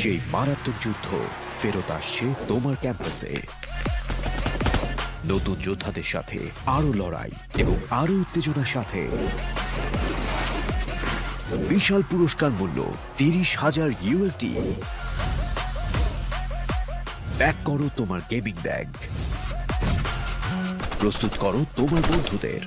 সেই মারাত্মক যুদ্ধ ফেরত আসছে তোমার ক্যাম্পাসে। নতুন যোদ্ধাদের সাথে আরো লড়াই এবং আরো উত্তেজনার সাথে বিশাল পুরস্কার মূল্য 30,000 USD। প্যাক করো তোমার গেমিং ব্যাগ, প্রস্তুত করো তোমার বন্ধুদের।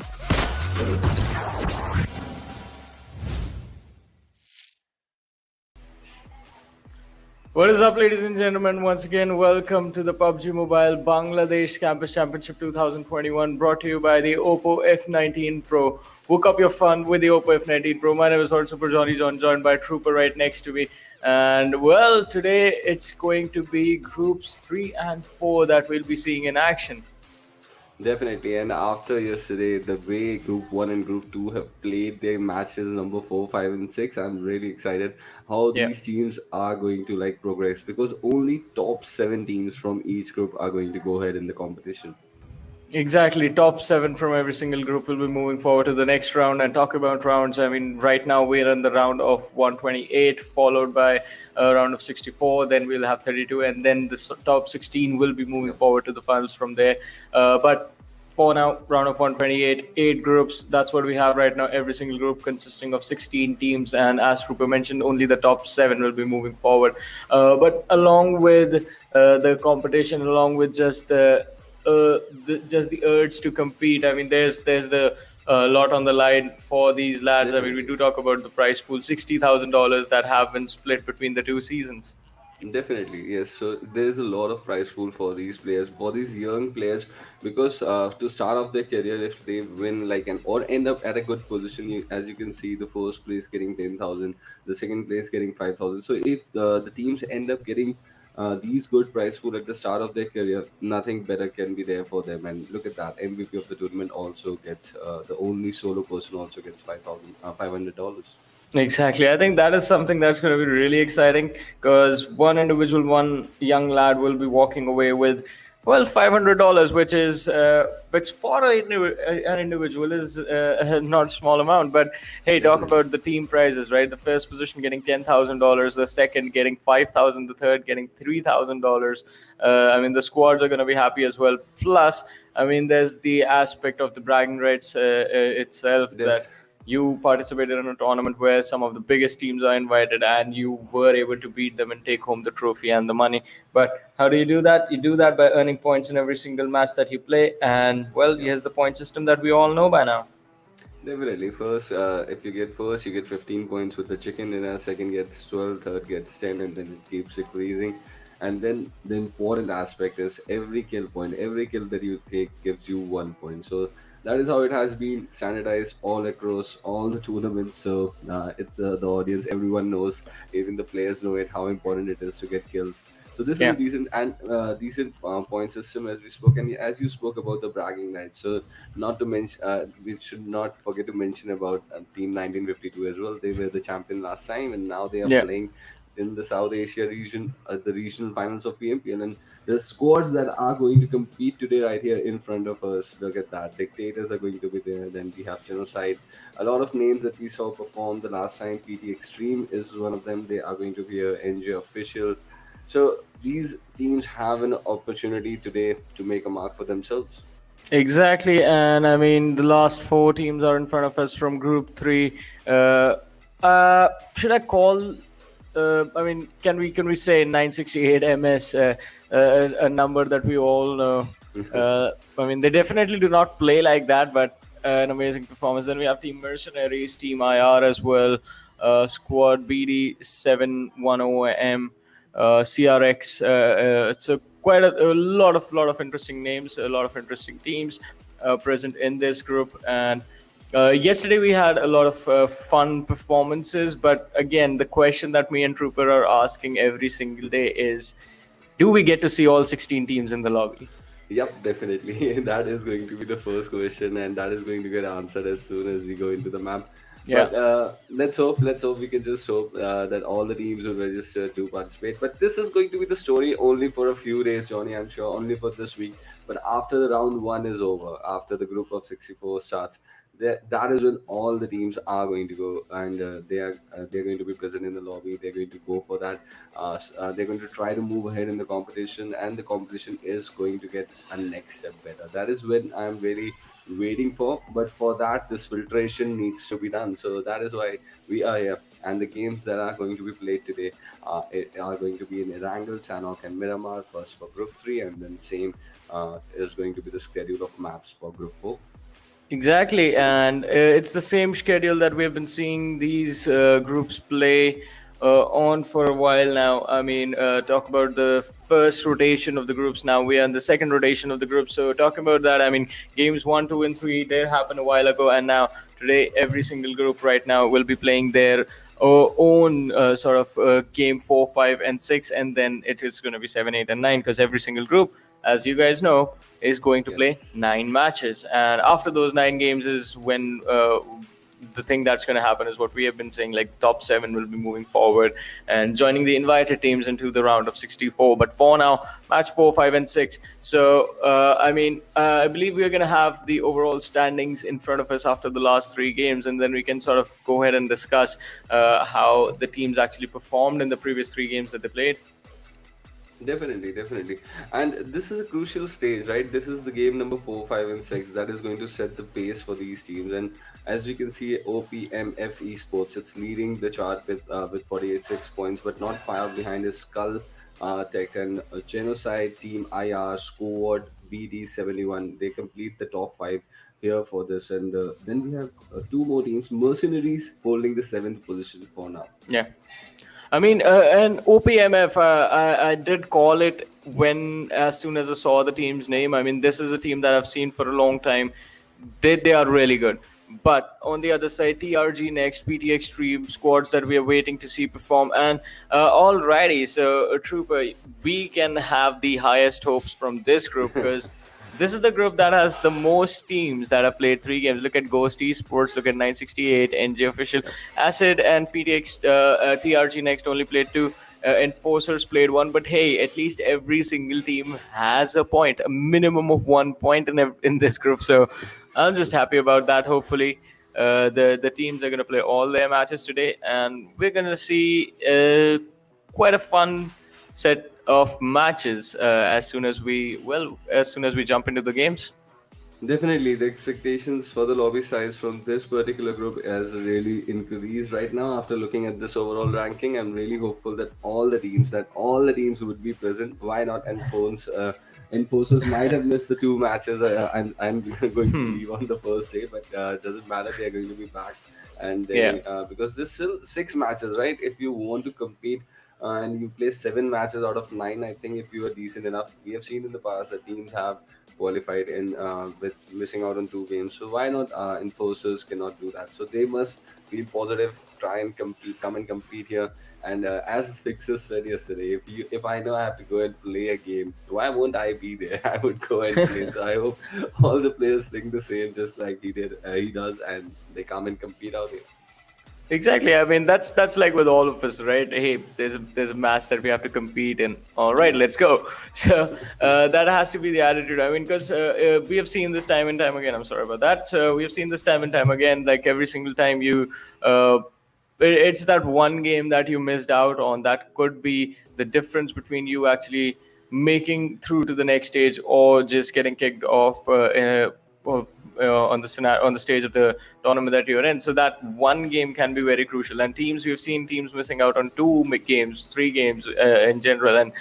What is up, ladies and gentlemen? Once again, welcome to the PUBG Mobile Bangladesh Campus Championship 2021, brought to you by the Oppo F19 Pro. Hook up your fun with the Oppo F19 Pro. My name is Lord Super Johnny John, joined by Trooper right next to me. And well, today it's going to be groups 3 and 4 that we'll be seeing in action. Definitely, and after yesterday, the way Group 1 and Group 2 have played their matches number 4, 5, and 6, I'm really excited how these teams are going to progress, because only top 7 teams from each group are going to go ahead in the competition. Exactly, top 7 from every single group will be moving forward to the next round. And talk about rounds, I mean, right now we're in the round of 128, followed by a round of 64, then we'll have 32, and then the top 16 will be moving forward to the finals from there. But for now, round of 128, 8 groups, that's what we have right now. Every single group consisting of 16 teams, and as Rupa mentioned, only the top 7 will be moving forward. But along with the competition, along with just the urge to compete, I mean, there's the lot on the line for these lads. I mean, we do talk about the prize pool, $60,000 that have been split between the 2 seasons. Definitely, yes. So there's a lot of prize pool for these players, for these young players, because to start off their career, if they win or end up at a good position, as you can see, the first place getting 10,000, the second place getting 5,000. So if the teams end up getting these good prize pool at the start of their career, nothing better can be there for them. And look at that, MVP of the tournament also gets the only solo person also gets $500. Exactly. I think that is something that's going to be really exciting, because one young lad will be walking away with, well, $500, which for an individual is not a small amount. But hey, talk about the team prizes, right? The first position getting $10,000, the second getting $5,000, the third getting $3,000. I mean, the squads are going to be happy as well. Plus, I mean, there's the aspect of the bragging rights itself, that you participated in a tournament where some of the biggest teams are invited, and you were able to beat them and take home the trophy and the money. But how do you do that? You do that by earning points in every single match that you play. And well, here's the point system that we all know by now. Definitely. First, if you get first, you get 15 points with the chicken dinner. Second gets 12, third gets 10, and then it keeps increasing. And then the important aspect is every kill point. Every kill that you take gives you 1 point. So that is how it has been standardized all across all the tournaments. So it's the audience, everyone knows, even the players know it, how important it is to get kills. So this is a decent point system, as we spoke, and as you spoke about the bragging rights. So not to mention, we should not forget to mention about Team 1952 as well. They were the champion last time, and now they are playing in the South Asia region, the regional finals of PMPL, and the squads that are going to compete today right here in front of us. Look at that. Dictators are going to be there. Then we have Genocide. A lot of names that we saw perform the last time. PT XTREME is one of them. They are going to be here. NJ Official. So these teams have an opportunity today to make a mark for themselves. Exactly. And I mean, the last 4 teams are in front of us from Group 3. Should I call... I mean, can we say 968 MS, a number that we all know? I mean, they definitely do not play like that, but an amazing performance. Then we have Team Mercenaries, Team IR as well, Squad BD71RS CRx. It's quite a lot of interesting names, a lot of interesting teams present in this group. And yesterday we had a lot of fun performances, but again, the question that me and Trooper are asking every single day is, do we get to see all 16 teams in the lobby? Yep, definitely. That is going to be the first question, and that is going to get answered as soon as we go into the map. But let's hope we can just hope that all the teams will register to participate. But this is going to be the story only for a few days, Johnny, I'm sure, only for this week. But after the round 1 is over, after the group of 64 starts, that is when all the teams are going to go, and they're going to be present in the lobby. They're going to go for that. They're going to try to move ahead in the competition, and the competition is going to get a next step better. That is when I'm really waiting for. But for that, this filtration needs to be done. So that is why we are here. And the games that are going to be played today are going to be in Erangel, Sanhok, and Miramar first for Group 3, and then same is going to be the schedule of maps for Group 4. Exactly, and it's the same schedule that we've been seeing these groups play on for a while now. I mean, talk about the first rotation of the groups. Now we are in the second rotation of the group. So talking about that, I mean, games 1, 2, and 3 did happen a while ago, and now today every single group right now will be playing their own sort of game 4, 5, and 6, and then it is going to be 7, 8, and 9 because every single group, as you guys know, is going to play Yes. 9 matches. And after those 9 games is when the thing that's going to happen is what we have been saying, like top 7 will be moving forward and joining the invited teams into the round of 64. But for now, match 4, 5, and 6. So, I mean, I believe we're going to have the overall standings in front of us after the last 3 games, and then we can sort of go ahead and discuss how the teams actually performed in the previous 3 games that they played. Definitely, definitely. And this is a crucial stage, right? This is the game number 4, 5, and 6 that is going to set the pace for these teams. And as we can see, OPMF Esports, it's leading the chart with 48 points, but not far behind is Skull Tech and Genocide, Team IR, Squad, BD71. They complete the top 5 here for this. And then we have 2 more teams, Mercenaries holding the 7th position for now. Yeah. I mean, and OPMF, I did call it when, as soon as I saw the team's name. I mean, this is a team that I've seen for a long time. They are really good. But on the other side, TRG next, PT Extreme squads that we are waiting to see perform. And alrighty, so Trooper, we can have the highest hopes from this group because this is the group that has the most teams that have played 3 games. Look at Ghost Esports, look at 968, NJ Official, Acid, and TRG Next only played 2. Enforcers played 1, but hey, at least every single team has a point, a minimum of 1 point in this group. So I'm just happy about that. Hopefully, the teams are going to play all their matches today, and we're going to see quite a fun set of matches as soon as we jump into the games. Definitely, the expectations for the lobby size from this particular group has really increased right now. After looking at this overall ranking, I'm really hopeful that all the teams would be present. Why not Enforce? Enforcers might have missed the 2 matches. I'm going to leave on the first day, but it doesn't matter. They're going to be back, and Yeah. because there's still 6 matches, right? If you want to compete. And you play 7 matches out of 9. I think if you are decent enough, we have seen in the past that teams have qualified in with missing out on 2 games. So why not enforcers cannot do that? So they must feel positive, try and compete, come and compete here. And as Fixer said yesterday, if I know I have to go and play a game, why won't I be there? I would go and play. So I hope all the players think the same, just like he does, and they come and compete out here. Exactly. I mean, that's like with all of us, right? Hey, there's a match that we have to compete in. All right, let's go. So that has to be the attitude. I mean, because we have seen this time and time again. I'm sorry about that. So we have seen this time and time again. Like every single time it's that one game that you missed out on that could be the difference between you actually making through to the next stage or just getting kicked off on the stage of the tournament that you're in. So that one game can be very crucial. And we've seen teams missing out on 2 games, 3 games in general, and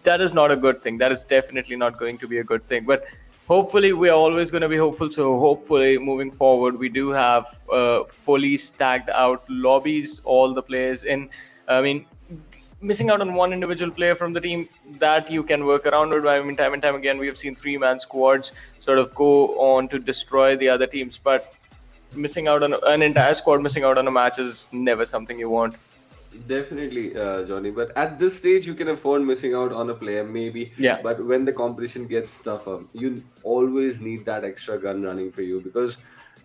that is not a good thing. That is definitely not going to be a good thing. But hopefully, we are always going to be hopeful. So hopefully, moving forward, we do have fully stacked out lobbies, all the players in. I mean, missing out on one individual player from the team, that you can work around with. I mean, time and time again, we have seen 3-man squads sort of go on to destroy the other teams. But missing out on an entire squad, missing out on a match is never something you want. Definitely, Johnny. But at this stage, you can afford missing out on a player, maybe. Yeah. But when the competition gets tougher, you always need that extra gun running for you because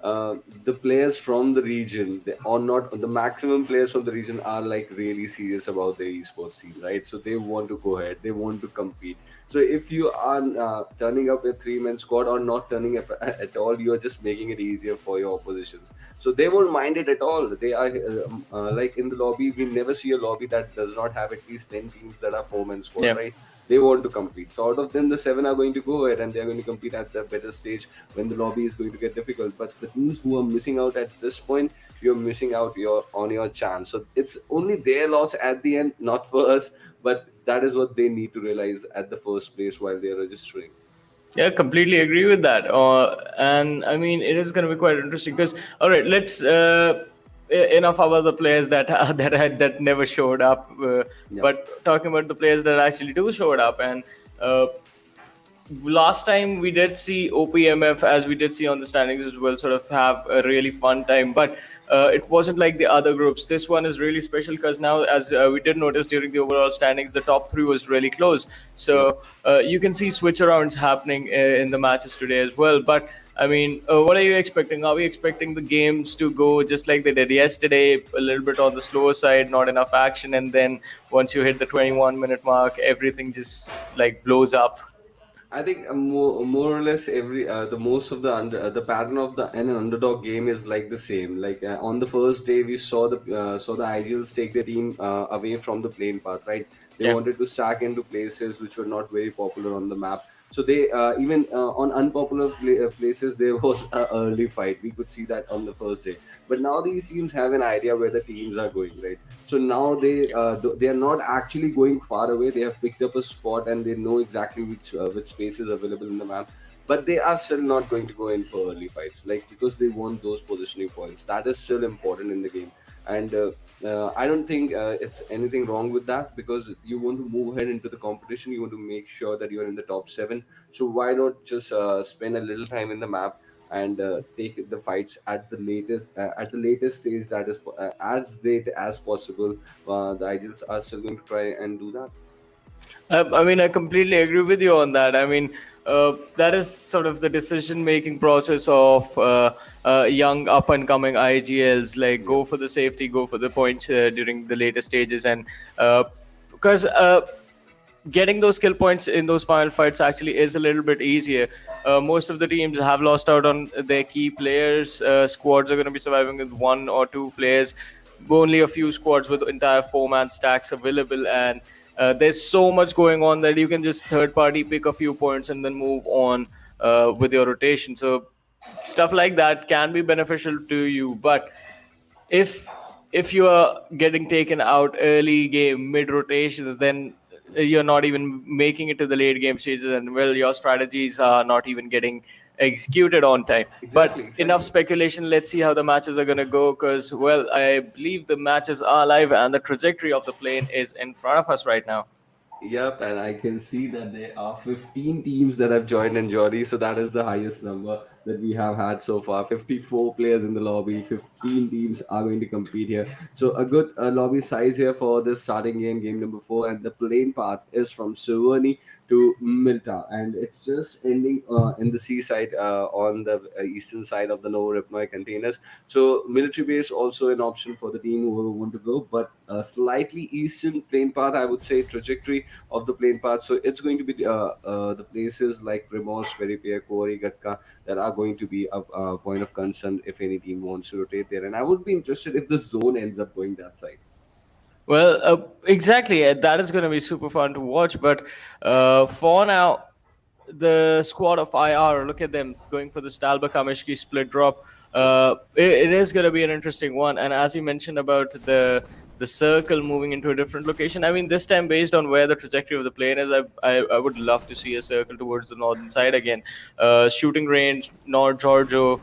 the players from the region, the maximum players from the region are like really serious about their esports scene, right? So they want to go ahead, they want to compete. So if you are turning up a 3-man squad or not turning up at all, you are just making it easier for your oppositions. So they won't mind it at all. They are like in the lobby, we never see a lobby that does not have at least 10 teams that are 4-man squad, Yeah. right? They want to compete. So out of them, the 7 are going to go ahead and they're going to compete at the better stage when the lobby is going to get difficult. But the teams who are missing out at this point, you're missing out on your chance. So it's only their loss at the end, not for us. But that is what they need to realize at the first place while they're registering. Yeah, completely agree with that. And I mean, it is going to be quite interesting because, all right, let's enough about the players that that never showed up. Yeah. But talking about the players that actually do showed up, and last time we did see OPMF, as we did see on the standings as well, sort of have a really fun time, but it wasn't like the other groups. This one is really special because now, as we did notice during the overall standings, the top 3 was really close. So you can see switch arounds happening in the matches today as well. But I mean, what are you expecting? Are we expecting the games to go just like they did yesterday, a little bit on the slower side, not enough action, and then once you hit the 21-minute mark, everything just like blows up? I think more or less every the most of the pattern of an underdog game is like the same. Like on the first day, we saw the IGLs take their team away from the plane path. Right, they Yeah. wanted to stack into places which were not very popular on the map. So they even on unpopular places there was an early fight. We could see that on the first day. But now these teams have an idea where the teams are going. Right, so now they are not actually going far away. They have picked up a spot and they know exactly which space is available in the map. But they are still not going to go in for early fights, like because they want those positioning points. That is still important in the game, and I don't think it's anything wrong with that because you want to move ahead into the competition. You want to make sure that you're in the top 7. So why not just spend a little time in the map and take the fights at the latest stage, that is as late as possible. The IGLs are still going to try and do that. I mean, I completely agree with you on that. I mean, that is sort of the decision-making process of young up-and-coming IGLs. Like, go for the safety, go for the points during the later stages, and because getting those skill points in those final fights actually is a little bit easier. Most of the teams have lost out on their key players. Squads are going to be surviving with 1 or 2 players. Only a few squads with entire 4-man stacks available, and there's so much going on that you can just third party pick a few points and then move on with your rotation. So stuff like that can be beneficial to you, but if you are getting taken out early game mid rotations, then you're not even making it to the late game stages, and well, your strategies are not even getting executed on time. Exactly, But enough exactly. speculation. Let's see how the matches are going to go, because well, I believe the matches are live and the trajectory of the plane is in front of us right now. Yep, and I can see that there are 15 teams that have joined in Jolly, so that is the highest number that we have had so far. 54 players in the lobby, 15 teams are going to compete here. So a good lobby size here for this starting game number 4, and the plane path is from Suvarni to Milta, and it's just ending in the seaside on the eastern side of the Novoripnoi containers. So military base also an option for the team who want to go, but a slightly eastern plane path, I would say, trajectory of the plane path. So it's going to be the places like Primos, Veripia, Kori, Gatka that are going to be a point of concern if any team wants to rotate there. And I would be interested if the zone ends up going that side. Well, exactly. That is going to be super fun to watch. But for now, the squad of IR, look at them going for the Stalba Kamishki split drop. It is going to be an interesting one. And as you mentioned about the circle moving into a different location, I mean, this time based on where the trajectory of the plane is, I would love to see a circle towards the northern side again. Shooting range, North Giorgio.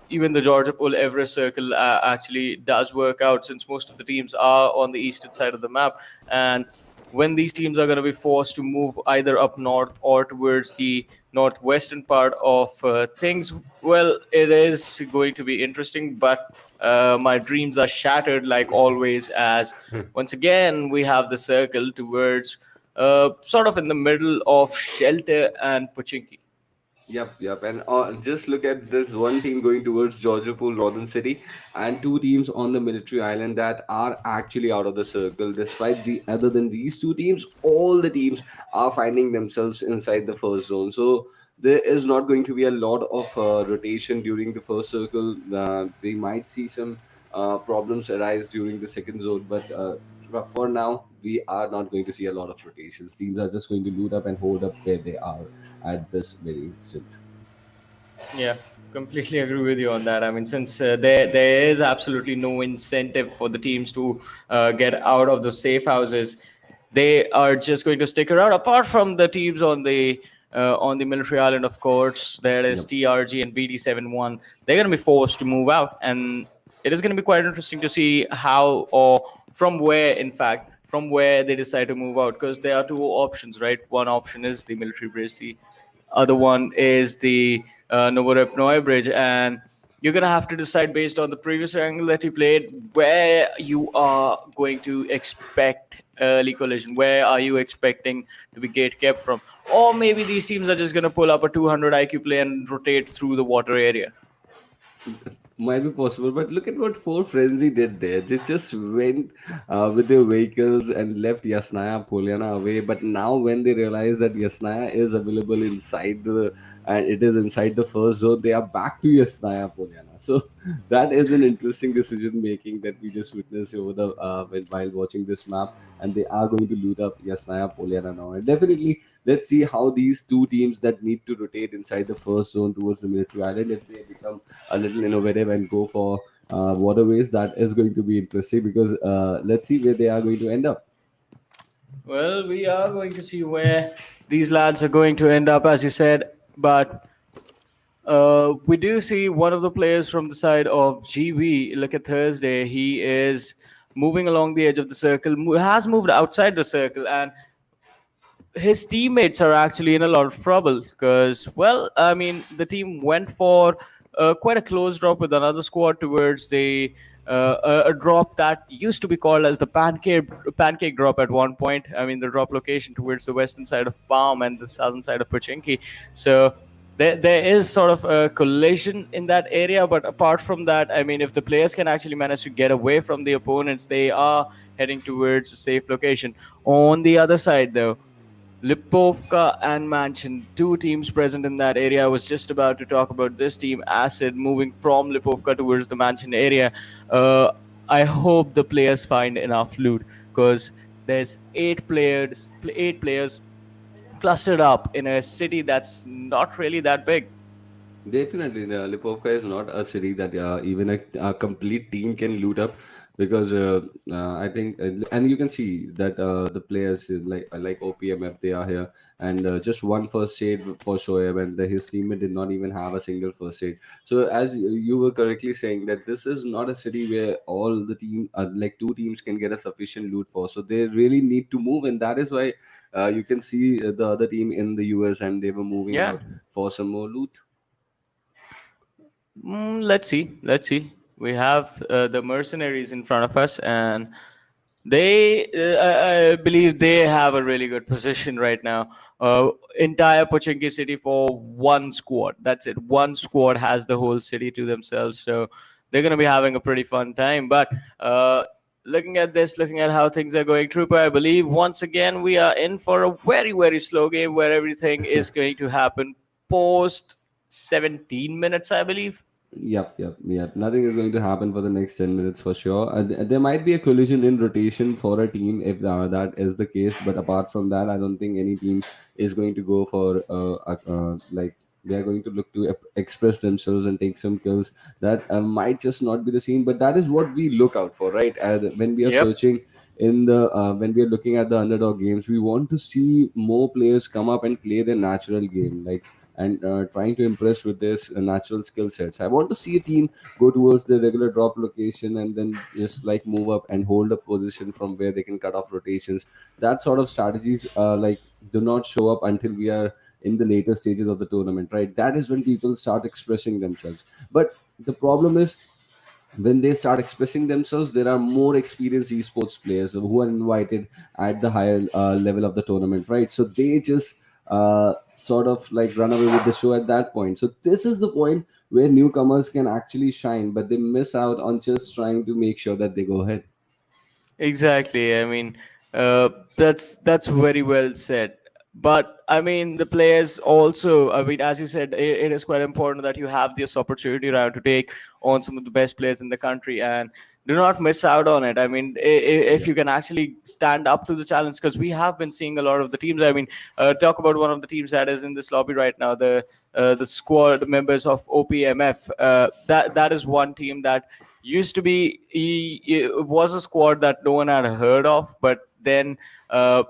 Even the Georgia Pool Everest Circle actually does work out, since most of the teams are on the eastern side of the map. And when these teams are going to be forced to move either up north or towards the northwestern part of things, well, it is going to be interesting. But my dreams are shattered like always, as once again we have the circle towards sort of in the middle of Shelter and Pochinki. Yep. And just look at this one team going towards Georgiapol, Northern City, and two teams on the military island that are actually out of the circle. Despite other than these two teams, all the teams are finding themselves inside the first zone. So there is not going to be a lot of rotation during the first circle. They might see some problems arise during the second zone, but for now, we are not going to see a lot of rotations. Teams are just going to loot up and hold up where they are at this very instant. Yeah, completely agree with you on that. I mean, since there is absolutely no incentive for the teams to get out of the safe houses, they are just going to stick around. Apart from the teams on the military island, of course, there is Yep. TRG and BD71. They're going to be forced to move out, and it is going to be quite interesting to see how or from where, in fact, from where they decide to move out, because there are two options, right? One option is the military bridge, the other one is the Novorep bridge, and you're gonna have to decide based on the previous angle that you played where you are going to expect early collision, where are you expecting to be gate kept from, or maybe these teams are just gonna pull up a 200 IQ play and rotate through the water area. Might be possible, but look at what Four Frenzy did there. They just went with their vehicles and left Yasnaya Poliana away. But now, when they realize that Yasnaya is available inside and it is inside the first zone, they are back to Yasnaya Poliana. So that is an interesting decision making that we just witnessed over the while watching this map, and they are going to loot up Yasnaya Poliana now. And definitely, let's see how these two teams that need to rotate inside the first zone towards the military island, if they become a little innovative and go for waterways, that is going to be interesting because let's see where they are going to end up. Well, we are going to see where these lads are going to end up, as you said, but we do see one of the players from the side of GB. Look at Thursday. He is moving along the edge of the circle, has moved outside the circle, and his teammates are actually in a lot of trouble because, well, I mean, the team went for quite a close drop with another squad towards a drop that used to be called as the pancake drop at one point. I mean, the drop location towards the western side of Palm and the southern side of Pochinki. So there is sort of a collision in that area, but apart from that, I mean, if the players can actually manage to get away from the opponents, they are heading towards a safe location. On the other side, though, Lipovka and Mansion, two teams present in that area. I was just about to talk about this team, Acid, moving from Lipovka towards the Mansion area. I hope the players find enough loot because there's eight players clustered up in a city that's not really that big. Definitely, Lipovka is not a city that even a complete team can loot up because I think, and you can see that the players like OPMF, they are here, and just one first aid for Shoaib, and his teammate did not even have a single first aid. So as you were correctly saying that this is not a city where all the team like two teams can get a sufficient loot for. So they really need to move, and that is why you can see the other team in the US, and they were moving Yeah. out for some more loot. Let's see. Let's see. We have the Mercenaries in front of us, and I believe they have a really good position right now. Entire Pochinki city for one squad. That's it. One squad has the whole city to themselves, so they're going to be having a pretty fun time. But looking at this, looking at how things are going, Trooper, I believe once again we are in for a very, very slow game where everything is going to happen post 17 minutes, I believe. Yep. Nothing is going to happen for the next 10 minutes for sure. There might be a collision in rotation for a team if that is the case. But apart from that, I don't think any team is going to go for like they are going to look to express themselves and take some kills. That might just not be the scene. But that is what we look out for, right? When we are Yep. searching in the when we are looking at the underdog games, we want to see more players come up and play their natural game. Like and trying to impress with this natural skill sets. I want to see a team go towards the regular drop location and then just like move up and hold a position from where they can cut off rotations. That sort of strategies like do not show up until we are in the later stages of the tournament, right? That is when people start expressing themselves. But the problem is when they start expressing themselves, there are more experienced esports players who are invited at the higher level of the tournament, right? So they just sort of like run away with the show at that point. So this is the point where newcomers can actually shine, but they miss out on just trying to make sure that they go ahead. Exactly. I mean, that's very well said. But I mean, the players also. I mean, as you said, it is quite important that you have this opportunity around to take on some of the best players in the country and do not miss out on it. I mean, if you can actually stand up to the challenge, because we have been seeing a lot of the teams. I mean, talk about one of the teams that is in this lobby right now, the squad members of OPMF. That is one team that used to be it was a squad that no one had heard of, but then I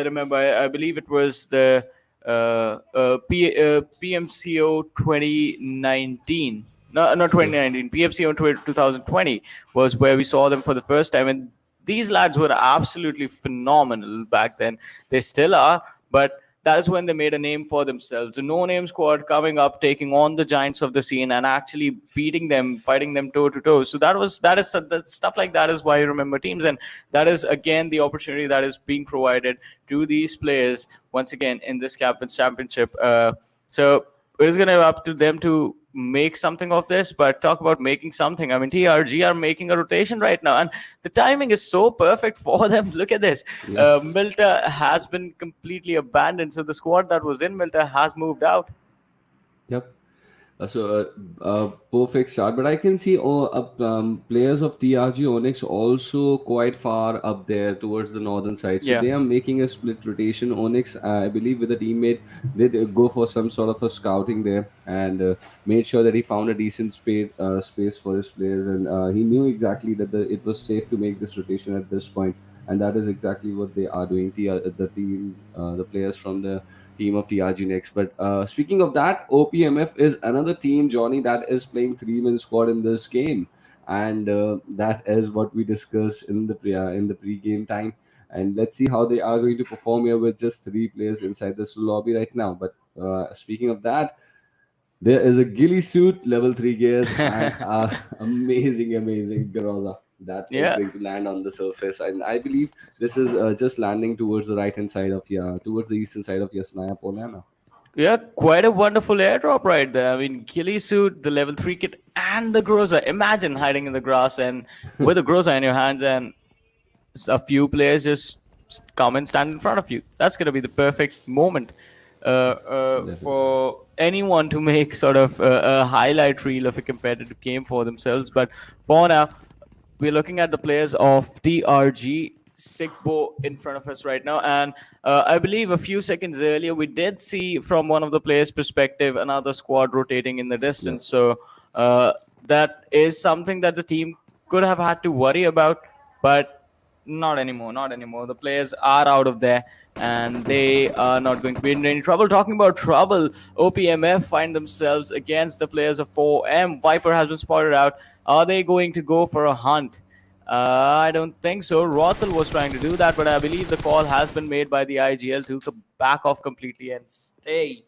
remember I believe it was the PMCO 2019. No, not 2019. PMCO 2020 was where we saw them for the first time, and these lads were absolutely phenomenal back then. They still are, but that is when they made a name for themselves. A no-name squad coming up, taking on the giants of the scene, and actually beating them, fighting them toe to toe. So that stuff like that is why you remember teams, and that is again the opportunity that is being provided to these players once again in this Captain's Championship. So it's going to be up to them to make something of this, but talk about making something. I mean, TRG are making a rotation right now, and the timing is so perfect for them. Look at this. Milta has been completely abandoned, so the squad that was in Milta has moved out. Yep. Perfect start, but I can see players of TRG Onyx also quite far up there towards the northern side. So they are making a split rotation. Onyx, I believe, with a teammate, did go for some sort of a scouting there and made sure that he found a decent space for his players, and he knew exactly that it was safe to make this rotation at this point, and that is exactly what they are doing. The players from the team of TRG next. But speaking of that, OPMF is another team, Johnny, that is playing 3-man squad in this game, and that is what we discussed in the pre-game time. And let's see how they are going to perform here with just 3 players inside this lobby right now. But speaking of that, there is a ghillie suit, level 3 gears, and amazing Groza that is going to land on the surface. And I believe this is just landing towards the right-hand side of towards the eastern side of Yasnaya Polana. Yeah, quite a wonderful airdrop right there. I mean, ghillie suit, the level 3 kit, and the Groza. Imagine hiding in the grass and with a Groza in your hands, and a few players just come and stand in front of you. That's going to be the perfect moment for anyone to make sort of a highlight reel of a competitive game for themselves. But for now, we're looking at the players of TRG. Sigbo in front of us right now, and I believe a few seconds earlier we did see from one of the players' perspective another squad rotating in the distance. So that is something that the team could have had to worry about, but not anymore. The players are out of there, and they are not going to be in any trouble. Talking about trouble, OPMF find themselves against the players of 4M. Viper has been spotted out. Are they going to go for a hunt? I don't think so. Rothel was trying to do that, but I believe the call has been made by the IGL to back off completely and stay.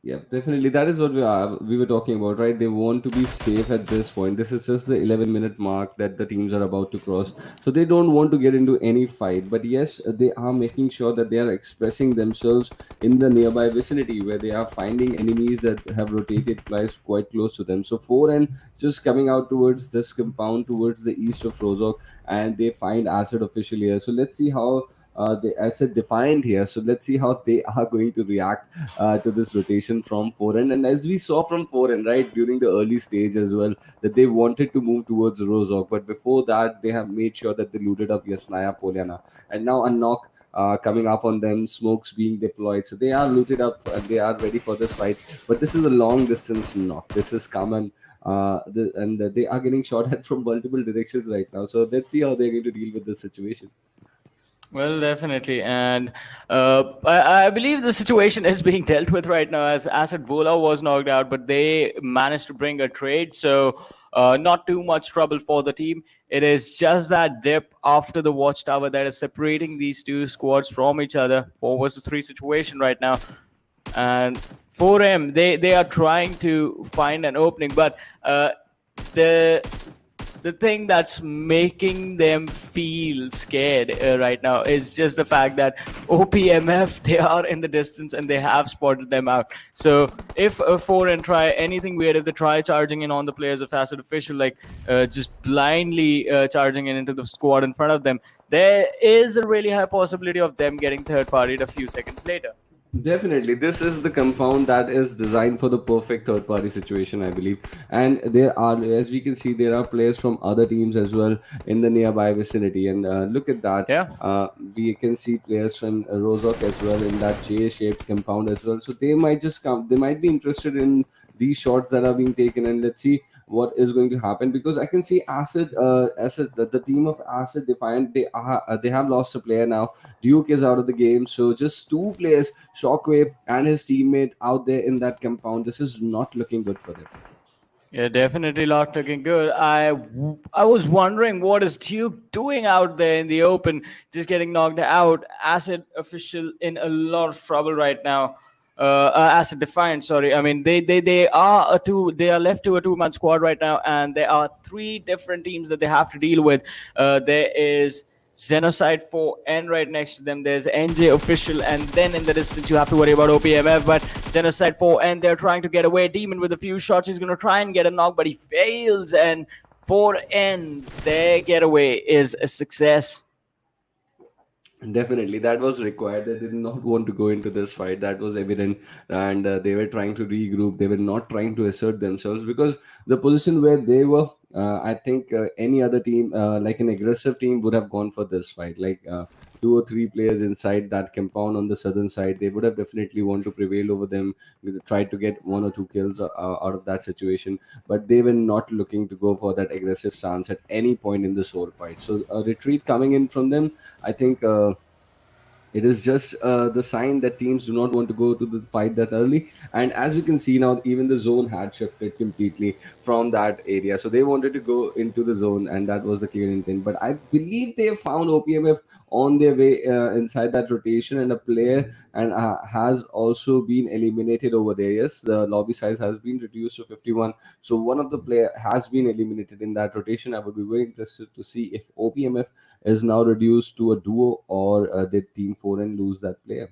Yeah, definitely. That is what we were talking about, right? They want to be safe at this point. This is just the 11-minute mark that the teams are about to cross. So they don't want to get into any fight. But yes, they are making sure that they are expressing themselves in the nearby vicinity where they are finding enemies that have rotated quite close to them. So 4N just coming out towards this compound towards the east of Rozok, and they find Acid official here. So let's see how the asset Defiant here. So let's see how they are going to react to this rotation from 4N. And as we saw from 4N, right, during the early stage as well, that they wanted to move towards Rozok. But before that, they have made sure that they looted up Yasnaya Poliana. And now a knock coming up on them, smokes being deployed. So they are looted up and they are ready for this fight. But this is a long distance knock. This is common. And they are getting shot at from multiple directions right now. So let's see how they're going to deal with this situation. Well, definitely. And I believe the situation is being dealt with right now, as Asset Bola was knocked out, but they managed to bring a trade. So not too much trouble for the team. It is just that dip after the watchtower that is separating these two squads from each other. 4 versus 3 situation right now. And 4M, they are trying to find an opening, but the the thing that's making them feel scared right now is just the fact that OPMF, they are in the distance and they have spotted them out. So if Foreign try anything weird, if they try charging in on the players of Acid Official, like just blindly charging in into the squad in front of them, there is a really high possibility of them getting third partied a few seconds later. Definitely, this is the compound that is designed for the perfect third-party situation, I believe. And there are, as we can see, there are players from other teams as well in the nearby vicinity. And look at that. Yeah. We can see players from Rozok as well in that J-shaped compound as well. So they might just come. They might be interested in these shots that are being taken. And let's see what is going to happen, because I can see Acid, the team of Acid Defiant, they have lost a player now. Duke is out of the game, so just two players, Shockwave and his teammate, out there in that compound. This is not looking good for them. Yeah, definitely not looking good. I was wondering what is Duke doing out there in the open, just getting knocked out. Acid Official in a lot of trouble right now. Acid Defiant, sorry. I mean, they are left to a two-man squad right now, and there are three different teams that they have to deal with. There is XENOCIDE 4N right next to them. There's NJ Official, and then in the distance you have to worry about OPMF. But XENOCIDE 4N, they're trying to get away. Demon with a few shots, he's going to try and get a knock, but he fails. And 4N, their getaway is a success. Definitely, that was required. They did not want to go into this fight. That was evident, and they were trying to regroup. They were not trying to assert themselves, because the position where they were, I think any other team, like an aggressive team, would have gone for this fight. Like two or three players inside that compound on the southern side, they would have definitely want to prevail over them, try to get one or two kills out of that situation. But they were not looking to go for that aggressive stance at any point in the sword fight. So a retreat coming in from them, I think. It is just the sign that teams do not want to go to the fight that early. And as you can see now, even the zone had shifted completely from that area. So they wanted to go into the zone, and that was the clear intent. But I believe they found OPMF on their way inside that rotation, and a player and has also been eliminated over there. Yes, the lobby size has been reduced to 51. So one of the player has been eliminated in that rotation. I would be very interested to see if OPMF is now reduced to a duo, or did Team 4 and lose that player.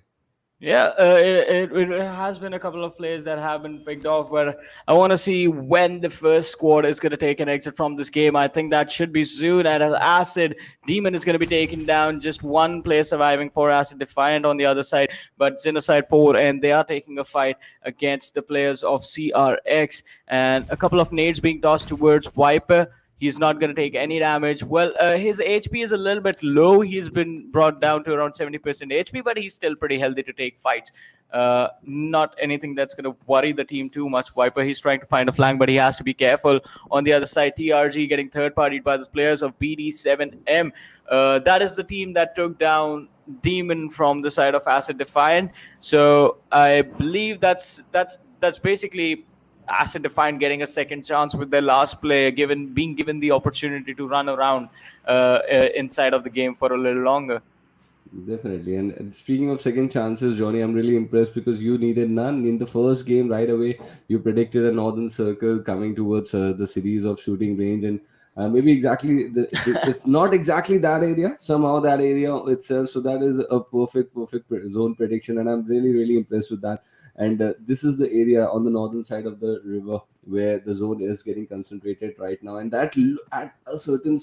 Yeah, it has been a couple of players that have been picked off, but I want to see when the first squad is going to take an exit from this game. I think that should be soon. And Acid Demon is going to be taken down. Just one player surviving for Acid Defiant on the other side, but XENOCIDE 4, and they are taking a fight against the players of CRx, and a couple of nades being tossed towards Viper. He's not going to take any damage. Well, his HP is a little bit low. He's been brought down to around 70% HP, but he's still pretty healthy to take fights. Not anything that's going to worry the team too much. Viper, he's trying to find a flank, but he has to be careful. On the other side, TRG getting third-partied by the players of BD7M. That is the team that took down Demon from the side of Acid Defiant. So I believe that's basically Acid Defiant getting a second chance with their last player, being given the opportunity to run around inside of the game for a little longer. Definitely. And speaking of second chances, Johnny, I'm really impressed because you needed none. In the first game, right away, you predicted a northern circle coming towards the cities of shooting range. And maybe exactly, if not exactly that area, somehow that area itself. So that is a perfect zone prediction. And I'm really, really impressed with that. And this is the area on the northern side of the river where the zone is getting concentrated right now. And that at a certain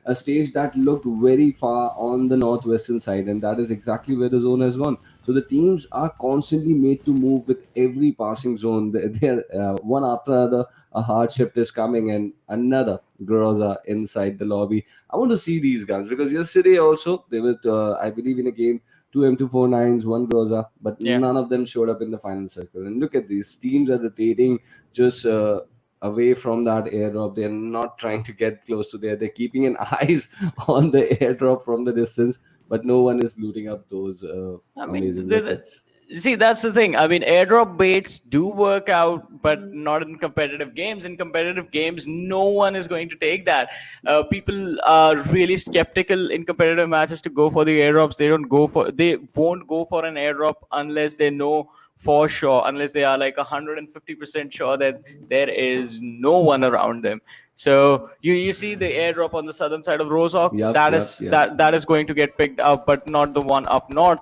a stage that looked very far on the northwestern side, and that is exactly where the zone has gone. So the teams are constantly made to move with every passing zone. They're one after another. A hard shift is coming, and another Groza inside the lobby. I want to see these guns because yesterday also they were, I believe, in a game. Two M249s, one Groza, but none of them showed up in the final circle. And look at these teams are rotating just away from that airdrop. They're not trying to get close to there. They're keeping an eyes on the airdrop from the distance, but no one is looting up those amazing weapons. See, that's the thing. I mean, airdrop baits do work out, but not in competitive games. In competitive games, no one is going to take that. People are really skeptical in competitive matches to go for the airdrops. They won't go for an airdrop unless they know for sure, unless they are like 150% sure that there is no one around them. So you see the airdrop on the southern side of Rozhok. Yep, That yep, is yep. that is going to get picked up, but not the one up north.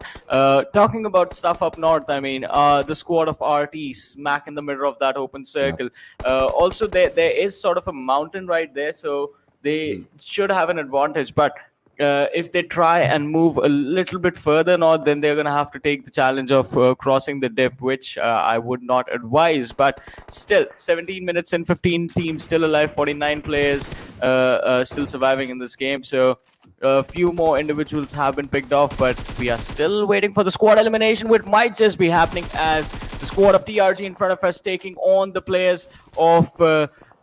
Talking about stuff up north, I mean, the squad of RT smack in the middle of that open circle. Also, there is sort of a mountain right there, so they should have an advantage, but if they try and move a little bit further north, then they're going to have to take the challenge of crossing the dip, which I would not advise. But still, 17 minutes and 15 teams still alive, 49 players still surviving in this game. So a few more individuals have been picked off, but we are still waiting for the squad elimination, which might just be happening as the squad of TRG in front of us taking on the players of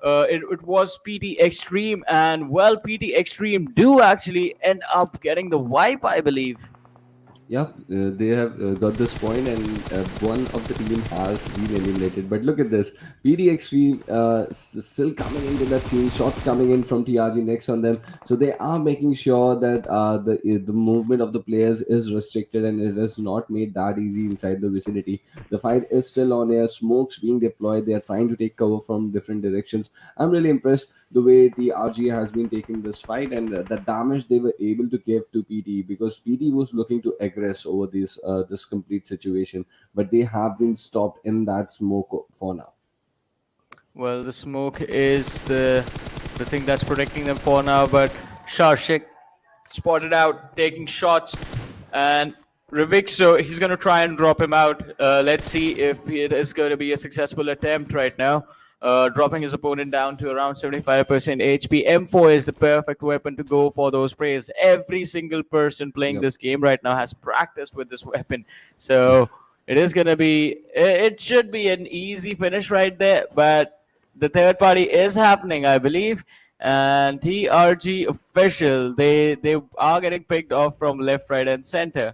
it was PT XTREME, and well, PT XTREME do actually end up getting the wipe, I believe. Yeah, they have got this point, and one of the team has been eliminated. But look at this, PDXV still coming into that scene. Shots coming in from TRG next on them, so they are making sure that the movement of the players is restricted and it is not made that easy inside the vicinity. The fight is still on air. Smokes being deployed. They are trying to take cover from different directions. I'm really impressed the way the RG has been taking this fight and the damage they were able to give to PT, because PT was looking to aggress over this complete situation, but they have been stopped in that smoke for now. Well, the smoke is the thing that's protecting them for now, but Sharshik spotted out, taking shots, and Revixo, he's going to try and drop him out. Let's see if it is going to be a successful attempt right now. Dropping his opponent down to around 75% HP. M4 is the perfect weapon to go for those sprays. Every single person playing this game right now has practiced with this weapon. So it is going to be, it should be an easy finish right there, but the third party is happening, I believe. And TRG official, they are getting picked off from left, right, and center.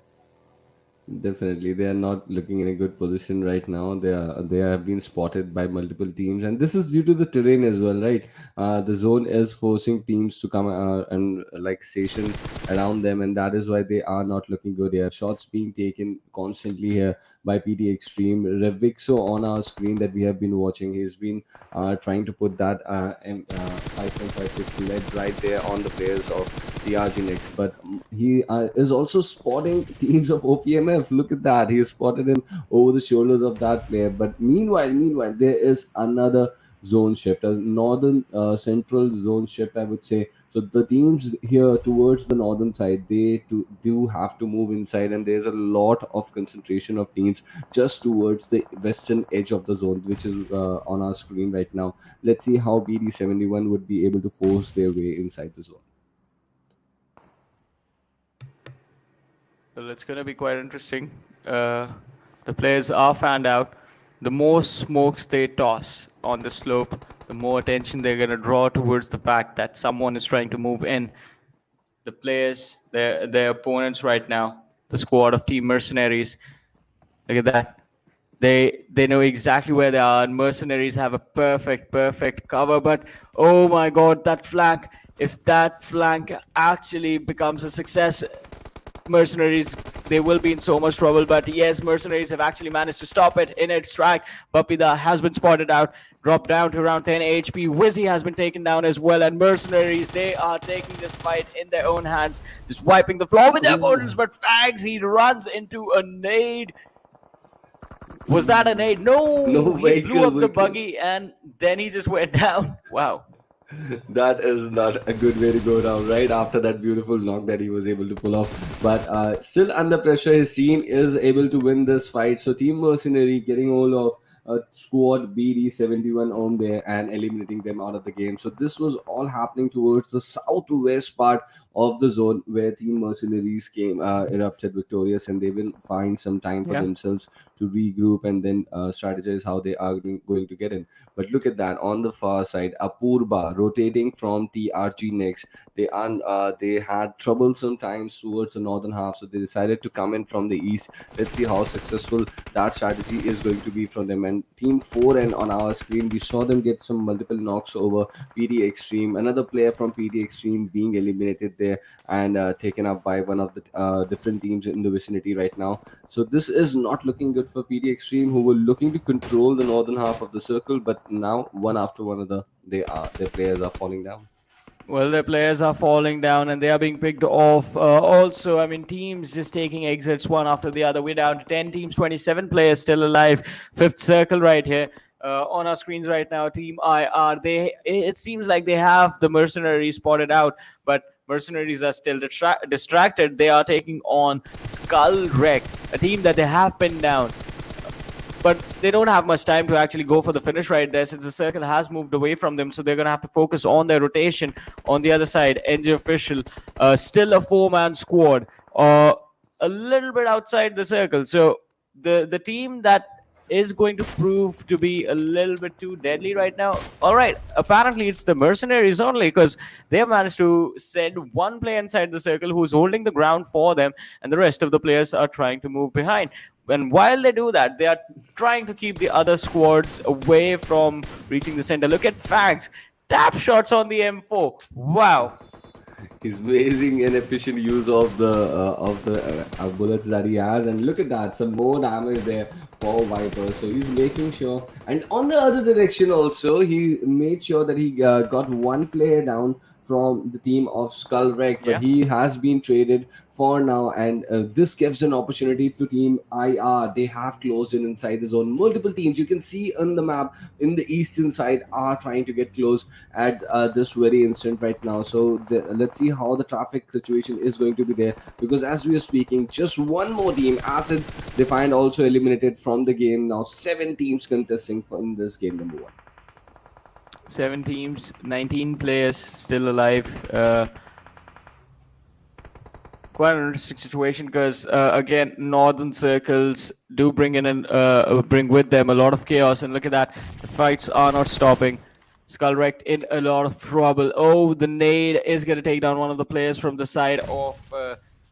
Definitely, they are not looking in a good position right now. They have been spotted by multiple teams, and this is due to the terrain as well, right? The zone is forcing teams to come and like station around them, and that is why they are not looking good here. Shots being taken constantly here by PT XTREME. Revixo on our screen that we have been watching, he's been trying to put that 5.56 lead right there on the players of TRG next, but he is also spotting teams of OPMF. Look at that, he spotted him over the shoulders of that player. But meanwhile, there is another zone shift, a northern central zone shift, I would say. So the teams here towards the northern side, they do have to move inside, and there's a lot of concentration of teams just towards the western edge of the zone, which is on our screen right now. Let's see how BD71 would be able to force their way inside the zone. Well, it's going to be quite interesting. The players are fanned out. The more smokes they toss on the slope, the more attention they're going to draw towards the fact that someone is trying to move in. The players, their opponents right now, the squad of Team Mercenaries, look at that. They know exactly where they are, and Mercenaries have a perfect cover. But oh my god, that flank! If that flank actually becomes a success, Mercenaries, they will be in so much trouble. But yes, Mercenaries have actually managed to stop it in its track. Papida has been spotted out, dropped down to around 10 HP. Wizzy has been taken down as well, and Mercenaries, they are taking this fight in their own hands, just wiping the floor with their opponents. But Fags, he runs into a nade. Was that a nade? No, he blew up the buggy, and then he just went down. Wow. That is not a good way to go down right after that beautiful knock that he was able to pull off. But still under pressure, his team is able to win this fight. So Team Mercenary getting hold of squad BD71 on there and eliminating them out of the game. So this was all happening towards the southwest part of the zone where Team Mercenaries came erupted victorious, and they will find some time for themselves to regroup and then strategize how they are going to get in. But look at that on the far side, Apurba rotating from TRG next. They had troublesome times towards the northern half, so they decided to come in from the east. Let's see how successful that strategy is going to be from them. And Team 4N on our screen, we saw them get some multiple knocks over PD XTREME. Another player from PD XTREME being eliminated there. there and taken up by one of the different teams in the vicinity right now. So this is not looking good for PD Extreme, who were looking to control the northern half of the circle, but now one after one of their players are falling down. Well, their players are falling down and they are being picked off. Also, I mean, teams just taking exits one after the other. We're down to 10 teams, 27 players still alive. Fifth circle right here. On our screens right now, Team IR. It seems like they have the Mercenaries spotted out, but Mercenaries are still distracted. They are taking on SkuLLxREKT, a team that they have pinned down. But they don't have much time to actually go for the finish right there, since the circle has moved away from them. So they're going to have to focus on their rotation. On the other side, NG Official, still a 4-man squad, a little bit outside the circle. So the team that is going to prove to be a little bit too deadly right now. All right, apparently it's the Mercenaries only, because they have managed to send one player inside the circle who's holding the ground for them, and the rest of the players are trying to move behind. And while they do that, they are trying to keep the other squads away from reaching the center. Look at Fags. Tap shots on the M4. Wow. He's amazing and efficient use of the bullets that he has, and look at that, some more damage there for Viper. So he's making sure, and on the other direction also, he made sure that he got one player down from the team of SkuLLxREKT, but he has been traded for now, and this gives an opportunity to Team IR. They have closed in inside the zone. Multiple teams you can see on the map in the eastern side are trying to get close at this very instant right now. So let's see how the traffic situation is going to be there, because as we are speaking, just one more team, Acid Defiant, also eliminated from the game. Now 7 teams contesting in this game number 1. 7 teams, 19 players still alive. Quite an interesting situation, because again, northern circles do bring with them a lot of chaos, and look at that, the fights are not stopping. SkuLLxREKT in a lot of trouble. Oh, the nade is going to take down one of the players from the side of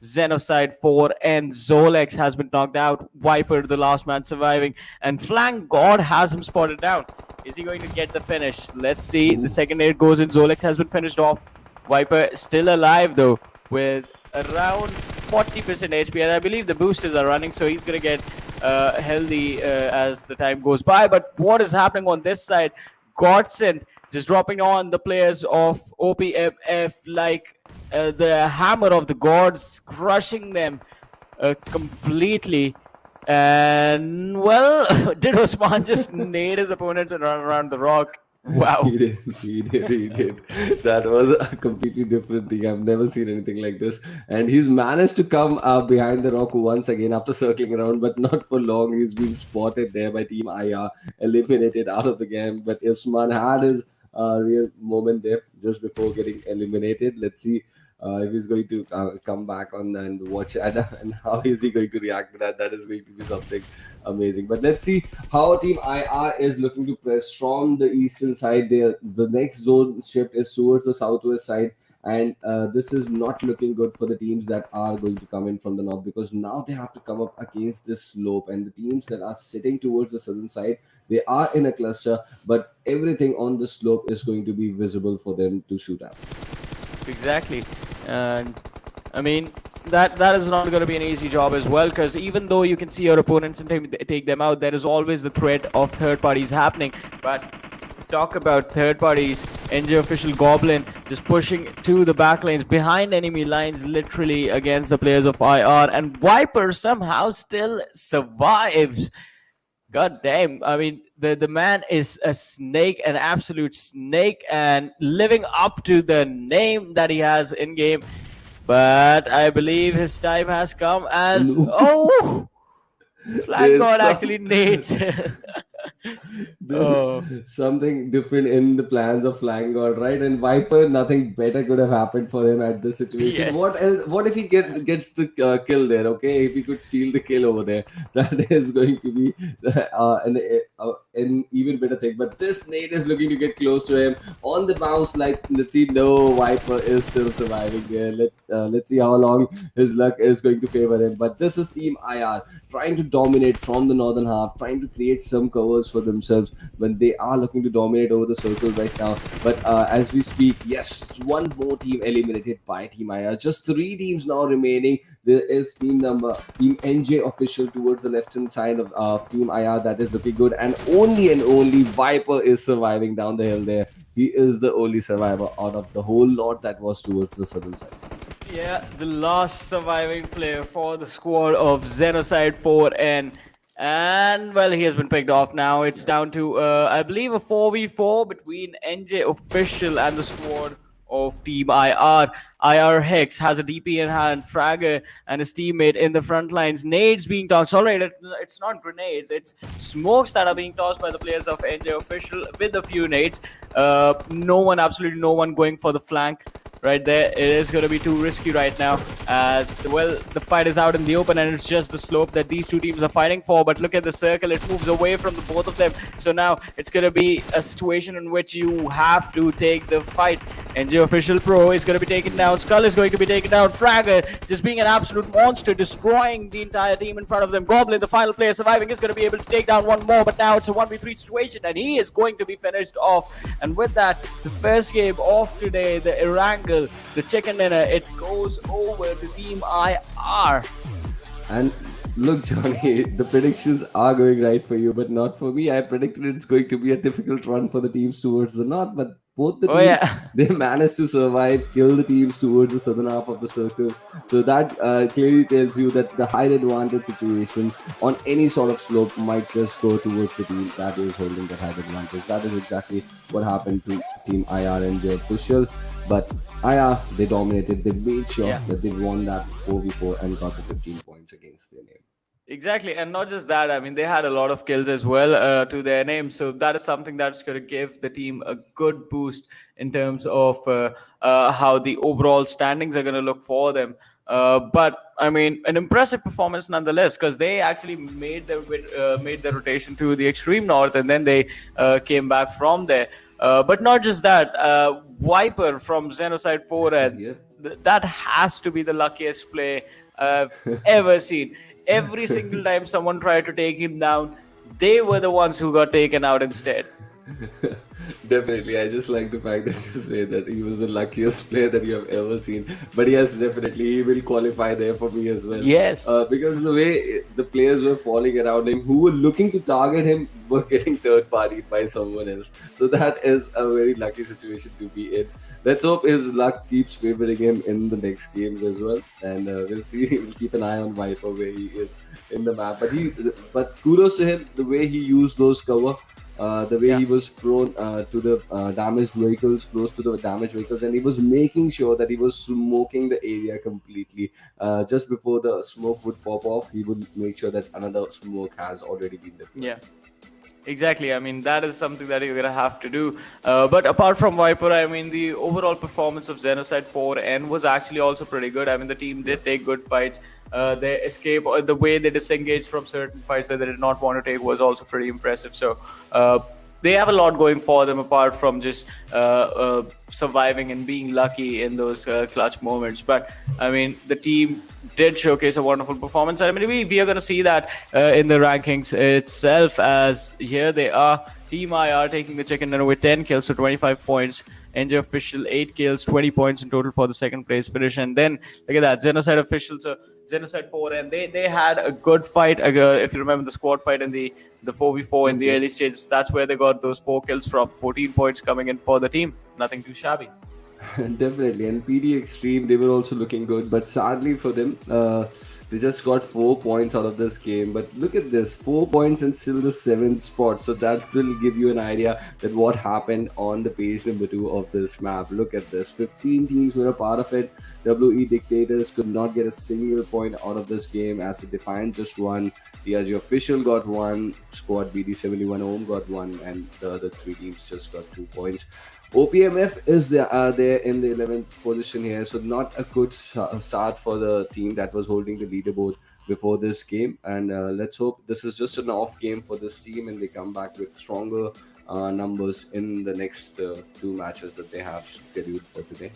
XENOCIDE 4, and XOLX has been knocked out. Viper, the last man surviving, and Flank God has him spotted down. Is he going to get the finish? Let's see. The second nade goes in. XOLX has been finished off. Viper still alive though, with around 40% HP, and I believe the boosters are running, so he's going to get healthy as the time goes by. But what is happening on this side? Godsend just dropping on the players of OPMF like the hammer of the gods, crushing them completely. And well, did Osman just nade his opponents and run around the rock? Wow. He did. That was a completely different thing. I've never seen anything like this. And he's managed to come behind the rock once again after circling around, but not for long. He's been spotted there by Team IR, eliminated out of the game. But Usman had his real moment there just before getting eliminated. Let's see if he's going to come back on and watch and how is he going to react to that. That is going to be something amazing. But let's see how Team IR is looking to press from the eastern side. The next zone shift is towards the southwest side, and this is not looking good for the teams that are going to come in from the north, because now they have to come up against this slope, and the teams that are sitting towards the southern side, they are in a cluster, but everything on the slope is going to be visible for them to shoot at. Exactly. And I mean, that is not going to be an easy job as well, because even though you can see your opponents and take them out, there is always the threat of third parties happening. But talk about third parties, NG Official Goblin just pushing to the back lanes behind enemy lines, literally against the players of IR, and Viper somehow still survives. God damn, I mean, the man is a snake, an absolute snake, and living up to the name that he has in game. But I believe his time has come as oh, Flag God actually nades. Something different in the plans of Flying God, right? And Viper, nothing better could have happened for him at this situation. Yes. What else? What if he gets the kill there? Okay, if he could steal the kill over there, that is going to be an even better thing. But this nade is looking to get close to him on the bounce. Like, let's see, no, Viper is still surviving there. Let's see how long his luck is going to favor him. But this is Team IR trying to dominate from the northern half, trying to create some covers for themselves when they are looking to dominate over the circle right now. But as we speak, yes, one more team eliminated by Team IR. Just 3 teams now remaining. There is Team NJ official towards the left-hand side of Team IR. That is looking good. And only Viper is surviving down the hill there. He is the only survivor out of the whole lot that was towards the southern side. Yeah, the last surviving player for the squad of XENOCIDE 4N. And, well, he has been picked off now. It's down to, I believe, a 4v4 between NJ Official and the squad of Team IR. IR Hex has a DP in hand, Fragger and his teammate in the front lines. Nades being tossed. Alright, it's not grenades, it's smokes that are being tossed by the players of NJ Official with a few nades. Absolutely no one going for the flank. Right there, it is going to be too risky right now, as well the fight is out in the open and it's just the slope that these two teams are fighting for. But look at the circle, it moves away from the both of them, so now it's going to be a situation in which you have to take the fight. NJ Official Pro is going to be taken down, Skull is going to be taken down, Fragger just being an absolute monster, destroying the entire team in front of them. Goblin, the final player surviving, is going to be able to take down one more, but now it's a 1v3 situation and he is going to be finished off. And with that, the first game of today, the Erangel, the chicken dinner, it goes over to Team IR. And look, Johnny, the predictions are going right for you, but not for me. I predicted it's going to be a difficult run for the teams towards the north, but both the teams, they managed to survive, kill the teams towards the southern half of the circle. So that clearly tells you that the height advantage situation on any sort of slope might just go towards the team that is holding the height advantage. That is exactly what happened to Team IR and their official. But IR, they dominated. They made sure that they won that 4v4 and got the 15 points against their name. Exactly, and not just that, I mean, they had a lot of kills as well to their name, so that is something that's going to give the team a good boost in terms of how the overall standings are going to look for them. But I mean, an impressive performance nonetheless, because they actually made their rotation to the extreme north, and then they came back from there. But not just that, Viper from XENOCIDE 4N, that has to be the luckiest play I've ever seen. Every single time someone tried to take him down, they were the ones who got taken out instead. Definitely, I just like the fact that you say that he was the luckiest player that you have ever seen. But yes, definitely, he will qualify there for me as well. Yes. Because the way the players were falling around him, who were looking to target him, were getting third-partied by someone else. So that is a very lucky situation to be in. Let's hope his luck keeps favoring him in the next games as well. And we'll see. We'll keep an eye on Viper where he is in the map. But kudos to him, the way he used those cover. The way he was prone to the damaged vehicles, close to the damaged vehicles, and he was making sure that he was smoking the area completely. Just before the smoke would pop off, he would make sure that another smoke has already been deployed. Yeah. Exactly. I mean, that is something that you're going to have to do. But apart from Viper, I mean, the overall performance of XENOCIDE 4N was actually also pretty good. I mean, the team did take good fights. Their escape, or the way they disengaged from certain fights that they did not want to take, was also pretty impressive. So they have a lot going for them apart from just surviving and being lucky in those clutch moments. But I mean, the team did showcase a wonderful performance. I mean, we are going to see that in the rankings itself, as here they are. Team IR taking the chicken dinner with 10 kills, so 25 points. NJ Official 8 kills, 20 points in total for the second place finish. And then look at that, XENOCIDE Official, so XENOCIDE 4N, they had a good fight. If you remember the squad fight in the 4v4 in the early stages, that's where they got those 4 kills from. 14 points coming in for the team. Nothing too shabby. Definitely. And PD XTREME, they were also looking good, but sadly for them, they just got 4 points out of this game. But look at this, 4 points and still the 7th spot. So that will give you an idea that what happened on the page number 2 of this map. Look at this, 15 teams were a part of it. WE Dictators could not get a single point out of this game, as the Defiant just won. DRG Official got 1, Squad BD71 Home got 1, and the other 3 teams just got 2 points. OPMF is there in the 11th position here, so not a good start for the team that was holding the leaderboard before this game. And let's hope this is just an off game for this team and they come back with stronger numbers in the next 2 matches that they have scheduled for today.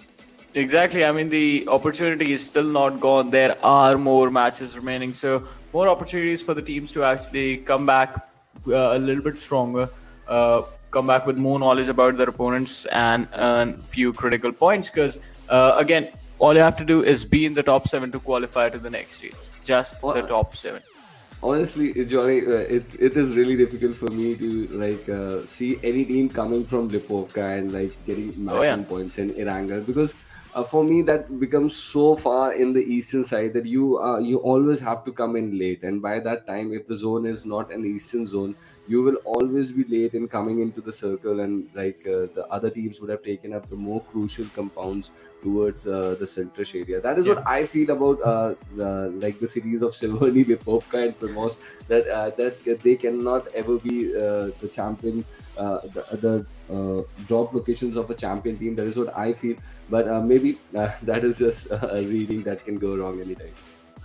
Exactly. I mean, the opportunity is still not gone. There are more matches remaining, so more opportunities for the teams to actually come back a little bit stronger, come back with more knowledge about their opponents, and earn few critical points. Because again, all you have to do is be in the top 7 to qualify to the next stage. Just the top 7. Honestly, Johnny, it is really difficult for me to see any team coming from Lipovka and like getting maximum points in Erangel, because for me that becomes so far in the eastern side that you always have to come in late, and by that time, if the zone is not an eastern zone, you will always be late in coming into the circle, and the other teams would have taken up the more crucial compounds towards the centrish area. That is what I feel about the cities of Silverny, Lipovka, and Primos, that they cannot ever be the champion, the drop locations of a champion team. That is what I feel, but maybe that is just a reading that can go wrong anytime.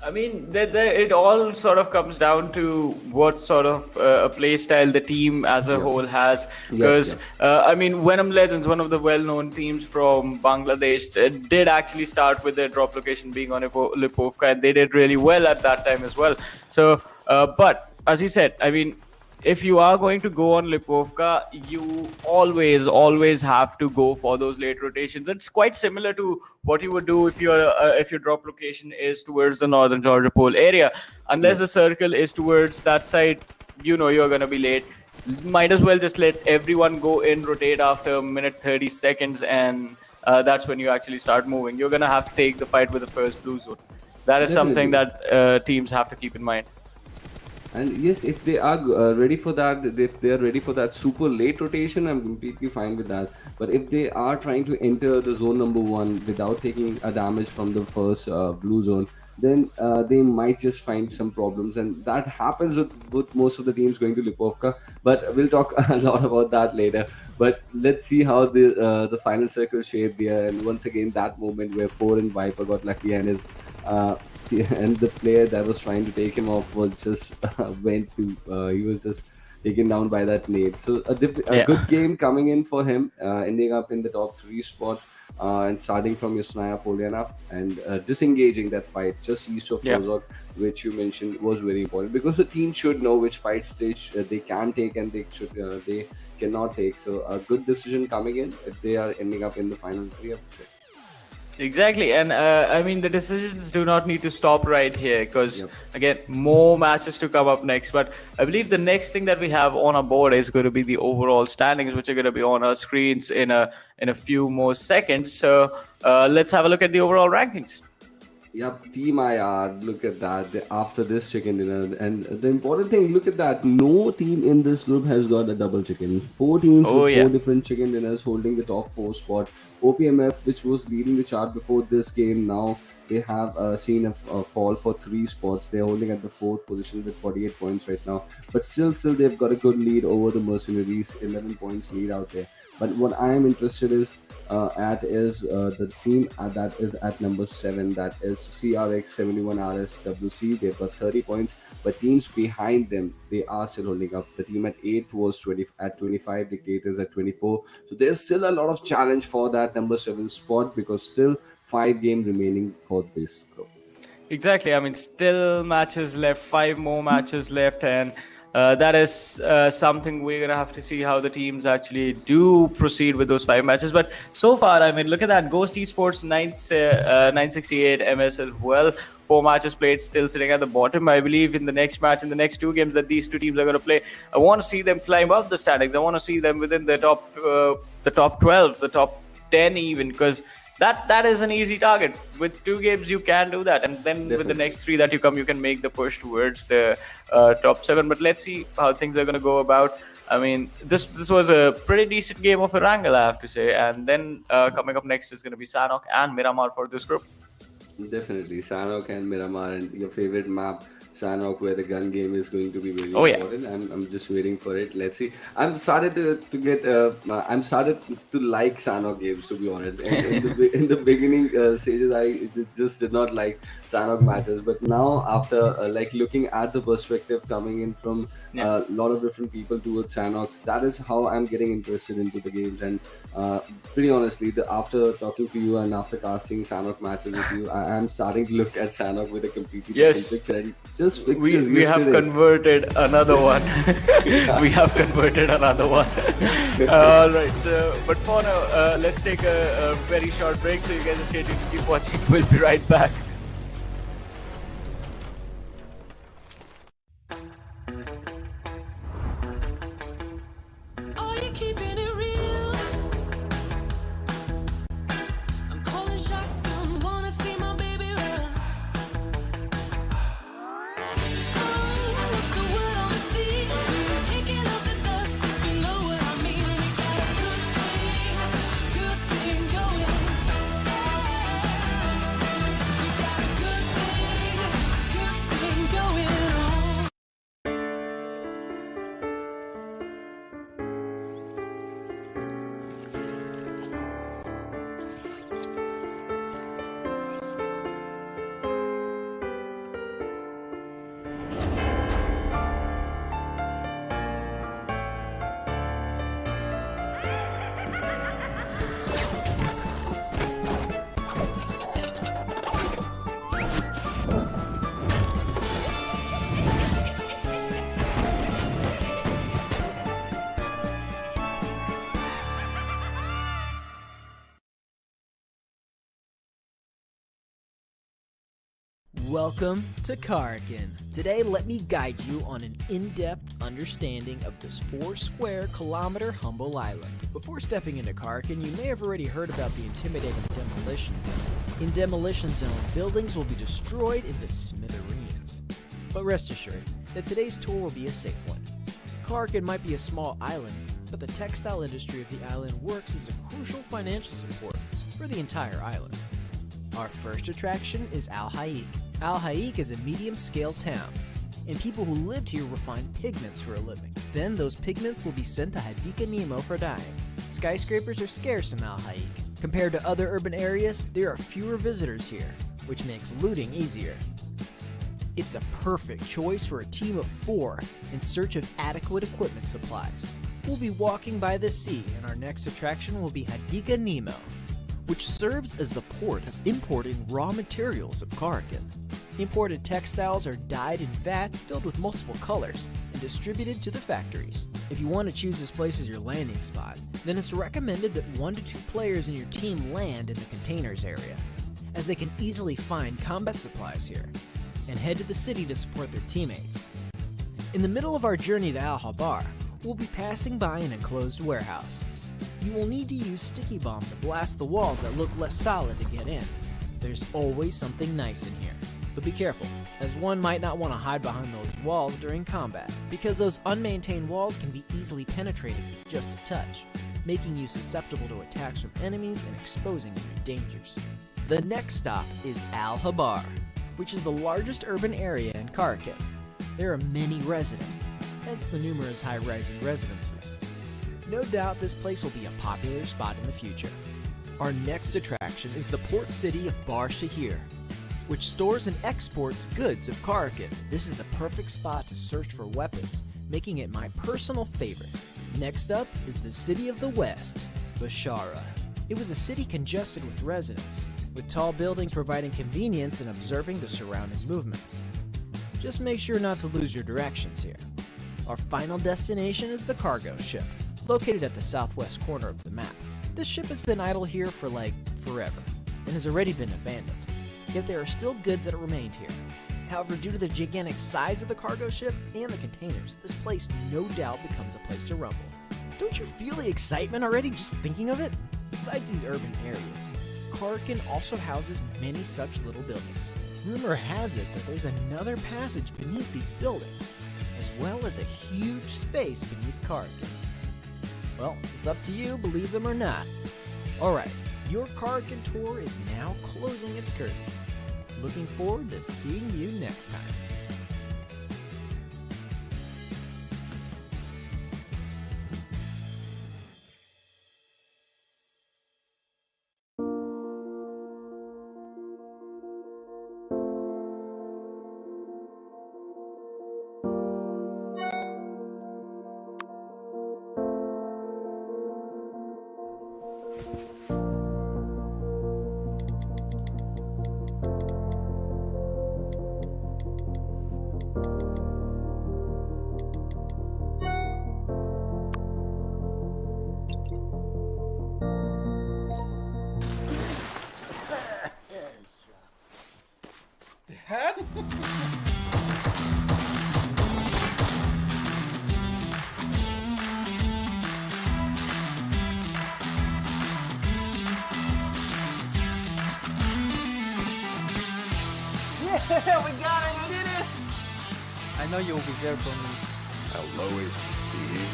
I mean, it all sort of comes down to what sort of a play style the team as a whole has. Because, I mean, Venomed Legends, one of the well-known teams from Bangladesh, did actually start with their drop location being on Lipovka, and they did really well at that time as well. So, but as you said, I mean, if you are going to go on Lipovka, you always have to go for those late rotations. It's quite similar to what you would do if your drop location is towards the northern Georgia Pole area. Unless the circle is towards that side, you know you're going to be late. Might as well just let everyone go in, rotate after a minute 30 seconds, and that's when you actually start moving. You're going to have to take the fight with the first blue zone. That is something that teams have to keep in mind. And yes, if they are ready for that, if they are ready for that super late rotation, I'm completely fine with that. But if they are trying to enter the zone number 1 without taking a damage from the first blue zone, then they might just find some problems, and that happens with most of the teams going to Lipovka. But we'll talk a lot about that later. But let's see how the final circle shaped there, and once again that moment where 4 and Viper got lucky, and his and the player that was trying to take him off was just he was just taken down by that nade. So a good game coming in for him, ending up in the top 3 spot, and starting from Yasnaya Poliana, and disengaging that fight just east of Sanhok, which you mentioned was very important, because the team should know which fights they can take and they cannot take. So a good decision coming in if they are ending up in the final 3 episodes. Exactly, and I mean, the decisions do not need to stop right here, because again, more matches to come up next. But I believe the next thing that we have on our board is going to be the overall standings, which are going to be on our screens in a few more seconds. So let's have a look at the overall rankings. Yep, Team IR, look at that. After this chicken dinner, and the important thing, look at that. No team in this group has got a double chicken. 4 teams with 4 different chicken dinners holding the top 4 spot. OPMF, which was leading the chart before this game, now they have seen a fall for 3 spots. They're holding at the 4th position with 48 points right now. But still they've got a good lead over the Mercenaries, 11 points lead out there. But what I am interested is the team that is at number 7, that is CRx71RS WC. They've got 30 points, but teams behind them, they are still holding up. The team at 8 was 25, Dictators at 24. So there's still a lot of challenge for that number 7 spot, because still 5 games remaining for this group. Exactly. I mean, still matches left, 5 more matches left, and that is something we're going to have to see how the teams actually do proceed with those 5 matches. But so far, I mean, look at that. Ghost Esports 968 MS as well. 4 matches played, still sitting at the bottom. I believe in the next match, in the next 2 games that these 2 teams are going to play, I want to see them climb up the standings. I want to see them within the top 12, the top 10 even, because that is an easy target. With 2 games, you can do that, and then with the next 3 that you can make the push towards the top 7. But let's see how things are going to go about. I mean, this was a pretty decent game of Erangel, I have to say. And then coming up next is going to be Sanhok and Miramar for this group. Definitely, Sanhok and Miramar, and your favorite map, Sanhok, where the gun game is going to be very important. I'm just waiting for it. Let's see. I'm started to like Sanhok games, to be honest. In the beginning stages, I just did not like Sanhok matches, but now after looking at the perspective coming in from a lot of different people towards Sanhok, that is how I'm getting interested into the games. And pretty honestly, after talking to you and after casting Sanhok matches with you, I'm starting to look at Sanhok with a completely different picture. And just fixed we this we have yesterday. converted another one. We have converted another one. All right. But for now, let's take a very short break. So you guys are stay tuned to keep watching. We'll be right back. Are you keeping it real? I'm calling shotgun, wanna see my baby run. Oh, what's the word on the sea? Kicking up the dust, you know what I mean. We got a good thing going. We got a good thing going on. Welcome to Karkin. Today, let me guide you on an in-depth understanding of this 4-square-kilometer humble island. Before stepping into Karkin, you may have already heard about the intimidating Demolition Zone. In Demolition Zone, buildings will be destroyed into smithereens. But rest assured that today's tour will be a safe one. Karkin might be a small island, but the textile industry of the island works as a crucial financial support for the entire island. Our first attraction is Al Haik. Al Haik is a medium-scale town, and people who lived here refined pigments for a living. Then those pigments will be sent to Hadika Nemo for dyeing. Skyscrapers are scarce in Al Haik. Compared to other urban areas, there are fewer visitors here, which makes looting easier. It's a perfect choice for a team of 4 in search of adequate equipment supplies. We'll be walking by the sea, and our next attraction will be Hadika Nemo, which serves as the port of importing raw materials of Karkin. Imported textiles are dyed in vats filled with multiple colors and distributed to the factories. If you want to choose this place as your landing spot, then it's recommended that 1 to 2 players in your team land in the containers area, as they can easily find combat supplies here, and head to the city to support their teammates. In the middle of our journey to Al Habar, we'll be passing by an enclosed warehouse. You will need to use sticky bomb to blast the walls that look less solid to get in. There's always something nice in here, but be careful, as one might not want to hide behind those walls during combat, because those unmaintained walls can be easily penetrated with just a touch, making you susceptible to attacks from enemies and exposing you to dangers. The next stop is Al Habar, which is the largest urban area in Karkin. There are many residents, hence the numerous high-rising residences. No doubt this place will be a popular spot in the future. Our next attraction is the port city of Bar Shahir, which stores and exports goods of Karkin. This is the perfect spot to search for weapons, making it my personal favorite. Next up is the city of the West, Bashara. It was a city congested with residents, with tall buildings providing convenience in observing the surrounding movements. Just make sure not to lose your directions here. Our final destination is the cargo ship, located at the southwest corner of the map. This ship has been idle here for forever, and has already been abandoned. Yet there are still goods that remained here. However, due to the gigantic size of the cargo ship and the containers, this place no doubt becomes a place to rumble. Don't you feel the excitement already just thinking of it? Besides these urban areas, Karkin also houses many such little buildings. Rumor has it that there's another passage beneath these buildings, as well as a huge space beneath Karkin. Well, it's up to you, believe them or not. Alright, your Karkin tour is now closing its curtains. Looking forward to seeing you next time. Yeah, we got it, we did it! I know you'll be there for me. I'll always be you.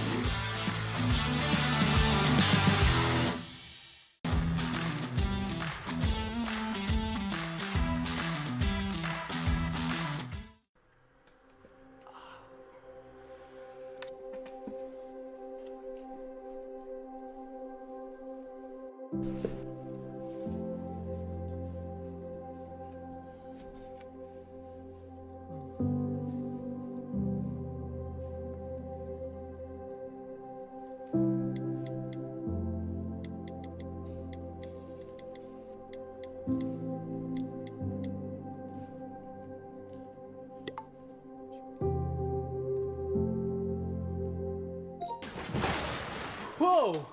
Whoa!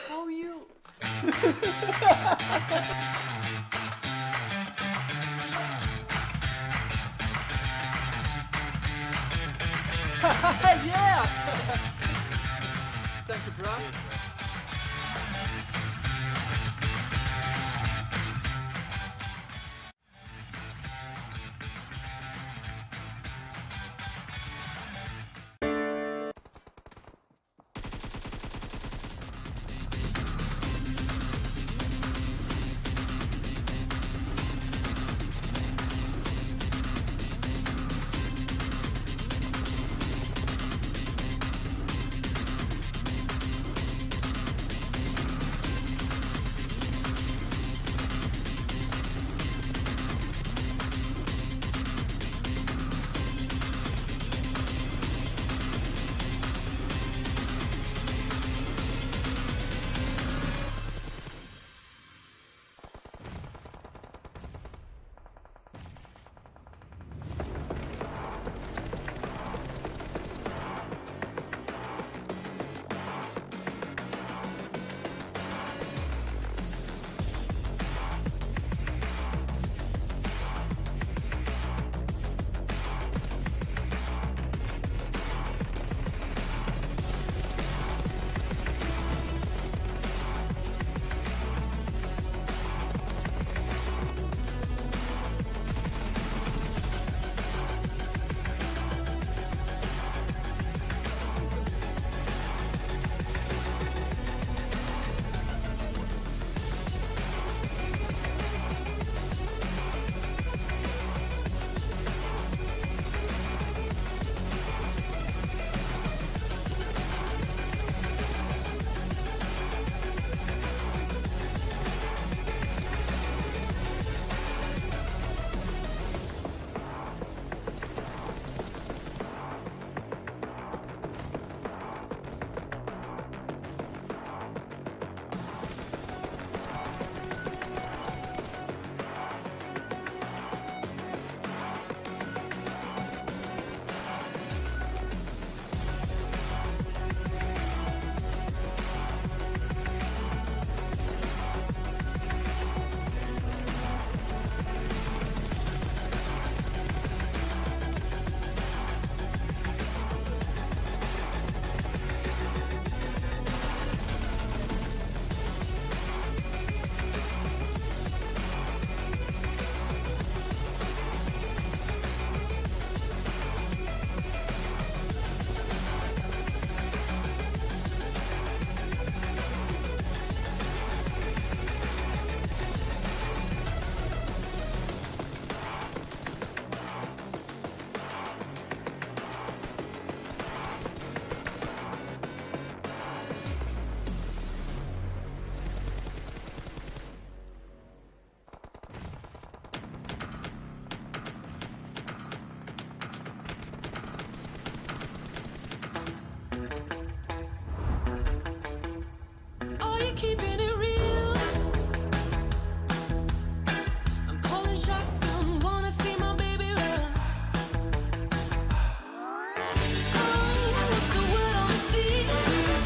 How are you? Yeah! Thank you, bro.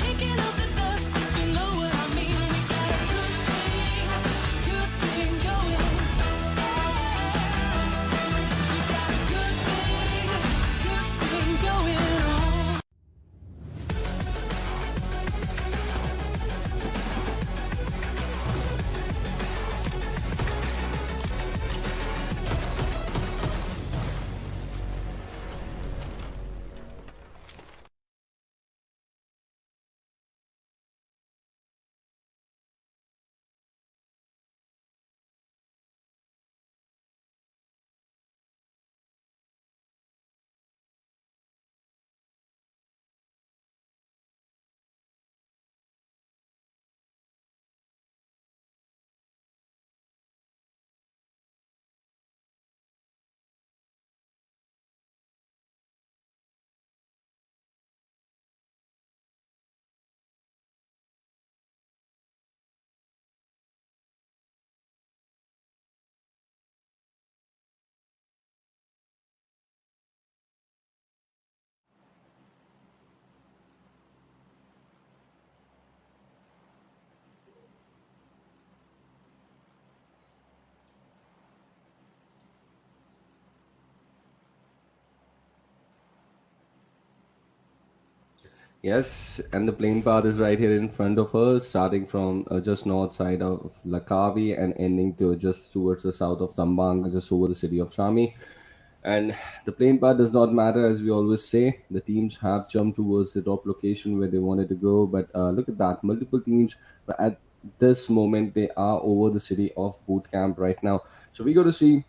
Taking up the dust. Yes, and the plane path is right here in front of us, starting from just north side of Lakavi and ending to just towards the south of Tambang, just over the city of Shami. And the plane path does not matter, as we always say. The teams have jumped towards the top location where they wanted to go, but look at that, multiple teams. But at this moment, they are over the city of Boot Camp right now. So we got to see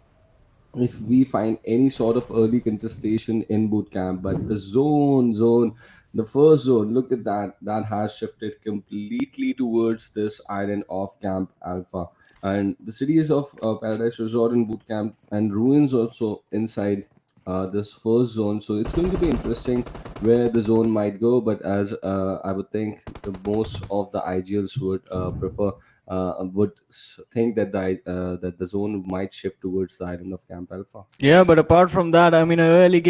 if we find any sort of early contestation in boot camp. But the the first zone, look at that, that has shifted completely towards this island of Camp Alpha. And the cities of Paradise Resort and boot camp and ruins also inside this first zone. So it's going to be interesting where the zone might go. But as I would think, the most of the IGLs would think that that the zone might shift towards the island of Camp Alpha. Yeah, but apart from that, I mean, an early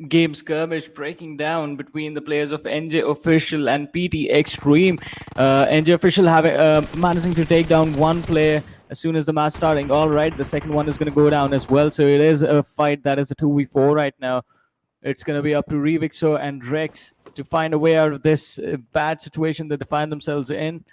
game skirmish breaking down between the players of NJ Official and PT XTREME. NJ Official having managing to take down one player as soon as the match starting. All right, the second one is going to go down as well. So it is a fight that is a 2v4 right now. It's going to be up to Revixo and Rex to find a way out of this bad situation that they find themselves in.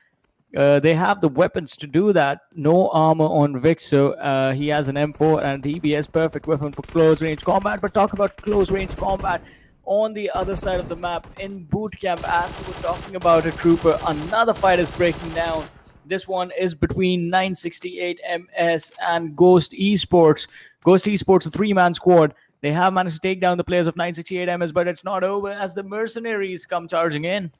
They have the weapons to do that. No armor on Vixo. He has an M4 and DBS, perfect weapon for close range combat. But talk about close range combat on the other side of the map in boot camp. As we were talking about it, Trooper, another fight is breaking down. This one is between 968 MS and Ghost Esports. Ghost Esports, a three-man squad. They have managed to take down the players of 968 MS, but it's not over as the Mercenaries come charging in.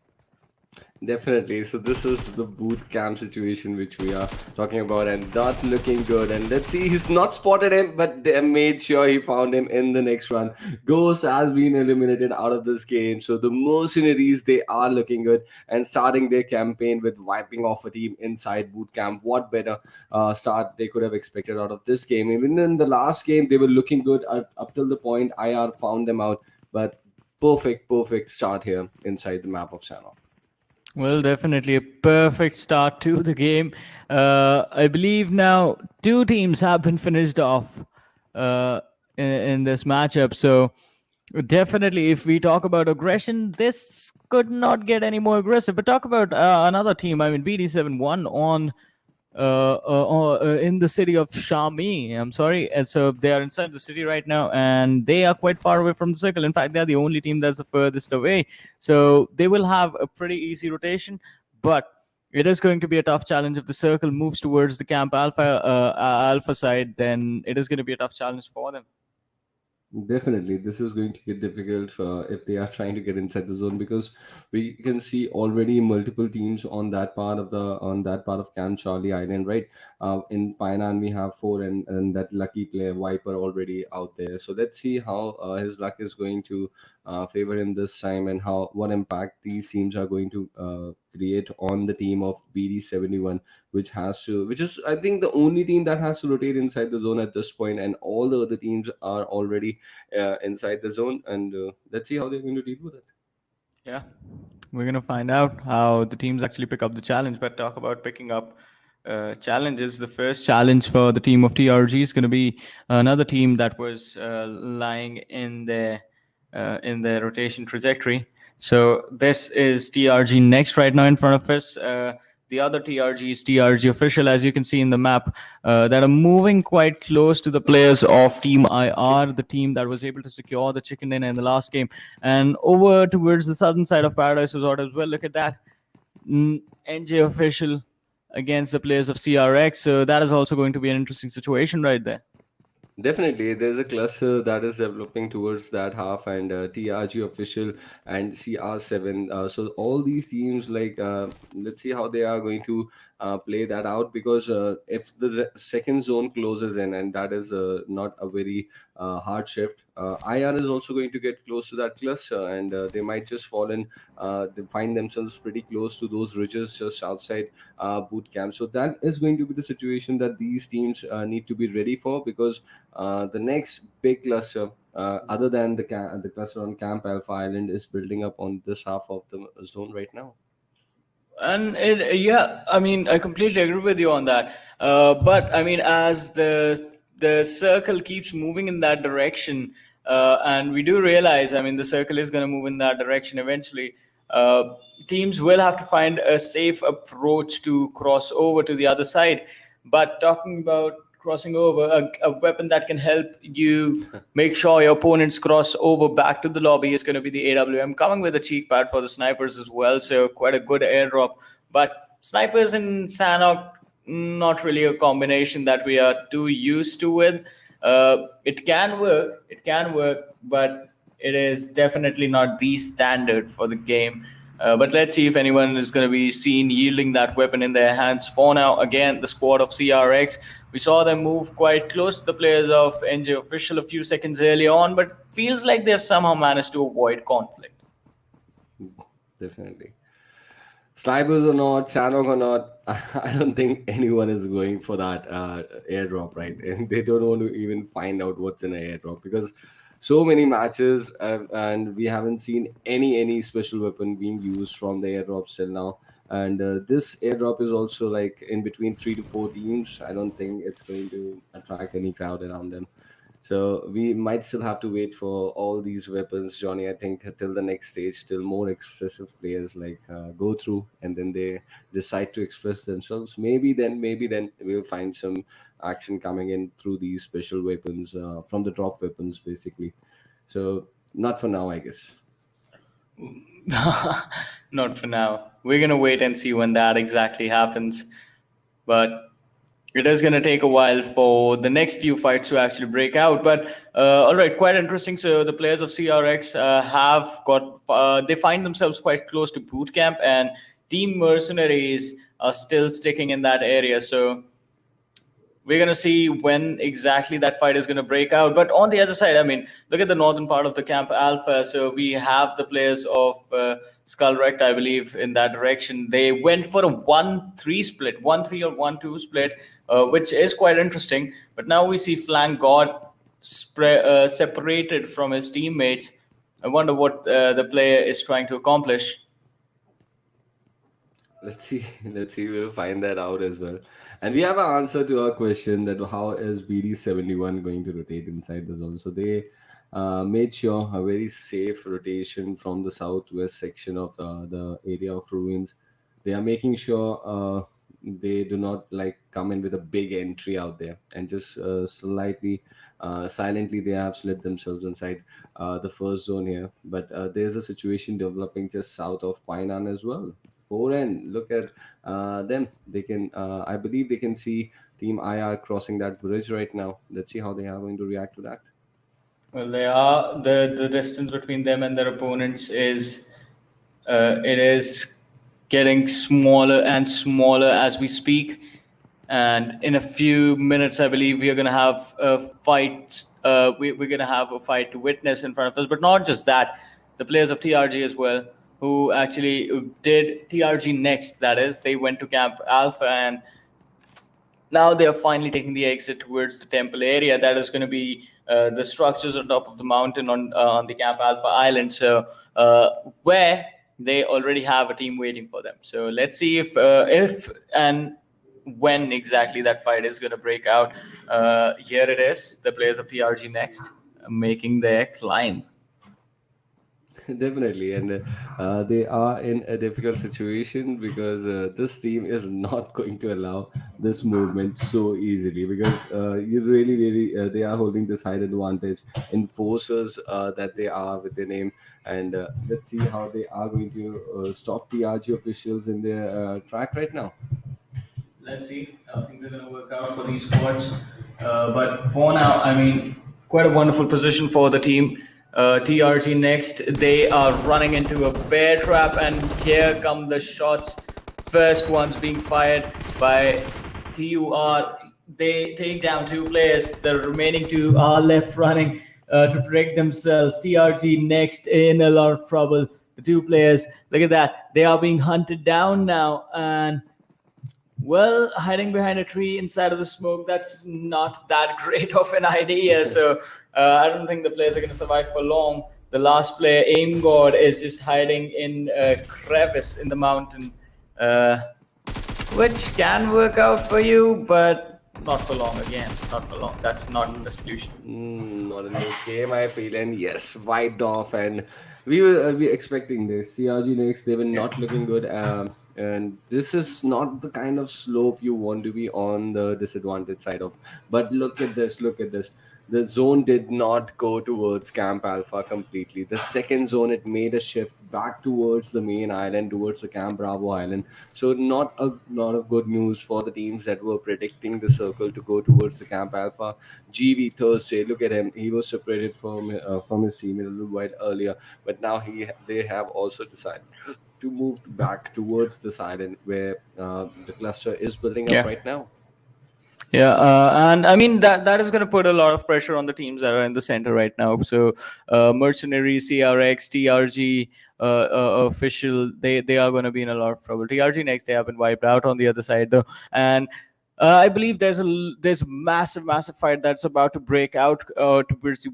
Definitely. So this is the boot camp situation which we are talking about, and not looking good. And let's see, he's not spotted him, but they made sure he found him in the next run. Ghost has been eliminated out of this game. So the Mercenaries, they are looking good and starting their campaign with wiping off a team inside boot camp. What better start they could have expected out of this game? Even in the last game, they were looking good up till the point IR found them out. But perfect start here inside the map of Sanhok. Well, definitely a perfect start to the game. I believe now two teams have been finished off in this matchup. So definitely, if we talk about aggression, this could not get any more aggressive. But talk about another team. I mean, BD7 won on in the city of Shami. I'm sorry. And so they are inside the city right now, and they are quite far away from the circle. In fact, they're the only team that's the furthest away. So they will have a pretty easy rotation, but it is going to be a tough challenge. If the circle moves towards the Camp Alpha side, then it is going to be a tough challenge for them. Definitely, this is going to get difficult if they are trying to get inside the zone, because we can see already multiple teams on that part of Camp Charlie Island, right? In Painan we have four, and that lucky player Viper already out there. So let's see how his luck is going to favor him this time, and what impact these teams are going to create on the team of BD71, which is I think the only team that has to rotate inside the zone at this point, and all the other teams are already inside the zone, and let's see how they're going to deal with it. Yeah, we're going to find out how the teams actually pick up the challenge. But talk about picking up challenges. The first challenge for the team of TRG is going to be another team that was lying in their rotation trajectory. So this is TRG next right now in front of us. The other TRG is TRG Official, as you can see in the map, that are moving quite close to the players of Team IR, the team that was able to secure the chicken dinner in the last game. And over towards the southern side of Paradise Resort as well. Look at that. NJ Official against the players of CRx. So that is also going to be an interesting situation right there. Definitely, there's a cluster that is developing towards that half, and TRG Official and CR7. So all these teams, let's see how they are going to play that out, because if the second zone closes in, and that is not a very hard shift, IR is also going to get close to that cluster, and they might just they find themselves pretty close to those ridges just outside boot camp. So that is going to be the situation that these teams need to be ready for, because the next big cluster, other than the cluster on Camp Alpha Island, is building up on this half of the zone right now. And I mean, I completely agree with you on that. But I mean, as the circle keeps moving in that direction, and we do realize, I mean, the circle is going to move in that direction eventually. teams will have to find a safe approach to cross over to the other side. But talking about crossing over, a weapon that can help you make sure your opponents cross over back to the lobby is going to be the AWM, coming with a cheek pad for the snipers as well. So quite a good airdrop. But snipers in Sanhok, not really a combination that we are too used to with. It can work, but it is definitely not the standard for the game. But let's see if anyone is going to be seen yielding that weapon in their hands. For now, again, the squad of CRx, we saw them move quite close to the players of NJ Official a few seconds early on, but feels like they've somehow managed to avoid conflict. Definitely. Snipers or not, Sanhok or not, I don't think anyone is going for that airdrop, right? And they don't want to even find out what's in an airdrop because so many matches and we haven't seen any special weapon being used from the airdrops till now. And this airdrop is also like in between 3 to 4 teams. I don't think it's going to attract any crowd around them. So we might still have to wait for all these weapons, Johnny. I think till the next stage, till more expressive players like go through and then they decide to express themselves. Maybe then we'll find some action coming in through these special weapons from the drop weapons, basically. So not for now, I guess. Not for now. We're going to wait and see when that exactly happens. But it is going to take a while for the next few fights to actually break out. But all right, quite interesting. So the players of CRx have got, they find themselves quite close to boot camp, and Team Mercenaries are still sticking in that area. So we're going to see when exactly that fight is going to break out. But on the other side, I mean, look at the northern part of the camp Alpha. So we have the players of SkuLLxREKT, I believe, in that direction. They went for a 1-3 split, 1-3 or 1-2 split, which is quite interesting. But now we see Flank God separated from his teammates. I wonder what the player is trying to accomplish. Let's see. We'll find that out as well. And we have an answer to our question that how is BD71 going to rotate inside the zone. So they made sure a very safe rotation from the southwest section of the area of ruins. They are making sure they do not like come in with a big entry out there, and just slightly silently they have slid themselves inside the first zone here. But there's a situation developing just south of Painan as well. 4N, look at them. They can, I believe they can see Team IR crossing that bridge right now. Let's see how they are going to react to that. Well, they are, the distance between them and their opponents is it is getting smaller and smaller as we speak. And in a few minutes, I believe we are going to have a fight. We're going to have a fight to witness in front of us. But not just that, the players of TRG as well, who actually did TRG next. That is, they went to Camp Alpha, and now they are finally taking the exit towards the temple area. That is going to be the structures on top of the mountain on the Camp Alpha Island. So where they already have a team waiting for them. So let's see if and when exactly that fight is going to break out. Here it is, the players of TRG next, making their climb. Definitely, and they are in a difficult situation because this team is not going to allow this movement so easily, because you really they are holding this height advantage, enforcers that they are with their name. And let's see how they are going to stop the RG officials in their track right now. Let's see how things are going to work out for these squads. But for now, I mean, quite a wonderful position for the team. TRG next, they are running into a bear trap, and here come the shots. First ones being fired by TUR. They take down 2 players. The remaining 2 are left running to protect themselves. TRG next in a lot of trouble. The 2 players, look at that. They are being hunted down now, and well, hiding behind a tree inside of the smoke, that's not that great of an idea. So I don't think the players are going to survive for long. The last player, Aim God, is just hiding in a crevice in the mountain, which can work out for you, but not for long again. Not for long. That's not the solution. Not in this game, I feel. And yes, wiped off, and We were we expecting this. CRG next, they were not looking good. And this is not the kind of slope you want to be on the disadvantage side of. But look at this, look at this. The zone did not go towards Camp Alpha completely. The second zone, it made a shift back towards the main island, towards the Camp Bravo island. So not a lot of good news for the teams that were predicting the circle to go towards the Camp Alpha. GV Thursday, look at him. He was separated from his team a little while earlier, but now they have also decided to move back towards this island where the cluster is building up Yeah. right now. Yeah, and I mean that is going to put a lot of pressure on the teams that are in the center right now. So, Mercenaries, CRx, TRG, official, they are going to be in a lot of trouble. TRG next, they have been wiped out on the other side though, and I believe there's a massive fight that's about to break out towards the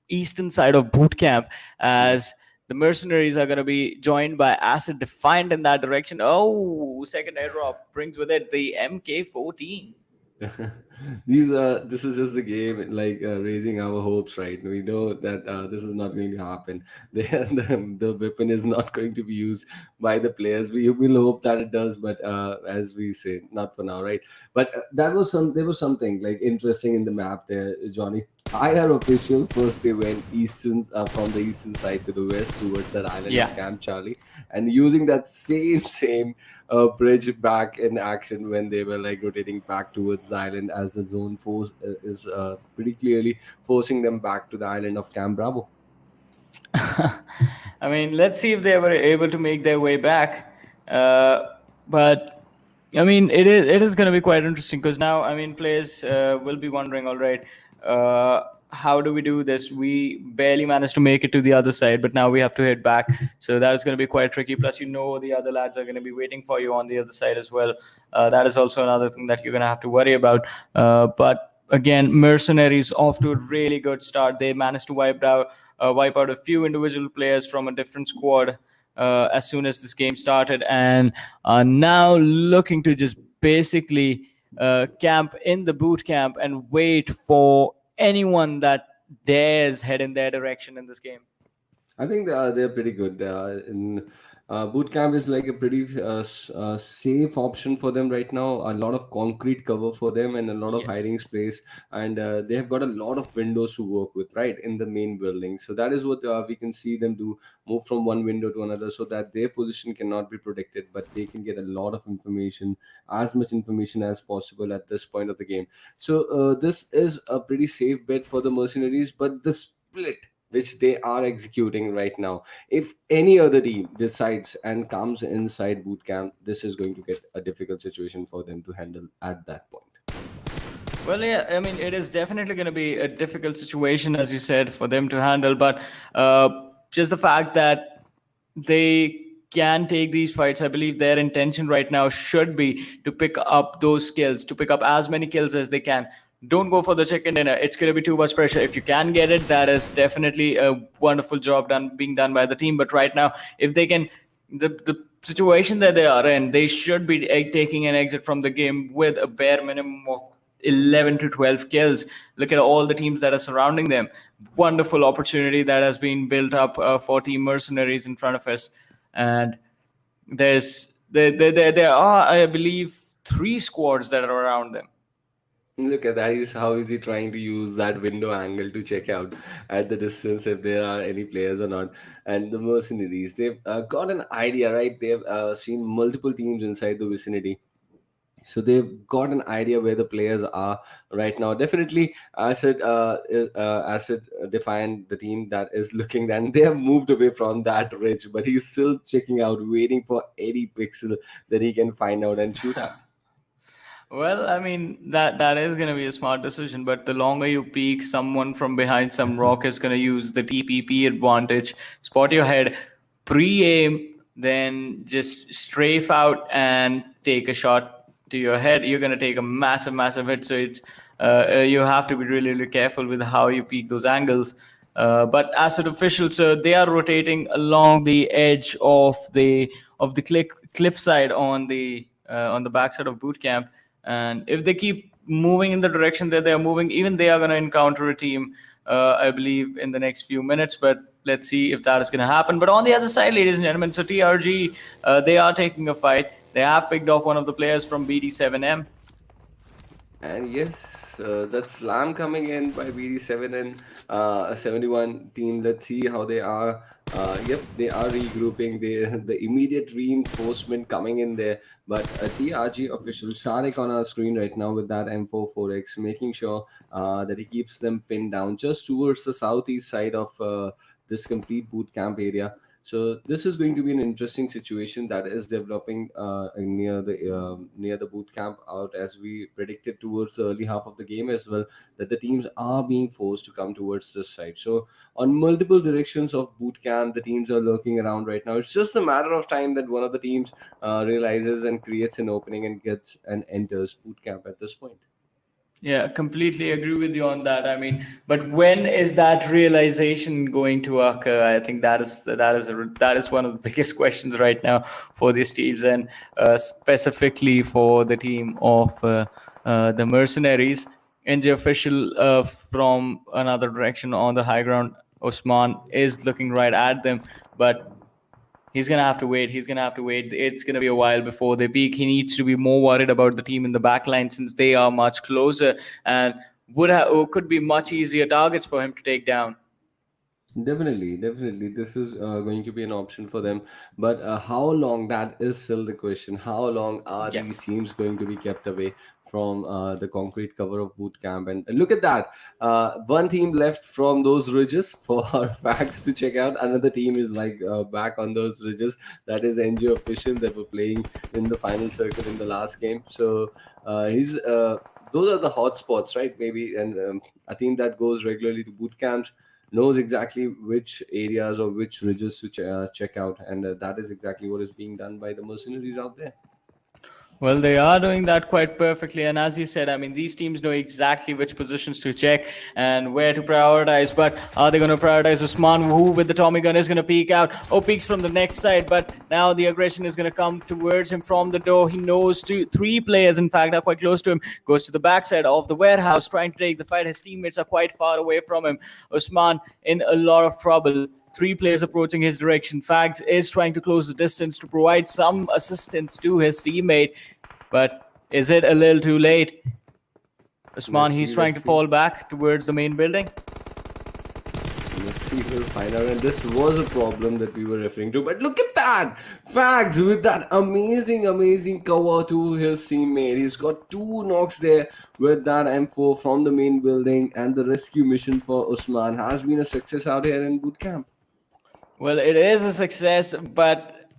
eastern side of boot camp, as the Mercenaries are going to be joined by Acid Defiant in that direction. Oh, second airdrop brings with it the MK14. This is just the game, like raising our hopes, right? We know that this is not going to happen. The weapon is not going to be used by the players. We will hope that it does, but as we say, not for now, right? But there was something like interesting in the map there, Johnny. IR official first they went easterns from the eastern side to the west towards that island Yeah. of Camp Charlie, and using that same bridge back in action when they were like rotating back towards the island, as the zone force is pretty clearly forcing them back to the island of Camp Bravo. I mean, let's see if they were able to make their way back. But I mean, it is going to be quite interesting, because now, I mean, players will be wondering, all right, how do we do this? We barely managed to make it to the other side, but now we have to head back. So that is going to be quite tricky. Plus, the other lads are going to be waiting for you on the other side as well. That is also another thing that you're going to have to worry about. But again, Mercenaries off to a really good start. They managed to wipe out a few individual players from a different squad as soon as this game started, and are now looking to just basically camp in the boot camp and wait for anyone that dares head in their direction in this game. I think they're pretty good. Boot camp is like a pretty safe option for them right now. A lot of concrete cover for them and a lot of Yes. hiding space, and they have got a lot of windows to work with, right, in the main building. So that is what we can see them do: move from one window to another, so that their position cannot be protected, but they can get a lot of information, as much information as possible at this point of the game. So this is a pretty safe bet for the Mercenaries, but the split which they are executing right now, if any other team decides and comes inside boot camp, this is going to get a difficult situation for them to handle at that point. Well, yeah, I mean, it is definitely going to be a difficult situation, as you said, for them to handle. But just the fact that they can take these fights, I believe their intention right now should be to pick up those skills, to pick up as many kills as they can. Don't go for the chicken dinner. It's going to be too much pressure. If you can get it, that is definitely a wonderful job being done by the team. But right now, if they can, the situation that they are in, they should be taking an exit from the game with a bare minimum of 11 to 12 kills. Look at all the teams that are surrounding them. Wonderful opportunity that has been built up for Team Mercenaries in front of us. And there are, I believe, 3 squads that are around them. Look at that. How is he trying to use that window angle to check out at the distance if there are any players or not? And the Mercenaries, they've got an idea, right? They've seen multiple teams inside the vicinity. So they've got an idea where the players are right now. Definitely, Acid Defiant, the team that is looking, and they have moved away from that ridge, but he's still checking out, waiting for any pixel that he can find out and shoot at. Well, I mean, that is going to be a smart decision, but the longer you peek, someone from behind some rock is going to use the TPP advantage, spot your head, pre-aim, then just strafe out and take a shot to your head. You're going to take a massive hit. So it's you have to be really careful with how you peek those angles. But Acid official, so they are rotating along the edge of the cliff side on the backside of boot camp. And if they keep moving in the direction that they are moving, even they are going to encounter a team, I believe, in the next few minutes. But let's see if that is going to happen. But on the other side, ladies and gentlemen, so TRG, they are taking a fight. They have picked off one of the players from BD7M. And yes, that's Slam coming in by BD7 and a 71 team. Let's see how they are. Yep, they are regrouping. The immediate reinforcement coming in there. But TRG official Sharik on our screen right now with that M44X, making sure that he keeps them pinned down just towards the southeast side of this complete boot camp area. So this is going to be an interesting situation that is developing near the boot camp out, as we predicted towards the early half of the game as well, that the teams are being forced to come towards this side. So on multiple directions of boot camp, the teams are lurking around right now. It's just a matter of time that one of the teams realizes and creates an opening and gets and enters boot camp at this point. Yeah, completely agree with you on that. I mean, but when is that realization going to occur? I think that is one of the biggest questions right now for these teams, and specifically for the team of the Mercenaries. NJ official from another direction on the high ground, Osman is looking right at them, but he's going to have to wait. It's going to be a while before they peak. He needs to be more worried about the team in the back line, since they are much closer and could be much easier targets for him to take down. Definitely. This is going to be an option for them. But how long, that is still the question. How long are these Yes. teams going to be kept away from the concrete cover of boot camp? And look at that. One team left from those ridges for our facts to check out. Another team is like back on those ridges. That is NG official that were playing in the final circle in the last game. So those are the hot spots, right? Maybe. And a team that goes regularly to boot camps knows exactly which areas or which ridges to check out, and that is exactly what is being done by the Mercenaries out there. Well, they are doing that quite perfectly. And as you said, I mean, these teams know exactly which positions to check and where to prioritize. But are they going to prioritize Usman, who with the Tommy gun is going to peek out? Oh, peeks from the next side. But now the aggression is going to come towards him from the door. He knows three players, in fact, are quite close to him. Goes to the backside of the warehouse, trying to take the fight. His teammates are quite far away from him. Usman in a lot of trouble. Three players approaching his direction. Fags is trying to close the distance to provide some assistance to his teammate. But is it a little too late? Usman, he's trying to fall back towards the main building. Let's see if we'll find out. And this was a problem that we were referring to. But look at that! Fags with that amazing cover to his teammate. He's got 2 knocks there with that M4 from the main building. And the rescue mission for Usman has been a success out here in boot camp. Well, it is a success, but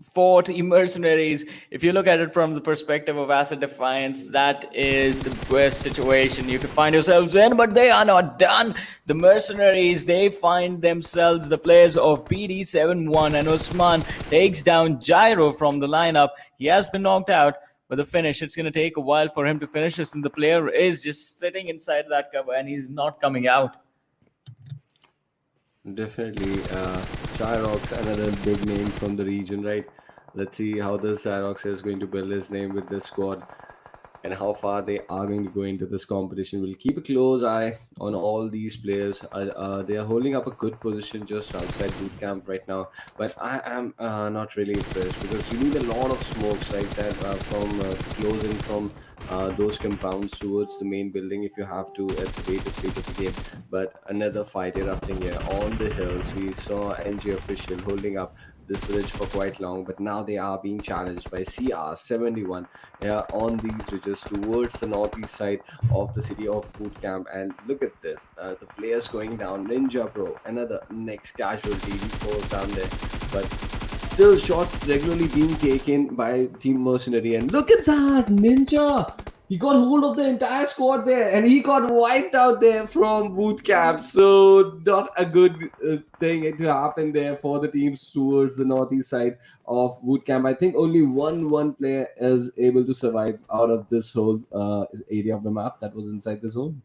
for Team Mercenaries, if you look at it from the perspective of Asset Defiance, that is the best situation you could find yourselves in, but they are not done. The Mercenaries, they find themselves the players of BD71, and Usman takes down Gyro from the lineup. He has been knocked out, but the finish, it's going to take a while for him to finish this, and the player is just sitting inside that cover, and he's not coming out. Definitely, Cyrox, another big name from the region, right? Let's see how this Cyrox is going to build his name with this squad and how far they are going to go into this competition. We'll keep a close eye on all these players. They are holding up a good position just outside boot camp right now, but I am not really impressed, because you need a lot of smokes like that from closing from those compounds towards the main building if you have to at the later stage of the game. But another fight erupting here on the hills. We saw NG official holding up this ridge for quite long, but now they are being challenged by CR71 on these ridges towards the northeast side of the city of boot camp. And look at this, the players going down. Ninja Pro, another next casualty, he falls down there, but still shots regularly being taken by Team Mercenary. And look at that, Ninja! He got hold of the entire squad there, and he got wiped out there from boot camp. So not a good thing to happen there for the teams towards the northeast side of boot camp. I think only one player is able to survive out of this whole area of the map that was inside the zone.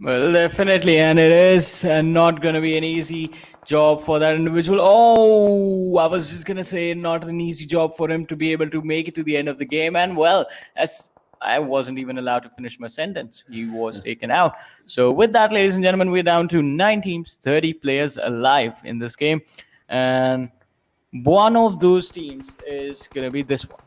Well, definitely, and it is not going to be an easy job for that individual. Oh, I was just going to say not an easy job for him to be able to make it to the end of the game. And well, as I wasn't even allowed to finish my sentence. He was taken out. So with that, ladies and gentlemen, we're down to 9 teams, 30 players alive in this game. And one of those teams is going to be this one.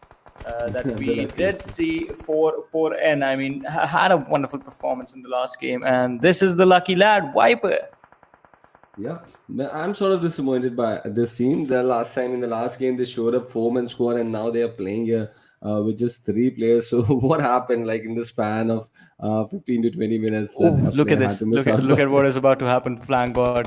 That we did see for N. I mean, had a wonderful performance in the last game. And this is the lucky lad, Viper. Yeah, I'm sort of disappointed by this team. In the last game, they showed up 4-man squad, and now they are playing here with just 3 players. So what happened, like in the span of 15 to 20 minutes? Oh, look at this! Look at what is about to happen. Flank god.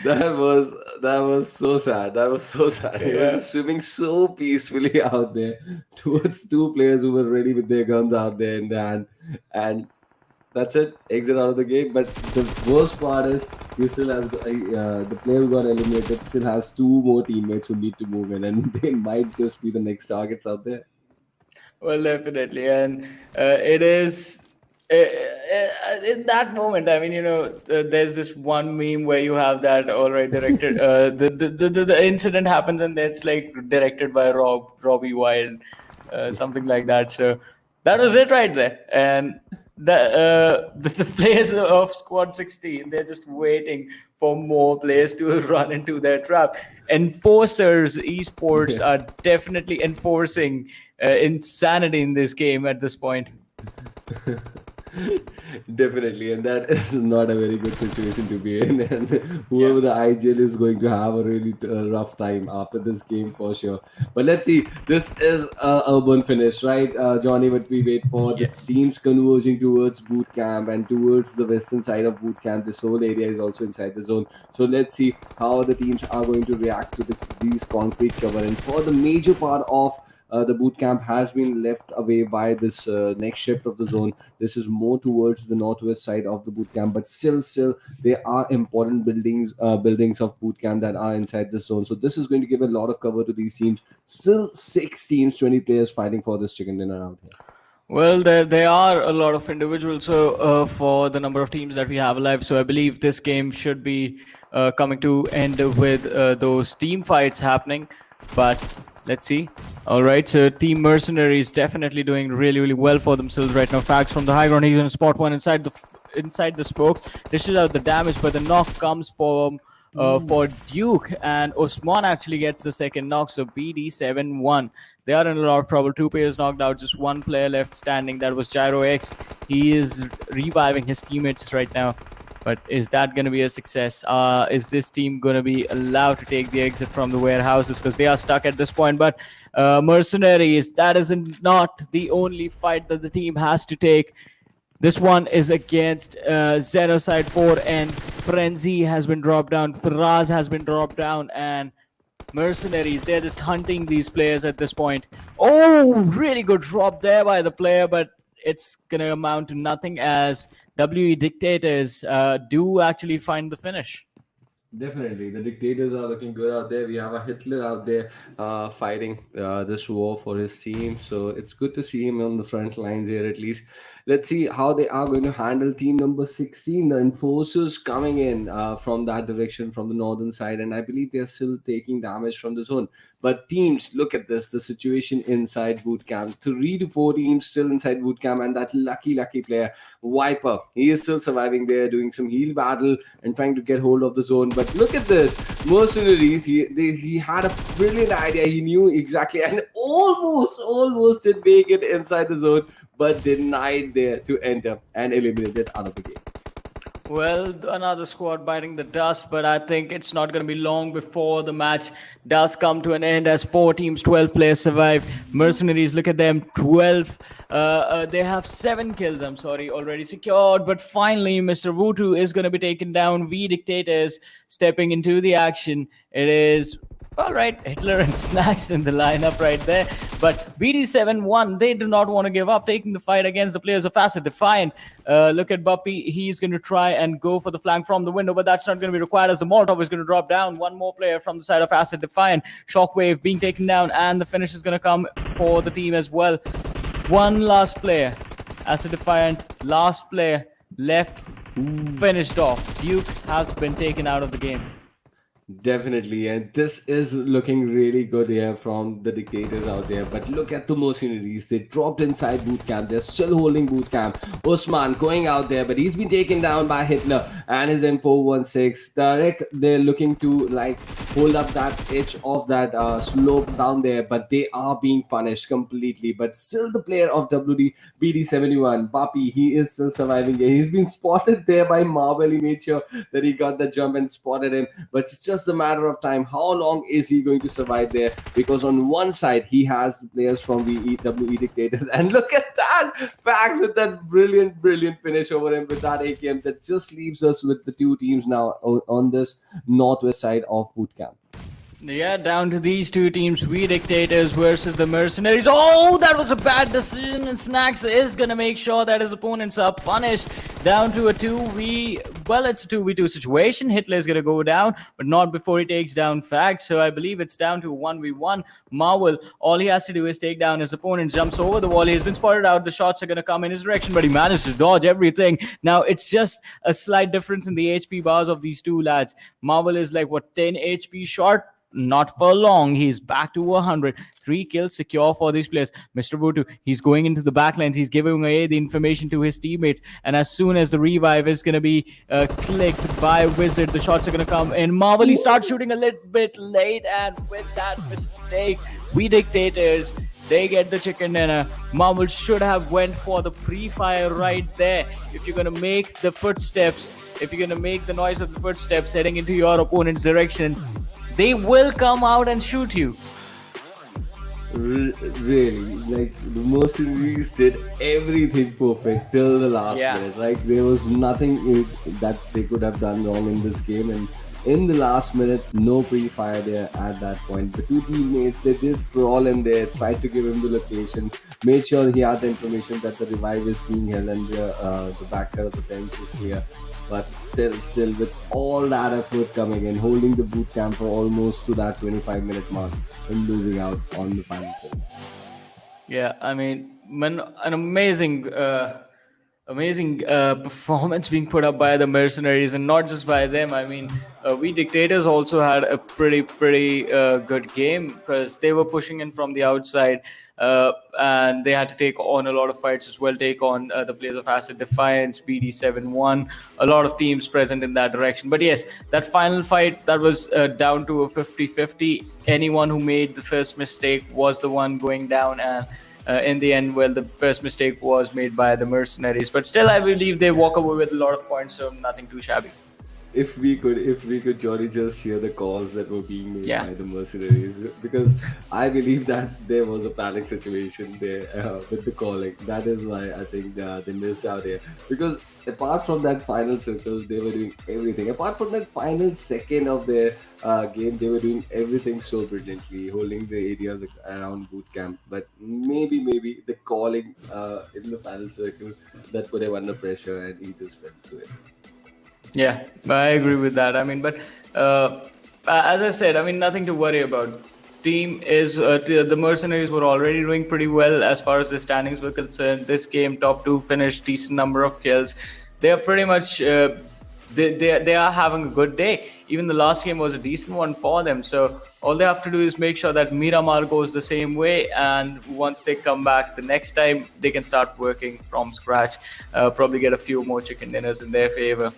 That was so sad. That was so sad. He was just swimming so peacefully out there towards 2 players who were ready with their guns out there in the hand, and that's it. Exit out of the game. But the worst part is he still has the player who got eliminated still has 2 more teammates who need to move in, and they might just be the next targets out there. Well, definitely, and it is. In that moment, I mean, there's this one meme where you have that already directed. The incident happens and it's like directed by Robbie Wilde, something like that. So that was it right there. And the players of Squad 16, they're just waiting for more players to run into their trap. Enforcers Esports are definitely enforcing insanity in this game at this point. Definitely, and that is not a very good situation to be in. And whoever the IGL is going to have a really rough time after this game for sure. But let's see. This is a urban finish, right, Johnny? What we wait for, the teams converging towards boot camp and towards the western side of boot camp. This whole area is also inside the zone. So let's see how the teams are going to react to these concrete cover. And for the major part of the boot camp has been left away by this next shift of the zone. This is more towards the northwest side of the boot camp, but still there are important buildings of boot camp that are inside this zone. So this is going to give a lot of cover to these teams. Still 6 teams, 20 players fighting for this chicken dinner out here. Well, there are a lot of individuals for the number of teams that we have alive. So I believe this game should be coming to end with those team fights happening. But let's see. All right, so Team Mercenaries definitely doing really, really well for themselves right now. Fags from the high ground. He's going to spot one inside the smoke. Dishes out the damage, but the knock comes for Duke, and Osman actually gets the second knock. So BD7-1. They are in a lot of trouble. 2 players knocked out, just 1 player left standing. That was Gyro X. He is reviving his teammates right now. But is that going to be a success? Is this team going to be allowed to take the exit from the warehouses? Because they are stuck at this point. But Mercenaries, that is not the only fight that the team has to take. This one is against XENOCIDE 4, and Frenzy has been dropped down. Faraz has been dropped down. And Mercenaries, they're just hunting these players at this point. Oh, really good drop there by the player, but it's going to amount to nothing as WE Dictators do actually find the finish. Definitely, the Dictators are looking good out there. We have a Hitler out there fighting this war for his team. So it's good to see him on the front lines here at least. Let's see how they are going to handle team number 16, the Enforcers coming in from that direction, from the northern side. And I believe they're still taking damage from the zone. But teams, look at this, the situation inside boot camp. 3 to 4 teams still inside boot camp, and that lucky player, Viper, he is still surviving there, doing some heal battle and trying to get hold of the zone. But look at this, Mercenaries, he had a brilliant idea. He knew exactly, and almost did make it inside the zone, but denied there to enter and eliminated out of the game. Well, another squad biting the dust, but I think it's not going to be long before the match does come to an end as 4 teams, 12 players survive. Mercenaries, look at them, 12. They have 7 kills, already secured. But finally, Mr. Wutu is going to be taken down. We Dictators stepping into the action. It is... all right, Hitler and Snacks in the lineup right there. But BD7-1, they do not want to give up, taking the fight against the players of Acid Defiant. Look at Buppy. He's going to try and go for the flank from the window, but that's not going to be required as the Molotov is going to drop down. 1 more player from the side of Acid Defiant. Shockwave being taken down, and the finish is going to come for the team as well. 1 last player. Acid Defiant, last player left, finished off. Duke has been taken out of the game. Definitely, and this is looking really good here from the dictators out there. But look at the mercenaries. They dropped inside boot camp. They're still holding boot camp. Usman going out there, but he's been taken down by Hitler and his M416. Tarek, they're looking to like hold up that edge of that slope down there, but they are being punished completely. But still, the player of BD71, Bapi, he is still surviving here. He's been spotted there by Marvel. He made sure that he got the jump and spotted him, but it's just a matter of time. How long is he going to survive there? Because on one side he has the players from the WE Dictators, and look at that, Fax with that brilliant finish over him with that AKM. That just leaves us with the two teams now on this northwest side of bootcamp. Yeah, down to these two teams, We Dictators versus the Mercenaries. Oh, that was a bad decision, and Snacks is gonna make sure that his opponents are punished. Down to a 2v, well, it's a 2v2 situation. Hitler is gonna go down, but not before he takes down Fag. So I believe it's down to 1v1. Marvel, all he has to do is take down his opponent, jumps over the wall. He's been spotted out. The shots are gonna come in his direction, but he managed to dodge everything. Now it's just a slight difference in the HP bars of these two lads. Marvel is like, what, 10 HP short? Not for long. He's back to 100. 3 kills secure for these players. Mr. Butu, he's going into the backlines. He's giving away the information to his teammates. And as soon as the revive is going to be clicked by Wizard, the shots are going to come in. Marvel, he starts shooting a little bit late. And with that mistake, We Dictators, they get the chicken dinner. Marvel should have went for the pre-fire right there. If you're going to make the footsteps, if you're going to make the noise of the footsteps heading into your opponent's direction, they will come out and shoot you. Really, like the mercenaries did everything perfect till the last minute. Like there was nothing that they could have done wrong in this game, and in the last minute, no pre-fire there at that point. The two teammates, they did crawl in there, tried to give him the location, made sure he had the information that the revive is being held and the backside of the fence is clear. But still, with all that effort coming in, holding the boot camp for almost to that 25-minute mark and losing out on the final set. Yeah, I mean, an amazing performance being put up by the Mercenaries, and not just by them. I mean, We Dictators also had a pretty good game because they were pushing in from the outside, and they had to take on a lot of fights as well, take on the players of Acid Defiant, BD71, a lot of teams present in that direction. But yes, that final fight, that was down to a 50-50. Anyone who made the first mistake was the one going down, and in the end, well, the first mistake was made by the Mercenaries. But still, I believe they walk away with a lot of points, so nothing too shabby. If we could, Johnny, just hear the calls that were being made by the Mercenaries, because I believe that there was a panic situation there with the calling. That is why I think they missed out here. Because apart from that final circle, they were doing everything. Apart from that final second of their game, they were doing everything so brilliantly, holding the areas around boot camp. But maybe the calling in the final circle that put him under pressure, and he just fell to it. Yeah, I agree with that. I mean, but as I said, I mean, nothing to worry about. Team is the Mercenaries were already doing pretty well as far as the standings were concerned. This game, top 2 finished, decent number of kills. They are pretty much they are having a good day. Even the last game was a decent one for them. So all they have to do is make sure that Miramar goes the same way, and once they come back the next time, they can start working from scratch. Probably get a few more chicken dinners in their favor.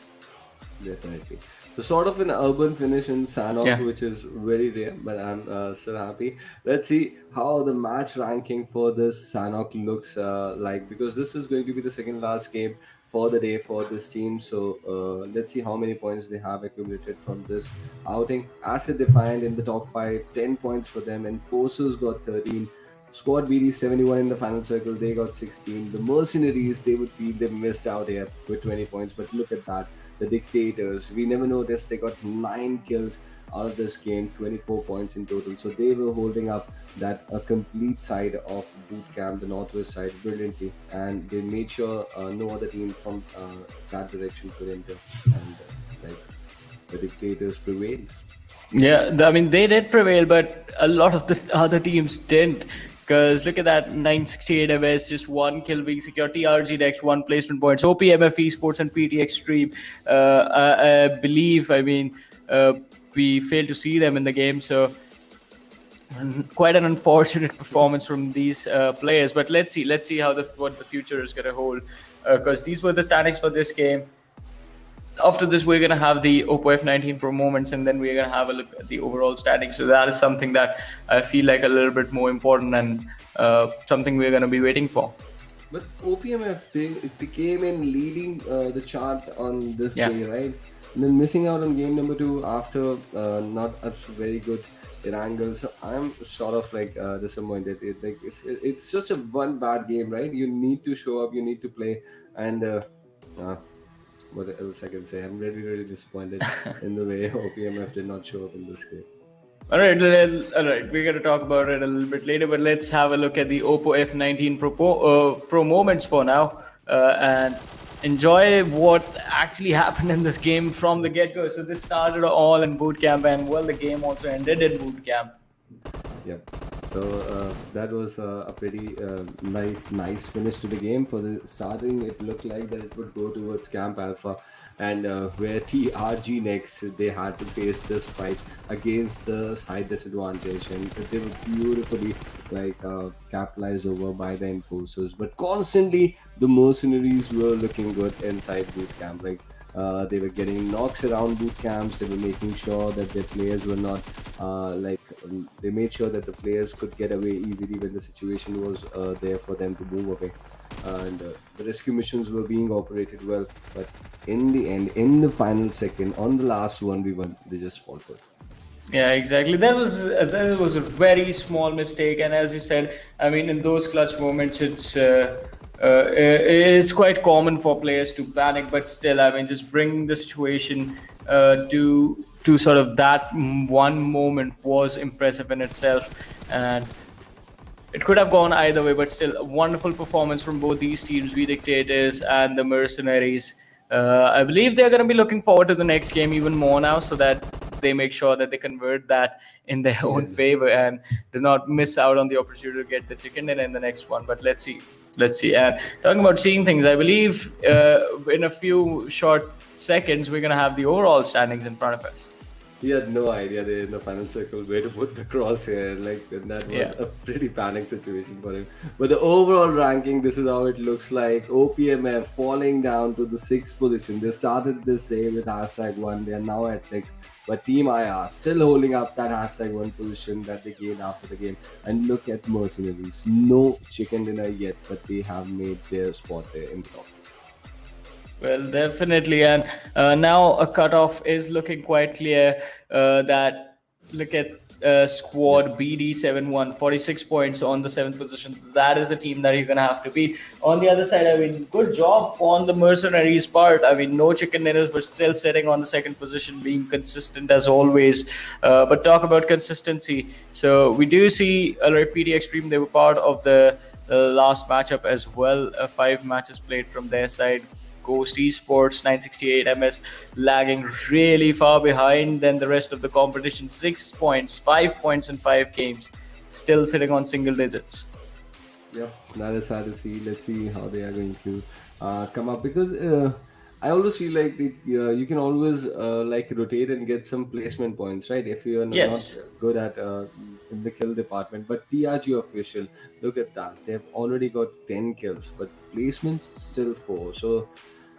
Definitely. So sort of an urban finish in Sanhok, which is very rare, but I'm still happy. Let's see how the match ranking for this Sanhok looks like, because this is going to be the second last game for the day for this team. So let's see how many points they have accumulated from this outing. Acid Defiant in the top 5, 10 points for them, and Forces got 13. Squad BD 71 in the final circle, they got 16. The Mercenaries, they would feel they missed out here with 20 points, but look at that. The Dictators, we never noticed, they got 9 kills out of this game, 24 points in total. So they were holding up that a complete side of boot camp, the northwest side, brilliantly, and they made sure no other team from that direction could enter, and like the Dictators prevailed. Yeah, I mean, they did prevail, but a lot of the other teams didn't. Because look at that, 968 MS, just 1 kill being secured. TRG next, 1 placement points. OPMF Esports and PT XTREME, I believe, I mean, we failed to see them in the game. So quite an unfortunate performance from these players. But let's see how what the future is going to hold, because these were the standings for this game. After this, we're going to have the Oppo F19 Pro moments, and then we're going to have a look at the overall standings. So that is something that I feel like a little bit more important, and something we're going to be waiting for. But OPMF, they came in leading the chart on this day, right? And then missing out on game number 2 after not a very good Erangel. So I'm sort of like disappointed. It's just a one bad game, right? You need to show up, you need to play, and what else I can say? I'm really, really disappointed in the way OPMF did not show up in this game. All right. We're going to talk about it a little bit later, but let's have a look at the Oppo F19 Pro moments for now, and enjoy what actually happened in this game from the get-go. So this started all in boot camp, and well, the game also ended in boot camp. Yep. So that was a pretty nice finish to the game. For the starting, it looked like that it would go towards Camp Alpha, and where TRG next, they had to face this fight against the high disadvantage, and they were beautifully capitalized over by the enforcers. But constantly, the Mercenaries were looking good inside boot camp. They were getting knocks around boot camps. They were making sure that their players were not they made sure that the players could get away easily when the situation was there for them to move away. And the rescue missions were being operated well, but in the end, in the final second, on the last 1v1, they just faltered. Yeah, exactly. That was a very small mistake, and as you said, I mean, in those clutch moments, it's quite common for players to panic. But still, I mean, just bringing the situation to sort of that one moment was impressive in itself, and it could have gone either way. But still, a wonderful performance from both these teams, the Dictators and the Mercenaries. I believe they're going to be looking forward to the next game even more now, so that they make sure that they convert that in their own favor and do not miss out on the opportunity to get the chicken in the next one. But let's see. And talking about seeing things, I believe in a few short seconds we're going to have the overall standings in front of us. He had no idea there in the final circle where to put the crosshair. And that was a pretty panic situation for him. But the overall ranking, this is how it looks like. OPMF falling down to the 6th position. They started this day with #1. They are now at 6. But Team IR still holding up that #1 position that they gained after the game. And look at Mercenaries. No chicken dinner yet, but they have made their spot there in the top. Well, definitely, and now a cutoff is looking quite clear. That look at squad BD71, 46 points on the 7th position. That is a team that you're gonna have to beat. On the other side, I mean, good job on the Mercenaries part. I mean, no chicken dinners, but still sitting on the 2nd position, being consistent as always. But talk about consistency. So we do see PT XTREME. They were part of the last matchup as well. 5 matches played from their side. Esports 968 MS lagging really far behind than the rest of the competition. 6 points, 5 points in 5 games, still sitting on single digits. Yeah, that is hard to see. Let's see how they are going to come up, because I always feel like you can always rotate and get some placement points, right? If you're not good at in the kill department. But TRG official, look at that. They've already got 10 kills, but placements still 4. So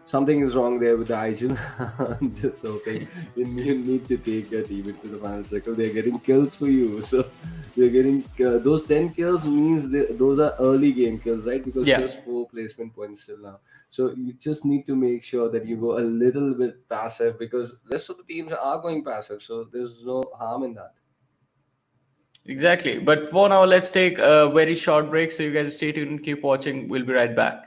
something is wrong there with the IGN. I'm just hoping you need to take your team into the final circle. They're getting kills for you. So you're getting those 10 kills means those are early game kills, right? Because just 4 placement points still now. So you just need to make sure that you go a little bit passive, because rest of the teams are going passive. So there's no harm in that. Exactly. But for now, let's take a very short break. So you guys stay tuned and keep watching. We'll be right back.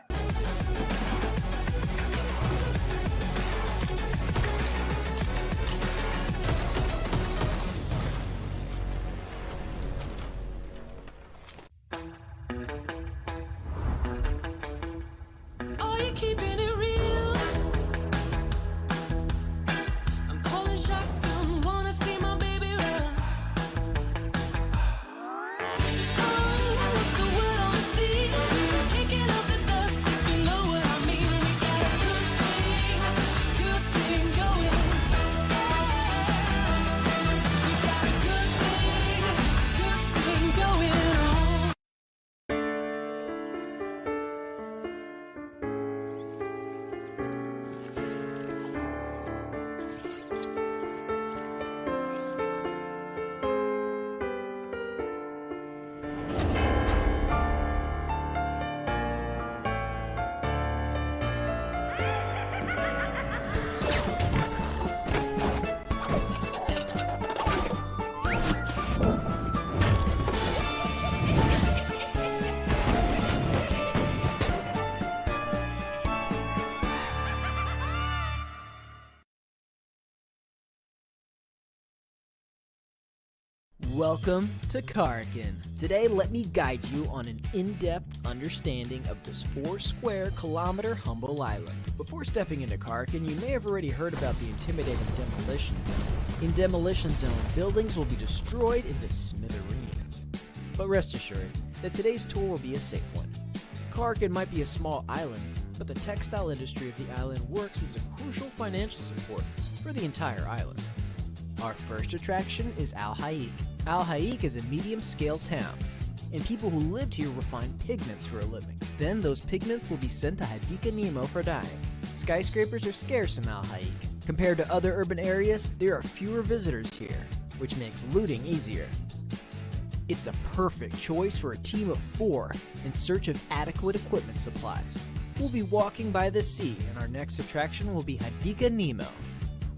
Are you keeping it real? I'm calling shotgun, wanna see my baby run. Oh, what's the word on the sea? Kicking up the dust, if you know what I mean. We got a good thing going. Welcome to Karkin. Today, let me guide you on an in-depth understanding of this 4-square-kilometer humble island. Before stepping into Karkin, you may have already heard about the intimidating Demolition Zone. In Demolition Zone, buildings will be destroyed into smithereens. But rest assured that today's tour will be a safe one. Karkin might be a small island, but the textile industry of the island works as a crucial financial support for the entire island. Our first attraction is Al Haik. Al Haik is a medium-scale town, and people who lived here refined pigments for a living. Then those pigments will be sent to Hadika Nemo for dyeing. Skyscrapers are scarce in Al Haik. Compared to other urban areas, there are fewer visitors here, which makes looting easier. It's a perfect choice for a team of 4 in search of adequate equipment supplies. We'll be walking by the sea, and our next attraction will be Hadika Nemo,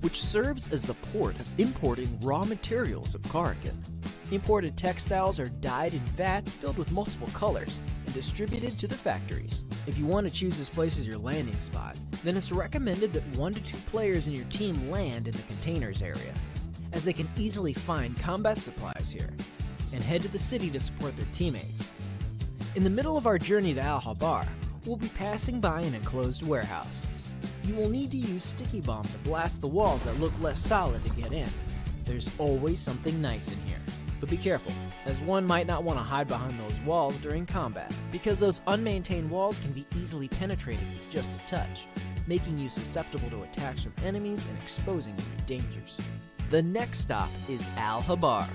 which serves as the port of importing raw materials of Karkin. Imported textiles are dyed in vats filled with multiple colors and distributed to the factories. If you want to choose this place as your landing spot, then it's recommended that 1 to 2 players in your team land in the containers area, as they can easily find combat supplies here, and head to the city to support their teammates. In the middle of our journey to Al Habar, we'll be passing by an enclosed warehouse. You will need to use sticky bomb to blast the walls that look less solid to get in. There's always something nice in here. But be careful, as one might not want to hide behind those walls during combat, because those unmaintained walls can be easily penetrated with just a touch, making you susceptible to attacks from enemies and exposing you to dangers. The next stop is Al Habar,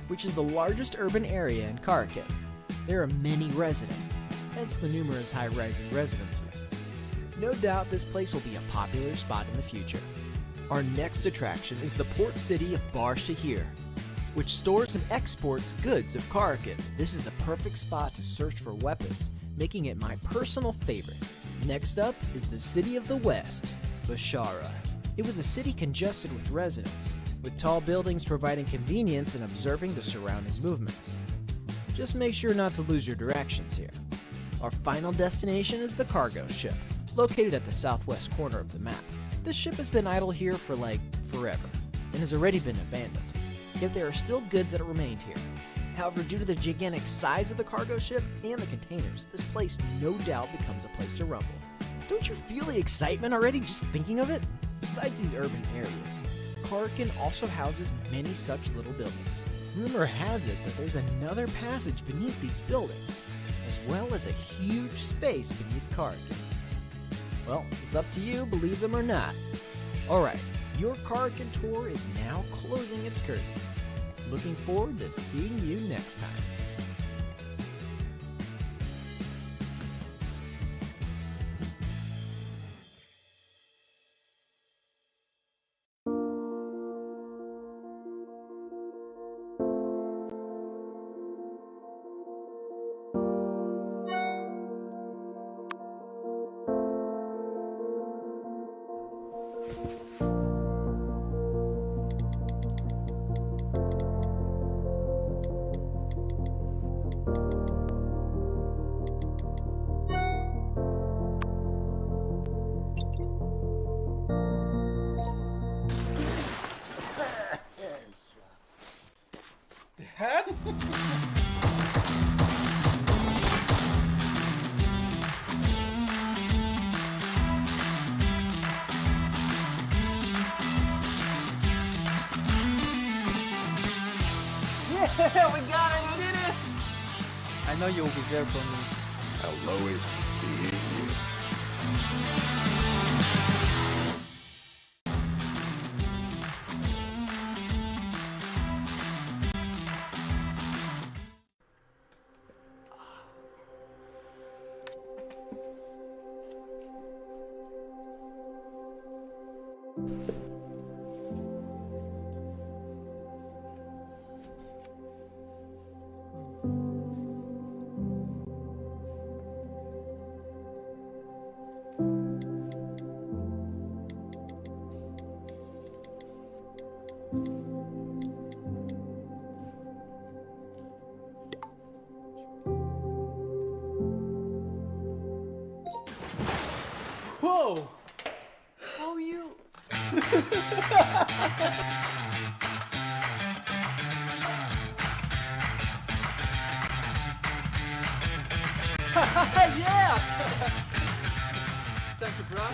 which is the largest urban area in Karkin. There are many residents, hence the numerous high-rising residences. No doubt this place will be a popular spot in the future. Our next attraction is the port city of Bar Shahir, which stores and exports goods of Karkin. This is the perfect spot to search for weapons, making it my personal favorite. Next up is the city of the West, Bashara. It was a city congested with residents, with tall buildings providing convenience in observing the surrounding movements. Just make sure not to lose your directions here. Our final destination is the cargo ship, located at the southwest corner of the map. This ship has been idle here for forever, and has already been abandoned. Yet there are still goods that remained here. However, due to the gigantic size of the cargo ship and the containers, this place no doubt becomes a place to rumble. Don't you feel the excitement already just thinking of it? Besides these urban areas, Karkin also houses many such little buildings. Rumor has it that there's another passage beneath these buildings, as well as a huge space beneath Karkin. Well, it's up to you, believe them or not. Alright, your Karkin tour is now closing its curtains. Looking forward to seeing you next time. Yeah, we got it, we did it! I know you'll be there for me. I'll always be you. Whoa! Oh, you... Yes! Thank you, bro.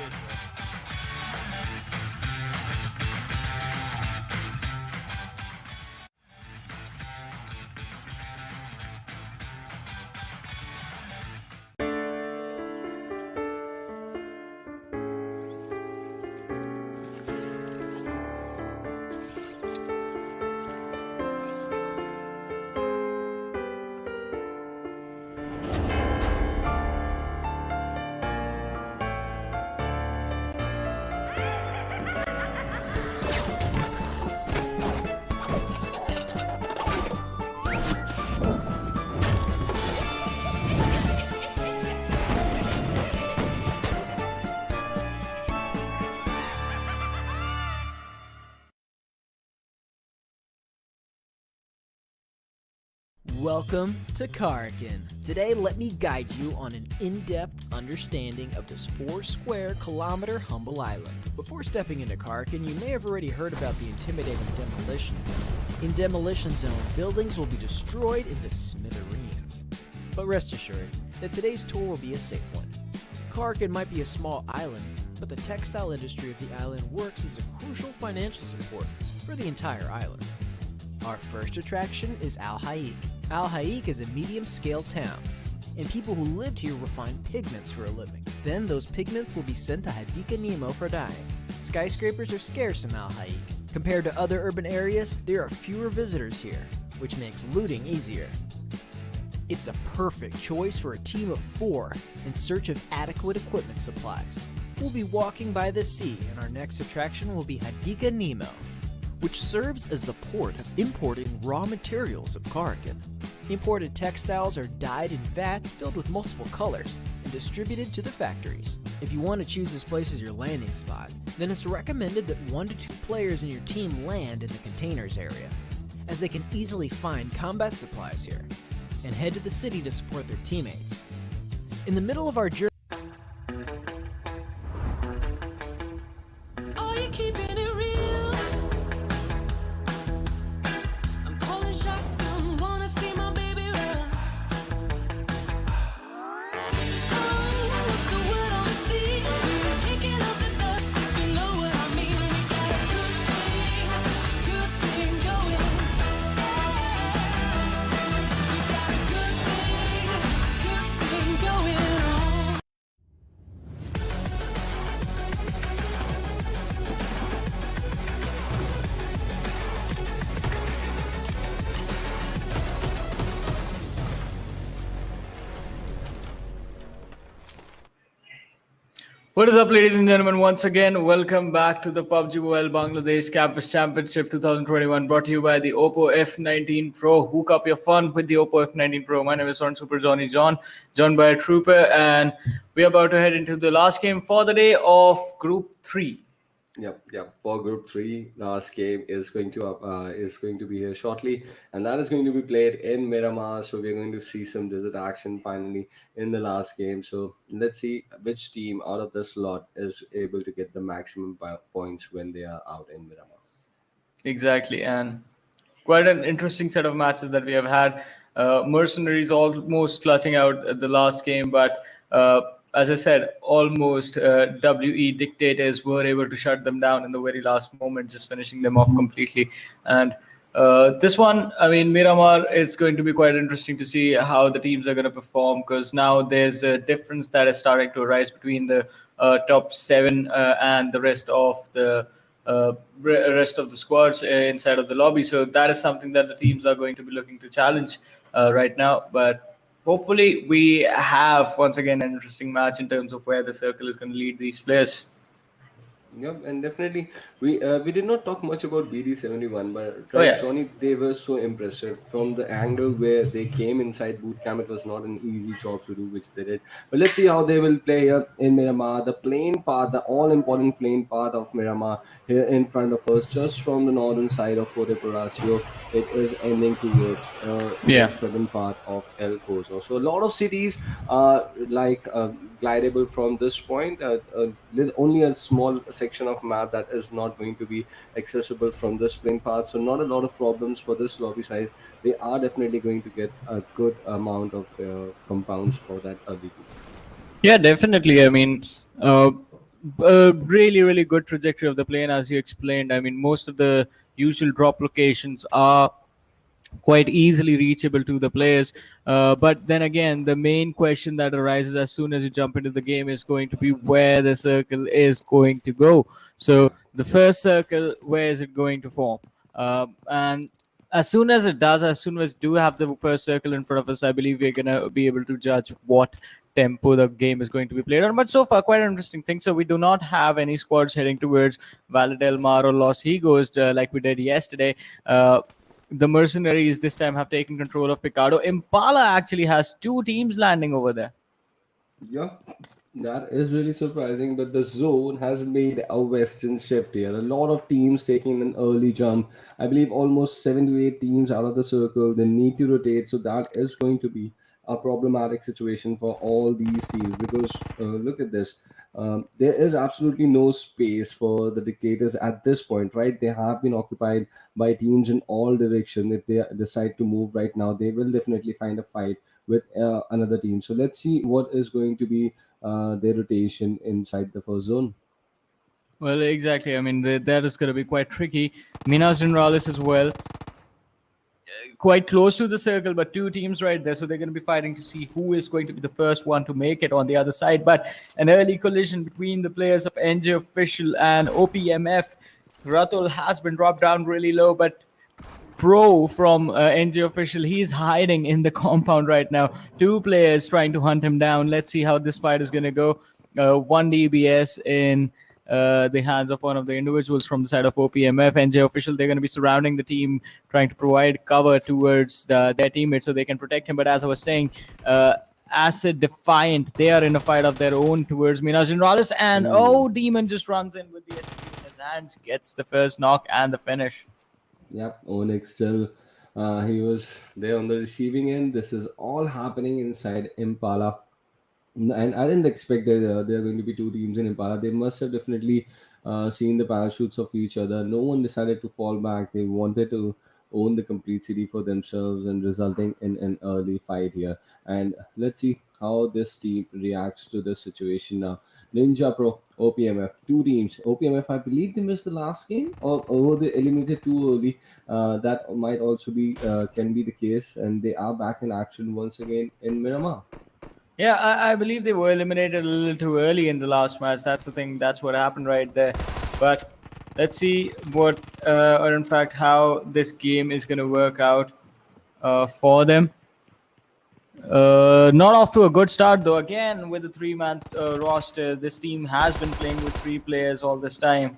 Welcome to Karkin. Today, let me guide you on an in-depth understanding of this 4 square kilometer humble island. Before stepping into Karkin, you may have already heard about the intimidating demolition zone. In demolition zone, buildings will be destroyed into smithereens. But rest assured that today's tour will be a safe one. Karkin might be a small island, but the textile industry of the island works as a crucial financial support for the entire island. Our first attraction is Al Haik. Al Haik is a medium-scale town, and people who lived here refine pigments for a living. Then those pigments will be sent to Hadika Nemo for dyeing. Skyscrapers are scarce in Al Haik. Compared to other urban areas, there are fewer visitors here, which makes looting easier. It's a perfect choice for a team of 4 in search of adequate equipment supplies. We'll be walking by the sea, and our next attraction will be Hadika Nemo, which serves as the port of importing raw materials of Karkin. Imported textiles are dyed in vats filled with multiple colors and distributed to the factories. If you want to choose this place as your landing spot, then it's recommended that 1 to 2 players in your team land in the containers area, as they can easily find combat supplies here, and head to the city to support their teammates. In the middle of our journey, Are you keeping it real? I'm calling shotgun, wanna see my baby run. Oh, what's the word on the sea? Kicking up the dust, you know what I mean. We got a good thing going. We got a good thing going on. What is up, ladies and gentlemen? Once again, welcome back to the PUBG Mobile Bangladesh Campus Championship 2021, brought to you by the Oppo F19 Pro. Hook up your fun with the Oppo F19 Pro. My name is Ron Super Johnny John, joined by a trooper, and we're about to head into the last game for the day of Group 3. Yep. For Group 3, last game is going to be here shortly, and that is going to be played in Miramar. So we're going to see some desert action finally in the last game. So let's see which team out of this lot is able to get the maximum points when they are out in Miramar. Exactly, and quite an interesting set of matches that we have had. Mercenaries almost clutching out at the last game, but as I said, almost WE Dictators were able to shut them down in the very last moment, just finishing them off completely. And this one, I mean, Miramar, is going to be quite interesting to see how the teams are going to perform, because now there's a difference that is starting to arise between the top 7 and the rest of the squads inside of the lobby. So that is something that the teams are going to be looking to challenge right now. But hopefully we have once again an interesting match in terms of where the circle is going to lead these players. Yep, and definitely we did not talk much about BD71, but Oh, yeah. Johnny, they were so impressive from the angle where they came inside boot camp. It was not an easy job to do, which they did. But let's see how they will play here in Miramar. The plain path, the all-important plain path of Miramar here in front of us, just from the northern side of Cote Palacio. It is ending towards the southern part of El Coso. So a lot of cities like glidable from this point. There's only a small section of map that is not going to be accessible from this plane path, so not a lot of problems for this lobby size. They are definitely going to get a good amount of compounds for that early peak. Yeah, definitely. I mean, really, really good trajectory of the plane, as you explained. I mean, most of the usual drop locations are quite easily reachable to the players. But then again, the main question that arises as soon as you jump into the game is going to be where the circle is going to go. So the first circle, where is it going to form? And as soon as it does, as soon as do have the first circle in front of us, I believe we're going to be able to judge what tempo the game is going to be played on. But so far, quite an interesting thing. So we do not have any squads heading towards Valle del Mar or Los Higos like we did yesterday. The Mercenaries this time have taken control of Picado. Impala actually has 2 teams landing over there. Yeah, that is really surprising, but the zone has made a western shift here. A lot of teams taking an early jump. I believe almost 7 to 8 teams out of the circle. They need to rotate, so that is going to be a problematic situation for all these teams because look at this. There is absolutely no space for the dictators at this point, right? They have been occupied by teams in all directions. If they decide to move right now, they will definitely find a fight with another team. So let's see what is going to be their rotation inside the first zone. Well, exactly. I mean, that is going to be quite tricky. Minas Generalis as well. Quite close to the circle, but 2 teams right there. So they're going to be fighting to see who is going to be the first one to make it on the other side. But an early collision between the players of NJ Official and OPMF. Ratul has been dropped down really low, but Pro from NJ Official, he's hiding in the compound right now. 2 players trying to hunt him down. Let's see how this fight is going to go. 1 DBS in the hands of one of the individuals from the side of OPMF. NJ Official, they're going to be surrounding the team, trying to provide cover towards their teammates so they can protect him. But as I was saying, Acid Defiant, they are in a fight of their own towards Minas Generalis. And Demon just runs in with the SMG in his hands, gets the first knock and the finish. Yep, Onyx still, he was there on the receiving end. This is all happening inside Impala. And I didn't expect that there are going to be 2 teams in Impala. They must have definitely seen the parachutes of each other. No one decided to fall back. They wanted to own the complete city for themselves and resulting in an early fight here. And let's see how this team reacts to this situation now. Ninja Pro, OPMF, 2 teams. OPMF, I believe they missed the last game, or they eliminated too early. That might also be can be the case, and they are back in action once again in Miramar. Yeah, I believe they were eliminated a little too early in the last match. That's the thing. That's what happened right there. But let's see what, or in fact, how this game is going to work out for them. Not off to a good start, though. Again, with the 3-man roster, this team has been playing with 3 players all this time.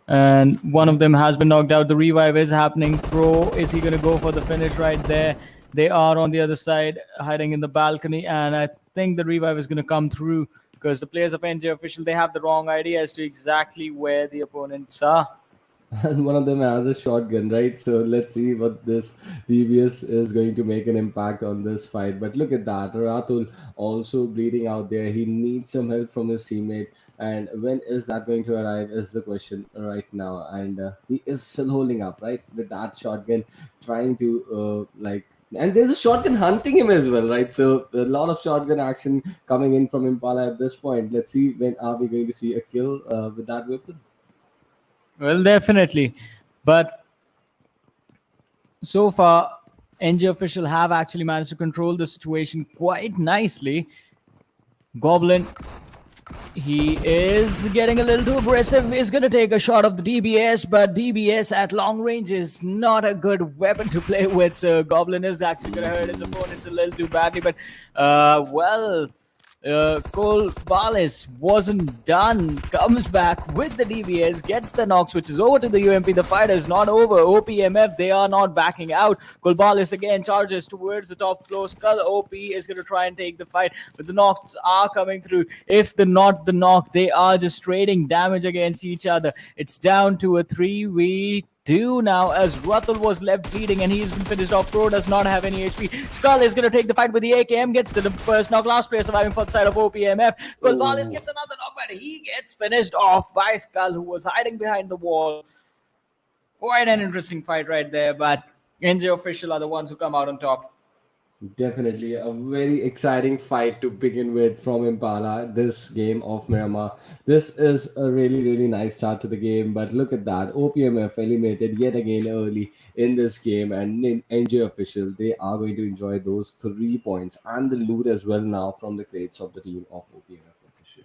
And one of them has been knocked out. The revive is happening. Pro, is he going to go for the finish right there? They are on the other side, hiding in the balcony. And I think the revive is going to come through because the players of NJ Official, they have the wrong idea as to exactly where the opponents are. And one of them has a shotgun, right? So let's see what this DBS is going to make an impact on this fight. But look at that. Ratul also bleeding out there. He needs some help from his teammate. And when is that going to arrive is the question right now. And he is still holding up, right? With that shotgun, trying to and there's a shotgun hunting him as well, right? So a lot of shotgun action coming in from Impala at this point. Let's see when are we going to see a kill with that weapon. Well, definitely. But so far, NJ Official have actually managed to control the situation quite nicely. Goblin, he is getting a little too aggressive. He's going to take a shot of the DBS, but DBS at long range is not a good weapon to play with. So Goblin is actually going to hurt his opponents a little too badly. But, Cole Ballis wasn't done, comes back with the DBS, gets the knocks, which is over to the UMP. The fight is not over. OPMF, they are not backing out. Cole Ballis again charges towards the top floor. Skull OP is going to try and take the fight, but the knocks are coming through. If the knock, they are just trading damage against each other. It's down to a 3v2 2 now as Ratul was left bleeding and he's been finished off. Pro does not have any HP. Skull is going to take the fight with the AKM, gets to the first knock. Last player surviving for the side of OPMF. Kulbalis gets another knock, but he gets finished off by Skull, who was hiding behind the wall. Quite an interesting fight right there, but NJ official are the ones who come out on top. Definitely a very exciting fight to begin with from Impala, this game of Miramar. This is a really nice start to the game, but look at that. OPMF eliminated yet again early in this game, and NJ official, they are going to enjoy those 3 points and the loot as well now from the crates of the team of OPMF official.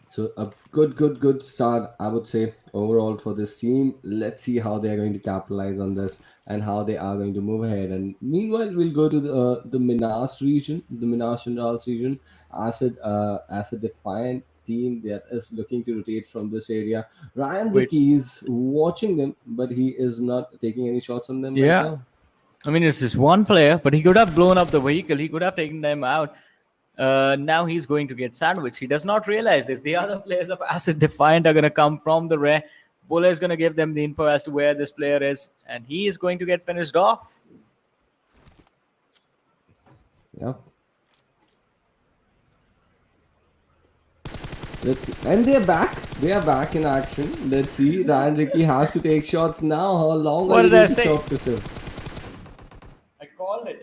So a good start, I would say, overall for this team. Let's see how they are going to capitalize on this and how they are going to move ahead. And meanwhile, we'll go to the Minas region, the Minas Generals region, as a Defiant team that is looking to rotate from this area. Ryan Ricky is watching them, but he is not taking any shots on them right now. I mean, it's just one player, but he could have blown up the vehicle. He could have taken them out. Now he's going to get sandwiched. He does not realize this. The other players of Acid Defiant are going to come from the rear. Bulla is going to give them the info as to where this player is, and he is going to get finished off. Yep. And they're back. They are back in action. Let's see. Ryan Ricky has to take shots now. How long What are you did I going to say? stop yourself? I called it.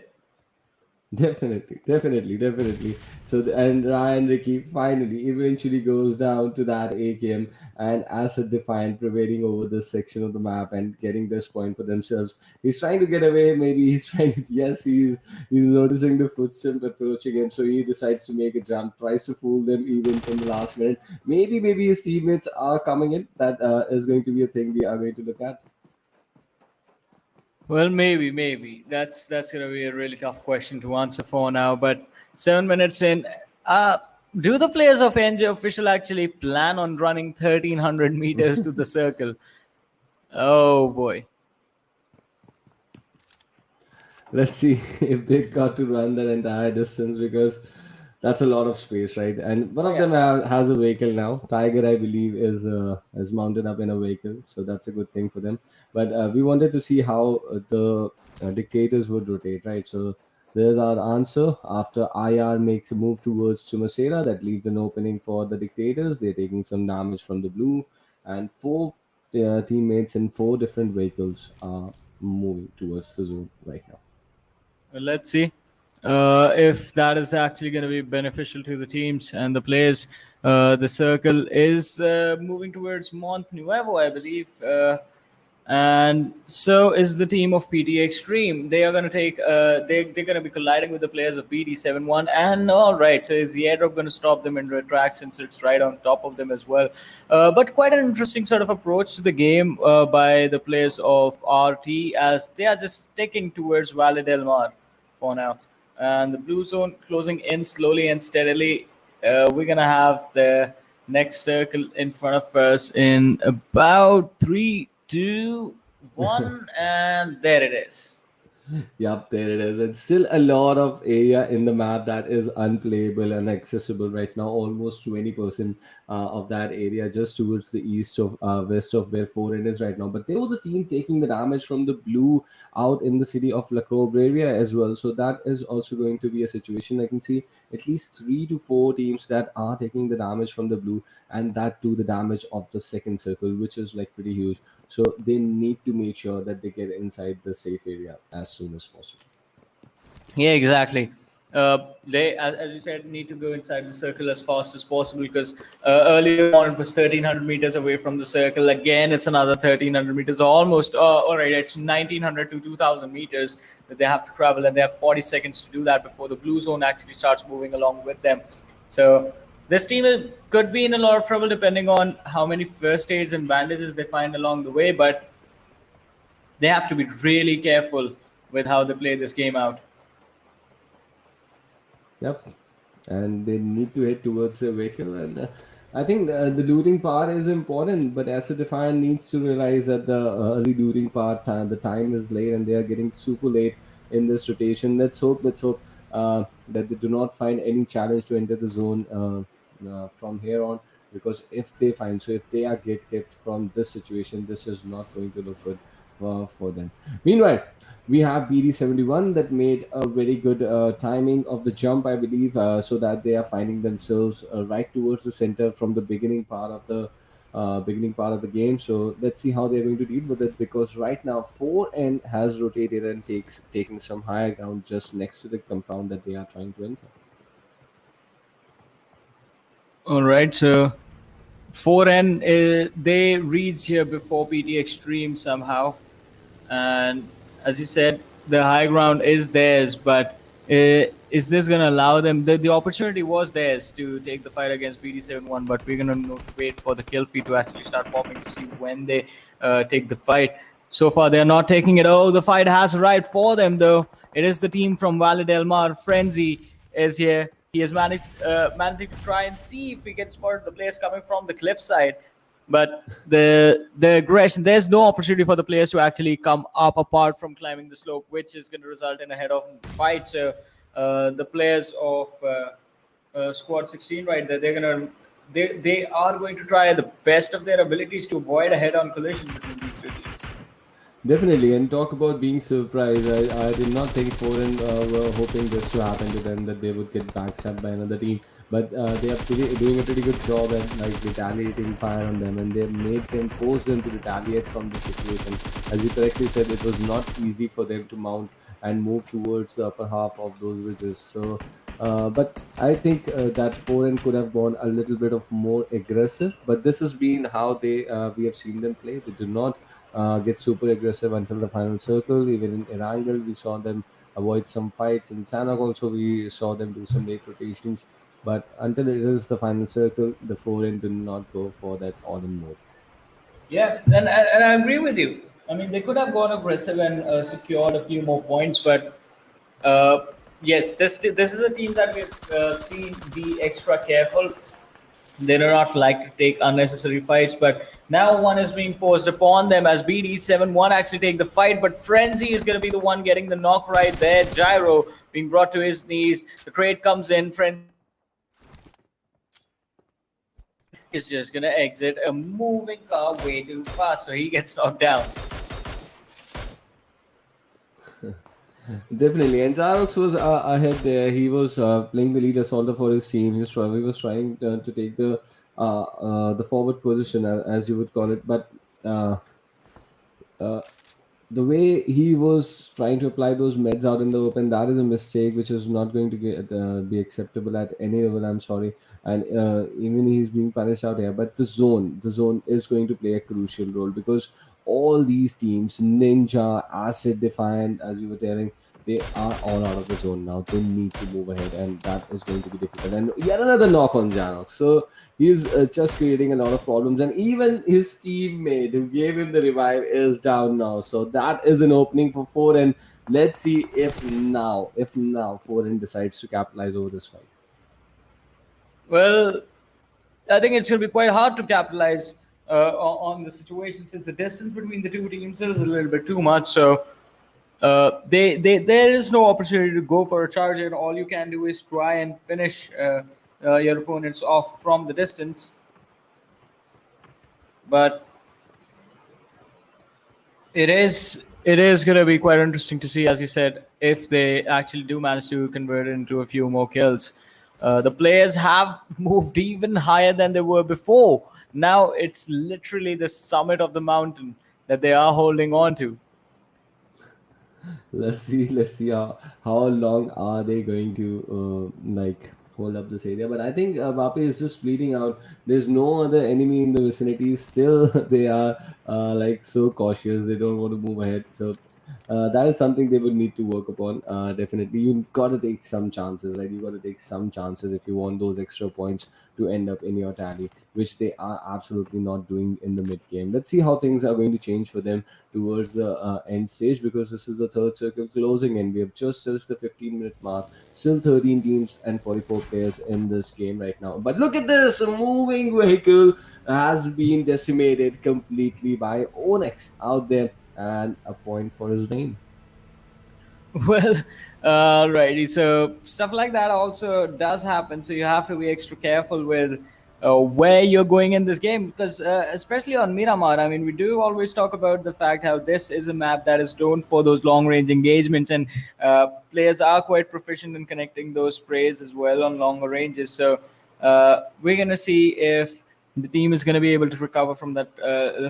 Definitely. So and Ryan Ricky finally eventually goes down to that AKM, and Acid Defiant prevailing over this section of the map and getting this point for themselves. He's trying to get away. Maybe he's trying to. Yes, he's noticing the footsteps approaching him, so he decides to make a jump. Tries to fool them even in the last minute. Maybe his teammates are coming in. That is going to be a thing we are going to look at. Well, maybe. That's going to be a really tough question to answer for now. But 7 minutes in, do the players of NJ official actually plan on running 1,300 meters to the circle? Oh boy. Let's see if they got to run that entire distance, because that's a lot of space, right? And one of them has a vehicle now. Tiger, I believe, is mounted up in a vehicle, so that's a good thing for them. But we wanted to see how the dictators would rotate, right? So there's our answer. After IR makes a move towards Chumasera, that leaves an opening for the dictators. They're taking some damage from the blue, and 4 teammates in 4 different vehicles are moving towards the zone right now. Well, let's see if that is actually going to be beneficial to the teams and the players. The circle is moving towards Mont Nuevo, I believe. And so is the team of PT Extreme. They are going to take, they're going to be colliding with the players of BD71. And all right, so is the airdrop going to stop them in retract, since it's right on top of them as well? But quite an interesting sort of approach to the game by the players of RT, as they are just sticking towards Valle del Mar for now. And the blue zone closing in slowly and steadily. We're going to have the next circle in front of us in about 3, 2, 1, and there it is. Yep, there it is. It's still a lot of area in the map that is unplayable and accessible right now. Almost 20% of that area just towards the east of west of where Foreign is right now. But there was a team taking the damage from the blue out in the city of La Cobreria as well. So that is also going to be a situation. I can see at least 3 to 4 teams that are taking the damage from the blue, and that to the damage of the second circle, which is like pretty huge. So they need to make sure that they get inside the safe area as soon as possible. Yeah, exactly. They, as you said, need to go inside the circle as fast as possible, because earlier on it was 1,300 meters away from the circle. Again, it's another 1,300 meters, almost. All right, it's 1,900 to 2,000 meters that they have to travel, and they have 40 seconds to do that before the blue zone actually starts moving along with them. So this team could be in a lot of trouble depending on how many first aids and bandages they find along the way, but they have to be really careful with how they play this game out. Yep, and they need to head towards a vehicle, and I think the looting part is important, but Acid Defiant needs to realize that the early looting part, the time is late, and they are getting super late in this rotation. Let's hope that they do not find any challenge to enter the zone from here on. because if they find, so if they are get kept from this situation, this is not going to look good for them. Meanwhile, we have BD71 that made a very good timing of the jump, I believe, so that they are finding themselves right towards the center from the beginning part of the game. So let's see how they're going to deal with it, because right now 4N has rotated and taken some higher ground just next to the compound that they are trying to enter. All right, so 4N, they reached here before PT Extreme somehow. And as you said, the high ground is theirs, but is this going to allow them? The opportunity was theirs to take the fight against BD71, but we're going to wait for the kill feed to actually start popping to see when they take the fight. So far, they're not taking it. Oh, the fight has arrived for them, though. It is the team from Valle del Mar. Frenzy is here. He has managing to try and see if he can spot the players coming from the cliffside. But the aggression, there's no opportunity for the players to actually come up apart from climbing the slope, which is going to result in a head-on fight. So the players of Squad 16 right there, they are going to try the best of their abilities to avoid a head-on collision between these two teams. Definitely, and talk about being surprised. I did not think Foreign were hoping this to happen to them, that they would get backstabbed by another team. But they are doing a pretty good job at like retaliating fire on them, and they made them force them to retaliate from the situation. As you correctly said, it was not easy for them to mount and move towards the upper half of those ridges. So, but I think that Foreign could have gone a little bit of more aggressive. But this has been how we have seen them play. They do not get super aggressive until the final circle. Even in Erangel, we saw them avoid some fights. In Sanhok also, we saw them do some late rotations. But until it is the final circle, the Foreign do not go for that all-in mode. Yeah, and I agree with you. I mean, they could have gone aggressive and secured a few more points, but yes, this is a team that we've seen be extra careful. They do not like to take unnecessary fights, but now one is being forced upon them as BD71 actually take the fight, but Frenzy is going to be the one getting the knock right there. Gyro being brought to his knees. The crate comes in. Frenzy is just going to exit a moving car way too fast, so he gets knocked down. Definitely, and Xerox was ahead there. He was playing the lead assaulter for his team. He was trying to take the forward position, as you would call it. But the way he was trying to apply those meds out in the open, that is a mistake which is not going to be acceptable at any level. I'm sorry, and even he's being punished out here. But the zone is going to play a crucial role, because all these teams, Ninja, Acid, Defiant, as you were telling, they are all out of the zone now. They need to move ahead, and that is going to be difficult. And yet another knock on Xanox. So he's just creating a lot of problems. And even his teammate who gave him the revive is down now. So that is an opening for 4. And let's see if now 4 decides to capitalize over this fight. Well, I think it's going to be quite hard to capitalize on the situation, since the distance between the two teams is a little bit too much. So there is no opportunity to go for a charge, and all you can do is try and finish your opponents off from the distance. But it is going to be quite interesting to see, as you said, if they actually do manage to convert it into a few more kills. The players have moved even higher than they were before. Now it's literally the summit of the mountain that they are holding on to. Let's see how long are they going to hold up this area. But I think Bape is just bleeding out. There's no other enemy in the vicinity. Still, they are so cautious. They don't want to move ahead. So that is something they would need to work upon. Definitely, you got to take some chances, right? You got to take some chances if you want those extra points to end up in your tally, which they are absolutely not doing in the mid game. Let's see how things are going to change for them towards the end stage, because this is the third circle closing and we have just touched the 15-minute mark. Still 13 teams and 44 players in this game right now. But look at this, a moving vehicle has been decimated completely by Onyx out there, and a point for his name. Well, alrighty. So stuff like that also does happen. So you have to be extra careful with where you're going in this game, because especially on Miramar, I mean, we do always talk about the fact how this is a map that is known for those long range engagements, and players are quite proficient in connecting those sprays as well on longer ranges. So we're going to see if the team is going to be able to recover from that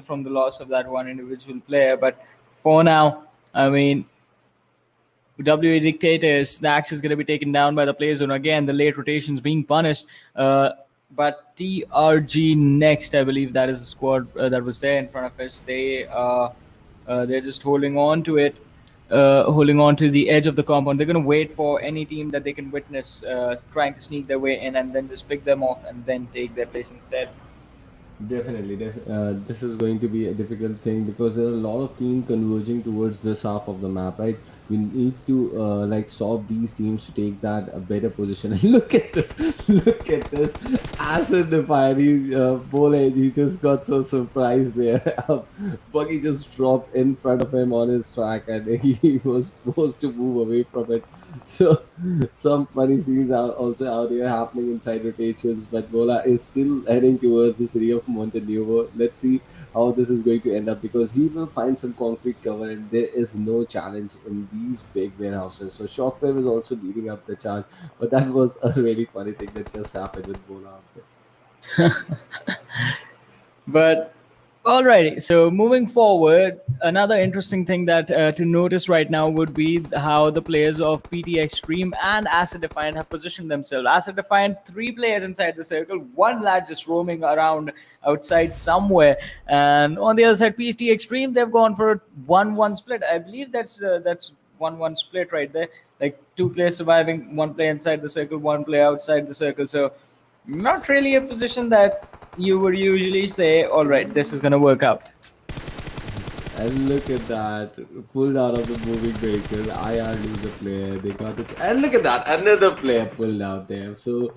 from the loss of that one individual player. But for now, I mean, WA Dictators, Snax is going to be taken down by the play zone again. The late rotations being punished. But TRG next, I believe that is the squad that was there in front of us. They're just holding on to it, holding on to the edge of the compound. They're going to wait for any team that they can witness trying to sneak their way in, and then just pick them off and then take their place instead. Definitely, this is going to be a difficult thing because there are a lot of teams converging towards this half of the map, right? We need to like stop these teams to take that a better position. And look at this, look at this, Acid Defiant. He just got so surprised there. Buggy just dropped in front of him on his track, and he was forced to move away from it. So some funny scenes are also out here happening inside rotations, but Bola is still heading towards the city of Montenuevo. Let's see how this is going to end up, because he will find some concrete cover and there is no challenge in these big warehouses. So Shockwave is also leading up the charge, but that was a really funny thing that just happened with Bola out there. But alrighty, so moving forward, another interesting thing that to notice right now would be how the players of PT XTREME and Acid Defiant have positioned themselves. Acid Defiant, 3 players inside the circle, 1 lad just roaming around outside somewhere, and on the other side, PT XTREME, they've gone for a 1-1 split. I believe that's 1-1 split right there, like 2 players surviving, 1 player inside the circle, 1 player outside the circle. So not really a position that you would usually say, all right, this is going to work out. And look at that, pulled out of the moving vehicle. IR lose a player. They got it. And look at that, another player pulled out there. So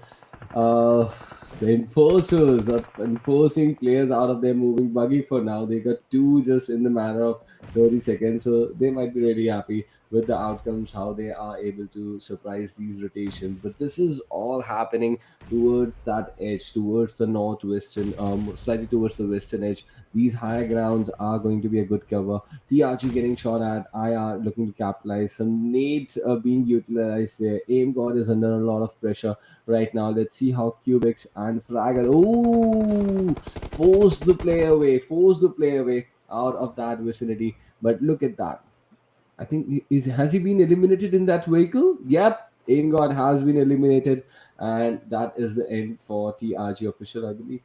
the enforcers are enforcing players out of their moving buggy for now. They got 2 just in the matter of 30 seconds. So they might be really happy with the outcomes, how they are able to surprise these rotations. But this is all happening towards that edge, towards the northwestern, slightly towards the western edge. These higher grounds are going to be a good cover. TRG getting shot at, IR looking to capitalize. Some nades are being utilized there. Aim God is under a lot of pressure right now. Let's see how Cubix and Fragger, force the player away out of that vicinity. But look at that. I think has he been eliminated in that vehicle? Yep, Aim God has been eliminated, and that is the end for TRG official, I believe.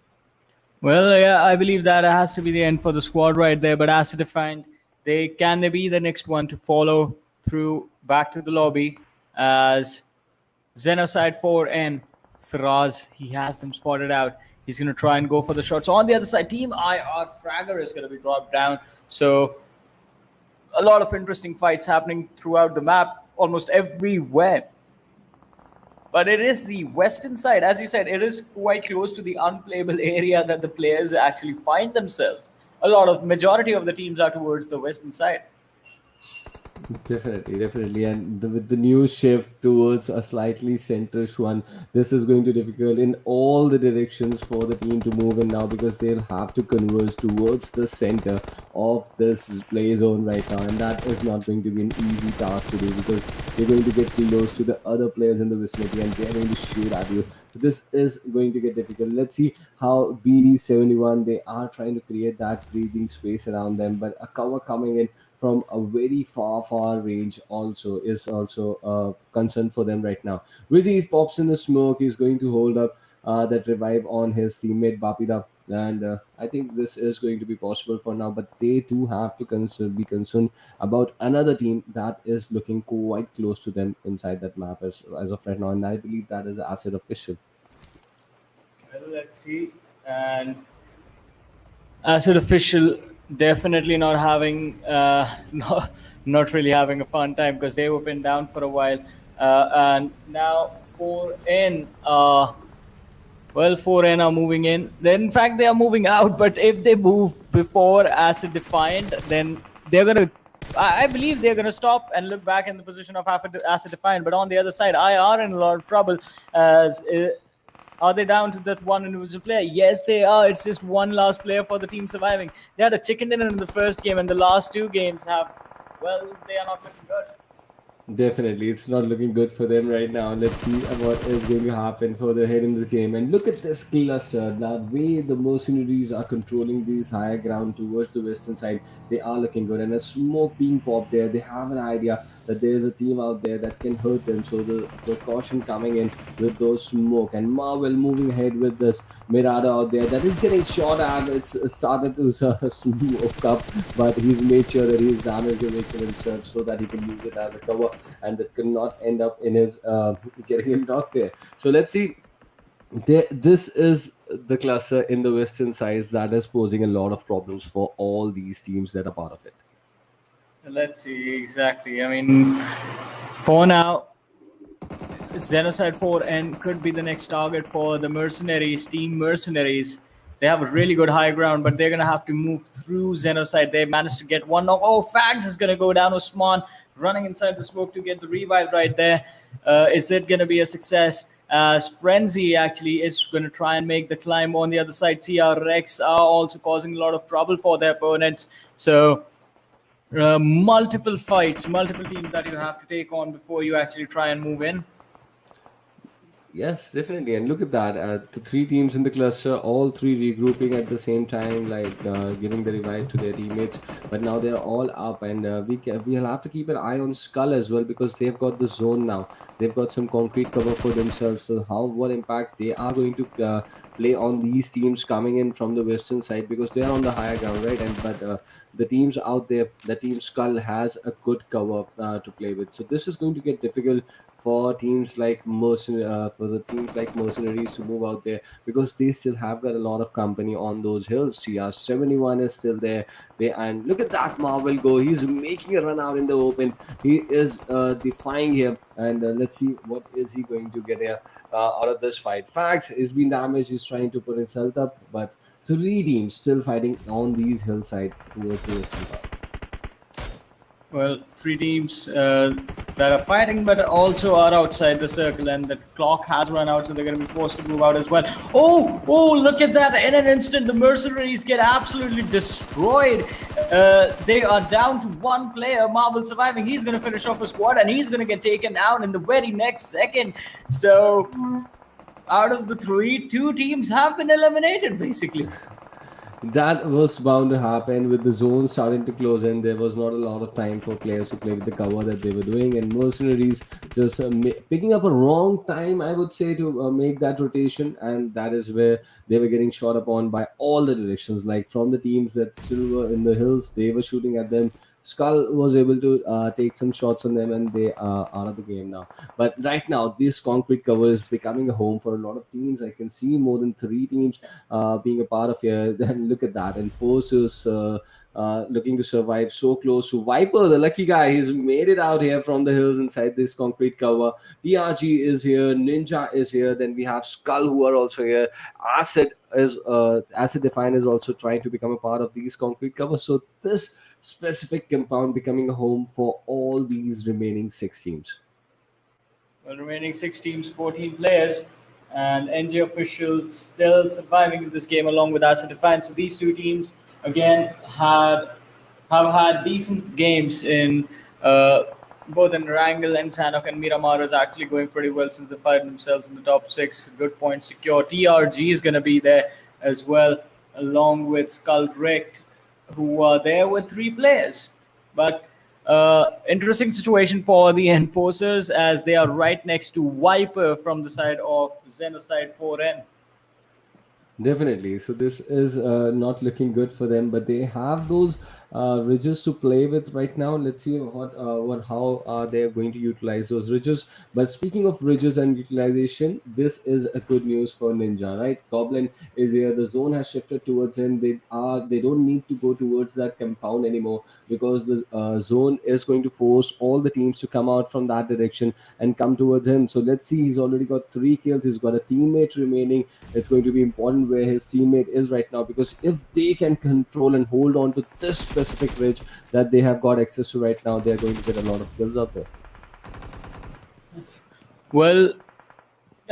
Well, yeah, I believe that has to be the end for the squad right there. But Acid Defiant, they be the next one to follow through back to the lobby, as XENOCIDE 4 and Firaz, he has them spotted out. He's going to try and go for the shots. On the other side, Team IR Fragger is going to be dropped down. So a lot of interesting fights happening throughout the map, almost everywhere. But it is the western side. As you said, it is quite close to the unplayable area that the players actually find themselves. Majority of the teams are towards the western side. Definitely, and with the new shift towards a slightly centrish one, this is going to be difficult in all the directions for the team to move in now, because they'll have to converge towards the center of this play zone right now, and that is not going to be an easy task to do, because you're going to get close to the other players in the vicinity and they're going to shoot at you. So this is going to get difficult. Let's see how BD71, they are trying to create that breathing space around them, but a cover coming in from a very far range is also a concern for them right now. Wizzy pops in the smoke. He's going to hold up that revive on his teammate Bapida, and I think this is going to be possible for now, but they too have to be concerned about another team that is looking quite close to them inside that map as of right now, and I believe that is Acid official. Well, let's see. And Acid official definitely not having not really having a fun time, because they were pinned down for a while, and now 4N 4N are moving in. Then in fact they are moving out, but if they move before Acid Defiant, then they're gonna, I believe they're gonna stop and look back in the position of Acid Defiant. But on the other side, IR in a lot of trouble, as Are they down to that one individual player? Yes, they are. It's just one last player for the team surviving. They had a chicken dinner in the first game, and the last two games have, well, they are not looking good. Definitely, it's not looking good for them right now. Let's see what is going to happen further ahead in the game. And look at this cluster. The way the mercenaries are controlling these higher ground towards the western side, they are looking good. And a smoke being popped there, they have an idea that there's a team out there that can hurt them. So the caution coming in with those smoke. And Marvel moving ahead with this Mirada out there that is getting shot at. It's started to smoke up, but he's made sure that he's damaged the vehicle himself so that he can use it as a cover, and that could not end up in his getting him knocked there. So let's see. This is the cluster in the western side that is posing a lot of problems for all these teams that are part of it. Let's see exactly. I mean, for now, XENOCIDE 4N could be the next target for the Mercenaries, Team Mercenaries. They have a really good high ground, but they're going to have to move through XENOCIDE. They managed to get one knock. Oh, Fags is going to go down. Osman running inside the smoke to get the revive right there. Is it going to be a success? As Frenzy actually is going to try and make the climb on the other side. CRx are also causing a lot of trouble for their opponents. So multiple fights, multiple teams that you have to take on before you actually try and move in. Yes, definitely. And look at that. The three teams in the cluster, all three regrouping at the same time, like giving the revive to their teammates. But now they're all up, and we'll have to keep an eye on Skull as well, because they've got the zone now. They've got some concrete cover for themselves. So what impact they are going to play on these teams coming in from the western side, because they are on the higher ground, right? But the teams out there, the team Skull has a good cover to play with. So this is going to get difficult for teams like Mercenaries to move out there, because they still have got a lot of company on those hills. CR71 is still there. And look at that Marvel go. He's making a run out in the open. He is defying him, and let's see what is he going to get here out of this fight. Fax has been damaged. He's trying to put himself up, but three teams still fighting on these hillside towards the western part. Well, three teams that are fighting, but also are outside the circle, and the clock has run out, so they're going to be forced to move out as well. Oh, look at that. In an instant, the Mercenaries get absolutely destroyed. They are down to one player, Marvel surviving. He's going to finish off a squad, and he's going to get taken down in the very next second. So, out of the three, two teams have been eliminated, basically. That was bound to happen with the zone starting to close in. There was not a lot of time for players to play with the cover that they were doing, and Mercenaries just picking up a wrong time, I would say, to make that rotation, and that is where they were getting shot upon by all the directions. Like from the teams that still were in the hills, they were shooting at them. Skull was able to take some shots on them, and they are out of the game now. But right now, this concrete cover is becoming a home for a lot of teams. I can see more than three teams being a part of here. Then look at that. Enforcers looking to survive so close to Viper, the lucky guy. He's made it out here from the hills inside this concrete cover. DRG is here. Ninja is here. Then we have Skull, who are also here. Acid Defiant is also trying to become a part of these concrete covers. So this specific compound becoming a home for all these remaining six teams. Well, remaining 6 teams, 14 players, and NG officials still surviving in this game along with Acid Defiant. So these two teams, again, have had decent games in both in Erangel and Sanhok, and Miramar is actually going pretty well since they find themselves in the top 6. Good points secure. TRG is going to be there as well, along with SkuLLxREKT, who are there with 3 players. But interesting situation for the Enforcers, as they are right next to Viper from the side of XENOCIDE 4N. Definitely. So this is not looking good for them, but they have those ridges to play with right now. Let's see how they are going to utilize those ridges. But speaking of ridges and utilization, this is a good news for Ninja, right? Goblin is here. The zone has shifted towards him. They don't need to go towards that compound anymore, because the zone is going to force all the teams to come out from that direction and come towards him. So let's see. He's already got 3 kills. He's got a teammate remaining. It's going to be important where his teammate is right now, because if they can control and hold on to this specific ridge that they have got access to right now, they're going to get a lot of kills out there. Well,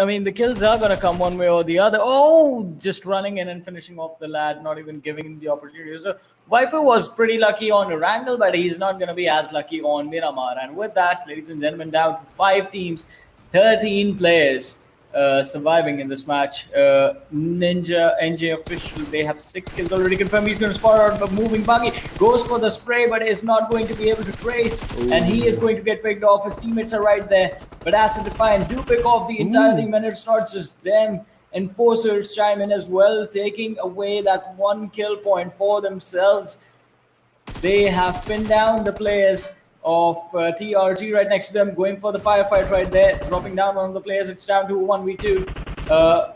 I mean, the kills are going to come one way or the other. Oh, just running in and finishing off the lad, not even giving him the opportunity. So Viper was pretty lucky on Erangel, but he's not going to be as lucky on Miramar. And with that, ladies and gentlemen, down to 5 teams, 13 players surviving in this match. Ninja NJ official, they have 6 kills already confirmed. He's going to spot out a moving buggy, goes for the spray, but is not going to be able to trace. And he is going to get picked off. His teammates are right there, but as a Defiant do pick off the entire team, and it's not just them. Enforcers chime in as well, taking away that 1 kill point for themselves. They have pinned down the players of TRG right next to them, going for the firefight right there, dropping down one of the players. It's down to 1v2.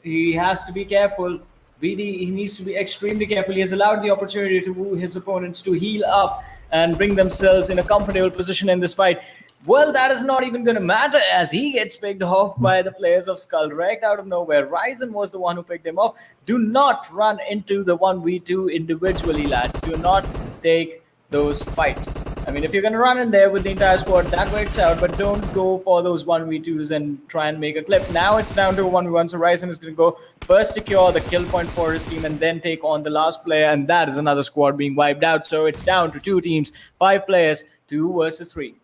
He has to be careful. BD, he needs to be extremely careful. He has allowed the opportunity to woo his opponents to heal up and bring themselves in a comfortable position in this fight. Well, that is not even going to matter as he gets picked off by the players of SkuLLxREKT out of nowhere. Ryzen was the one who picked him off. Do not run into the 1v2 individually, lads. Do not take those fights. I mean, if you're going to run in there with the entire squad, that works out, but don't go for those 1v2s and try and make a clip. Now it's down to a 1v1, so Ryzen is going to go first secure the kill point for his team and then take on the last player, and that is another squad being wiped out. So it's down to 2 teams, 5 players, 2 versus 3.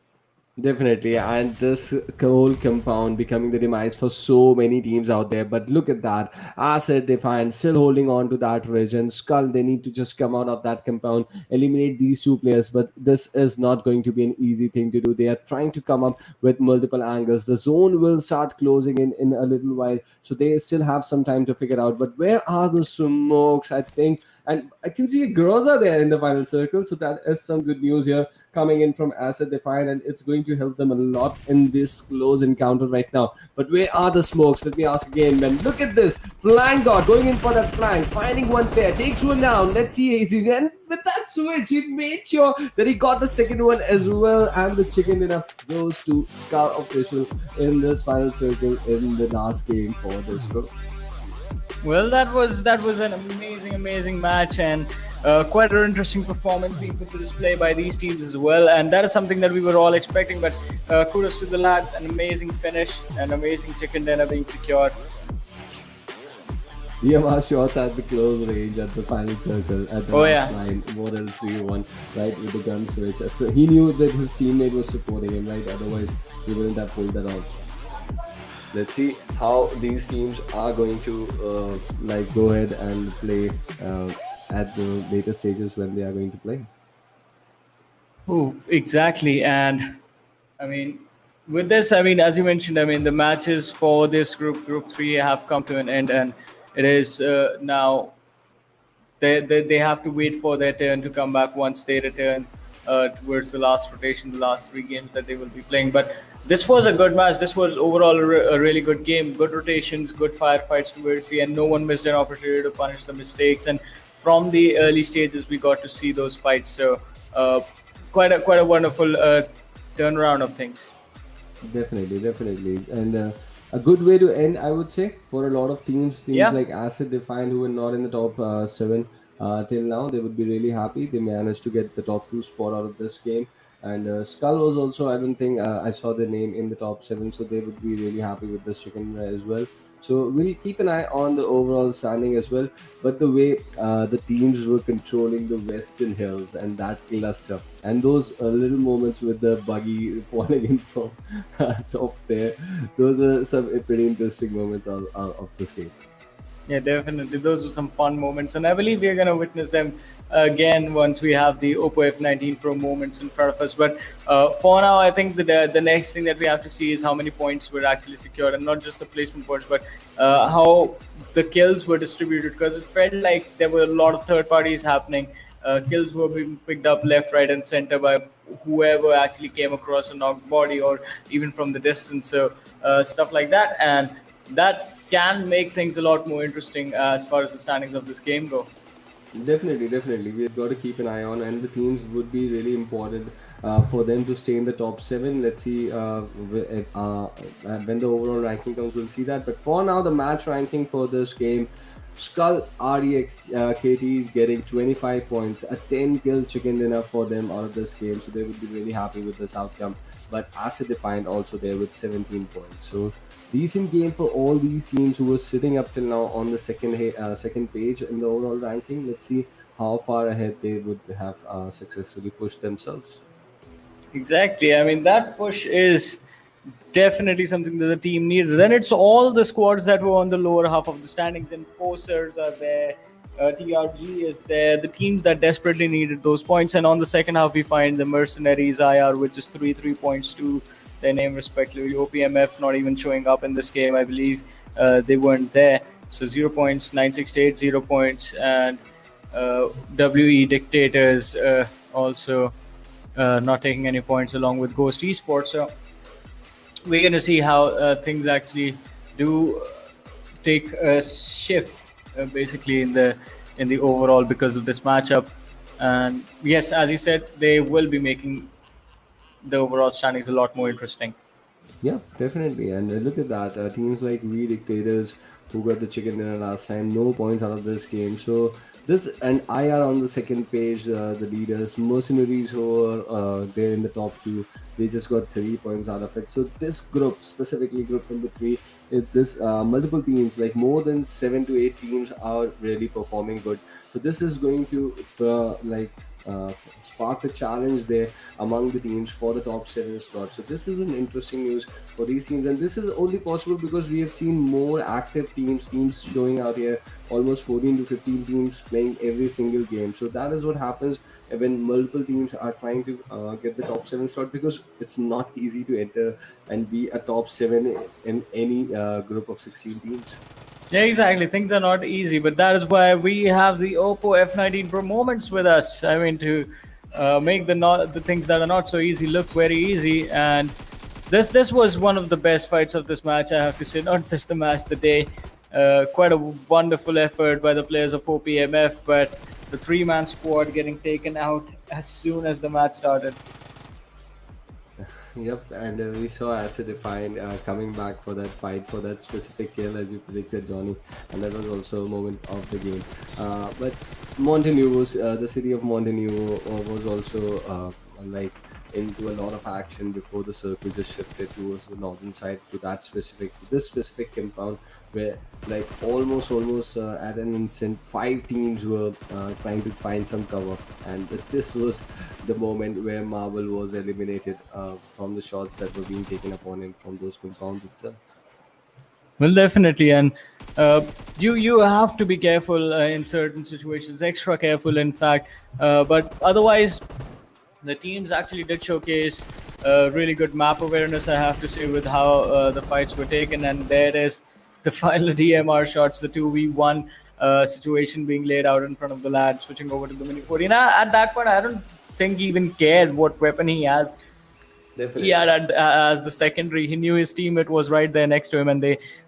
Definitely, and this whole compound becoming the demise for so many teams out there. But look at that, Asset, Defiant still holding on to that region. Skull, they need to just come out of that compound, eliminate these 2 players. But this is not going to be an easy thing to do. They are trying to come up with multiple angles. The zone will start closing in a little while, so they still have some time to figure out. But where are the smokes? I think. And I can see a Groza there in the final circle, so that is some good news here coming in from Asset Defiant, and it's going to help them a lot in this close encounter right now. But where are the smokes? Let me ask again, man. Look at this. Flank God going in for that flank, finding one player, takes one down. Let's see, is he then with that switch? He made sure that he got the second one as well, and the chicken dinner goes to Scar Official in this final circle in the last game for this group. Well, that was an amazing match, and quite an interesting performance being put to display by these teams as well. And that is something that we were all expecting. But kudos to the lads, an amazing finish, an amazing chicken dinner being secured. Miramar shots at the close range at the final circle at the last line. What else do you want, right? With the gun switch, so he knew that his teammate was supporting him, right? Otherwise, he wouldn't have pulled that off. Let's see how these teams are going to go ahead and play at the later stages when they are going to play. Oh, exactly. And I mean, with this, I mean, as you mentioned, I mean, the matches for this group 3, have come to an end, and it is now they have to wait for their turn to come back once they return towards the last rotation, the last 3 games that they will be playing. But this was a good match. This was overall a really good game. Good rotations, good firefights towards the end. No one missed an opportunity to punish the mistakes. And from the early stages, we got to see those fights. So quite a wonderful turnaround of things. Definitely. And a good way to end, I would say, for a lot of teams like Asset Defiant, who were not in the top 7 till now. They would be really happy. They managed to get the top 2 spot out of this game. And Skull was also, I don't think I saw their name in the top 7, so they would be really happy with this chicken as well. So we'll keep an eye on the overall standing as well. But the way the teams were controlling the Western Hills and that cluster, and those little moments with the buggy falling in from top there, those were some pretty interesting moments of this game. Yeah, definitely. Those were some fun moments, and I believe we're going to witness them again once we have the Oppo F19 Pro moments in front of us. But for now, I think the next thing that we have to see is how many points were actually secured, and not just the placement points, but how the kills were distributed, because it felt like there were a lot of third parties happening. Kills were being picked up left, right, and center by whoever actually came across a knocked body, or even from the distance. So stuff like that, and that can make things a lot more interesting as far as the standings of this game go. Definitely. We've got to keep an eye on, and the teams would be really important for them to stay in the top 7. Let's see when the overall ranking comes, we'll see that. But for now, the match ranking for this game, SkuLLxREKT getting 25 points, a 10 kill chicken dinner for them out of this game, so they would be really happy with this outcome. But Acid Defiant also there with 17 points. So decent game for all these teams who were sitting up till now on the second page in the overall ranking. Let's see how far ahead they would have successfully pushed themselves. Exactly. I mean, that push is definitely something that the team needed. And it's all the squads that were on the lower half of the standings. Enforcers are there. TRG is there. The teams that desperately needed those points. And on the second half, we find the Mercenaries IR, which is 3 points to their name respectively. OPMF not even showing up in this game, I believe. They weren't there. So 0 points, 968, 0 points. And WE Dictators also not taking any points along with Ghost Esports. So we're going to see how things actually do take a shift basically in the overall because of this matchup. And yes, as you said, they will be making the overall standings a lot more interesting. Yeah, definitely. And look at that. Teams like We Dictators, who got the chicken dinner last time, no points out of this game. So this and IR on the second page, the leaders, Mercenaries who are there in the top two, they just got 3 points out of it. So this group, specifically group number 3, this multiple teams, like more than 7 to 8 teams are really performing good. So this is going to spark the challenge there among the teams for the top 7 slot. So this is an interesting news for these teams, and this is only possible because we have seen more active teams showing out here, almost 14 to 15 teams playing every single game. So that is what happens when multiple teams are trying to get the top 7 slot, because it's not easy to enter and be a top 7 in any group of 16 teams. Yeah, exactly. Things are not easy, but that is why we have the Oppo F19 Pro Moments with us. I mean, to make the things that are not so easy look very easy. And this was one of the best fights of this match, I have to say. Not just the match, the day. Quite a wonderful effort by the players of OPMF, but the 3-man squad getting taken out as soon as the match started. Yep, and we saw Acid Defiant coming back for that fight, for that specific kill, as you predicted, Johnny, and that was also a moment of the game. But Montenegro, the city of Montenegro, was also into a lot of action before the circle just shifted towards the northern side to this specific compound, where like almost at an instant 5 teams were trying to find some cover, and this was the moment where Marvel was eliminated from the shots that were being taken upon him from those compounds itself. Well, definitely, and you have to be careful in certain situations, extra careful, in fact. But otherwise, the teams actually did showcase really good map awareness, I have to say, with how the fights were taken. And there it is, the final DMR shots, the 2v1 situation being laid out in front of the lad, switching over to the Mini 40. And at that point, I don't think he even cared what weapon he has. Definitely. He had as the secondary. He knew his teammate was right there next to him, and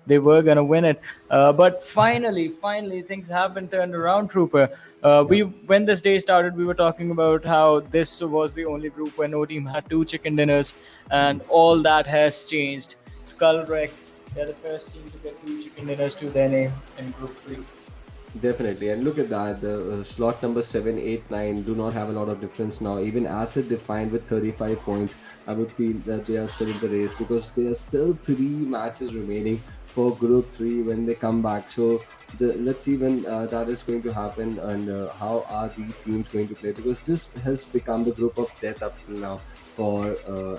they were gonna win it. But finally, things have been turned around, Trooper. When this day started, we were talking about how this was the only group where no team had 2 chicken dinners, and all that has changed. SkuLLxREKT, they're the first team to get 2 chicken dinners to their name in Group 3. Definitely, and look at that, the slot number 7, 8, 9 do not have a lot of difference now. Even Acid Defiant with 35 points, I would feel that they are still in the race, because there are still 3 matches remaining for Group 3 when they come back. So let's see when that is going to happen, and how are these teams going to play, because this has become the group of death up till now for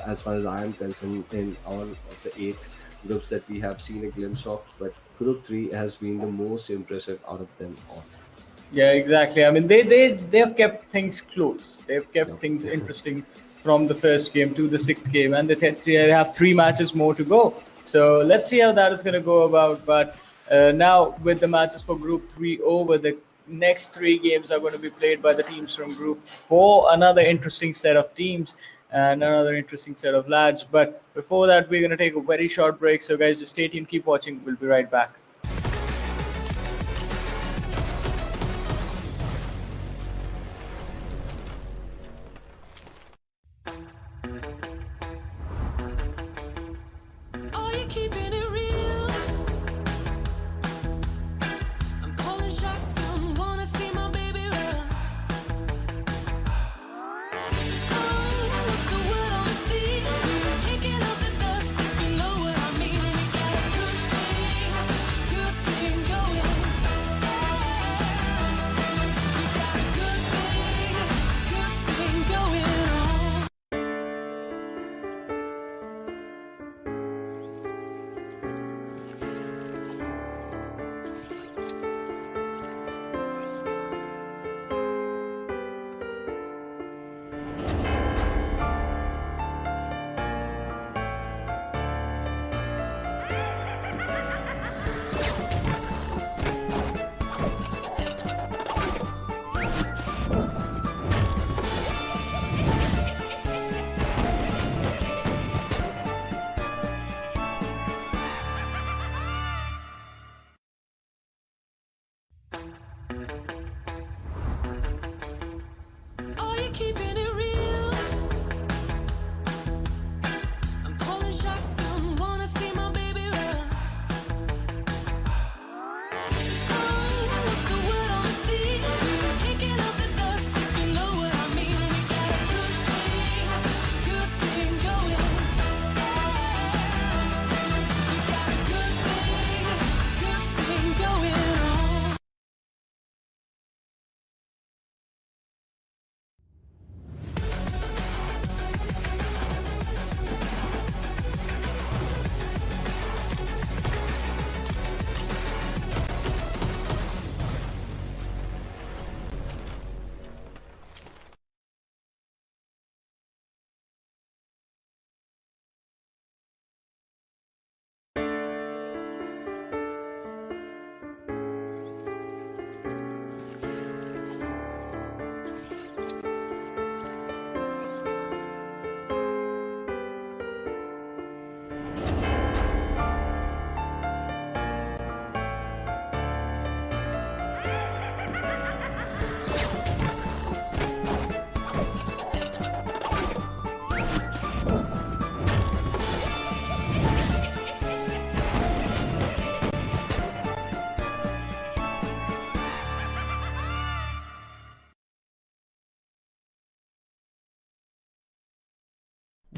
as far as I am concerned, in all of the 8 groups that we have seen a glimpse of. But Group 3 has been the most impressive out of them all. Yeah, exactly. I mean, they have kept things close. They've kept things interesting from the first game to the 6th game, and they have 3 matches more to go. So let's see how that is going to go about. But now, with the matches for Group 3 over, the next 3 games are going to be played by the teams from Group 4. Another interesting set of teams and another interesting set of lads. But before that, we're going to take a very short break. So guys, just stay tuned, keep watching. We'll be right back. Are you keeping it real? I'm calling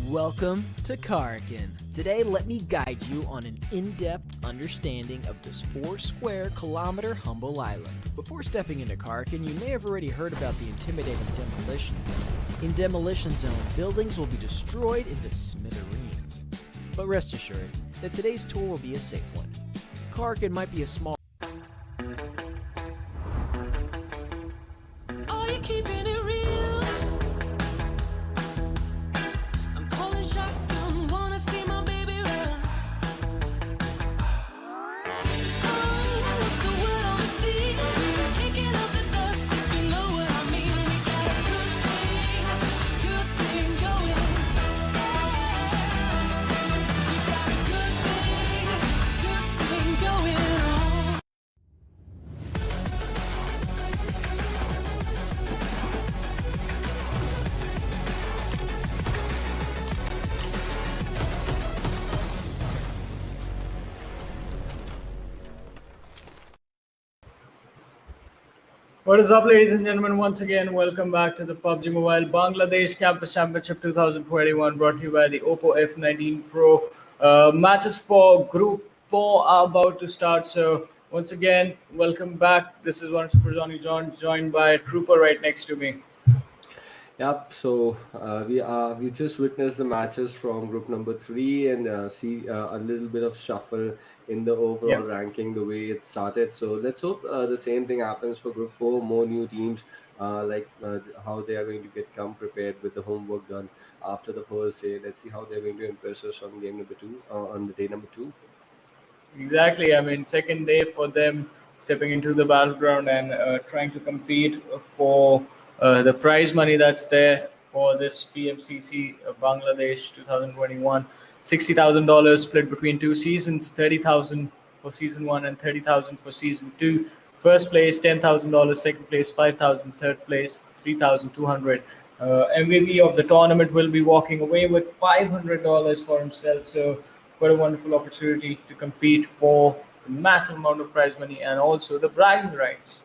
Welcome to Karkin. Today, let me guide you on an in-depth understanding of this 4 kilometer humble island. Before stepping into Karkin, you may have already heard about the intimidating demolition zone. In demolition zone, buildings will be destroyed into smithereens. But rest assured that today's tour will be a safe one. Karkin might be a small Are you keeping it real? I'm calling shotgun, wanna see my baby run. Oh, what's the word on the sea? Kicking up the dust, you know what I mean. We got a good thing going. We got a good thing going on. What is up, ladies and gentlemen? Once again, welcome back to the PUBG Mobile Bangladesh Campus Championship 2021, brought to you by the Oppo F19 Pro. Matches for Group 4 are about to start. So, once again, welcome back. This is one Super Johnny John, joined by a Trooper right next to me. Yep. So we just witnessed the matches from group number 3 and see a little bit of shuffle in the overall ranking the way it started. So let's hope the same thing happens for group 4. More new teams, how they are going to come prepared with the homework done after the first day. Let's see how they're going to impress us on game number 2 on the day number 2. Exactly. I mean, second day for them stepping into the battleground and trying to compete for the prize money that's there for this PMCC Bangladesh 2021. $60,000 split between 2 seasons, $30,000 for season 1 and $30,000 for season 2. First place $10,000, second place $5,000, third place $3,200. MVP of the tournament will be walking away with $500 for himself. So what a wonderful opportunity to compete for a massive amount of prize money and also the bragging rights.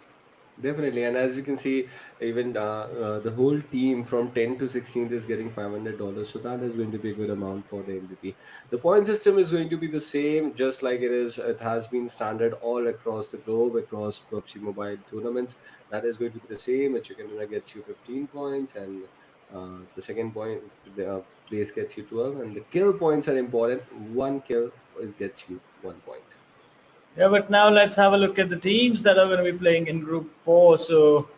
Definitely, and as you can see, even the whole team from 10 to 16th is getting $500, so that is going to be a good amount for the MVP. The point system is going to be the same, just like it has been standard all across the globe, across PUBG Mobile tournaments. That is going to be the same. A chicken dinner gets you 15 points, and the second place gets you 12, and the kill points are important. One kill gets you 1 point. Yeah, but now let's have a look at the teams that are going to be playing in Group 4. So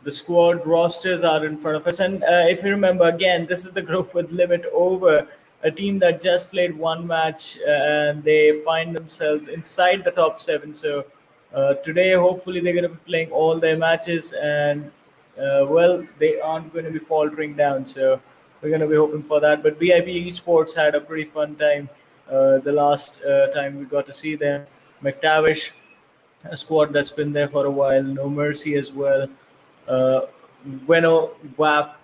the squad rosters are in front of us. And if you remember, again, this is the group with limit over. A team that just played one match and they find themselves inside the top 7. So today, hopefully, they're going to be playing all their matches. And, they aren't going to be faltering down. So we're going to be hoping for that. But BIP Esports had a pretty fun time the last time we got to see them. Mactavish, a squad that's been there for a while. NOMERCY as well. WAP,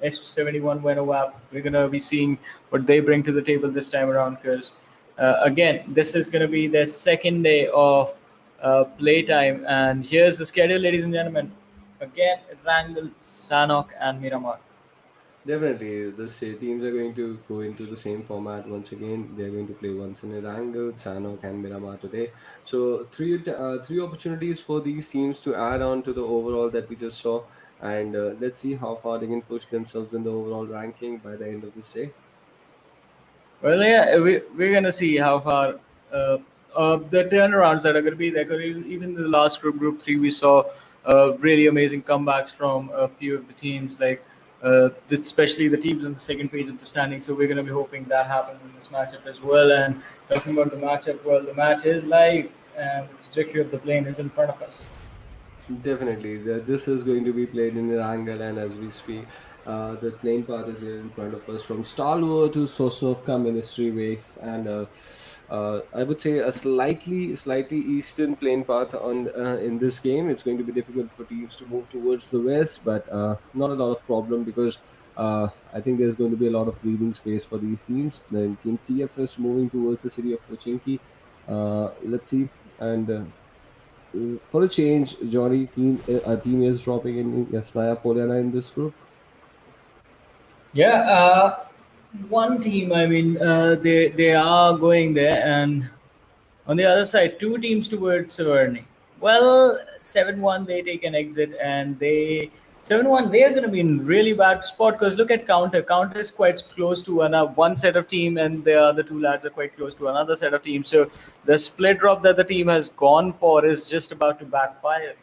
S71 WAP. We're going to be seeing what they bring to the table this time around because, again, this is going to be their second day of playtime. And here's the schedule, ladies and gentlemen. Again, Erangel, Sanhok, and Miramar. Definitely, teams are going to go into the same format once again. They are going to play once in Erangel, Sanhok, and Miramar today. So three opportunities for these teams to add on to the overall that we just saw, and let's see how far they can push themselves in the overall ranking by the end of this day. Well, yeah, we're going to see how far the turnarounds that are going to be there. 'Cause even the last group 3, we saw really amazing comebacks from a few of the teams, like especially the teams on the second page of the standing. So we're going to be hoping that happens in this matchup as well. And talking about the matchup, well, the match is live and the trajectory of the plane is in front of us. Definitely, this is going to be played in Erangel, and as we speak, the plane path is here in front of us from Stalwar to Sosnovka Ministry Way, and I would say a slightly eastern plane path on in this game. It's going to be difficult for teams to move towards the west, but not a lot of problem because I think there's going to be a lot of breathing space for these teams. Then Team TFS moving towards the city of Pochinki. Let's see, and for a change, Johnny, a team is dropping in Yasnaya Polyana in this group. Yeah, One team, I mean, they are going there, and on the other side, two teams towards Severny. Well, 7-1, they take an exit, and they 7-1, they are going to be in really bad spot because look at Counter. Counter is quite close to one set of team, and the other two lads are quite close to another set of team. So the split drop that the team has gone for is just about to backfire.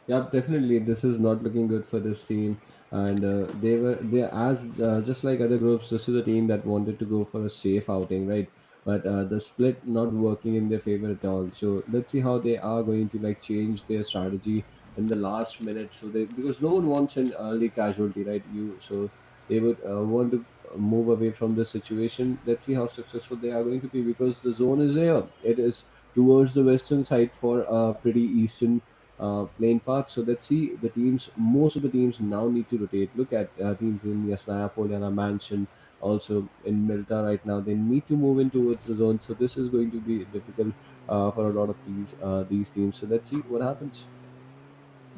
Yeah, definitely. This is not looking good for this team, and they as just like other groups. This is a team that wanted to go for a safe outing, right? But the split not working in their favor at all. So let's see how they are going to like change their strategy in the last minute. So they, because no one wants an early casualty, right? They would want to move away from the situation. Let's see how successful they are going to be because the zone is there. It is towards the western side for a pretty eastern playing path. So let's see the teams. Most of the teams now need to rotate. Look at teams in Yasnaya, Poliana, Mansion, also in Milta right now. They need to move in towards the zone. So this is going to be difficult for a lot of teams. These teams. So let's see what happens.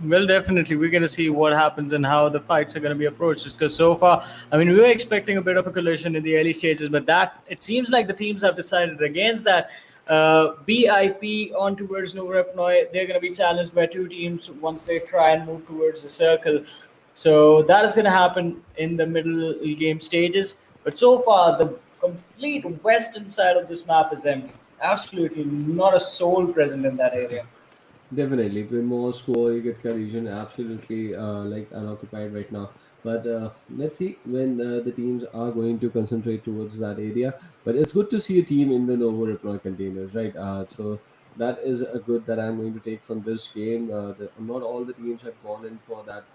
Well, definitely, we're going to see what happens and how the fights are going to be approached. Because so far, I mean, we were expecting a bit of a collision in the early stages, but that it seems like the teams have decided against that. BIP on towards Novorepnoy, they're going to be challenged by two teams once they try and move towards the circle. So that is going to happen in the middle game stages. But so far, the complete western side of this map is empty. Absolutely not a soul present in that area. Definitely, Primos, Koigatka region absolutely like unoccupied right now. But let's see when the teams are going to concentrate towards that area. But it's good to see a team in the Novo Reply containers, right? So that is a good that I'm going to take from this game. Not all the teams have gone in for that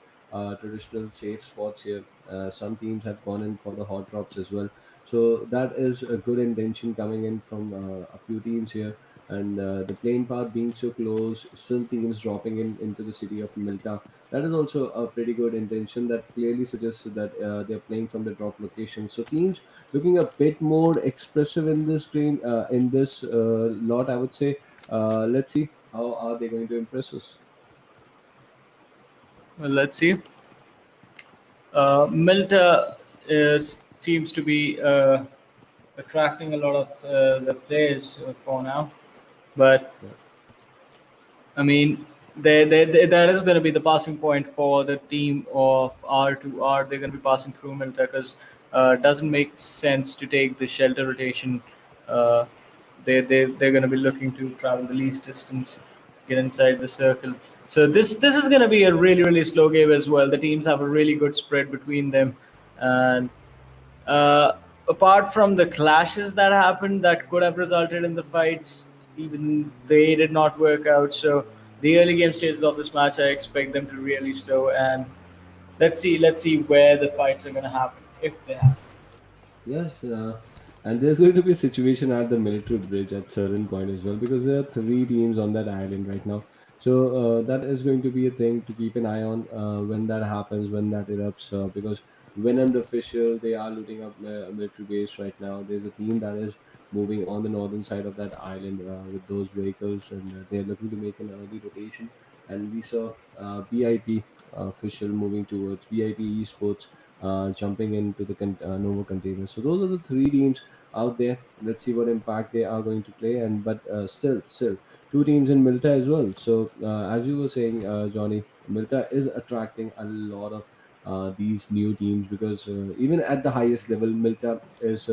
traditional safe spots here. Some teams have gone in for the hot drops as well. So that is a good intention coming in from a few teams here, and the plane path being so close, still teams dropping in into the city of Milta. That is also a pretty good intention that clearly suggests that they're playing from the drop location. So teams looking a bit more expressive in this game, in this lot, I would say. Let's see how are they going to impress us. Well, let's see. Milta seems to be attracting a lot of the players for now, but Yeah. I mean, that is going to be the passing point for the team of R2R. They're going to be passing through Milta because it doesn't make sense to take the shelter rotation. Uh, they're going to be looking to travel the least distance, get inside the circle. So this is going to be a really slow game as well. The teams have a really good spread between them, and uh, apart from the clashes that happened that could have resulted in the fights, even they did not work out. So the early game stages of this match, I expect them to really slow, and let's see where the fights are going to happen if they happen. Yes, and there's going to be a situation at the military bridge at certain point as well because there are three teams on that island right now. So that is going to be a thing to keep an eye on when that happens, when that erupts. Because Venomed official, they are looting up a military base right now. There's a team that is moving on the northern side of that island with those vehicles, and they're looking to make an early rotation. And we saw BIP official moving towards BIP Esports jumping into the Nova containers. So those are the three teams out there. Let's see what impact they are going to play. And but still, two teams in Milta as well. So as you were saying, Johnny, Milta is attracting a lot of these new teams because even at the highest level, Milta is.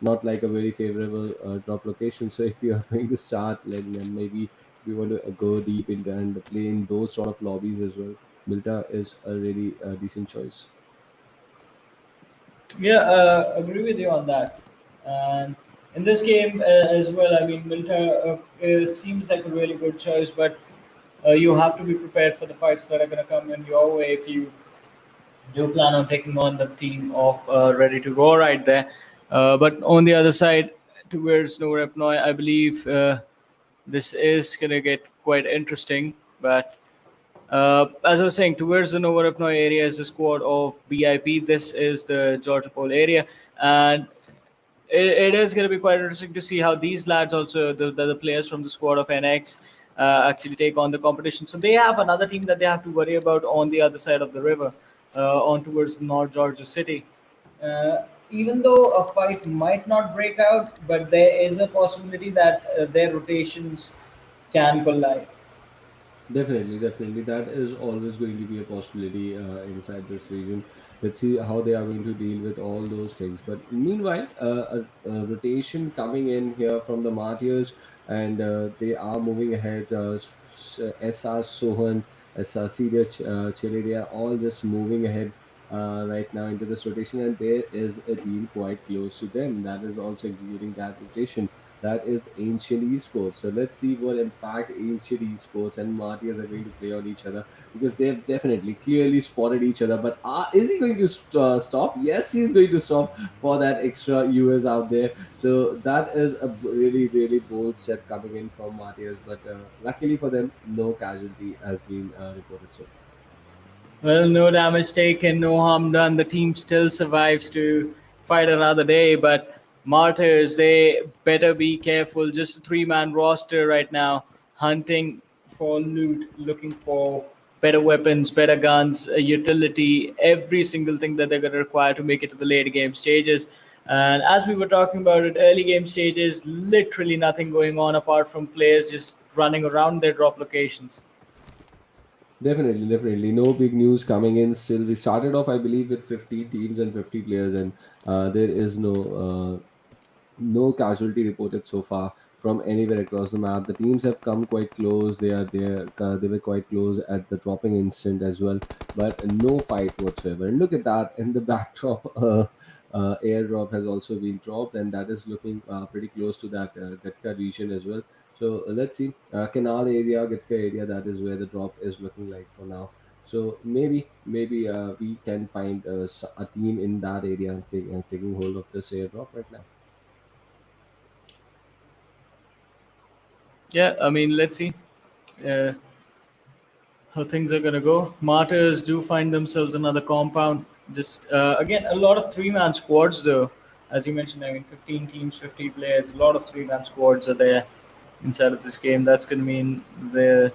Not like a very favorable drop location. So if you are going to start, like maybe if you want to go deep into and play in those sort of lobbies as well, Milta is a really decent choice. Yeah, agree with you on that. And in this game as well, I mean, Milta seems like a really good choice, but you have to be prepared for the fights that are going to come in your way if you do plan on taking on the team of Ready to Go right there. But on the other side, towards No Repnoy, I believe this is going to get quite interesting. But as I was saying, towards the Novorepnoy area is the squad of BIP. This is the Georgia Pole area. And it is going to be quite interesting to see how these lads also, the players from the squad of NX, actually take on the competition. So they have another team that they have to worry about on the other side of the river, on towards North Georgia City. Uh, even though a fight might not break out, but there is a possibility that their rotations can collide. Definitely, definitely. That is always going to be a possibility inside this region. Let's see how they are going to deal with all those things. But meanwhile, a rotation coming in here from the Martyrs, and they are moving ahead. SR Sohan, SR Celia Chile, they are all just moving ahead right now into this rotation, and there is a team quite close to them that is also executing that rotation. That is Ancient Esports. So let's see what impact Ancient Esports and Martyrs are going to play on each other, because they've definitely clearly spotted each other. But is he going to stop? Yes, he's going to stop for that extra US out there. So that is a really, really bold step coming in from Martyrs. But luckily for them, no casualty has been reported so far. Well, no damage taken, no harm done. The team still survives to fight another day, but Martyrs, they better be careful. Just a three-man roster right now, hunting for loot, looking for better weapons, better guns, utility, every single thing that they're going to require to make it to the late game stages. And as we were talking about it, early game stages, literally nothing going on apart from players just running around their drop locations. Definitely, definitely. No big news coming in still. We started off, I believe, with 50 teams and 50 players, and there is no casualty reported so far from anywhere across the map. The teams have come quite close. They were quite close at the dropping instant as well, but no fight whatsoever. And look at that in the backdrop. Airdrop has also been dropped, and that is looking pretty close to that Gatka region as well. So let's see, Canal area, Gatka area. That is where the drop is looking like for now. So maybe we can find a team in that area taking hold of this airdrop right now. Yeah, I mean, let's see uh, how things are gonna go. Martyrs do find themselves another compound. Just again, a lot of three-man squads, though. As you mentioned, I mean, 15 teams, 50 players. A lot of three-man squads are there inside of this game. That's gonna mean the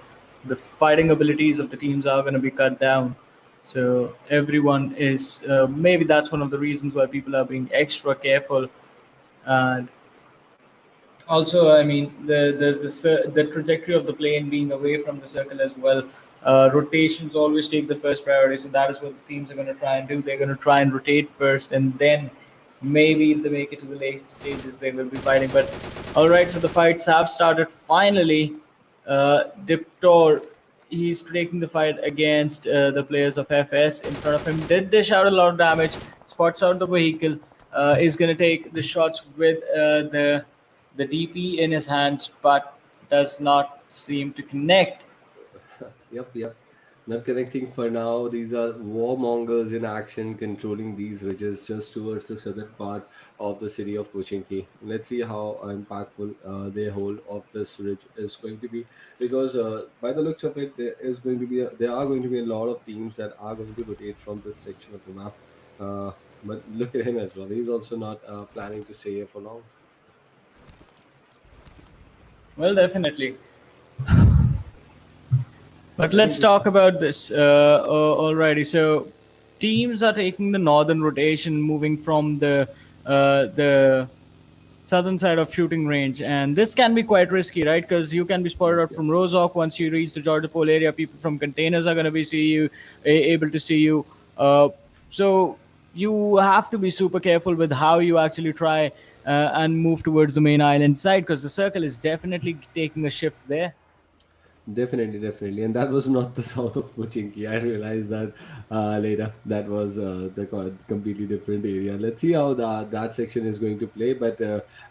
fighting abilities of the teams are gonna be cut down. So everyone is maybe that's one of the reasons why people are being extra careful. And also, I mean, the trajectory of the plane being away from the circle as well. Rotations always take the first priority, so that is what the teams are going to try and do. They're going to try and rotate first, and then maybe if they make it to the late stages, they will be fighting. But all right, so the fights have started finally. Diptor, he's taking the fight against the players of FS in front of him. Did dish out a lot of damage, spots out the vehicle, is going to take the shots with the DP in his hands, but does not seem to connect. Yep. Not connecting for now. These are warmongers in action, controlling these ridges just towards the southern part of the city of Pochinki. Let's see how impactful their hold of this ridge is going to be, because by the looks of it, there are going to be a lot of teams that are going to rotate from this section of the map. But look at him as well. He's also not planning to stay here for long. Well, definitely. But let's talk about this alrighty. So teams are taking the northern rotation, moving from the southern side of shooting range, and this can be quite risky, right? Because you can be spotted out from Rozok. Once you reach the Georgia Pole area, people from containers are going to be able to see you. So you have to be super careful with how you actually try and move towards the main island side, because the circle is definitely taking a shift there. Definitely, and that was not the south of Pochinki. I realized that later. That was completely different area. Let's see how that section is going to play. But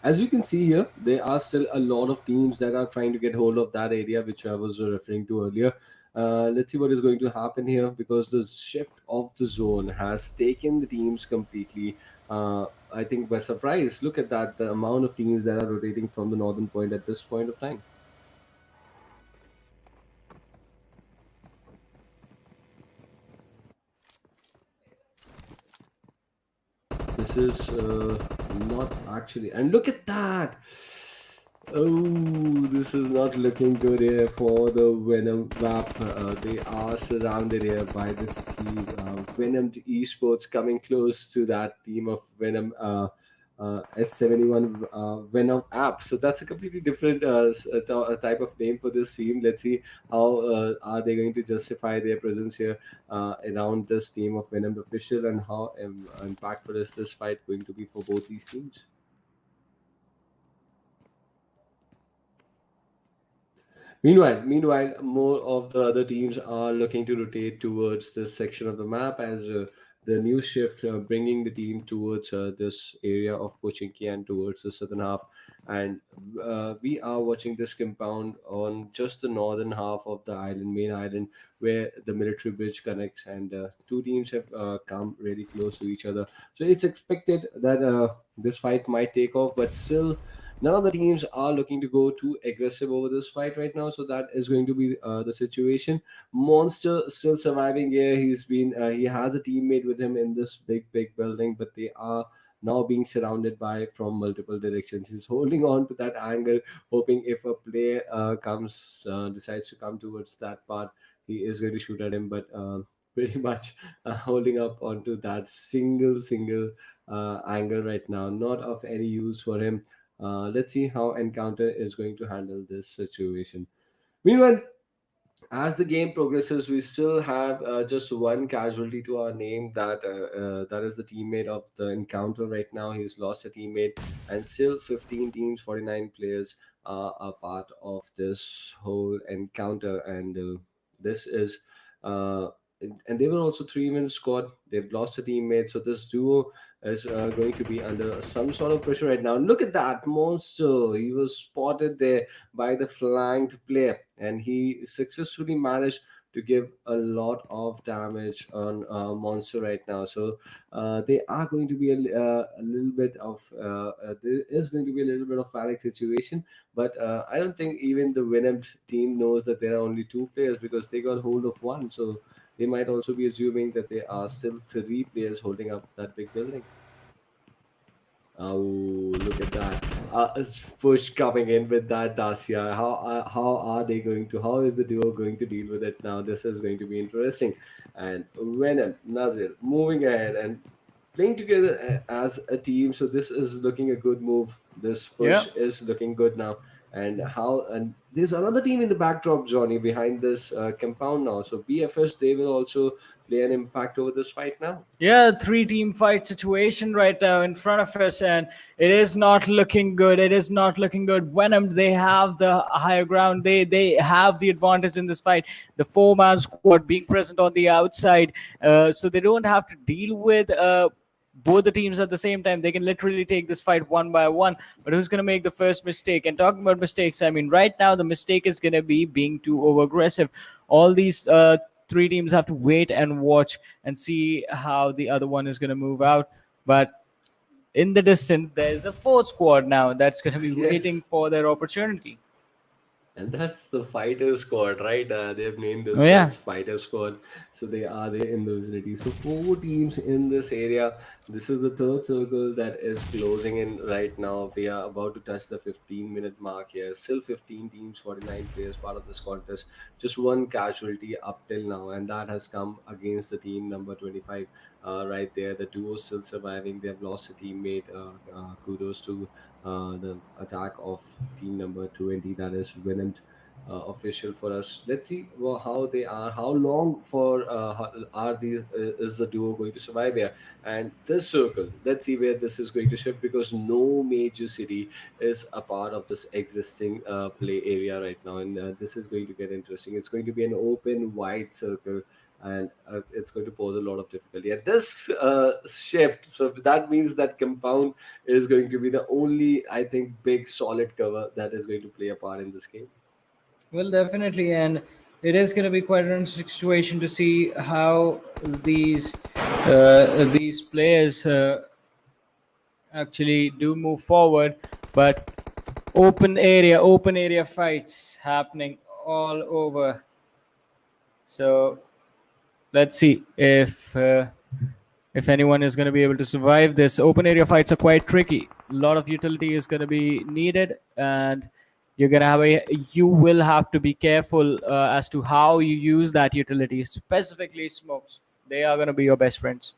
as you can see here, there are still a lot of teams that are trying to get hold of that area, which I was referring to earlier. Let's see what is going to happen here, because the shift of the zone has taken the teams completely. I think by surprise. Look at that, the amount of teams that are rotating from the northern point at this point of time. This is not actually, and look at that. Oh, this is not looking good here for the Venom map. They are surrounded here by this team. Venomed Esports coming close to that team of Venom S71 Venom app. So that's a completely different type of name for this team. Let's see how are they going to justify their presence here around this team of Venom official, and how impactful is this fight going to be for both these teams. Meanwhile, more of the other teams are looking to rotate towards this section of the map as the new shift bringing the team towards this area of Pochinki and towards the southern half. And we are watching this compound on just the northern half of the island, main island, where the military bridge connects, and two teams have come really close to each other. So it's expected that this fight might take off, but still none of the teams are looking to go too aggressive over this fight right now. So that is going to be the situation. Monster still surviving here. He has a teammate with him in this big building, but they are now being surrounded by from multiple directions. He's holding on to that angle, hoping if a player decides to come towards that part, he is going to shoot at him. But pretty much holding up onto that single angle right now, not of any use for him. Let's see how Encounter is going to handle this situation. Meanwhile, as the game progresses, we still have just one casualty to our name. That is the teammate of the Encounter right now. He's lost a teammate, and still 15 teams, 49 players are a part of this whole encounter. And this is. And they were also 3-man squad. They've lost a teammate, so this duo is going to be under some sort of pressure right now. Look at that monster! He was spotted there by the flanked player, and he successfully managed to give a lot of damage on monster right now. So they are going to be a little bit of there is going to be a little bit of panic situation, but I don't think even the Venomed team knows that there are only two players, because they got hold of one. So they might also be assuming that there are still three players holding up that big building. Oh, look at that. Push coming in with that Dacia. How are they going to, how is the duo going to deal with it now? This is going to be interesting. And Venom, Nazir moving ahead and playing together as a team. So this is looking a good move. This push is looking good now. And there's another team in the backdrop, Johnny, behind this compound now. So BFS, they will also play an impact over this fight now. Yeah, 3-team fight situation right now in front of us, and it is not looking good. It is not looking good. Venom, they have the higher ground. They have the advantage in this fight. The 4-man squad being present on the outside, so they don't have to deal with both the teams at the same time. They can literally take this fight one by one. But who's going to make the first mistake? And talking about mistakes, I mean, right now the mistake is going to be being too over aggressive. All these 3 teams have to wait and watch and see how the other one is going to move out. But in the distance, there's a 4th squad now that's going to be waiting for their opportunity. And that's the Fighter Squad, right? They've named themselves Fighter Squad. So they are there in the vicinity. So 4 teams in this area. This is the 3rd circle that is closing in right now. We are about to touch the 15-minute mark here. Still 15 teams, 49 players part of this contest. Just one casualty up till now, and that has come against the team number 25 right there. The duo still surviving. They've lost a teammate. Kudos to the attack of team number 20, that is Venomed official for us. Let's see how they are, how long for are these is the duo going to survive here. And this circle, let's see where this is going to shift, because no major city is a part of this existing play area right now, and this is going to get interesting. It's going to be an open wide circle, and it's going to pose a lot of difficulty at this shift. So that means that compound is going to be the only, I think, big solid cover that is going to play a part in this game. Well, definitely, and it is going to be quite an interesting situation to see how these players actually do move forward. But open area fights happening all over. So let's see if anyone is going to be able to survive this. Open area fights are quite tricky. lot of utility is going to be needed, and you will have to be careful as to how you use that utility, specifically smokes. They are going to be your best friends.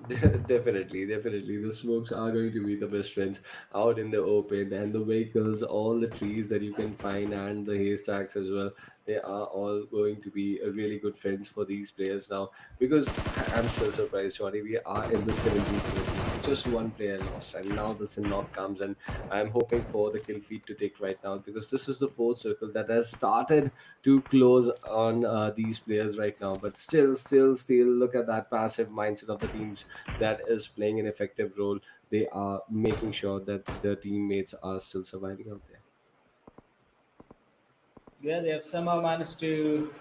Definitely. The smokes are going to be the best friends out in the open, and the vehicles, all the trees that you can find, and the haystacks as well. They are all going to be a really good friends for these players now. Because I'm so surprised, Johnny. We are in the 17th minute. Just one player lost, and now the Sanhok comes, and I'm hoping for the kill feed to take right now, because this is the fourth circle that has started to close on these players right now. But still, look at that passive mindset of the teams that is playing an effective role. They are making sure that their teammates are still surviving out there. Yeah, they have somehow managed to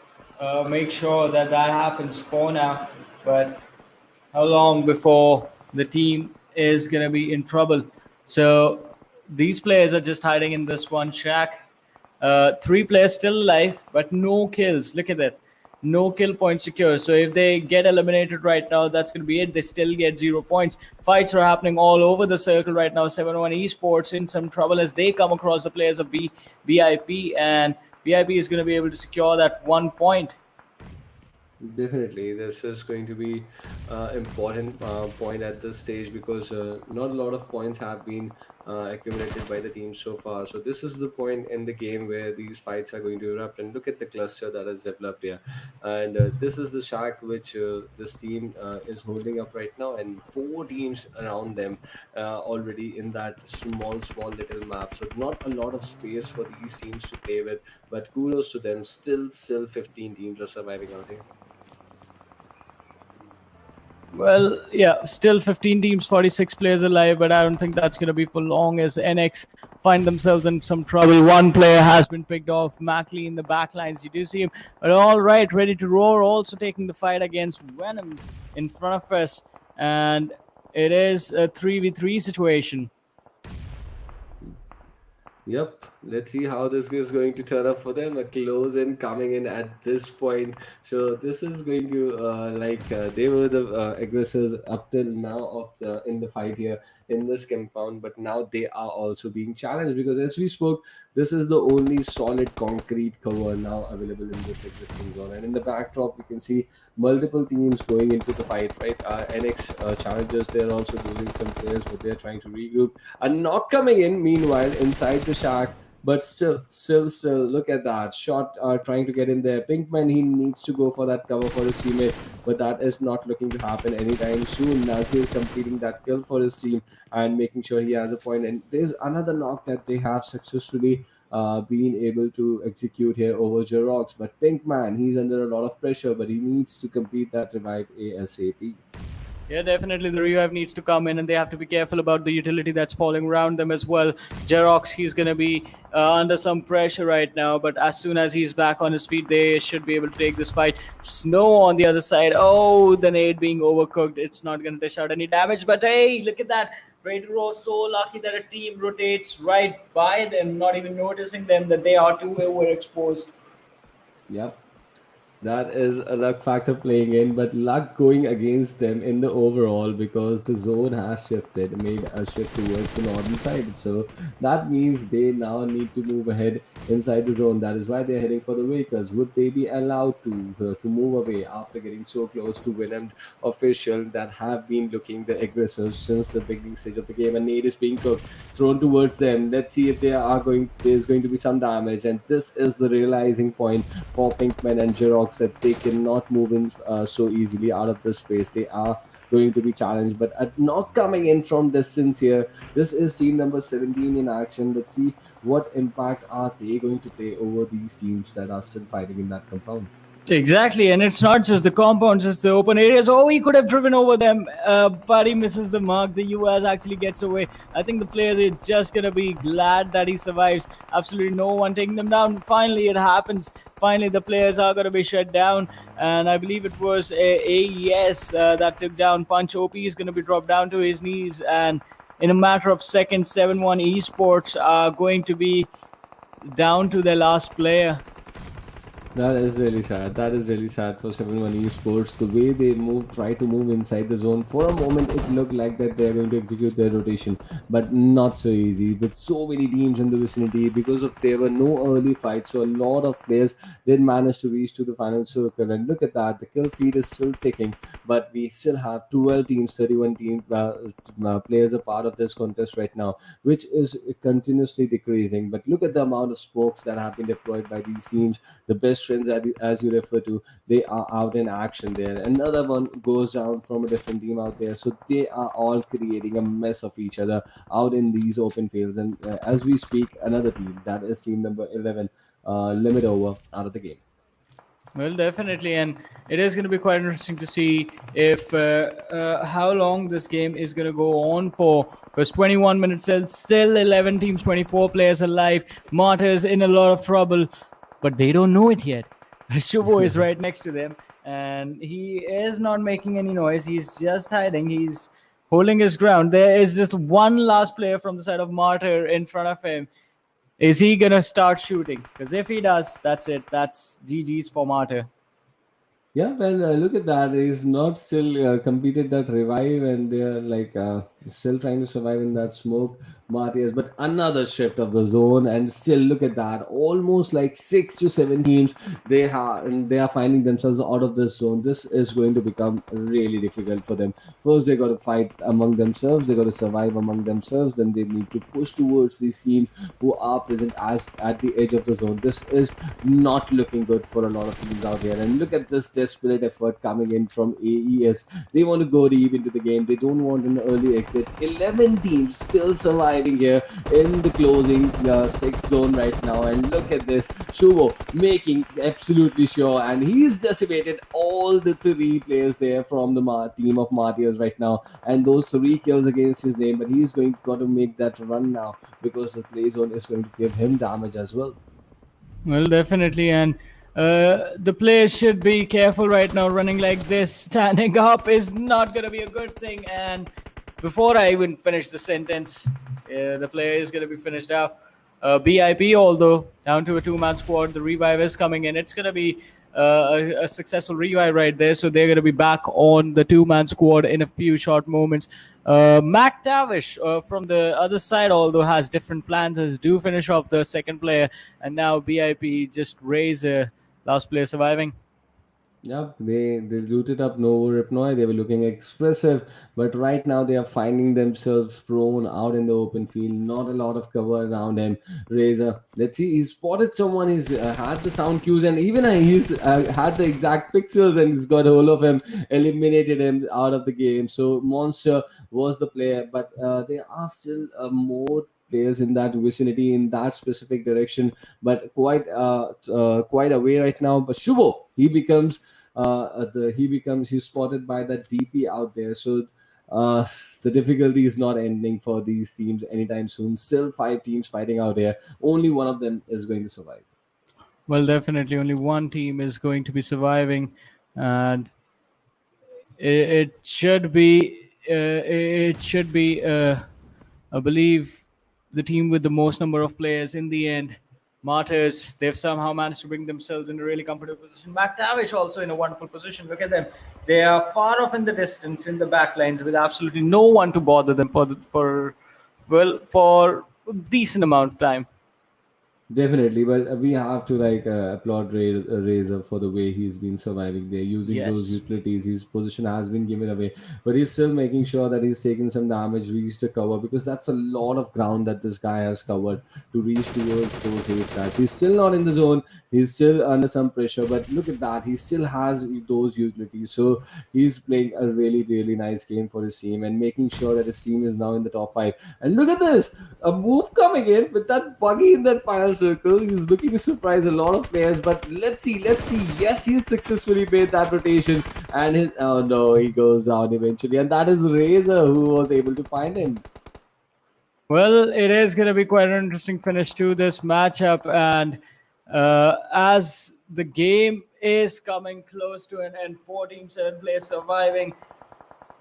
make sure that that happens for now. But how long before the team is going to be in trouble? So these players are just hiding in this one shack. 3 players still alive, but no kills. Look at that. No kill point secure. So if they get eliminated right now, that's going to be it. They still get 0 points. Fights are happening all over the circle right now. 7-1 Esports in some trouble as they come across the players of BIP, and BIP is going to be able to secure that 1 point. Definitely, this is going to be important point at this stage, because not a lot of points have been accumulated by the team so far. So this is the point in the game where these fights are going to erupt. And look at the cluster that is developed here. And this is the shack which this team is holding up right now, and 4 teams around them already in that small little map. So not a lot of space for these teams to play with. But kudos to them. Still 15 teams are surviving out here. Well, yeah, still 15 teams, 46 players alive, but I don't think that's going to be for long as NX find themselves in some trouble. One player has been picked off, Mackley in the backlines. You do see him, but all right, ready to roar, also taking the fight against Venom in front of us, and it is a 3v3 situation. Yep, let's see how this is going to turn up for them. A close in coming in at this point. So this is going to they were the aggressors up till now of in the fight here in this compound, but now they are also being challenged, because as we spoke, this is the only solid concrete cover now available in this existing zone. And in the backdrop, we can see multiple teams going into the fight, right? NX challengers, they're also losing some players, but they're trying to regroup. A knock coming in, meanwhile, inside the shack. But still, look at that shot trying to get in there. Pinkman, he needs to go for that cover for his teammate, but that is not looking to happen anytime soon. Nazir completing that kill for his team and making sure he has a point. And there's another knock that they have successfully been able to execute here over Xerox. But Pinkman, he's under a lot of pressure, but he needs to complete that revive ASAP. Yeah, definitely the revive needs to come in, and they have to be careful about the utility that's falling around them as well. Xerox, he's going to be under some pressure right now, but as soon as he's back on his feet, they should be able to take this fight. Snow on the other side. Oh, the nade being overcooked. It's not going to dish out any damage, but hey, look at that. Raidero so lucky that a team rotates right by them, not even noticing them that they are too overexposed. Yep. That is a luck factor playing in, but luck going against them in the overall, because the zone has shifted, made a shift towards the northern side. So that means they now need to move ahead inside the zone. That is why they're heading for the vehicles. Would they be allowed to move away after getting so close to Venomed official that have been looking the aggressors since the beginning stage of the game? And nade is being cooked, thrown towards them. Let's see if there's going to be some damage. And this is the realizing point for Pinkman and Xerox, that they cannot move in so easily out of this space. They are going to be challenged, but a knock coming in from distance here. This is scene number 17 in action. Let's see what impact are they going to play over these teams that are still fighting in that compound. Exactly, and it's not just the compounds, it's the open areas. Oh, he could have driven over them, but he misses the mark. The US actually gets away. I think the players are just going to be glad that he survives. Absolutely no one taking them down. Finally, it happens. Finally, the players are going to be shut down, and I believe it was AES that took down Punch. OP is going to be dropped down to his knees, and in a matter of seconds, 7-1 Esports are going to be down to their last player. That is really sad. That is really sad for 7-1 Esports. The way they try to move inside the zone. For a moment, it looked like that they're going to execute their rotation, but not so easy. With so many teams in the vicinity, because of there were no early fights, so a lot of players did manage to reach to the final circle. And look at that, the kill feed is still ticking, but we still have 12 teams, 31 team players a part of this contest right now, which is continuously decreasing. But look at the amount of spokes that have been deployed by these teams. The best friends, as you refer to, they are out in action there. Another one goes down from a different team out there. So they are all creating a mess of each other out in these open fields. And as we speak, another team, that is team number 11, limit over out of the game. Well, definitely, and it is going to be quite interesting to see if how long this game is going to go on for. Because 21 minutes, still 11 teams, 24 players alive. MARTYRS in a lot of trouble, but they don't know it yet. Shubo is right next to them, and he is not making any noise. He's just hiding. He's holding his ground. There is just one last player from the side of MARTYR in front of him. Is he gonna start shooting? Because if he does, that's it. That's GG's for MARTYR. Yeah, well, look at that. He's not still completed that revive, and they're like still trying to survive in that smoke. MARTYRS, but another shift of the zone, and still look at that. Almost like 6 to 7 teams they are finding themselves out of this zone. This is going to become really difficult for them. First, they got to fight among themselves. They got to survive among themselves. Then they need to push towards these teams who are present as at the edge of the zone. This is not looking good for a lot of teams out here. And look at this desperate effort coming in from AES. They want to go deep into the game. They don't want an early exit. 11 teams still surviving here in the closing 6 zone right now. And look at this, Shubo making absolutely sure, and he's decimated all the 3 players there from the team of MARTYRS right now, and those 3 kills against his name. But he's got to make that run now, because the play zone is going to give him damage as well. Well, definitely, and the players should be careful right now. Running like this, standing up is not going to be a good thing. And before I even finish the sentence, the player is going to be finished off. BIP, although down to a 2-man squad, the revive is coming in. It's going to be a successful revive right there. So they're going to be back on the 2-man squad in a few short moments. Mactavish from the other side, although has different plans, as do finish off the second player. And now BIP just raise last player surviving. Yeah, they looted up Novo Ripnoi. They were looking expressive, but right now they are finding themselves prone out in the open field. Not a lot of cover around him. Razor, let's see, he's spotted someone. He's had the sound cues, and even he's had the exact pixels, and he's got hold of him, eliminated him out of the game. So Monster was the player, but there are still more players in that vicinity, in that specific direction, but quite away right now. But Shubo, he's spotted by that DP out there. So the difficulty is not ending for these teams anytime soon. Still 5 teams fighting out there. Only one of them is going to survive. Well, definitely only one team is going to be surviving, and it should be I believe the team with the most number of players in the end. MARTYRS, they've somehow managed to bring themselves in a really comfortable position. Mactavish also in a wonderful position. Look at them. They are far off in the distance in the back lines with absolutely no one to bother them for a decent amount of time. Definitely, but we have to applaud Razor for the way he's been surviving. They're using those utilities. His position has been given away, but he's still making sure that he's taking some damage, reach the cover, because that's a lot of ground that this guy has covered to reach towards those haystacks. He's still not in the zone. He's still under some pressure, but look at that. He still has those utilities. So he's playing a really, really nice game for his team and making sure that his team is now in the top 5. And look at this, a move coming in with that buggy in that final circle. He's looking to surprise a lot of players, but let's see. Yes, he's successfully made that rotation, and oh no, he goes down eventually, and that is Razor who was able to find him. Well, it is going to be quite an interesting finish to this matchup, and as the game is coming close to an end, 4 teams, 7 players surviving.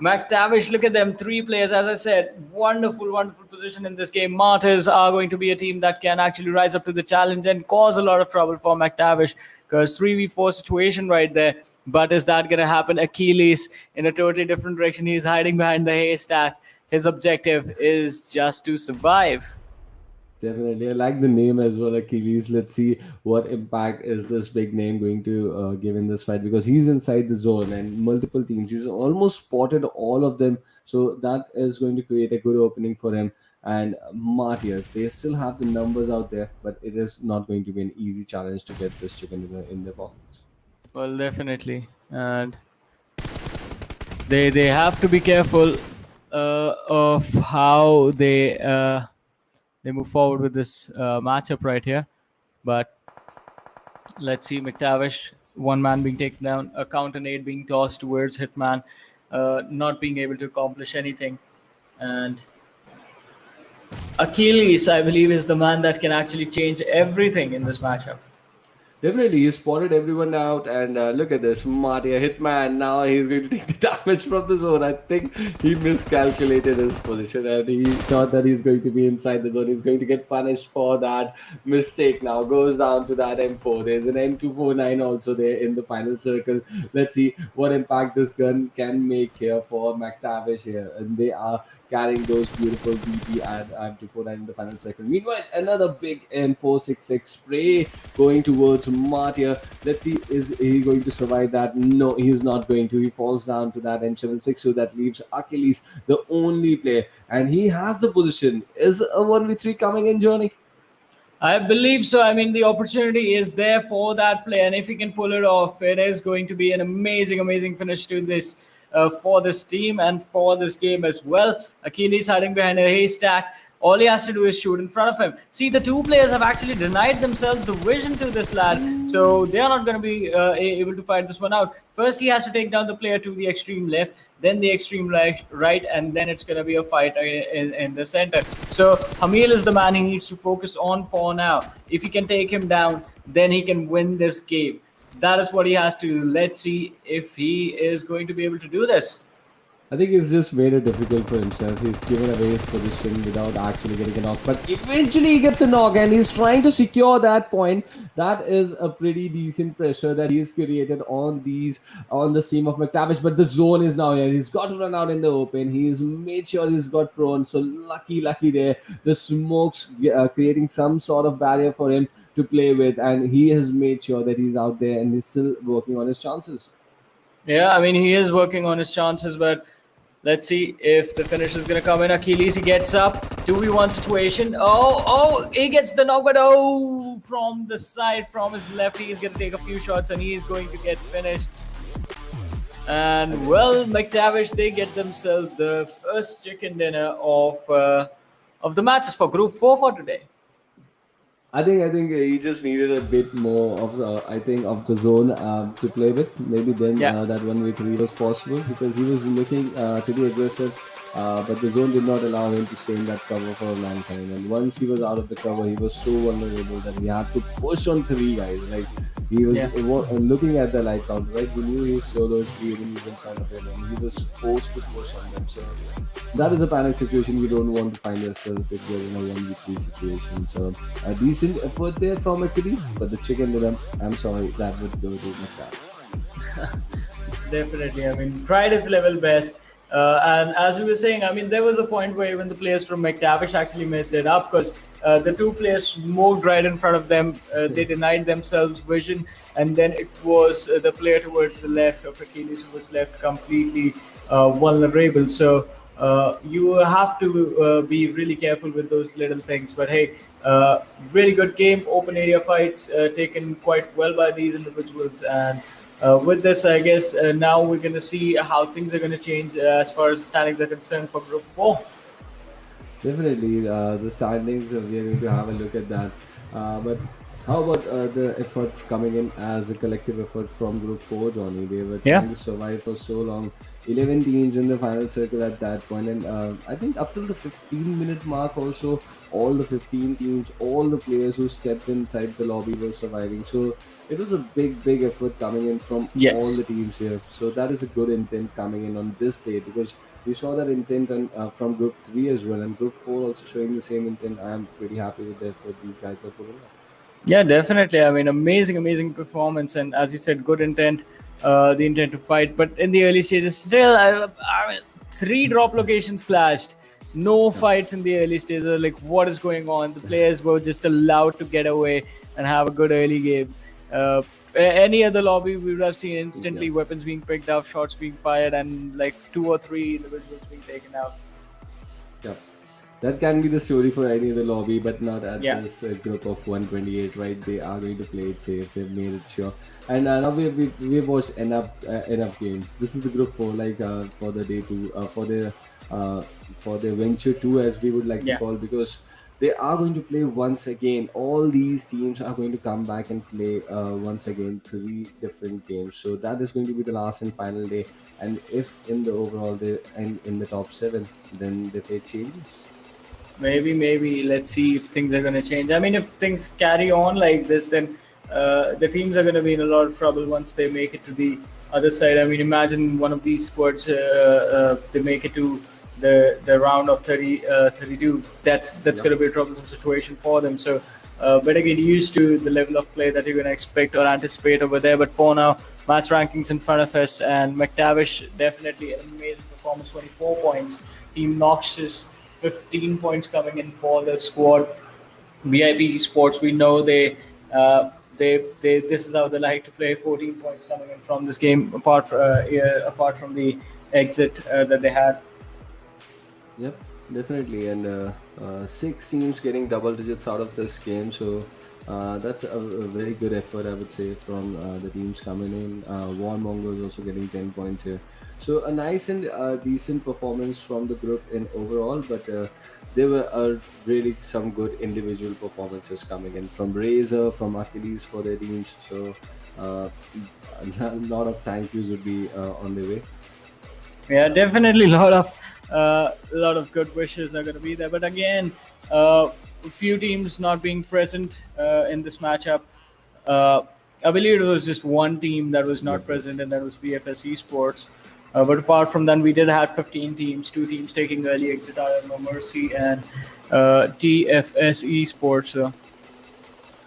Mactavish, look at them, 3 players. As I said, wonderful position in this game. Martyrs are going to be a team that can actually rise up to the challenge and cause a lot of trouble for Mactavish, because 3v4 situation right there. But is that going to happen? Achilles in a totally different direction. He's hiding behind the haystack. His objective is just to survive. Definitely, I like the name as well, Achilles. Let's see what impact is this big name going to give in this fight, because he's inside the zone and multiple teams. He's almost spotted all of them, so that is going to create a good opening for him. And Martyrs, they still have the numbers out there, but it is not going to be an easy challenge to get this chicken in their pockets. Well, definitely, and they have to be careful of how they move forward with this matchup right here. But let's see, Mactavish, one man being taken down, a counter nade being tossed towards Hitman, not being able to accomplish anything. And Achilles, I believe, is the man that can actually change everything in this matchup. Definitely, he spotted everyone out, and look at this, Marty, a hitman. Now he's going to take the damage from the zone. I think he miscalculated his position, and he thought that he's going to be inside the zone. He's going to get punished for that mistake. Now goes down to that M4. There's an M249 also there in the final circle. Let's see what impact this gun can make here for Mactavish here, and they are carrying those beautiful BP and M249 in the final circle. Meanwhile, another big M466 spray going towards Martyr. Let's see, is he going to survive that? No, he's not going to. He falls down to that M762. That leaves Achilles, the only player, and he has the position. Is a 1v3 coming in, Johnny? I believe so. I mean, the opportunity is there for that player, and if he can pull it off, it is going to be an amazing finish to this for this team and for this game as well. Achilles hiding behind a haystack. All he has to do is shoot in front of him. See, the two players have actually denied themselves the vision to this lad, so they are not going to be able to fight this one out. First, he has to take down the player to the extreme left, then the extreme right, and then it's going to be a fight in the center. So Hamil is the man he needs to focus on for now. If he can take him down, then he can win this game. That is what he has to do. Let's see if he is going to be able to do this. I think he's just made it difficult for himself. He's given away his position without actually getting a knock. But eventually he gets a knock and he's trying to secure that point. That is a pretty decent pressure that he's created on the team of Mactavish. But the zone is now here. He's got to run out in the open. He's made sure he's got prone. So lucky there. The smoke's creating some sort of barrier for him to play with. And he has made sure that he's out there and he's still working on his chances. Yeah, I mean, he is working on his chances, but let's see if the finish is going to come in. Achilles, he gets up. 2v1 situation. Oh, he gets the knock, but from the side, from his left, he's going to take a few shots and he's going to get finished. And, well, Mactavish, they get themselves the first chicken dinner of the matches for Group 4 for today. I think he just needed a bit more of the zone to play with. Maybe then that 1v3 was possible, because he was looking to be aggressive, but the zone did not allow him to stay in that cover for a long time. And once he was out of the cover, he was so vulnerable that he had to push on 3 guys. Like he was looking at the light count, right? He knew he soloed 3 enemies in front of him, and he was forced to push on them. So that is a panic situation you don't want to find yourself if you're in a 1v3 situation. So a decent effort there from Achilles, but the chicken dinner, I'm sorry, that would go to Mactavish. Definitely. I mean, tried his level best. And as we were saying, I mean, there was a point where even the players from Mactavish actually messed it up, because the two players moved right in front of them. They denied themselves vision, and then it was the player towards the left of Achilles who was left completely vulnerable. So you have to be really careful with those little things. But hey, really good game. Open area fights taken quite well by these individuals. And with this, I guess now we're going to see how things are going to change as far as the standings are concerned for Group 4. Definitely, the standings, we are going to have a look at that. But How about the effort coming in as a collective effort from Group 4, Johnny? They were Yeah. trying to survive for so long. 11 teams in the final circle at that point, and I think up till the 15-minute mark, also, all the 15 teams, all the players who stepped inside the lobby were surviving. So it was a big effort coming in from all Yes. the teams here. So that is a good intent coming in on this day, because we saw that intent from Group 3 as well, and Group 4 also showing the same intent. I'm pretty happy with the effort these guys are putting up. Yeah, definitely. I mean, amazing performance, and as you said, good intent, the intent to fight. But in the early stages, still, I mean, 3 drop locations clashed. No fights in the early stages. Like, what is going on? The players were just allowed to get away and have a good early game. Any other lobby, we would have seen instantly weapons being picked up, shots being fired, and like 2 or 3 individuals being taken out. Yeah, that can be the story for any other lobby, but not at Yeah. this group of 128, right? They are going to play it safe. They've made it sure. And now we've watched enough games. This is the group 4, like for the day 2, for the venture 2, as we would like to Yeah. call, because they are going to play once again. All these teams are going to come back and play once again 3 different games. So that is going to be the last and final day. And if in the overall they end in the top 7, then the fate changes. Maybe. Let's see if things are going to change. I mean, if things carry on like this, then the teams are going to be in a lot of trouble once they make it to the other side. I mean, imagine one of these squads they make it to the round of 32. That's going to be a troublesome situation for them. So better get used to the level of play that you're going to expect or anticipate over there. But for now, match rankings in front of us, and Mactavish definitely an amazing performance, 24 points. Team NOXiOUS 15 points coming in for the squad. BIP Esports, we know they this is how they like to play. 14 points coming in from this game, apart from the exit that they had. Yep, definitely. And 6 teams getting double digits out of this game. So that's a very good effort, I would say, from the teams coming in. Warmongers also getting 10 points here. So a nice and decent performance from the group in overall, but there were really some good individual performances coming in from Razor, from Achilles for their teams. So a lot of thank yous would be on their way. Yeah, definitely a lot of good wishes are going to be there. But again, a few teams not being present in this matchup. I believe it was just one team that was not present, and that was TFS Esports. But apart from that, we did have 15 teams, 2 teams taking early exit out of NOMERCY and TFS Esports. So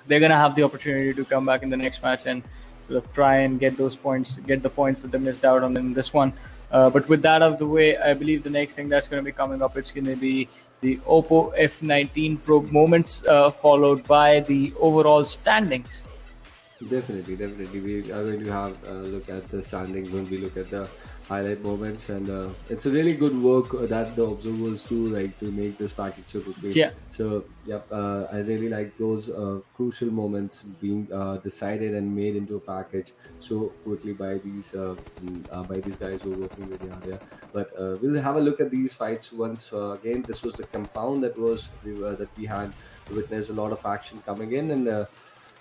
they're going to have the opportunity to come back in the next match and sort of try and get those points, get the points that they missed out on in this one. But with that out of the way, I believe the next thing that's going to be coming up, it's going to be the Oppo F19 Pro moments, followed by the overall standings. Definitely. We are going to have a look at the standings when we look at the highlight moments, and it's a really good work that the observers do, right, to make this package so quickly. Yeah. So, yep, I really like those crucial moments being decided and made into a package so quickly by these guys who are working with Yadia. But we'll have a look at these fights once again. This was the compound that we had witnessed a lot of action coming in, and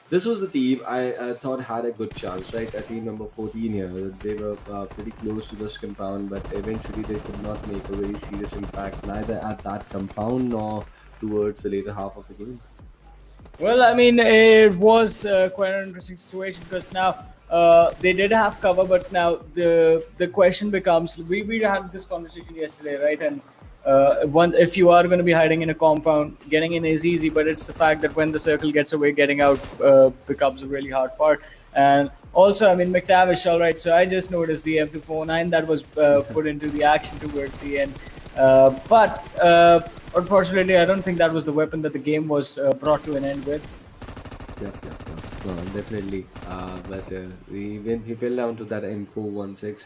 this was the team I thought had a good chance, right? At team number 14 here. They were pretty close to this compound, but eventually they could not make a very serious impact, neither at that compound nor towards the later half of the game. Well, I mean, it was quite an interesting situation because now they did have cover, but now the question becomes: we had this conversation yesterday, right? And if you are going to be hiding in a compound, getting in is easy, but it's the fact that when the circle gets away, getting out becomes a really hard part. And also, I mean, Mactavish, all right, so I just noticed the M249 that was put into the action towards the end. But unfortunately, I don't think that was the weapon that the game was brought to an end with. Yeah. No, definitely. But he fell down to that M416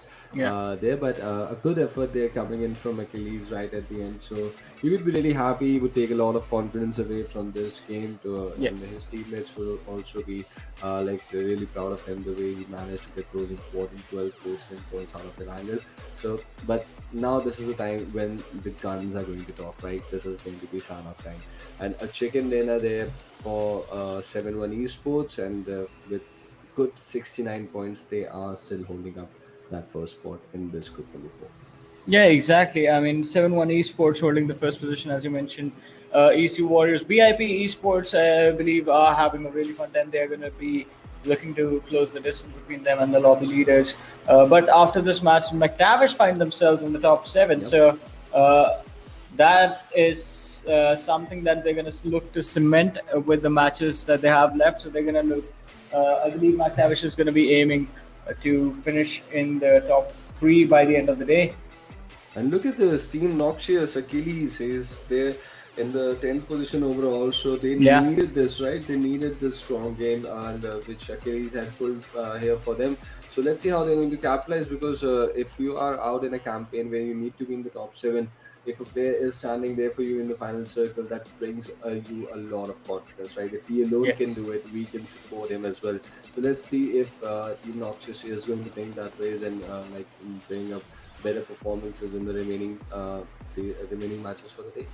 there. But a good effort there coming in from Achilles right at the end. So he would be really happy. He would take a lot of confidence away from this game. Yes. And his teammates will also be like really proud of him the way he managed to get those important 12 placement points out of Erangel. So, but now this is the time when the guns are going to talk, right? This is going to be Sanhok time, and a chicken dinner there for 7-1 Esports, and with good 69 points, they are still holding up that first spot in this group number 4. Yeah, exactly. I mean, 7-1 Esports holding the first position, as you mentioned. EC Warriors, BIP Esports, I believe, are having a really fun time. They're going to be looking to close the distance between them and the lobby leaders. But after this match, Mactavish find themselves in the top 7. Yep. So that is something that they're going to look to cement with the matches that they have left. So they're going to look, I believe Mactavish is going to be aiming to finish in the top 3 by the end of the day. And look at this team. NOXiOUS, Achilles is there in the 10th position overall. So they needed this, right? They needed this strong game, and which Achilles had pulled here for them. So let's see how they're going to capitalize, because if you are out in a campaign where you need to be in the top 7, if a player is standing there for you in the final circle, that brings you a lot of confidence, right? If he alone can do it, we can support him as well. So let's see if Team NOXiOUS is going to think that ways and like bring up better performances in the remaining remaining matches for the day.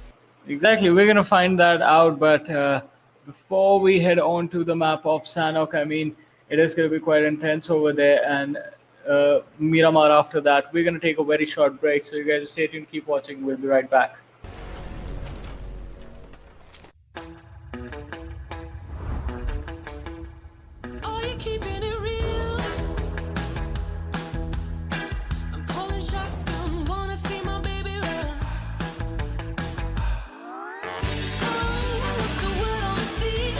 Exactly, we're going to find that out. But before we head on to the map of Sanhok, I mean, it is going to be quite intense over there. And Miramar after that. We're going to take a very short break. So you guys stay tuned, keep watching. We'll be right back. Are you keeping it real? I'm calling shotgun, wanna see my baby run. Oh, what's the word on the sea?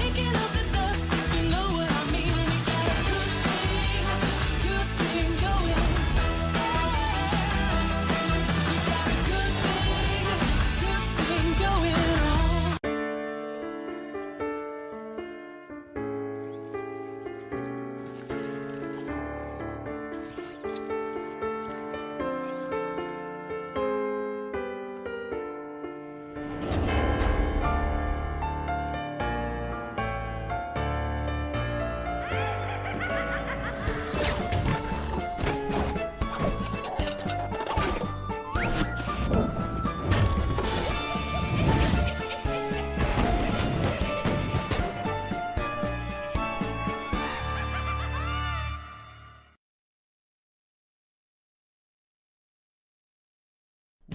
Kicking up the dust, you know what I mean. We got a good thing going. We got a good thing going on.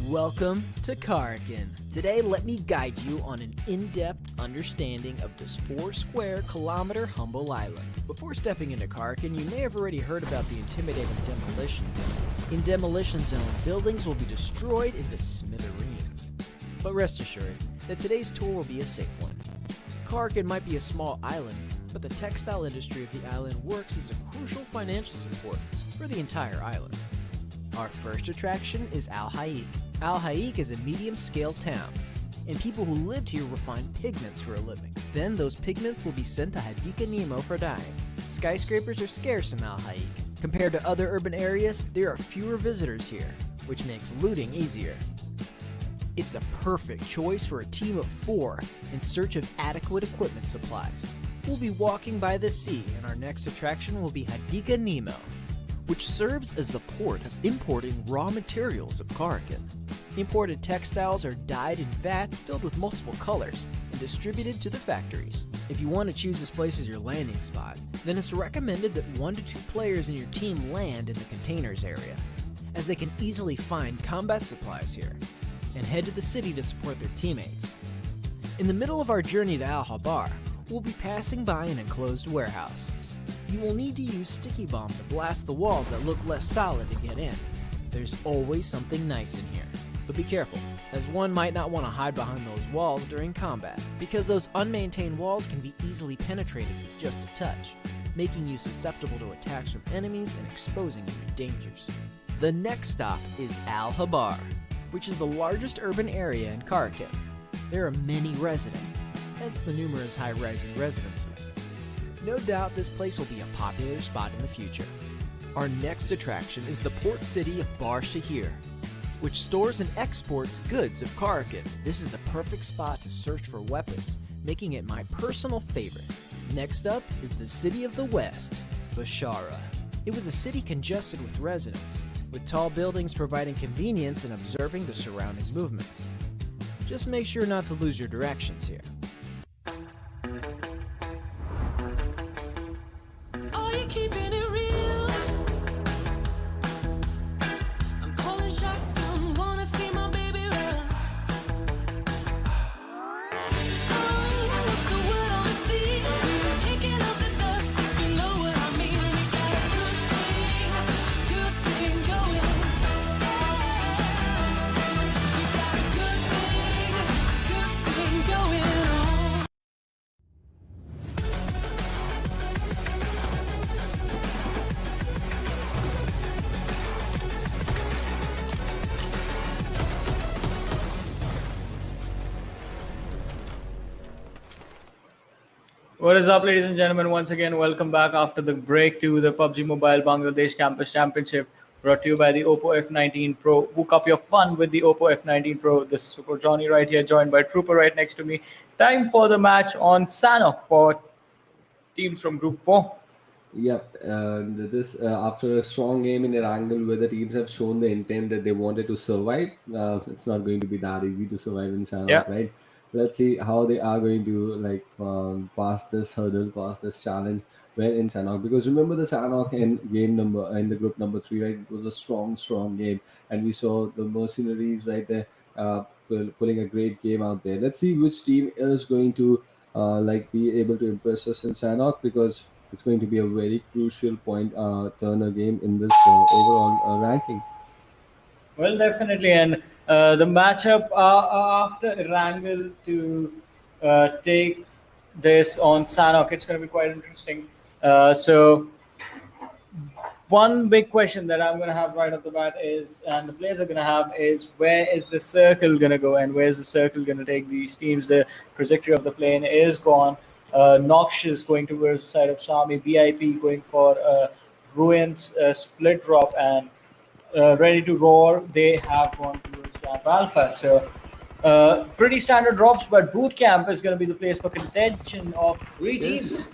Welcome to Karkin. Today, let me guide you on an in-depth understanding of this 4 kilometer humble island. Before stepping into Karkin, you may have already heard about the intimidating Demolition Zone. In Demolition Zone, buildings will be destroyed into smithereens. But rest assured that today's tour will be a safe one. Karkin might be a small island, but the textile industry of the island works as a crucial financial support for the entire island. Our first attraction is Al Haik. Al Haik is a medium-scale town, and people who lived here refine pigments for a living. Then those pigments will be sent to Hadika Nemo for dyeing. Skyscrapers are scarce in Al Haik. Compared to other urban areas, there are fewer visitors here, which makes looting easier. It's a perfect choice for a team of 4 in search of adequate equipment supplies. We'll be walking by the sea, and our next attraction will be Hadika Nemo, which serves as the port of importing raw materials of Karkin. Imported textiles are dyed in vats filled with multiple colors and distributed to the factories. If you want to choose this place as your landing spot, then it's recommended that 1 to 2 players in your team land in the containers area, as they can easily find combat supplies here and head to the city to support their teammates. In the middle of our journey to Al Habar, we'll be passing by an enclosed warehouse. You will need to use sticky bomb to blast the walls that look less solid to get in. There's always something nice in here, but be careful, as one might not want to hide behind those walls during combat, because those unmaintained walls can be easily penetrated with just a touch, making you susceptible to attacks from enemies and exposing you to dangers. The next stop is Al Habar, which is the largest urban area in Karkin. There are many residents, hence the numerous high-rising residences. No doubt this place will be a popular spot in the future. Our next attraction is the port city of Bar Shahir, which stores and exports goods of Karkin. This is the perfect spot to search for weapons, making it my personal favorite. Next up is the city of the West, Bashara. It was a city congested with residents, with tall buildings providing convenience and observing the surrounding movements. Just make sure not to lose your directions here. Are you keeping it real? I'm calling shotgun, wanna see my baby run. Oh, what's the word on the sea? Kicking up the dust, if you know what I mean. We got a good thing going. We got a good thing going on. What is up, ladies and gentlemen? Once again, welcome back after the break to the PUBG Mobile Bangladesh Campus Championship, brought to you by the Oppo F19 Pro. Book up your fun with the Oppo F19 Pro. This is Super Johnny right here, joined by Trooper right next to me. Time for the match on Sanhok for teams from Group 4. Yep, and this after a strong game in Erangel, where the teams have shown the intent that they wanted to survive. It's not going to be that easy to survive in Sanhok, Yeah. right? Let's see how they are going to pass this hurdle, pass this challenge when in Sanhok. Because remember the Sanhok in the group number 3, right? It was a strong game, and we saw the Mercenaries right there pulling a great game out there. Let's see which team is going to be able to impress us in Sanhok, because it's going to be a very crucial point turner game in this overall ranking. Well, definitely, and the matchup after Erangel to take this on Sanhok, it's going to be quite interesting. So, one big question that I'm going to have right off the bat is, and the players are going to have, is where is the circle going to go, and where is the circle going to take these teams? The trajectory of the plane is gone. NOXiOUS going towards the side of Xiaomi, BIP going for Ruin's split drop, and Ready to Roar, they have gone towards Camp Alpha. So, pretty standard drops, but Boot Camp is going to be the place for contention of 3 teams.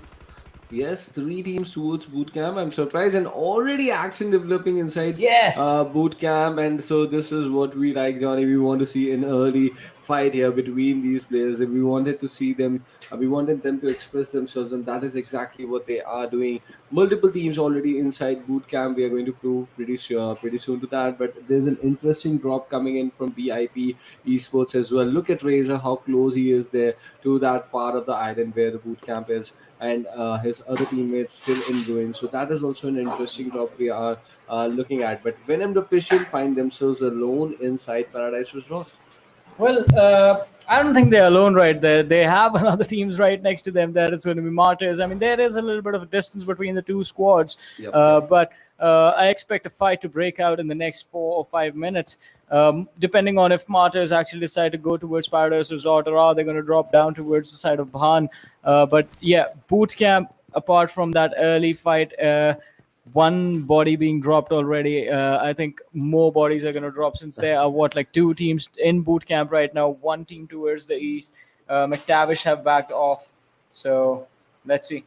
Yes, 3 teams towards bootcamp. I'm surprised, and already action developing inside Yes. bootcamp. And so this is what we like, Johnny. We want to see an early fight here between these players. And we wanted to see them. We wanted them to express themselves, and that is exactly what they are doing. Multiple teams already inside bootcamp. We are going to prove pretty soon to that. But there's an interesting drop coming in from BIP Esports as well. Look at Razor, how close he is there to that part of the island where the bootcamp is, and his other teammates still in ruins. So that is also an interesting drop we are looking at. But Venomed official find themselves alone inside Paradise Resort. Well, I don't think they're alone right there. They have another teams right next to them. That is going to be MARTYRS. I mean, there is a little bit of a distance between the 2 squads, Yep. but I expect a fight to break out in the next 4 or 5 minutes, depending on if MARTYRS actually decide to go towards Paradise Resort, or are they going to drop down towards the side of Bhan. But yeah, boot camp, apart from that early fight, one body being dropped already. I think more bodies are going to drop, since there are 2 teams in boot camp right now. 1 team towards the east. Mactavish have backed off. So let's see.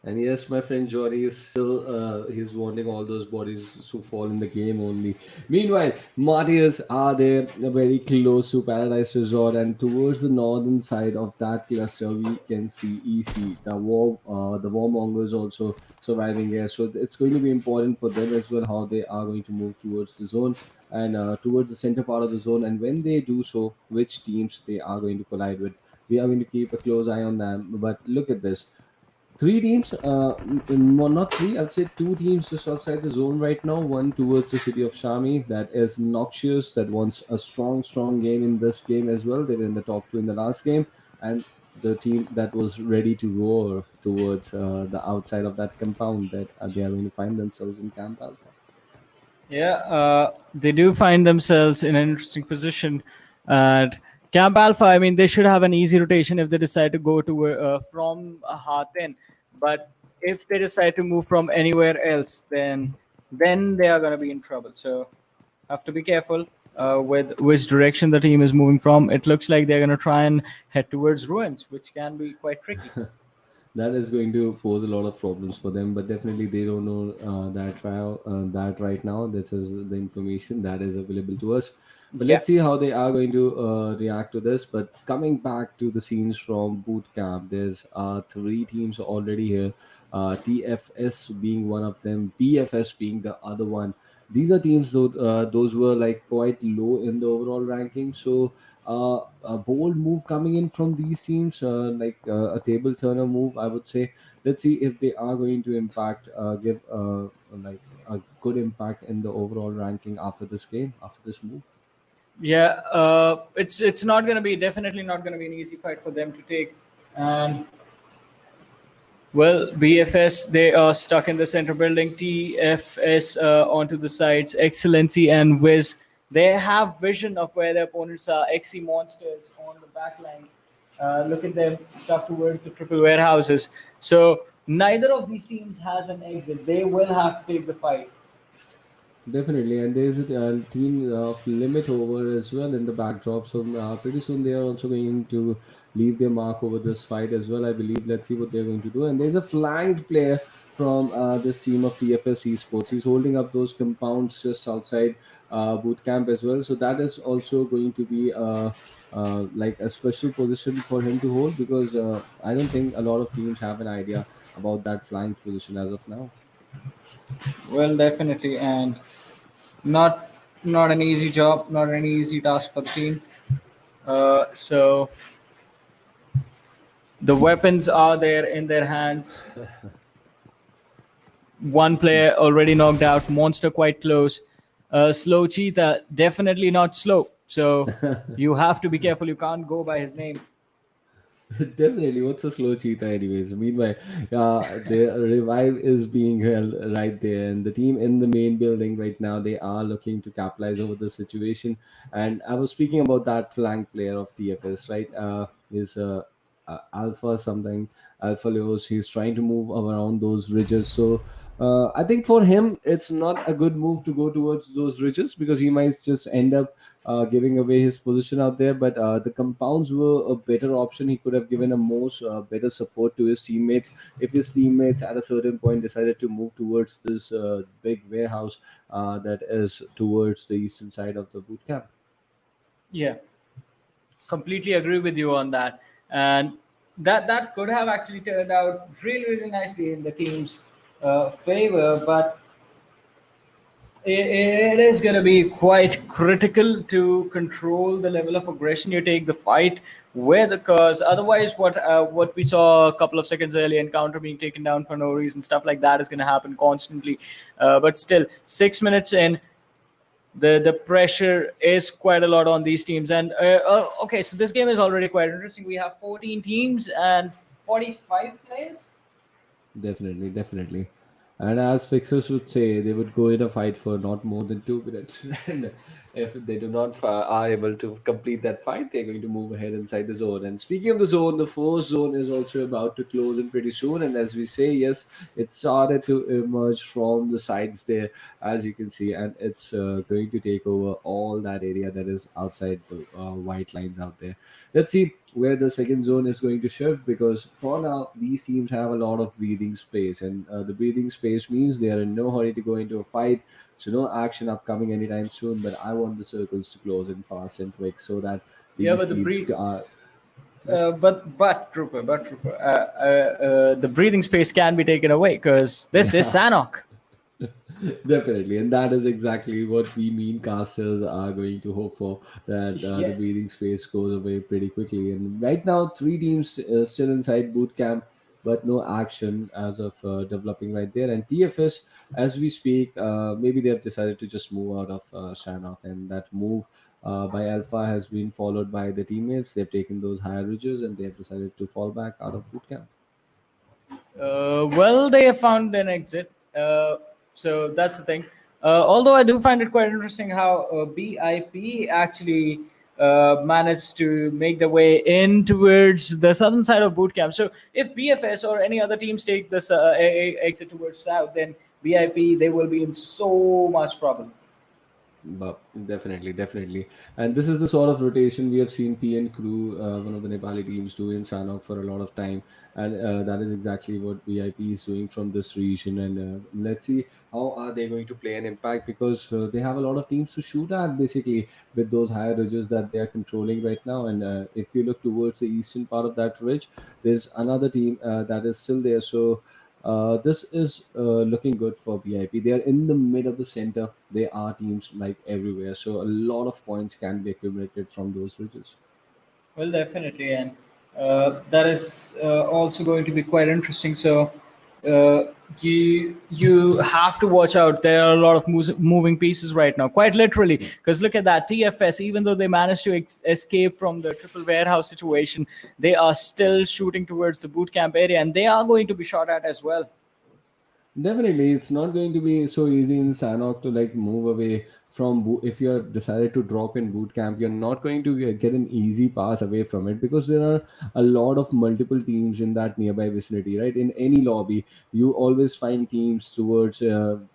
And yes, my friend Johnny is still he's wanting all those bodies to fall in the game only. Meanwhile, MARTYRS are there, very close to Paradise Resort, and towards the northern side of that cluster, we can see EC, the warmongers also surviving here. So it's going to be important for them as well, how they are going to move towards the zone and towards the center part of the zone. And when they do so, which teams they are going to collide with, we are going to keep a close eye on them. But look at this. 3 teams, not 3, I'd say 2 teams just outside the zone right now. One towards the city of Shami, that is NOXiOUS, that wants a strong game in this game as well. They were in the top 2 in the last game, and the team that was ready to roar towards the outside of that compound, that they are going to find themselves in Camp Alpha. Yeah, they do find themselves in an interesting position at Camp Alpha. I mean, they should have an easy rotation if they decide to go to from Hatin. But if they decide to move from anywhere else, then they are going to be in trouble. So have to be careful. with which direction the team is moving from. It looks like they're going to try and head towards ruins, which can be quite tricky. That is going to pose a lot of problems for them, but definitely they don't know that right now. This is the information that is available to us, but Yeah. let's see how they are going to react to this. But coming back to the scenes from boot camp, there's three teams already here, TFS being one of them, BFS being the other one. These are teams those were like quite low in the overall ranking, so a bold move coming in from these teams, a table turner move, I would say. Let's see if they are going to give like a good impact in the overall ranking after this game, after this move. Yeah, it's not going to be definitely not going to be an easy fight for them to take. And well, BFS, they are stuck in the center building. TFS onto the sides. Excellency and Wiz, they have vision of where their opponents are. XE Monsters on the back lines. Look at them stuck towards the triple warehouses. So neither of these teams has an exit. They will have to take the fight. Definitely, and there's a team of limit over as well in the backdrop. So pretty soon they are also going to leave their mark over this fight as well, I believe. Let's see what they're going to do. And there's a flanked player from this team of TFS Esports. He's holding up those compounds just outside boot camp as well. So that is also going to be like a special position for him to hold, because I don't think a lot of teams have an idea about that flanked position as of now. Well, definitely, and not not an easy job, not an easy task for the team. So the weapons are there in their hands. One player already knocked out. Monster quite close. Slow Cheetah definitely not slow. So you have to be careful. You can't go by his name. Definitely. What's a slow cheetah, anyways? Meanwhile, the revive is being held right there, and the team in the main building right now, they are looking to capitalize over the situation. And I was speaking about that flank player of TFS, right? Is Alpha something, Alpha Leos. He's trying to move around those ridges. So I think for him, it's not a good move to go towards those ridges, because he might just end up giving away his position out there. But the compounds were a better option. He could have given a most better support to his teammates if his teammates at a certain point decided to move towards this big warehouse that is towards the eastern side of the boot camp. Yeah, completely agree with you on that. And that could have actually turned out really, really nicely in the team's favor, but it is going to be quite critical to control the level of aggression you take the fight with, because otherwise what we saw a couple of seconds earlier, encounter being taken down for no reason, stuff like that is going to happen constantly. But still, 6 minutes in, the pressure is quite a lot on these teams. And okay, so this game is already quite interesting. We have 14 teams and 45 players. Definitely, definitely. And as fixers would say, they would go in a fight for not more than 2 minutes. And if they do not are able to complete that fight, they're going to move ahead inside the zone. And speaking of the zone, the fourth zone is also about to close in pretty soon. And as we say, yes, it started to emerge from the sides there, as you can see. And it's going to take over all that area that is outside the white lines out there. Let's see where the second zone is going to shift, because for now these teams have a lot of breathing space, and the breathing space means they are in no hurry to go into a fight, so no action upcoming anytime soon. But I want the circles to close in fast and quick, so that Yeah, these but the teams breathe. are But the breathing space can be taken away because this is Sanhok. definitely, and that is exactly what we mean casters are going to hope for, that the Yes. breathing space goes away pretty quickly. And right now 3 teams still inside boot camp, but no action as of developing right there. And TFS, as we speak, maybe they have decided to just move out of Shannock, and that move by Alpha has been followed by the teammates. They've taken those higher ridges and they have decided to fall back out of boot camp. Well, they have found an exit. So that's the thing. Although I do find it quite interesting how BIP actually managed to make their way in towards the southern side of boot camp. So if BFS or any other teams take this exit towards south, then BIP, they will be in so much trouble. But definitely, and this is the sort of rotation we have seen PN Crew, one of the Nepali teams, do in Sanhok for a lot of time, and that is exactly what VIP is doing from this region. And let's see how are they going to play an impact, because they have a lot of teams to shoot at basically with those higher ridges that they are controlling right now. And if you look towards the eastern part of that ridge, there's another team that is still there. So this is looking good for BIP. They are in the mid of the center. There are teams like everywhere, so a lot of points can be accumulated from those ridges. Well, definitely, and that is also going to be quite interesting. So uh, you have to watch out. There are a lot of moving pieces right now, quite literally. Because look at that TFS. Even though they managed to escape from the triple warehouse situation, they are still shooting towards the boot camp area, and they are going to be shot at as well. Definitely, it's not going to be so easy in Sanhok to like move away from if you're decided to drop in boot camp. You're not going to get an easy pass away from it, because there are a lot of multiple teams in that nearby vicinity, right? In any lobby, you always find teams towards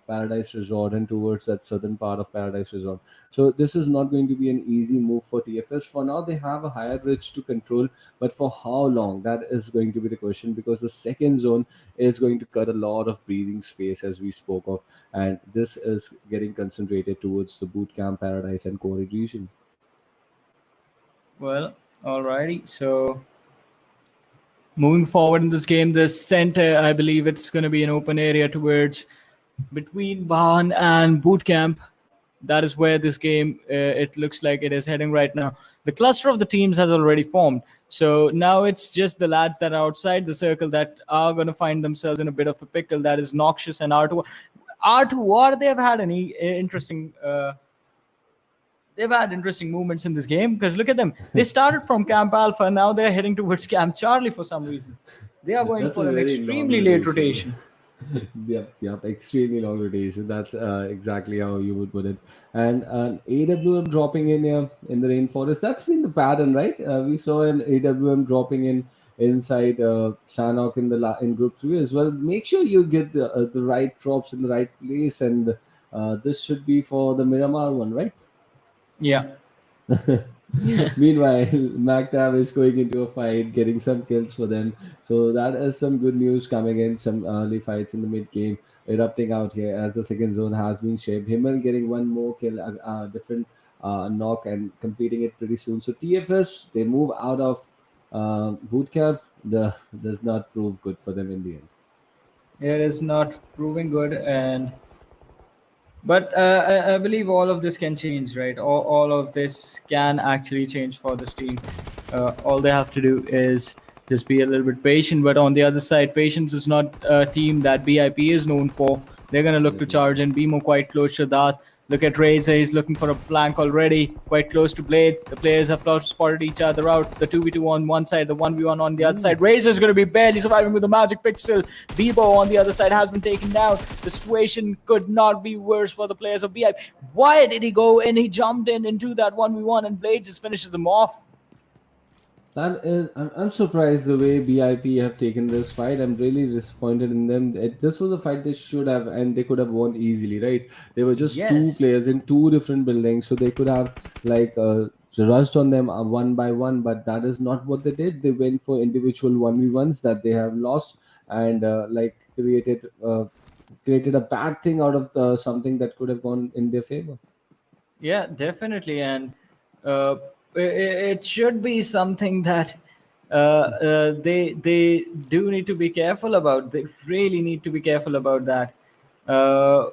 Paradise Resort and towards that southern part of Paradise Resort. So this is not going to be an easy move for TFS. For now, they have a higher ridge to control, but for how long, that is going to be the question, because the second zone is going to cut a lot of breathing space, as we spoke of, and this is getting concentrated towards the boot camp, Paradise, and Quarry region. Well, alrighty. So moving forward in this game, the center, I believe it's going to be an open area towards between Bahan and Boot Camp. That is where this game, it looks like it is heading right now. The cluster of the teams has already formed. So now it's just the lads that are outside the circle that are going to find themselves in a bit of a pickle. That is NOXiOUS and R2. R2, they have had any interesting they've had interesting movements in this game, because look at them. They started from Camp Alpha, now they're heading towards Camp Charlie for some reason. They are going That's a for an very long extremely late rotation. rotation. Yep, extremely long rotation. That's exactly how you would put it. And an AWM dropping in here in the rainforest. That's been the pattern, right? We saw an AWM dropping in inside Sanhok in in Group 3 as well. Make sure you get the right drops in the right place, and this should be for the Miramar one, right? Yeah. Meanwhile, Mactavish going into a fight, getting some kills for them. So that is some good news coming in. Some early fights in the mid game erupting out here as the second zone has been shaped. Himmel getting one more kill, different knock, and completing it pretty soon. So TFS, they move out of boot camp. The does not prove good for them in the end. It is not proving good, and but I believe all of this can change, right? All of this can actually change for this team. All they have to do is just be a little bit patient. But on the other side, patience is not a team that BIP is known for. They're going to look to charge and be more quite close to that. Look at Razor, he's looking for a flank already, quite close to Blade. The players have spotted each other out. The 2v2 on one side, the 1v1 on the other side. Razor's going to be barely surviving with the magic pixel. Bebo on the other side has been taken down. The situation could not be worse for the players of BIP. Why did he go in? He jumped in into that 1v1 and Blade just finishes them off. That is, I'm surprised the way BIP have taken this fight. I'm really disappointed in them. This was a fight they should have, and they could have won easily, right? They were just two Yes. players in two different buildings, so they could have like rushed on them one by one. But that is not what they did. They went for individual 1v1s that they have lost, and like created a bad thing out of something that could have gone in their favor. Yeah, definitely, and uh, it should be something that they do need to be careful about. They really need to be careful about that. Uh,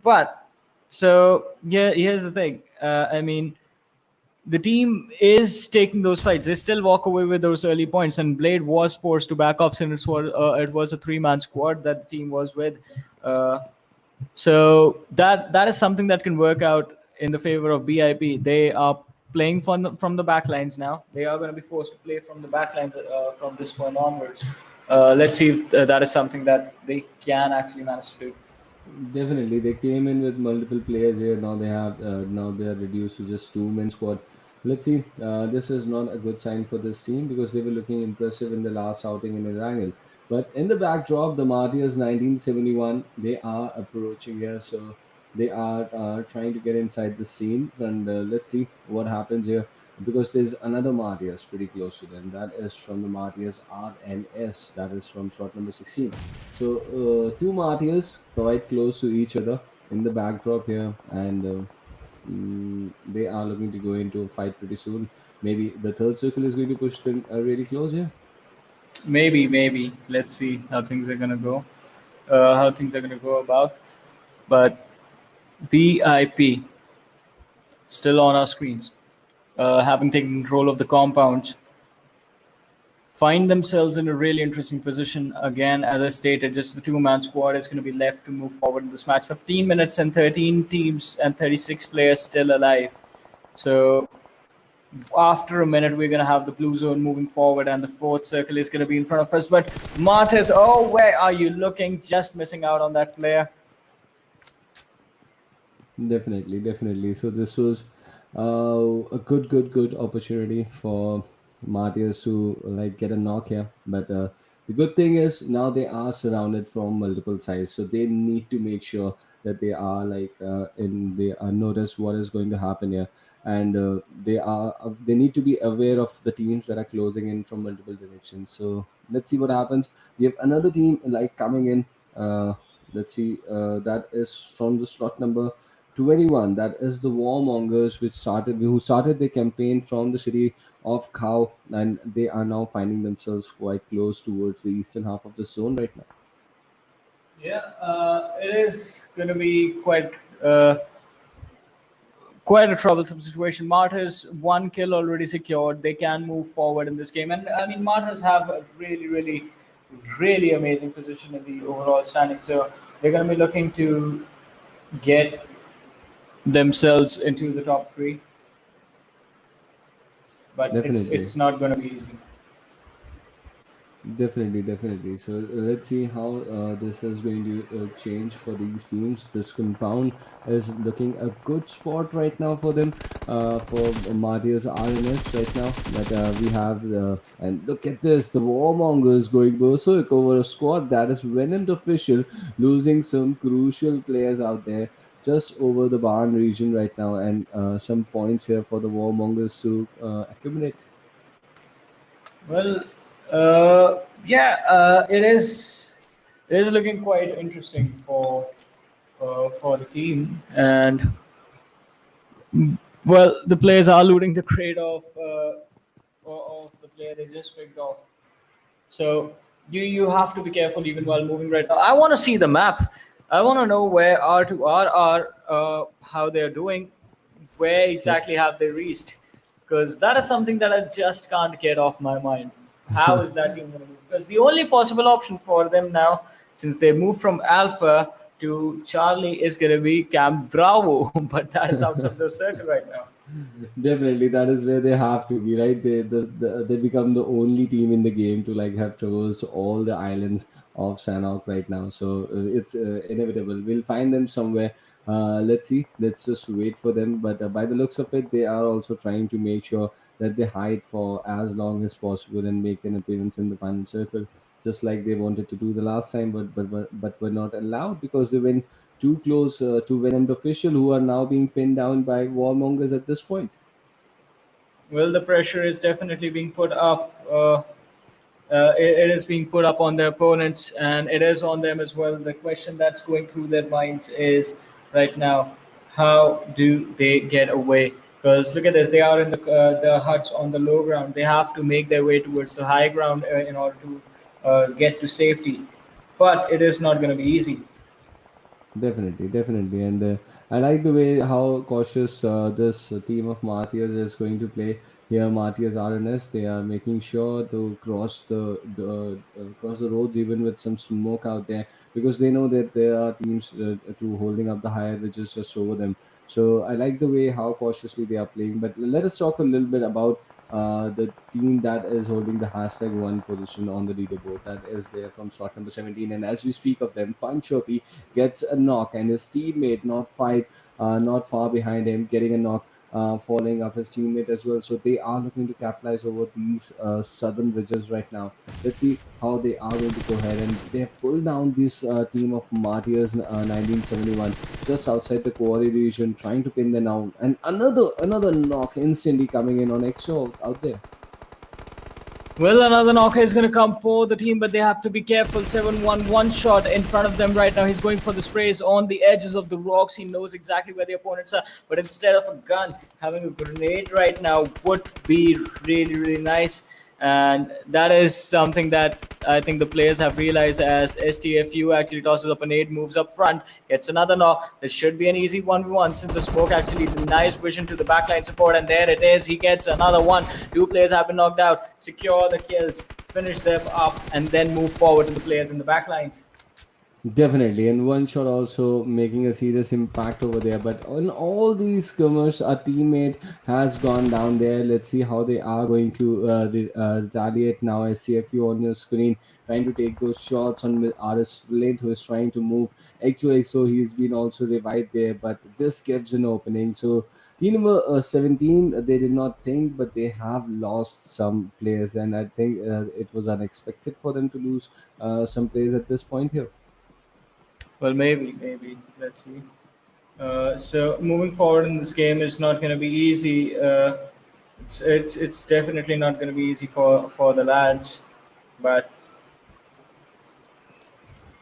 but so yeah, here's the thing. I mean, the team is taking those fights. They still walk away with those early points, and Blade was forced to back off since it was a three-man squad that the team was with. Uh, so that is something that can work out in the favor of BIP. They are playing from the back lines now. They are going to be forced to play from the back lines from this point onwards. Let's see if that is something that they can actually manage to do. Definitely, they came in with multiple players here. Now they are reduced to just two-man squad. Let's see. This is not a good sign for this team, because they were looking impressive in the last outing in Erangel. But in the backdrop, the MARTYRS 1971, they are approaching here. So they are trying to get inside the scene, and let's see what happens here. Because there's another Martyrs pretty close to them. That is from the Martyrs RNS. That is from slot number 16. So two Martyrs quite close to each other in the backdrop here, and they are looking to go into a fight pretty soon. Maybe the third circle is going to push them really close here. Maybe. Let's see how things are gonna go. How things are gonna go about. But BIP still on our screens, having taken control of the compounds, find themselves in a really interesting position. Again, as I stated, just the two-man squad is going to be left to move forward in this match. 15 minutes and 13 teams and 36 players still alive. So after a minute, we're going to have the blue zone moving forward, and the fourth circle is going to be in front of us. But Martyrs, oh, where are you looking? Just missing out on that player. Definitely. So this was a good opportunity for Martyrs to like get a knock here. But the good thing is now they are surrounded from multiple sides, so they need to make sure that they are like they are notice what is going to happen here, and they need to be aware of the teams that are closing in from multiple directions. So let's see what happens. We have another team like coming in. Let's see. That is from the slot number 21. That is the Warmongers, who started their campaign from the city of Cow, and they are now finding themselves quite close towards the eastern half of the zone right now. Yeah, it is going to be quite a troublesome situation. Martyrs, one kill already secured. They can move forward in this game. And I mean, Martyrs have a really amazing position in the overall standing. So they're going to be looking to get themselves into the top three. But Definitely. it's not going to be easy. Definitely. So let's see how this is going to change for these teams. This compound is looking a good spot right now for them, for Martyrs RNS right now. But we have and look at this, the Warmongers going berserk over a squad that is Venomed official, losing some crucial players out there just over the barn region right now, and some points here for the Warmongers to accumulate. Well, it is. It is looking quite interesting for the team, and well, the players are looting the crate of the player they just picked off. So you have to be careful even while moving right now. I want to see the map. I want to know where R2R are, how they're doing, where exactly have they reached, because that is something that I just can't get off my mind. How is that team going to move? Because the only possible option for them now, since they moved from Alpha to Charlie, is going to be Camp Bravo, but that is outside the circle right now. Definitely, that is where they have to be, right? They become the only team in the game to like have traversed all the islands of Sanhok right now. So it's inevitable. We'll find them somewhere. Let's see. Let's just wait for them. But by the looks of it, they are also trying to make sure that they hide for as long as possible and make an appearance in the final circle, just like they wanted to do the last time, but were not allowed because they went too close to Venomed official, who are now being pinned down by Warmongers at this point. Well, the pressure is definitely being put up. It is being put up on their opponents, and it is on them as well. The question that's going through their minds is right now, how do they get away? Because look at this, they are in the huts on the low ground. They have to make their way towards the high ground in order to get to safety. But it is not going to be easy. Definitely, and I like the way how cautious this team of Martyrs is going to play here. Martyrs RNS, they are making sure to cross the roads even with some smoke out there, because they know that there are teams to holding up the higher ridges just over them. So I like the way how cautiously they are playing. But let us talk a little bit about the team that is holding the #1 position on the leaderboard. That is there from slot number 17. And as we speak of them, Panchopi gets a knock, and his teammate not far behind him, getting a knock following up his teammate as well. So they are looking to capitalize over these southern ridges right now. Let's see how they are going to go ahead, and they have pulled down this team of Martyrs 1971 just outside the quarry region, trying to pin them down. And another knock instantly coming in on EXO out there. Well, another knocker is going to come for the team, but they have to be careful. 7-1, one shot in front of them right now. He's going for the sprays on the edges of the rocks. He knows exactly where the opponents are, but instead of a gun, having a grenade right now would be really, really nice. And that is something that I think the players have realized as STFU actually tosses up a nade, moves up front, gets another knock. This should be an easy 1v1 since the smoke actually denies vision to the backline support. And there it is. He gets another one. Two players have been knocked out. Secure the kills, finish them up, and then move forward to the players in the backlines. Definitely, and one shot also making a serious impact over there. But on all these skirmishes, a teammate has gone down there. Let's see how they are going to retaliate now. As CFU on your screen, trying to take those shots on with RS Lint, who is trying to move XOXO. He's been also revived there, but this gives an opening. So team number 17, they did not think, but they have lost some players, and I think it was unexpected for them to lose some players at this point here. Well, maybe. Let's see. So moving forward in this game is not going to be easy. It's definitely not going to be easy for the lads, but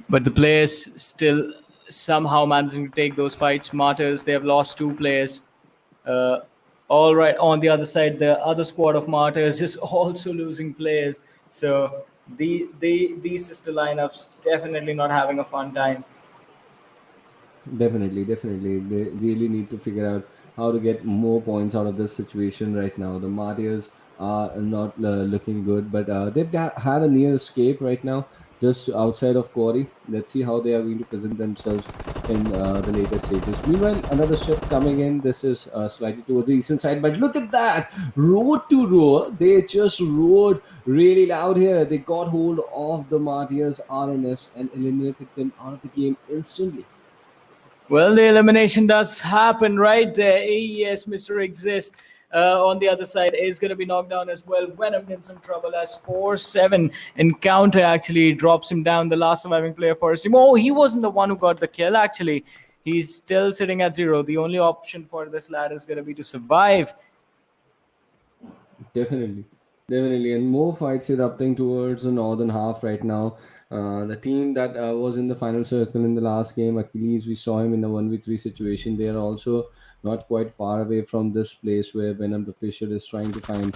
the players still somehow managing to take those fights. Martyrs, they have lost two players. All right, on the other side, the other squad of Martyrs is also losing players. So these sister lineups definitely not having a fun time. Definitely. They really need to figure out how to get more points out of this situation right now. The Martyrs are not looking good, but had a near escape right now, just outside of Quarry. Let's see how they are going to present themselves in the later stages. Meanwhile, another ship coming in. This is slightly towards the eastern side, but look at that! Road to roar. They just roared really loud here. They got hold of the Martyrs RNS and eliminated them out of the game instantly. Well, the elimination does happen right there. AES, Mr. Exist, on the other side is going to be knocked down as well. Venomed in some trouble as 4-7 encounter actually drops him down. The last surviving player for his team. Oh, he wasn't the one who got the kill actually. He's still sitting at 0. The only option for this lad is going to be to survive. Definitely, and more fights erupting towards the northern half right now. The team that was in the final circle in the last game, Achilles, we saw him in a 1v3 situation. They are also not quite far away from this place where Venom the Fisher is trying to find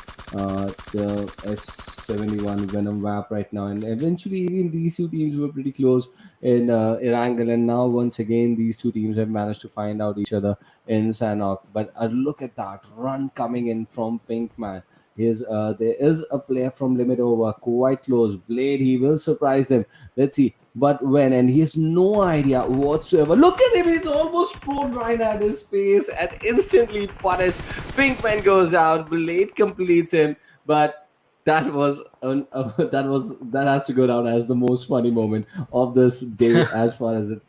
the S71 Venom WAP right now. And eventually, even these two teams were pretty close in Erangel. And now, once again, these two teams have managed to find out each other in Sanhok. But look at that run coming in from Pinkman. There is a player from Limit Over quite close. Blade, he will surprise them. Let's see. But when, and he has no idea whatsoever. Look at him, he's almost prone right at his face and instantly punished. Pinkman goes out, Blade completes him, but that has to go down as the most funny moment of this day as far as it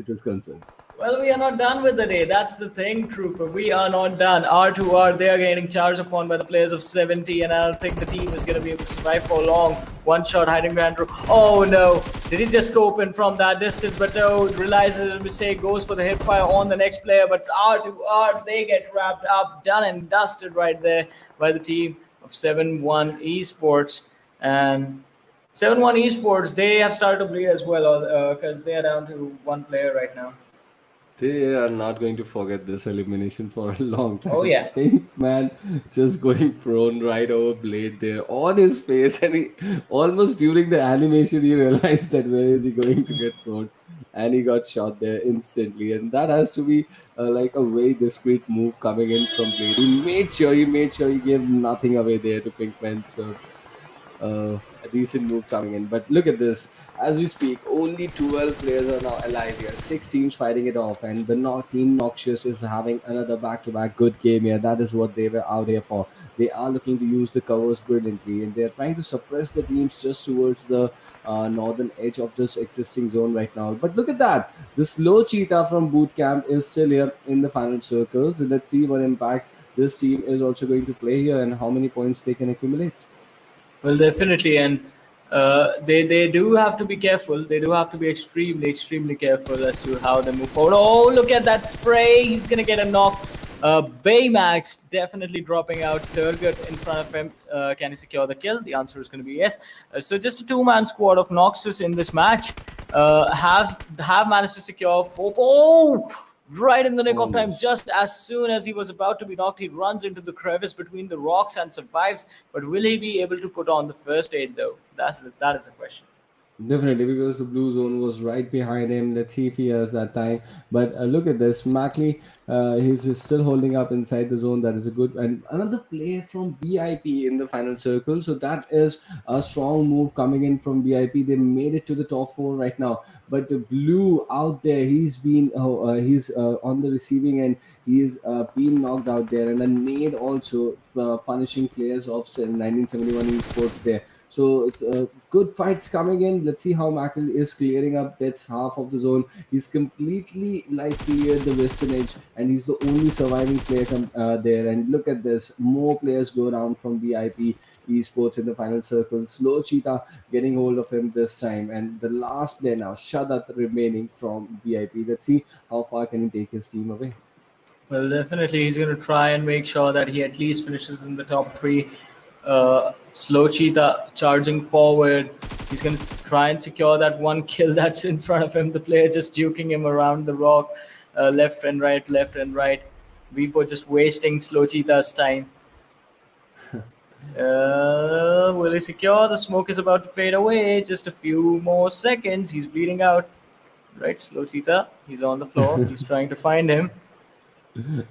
is concerned. Well, we are not done with the day. That's the thing, Trooper. We are not done. R2R, they are getting charged upon by the players of 70, and I don't think the team is going to be able to survive for long. One shot hiding behind. Oh no! Did he just scope in from that distance? But no, realizes a mistake, goes for the hip fire on the next player. But R2R, they get wrapped up, done and dusted right there by the team of 7-1 Esports. And 7-1 Esports, they have started to bleed as well because they are down to one player right now. They are not going to forget this elimination for a long time. Oh, yeah. Pinkman just going prone right over Blade there on his face, and he almost during the animation he realized that where is he going to get prone, and he got shot there instantly. And that has to be like a very discreet move coming in from Blade. He made sure he gave nothing away there to Pinkman. So a decent move coming in. But look at this. As we speak, only 12 players are now alive here. 6 teams fighting it off, and the team NOXiOUS is having another back-to-back good game here. That is what they were out here for. They are looking to use the covers brilliantly, and they are trying to suppress the teams just towards the northern edge of this existing zone right now. But look at that. The slow cheetah from boot camp is still here in the final circles. Let's see what impact this team is also going to play here and how many points they can accumulate. Well, definitely, and they do have to be careful. They do have to be extremely careful as to how they move forward. Oh, look at that spray! He's gonna get a knock. Baymax definitely dropping out. Turgut in front of him. Can he secure the kill? The answer is going to be yes. So just a two-man squad of NOXiOUS in this match have managed to secure 4. Oh! Right in the nick of time, just as soon as he was about to be knocked, he runs into the crevice between the rocks and survives. But will he be able to put on the first aid, though? That is the question. Definitely, because the blue zone was right behind him. Let's see if he has that time. But look at this, Mackley. He's just still holding up inside the zone. That is a good and another player from BIP in the final circle. So that is a strong move coming in from BIP. They made it to the top 4 right now. But the blue out there, he's on the receiving end. He's been knocked out there, and a nade also punishing players of 1971 Esports there. So good fights coming in. Let's see how Mackel is clearing up. That's half of the zone. He's completely cleared the western edge, and he's the only surviving player there. And look at this, more players go down from VIP Esports in the final circle. Slow Cheetah getting hold of him this time, and the last player now, Shadat, remaining from VIP. Let's see how far can he take his team away. Well, definitely, he's going to try and make sure that he at least finishes in the top 3. Slow Cheetah charging forward. He's going to try and secure that one kill that's in front of him. The player just juking him around the rock, left and right. Vipo just wasting Slow Cheetah's time. Will he secure? The smoke is about to fade away. Just a few more seconds. He's bleeding out. Right, Slow Cheetah. He's on the floor. He's trying to find him.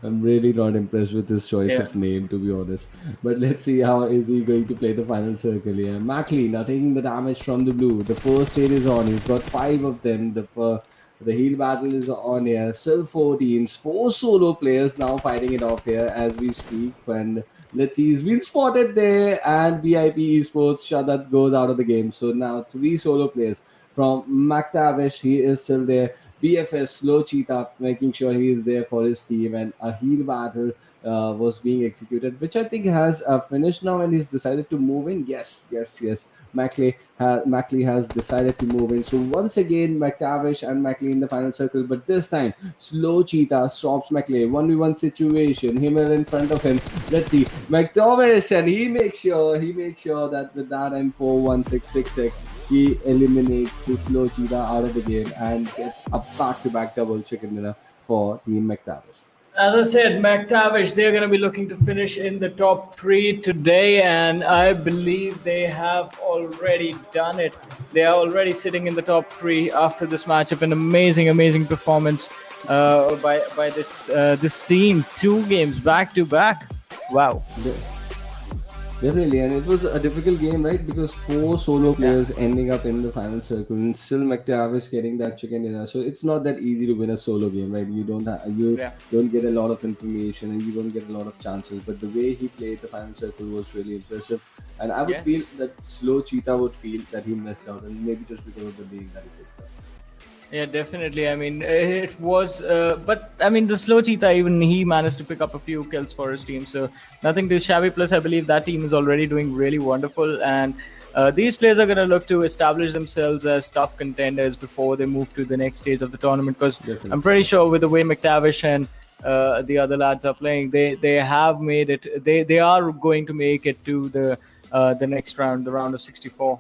I'm really not impressed with his choice of name, to be honest. But let's see how is he going to play the final circle here. Mackley now taking the damage from the blue. The first aid is on. He's got 5 of them. The heal battle is on here. Still 4 teams. 4 solo players now fighting it off here as we speak. And let's see, he's been spotted there. And VIP Esports, Shadat goes out of the game. So now 3 solo players. From Mactavish, he is still there. BFS, Slow Cheetah, making sure he is there for his team, and a heal battle was being executed, which I think has finished now, and he's decided to move in. Yes. Mackley has decided to move in. So once again, Mactavish and Mackley in the final circle, but this time Slow Cheetah stops Mackley. 1v1 situation. Him in front of him. Let's see, Mactavish, and he makes sure that with that M41666, he eliminates the Slow Cheetah out of the game and gets a back-to-back double chicken dinner for Team Mactavish. As I said, Mactavish, they're going to be looking to finish in the top 3 today, and I believe they have already done it. They are already sitting in the top 3 after this matchup. An amazing performance by this team. 2 games back to back. Wow. Definitely, and it was a difficult game, right? Because 4 solo players ending up in the final circle, and still Mactavish getting that chicken dinner. So it's not that easy to win a solo game, right? You don't get a lot of information, and you don't get a lot of chances. But the way he played the final circle was really impressive, and I would feel that Slow Cheetah would feel that he missed out, and maybe just because of the league that he picked up. Yeah, definitely. I mean, it was, but I mean, the Slow Cheetah, even he managed to pick up a few kills for his team. So nothing too shabby. Plus, I believe that team is already doing really wonderful. And these players are going to look to establish themselves as tough contenders before they move to the next stage of the tournament. Because I'm pretty sure with the way Mactavish and the other lads are playing, they have made it. They are going to make it to the next round, the round of 64.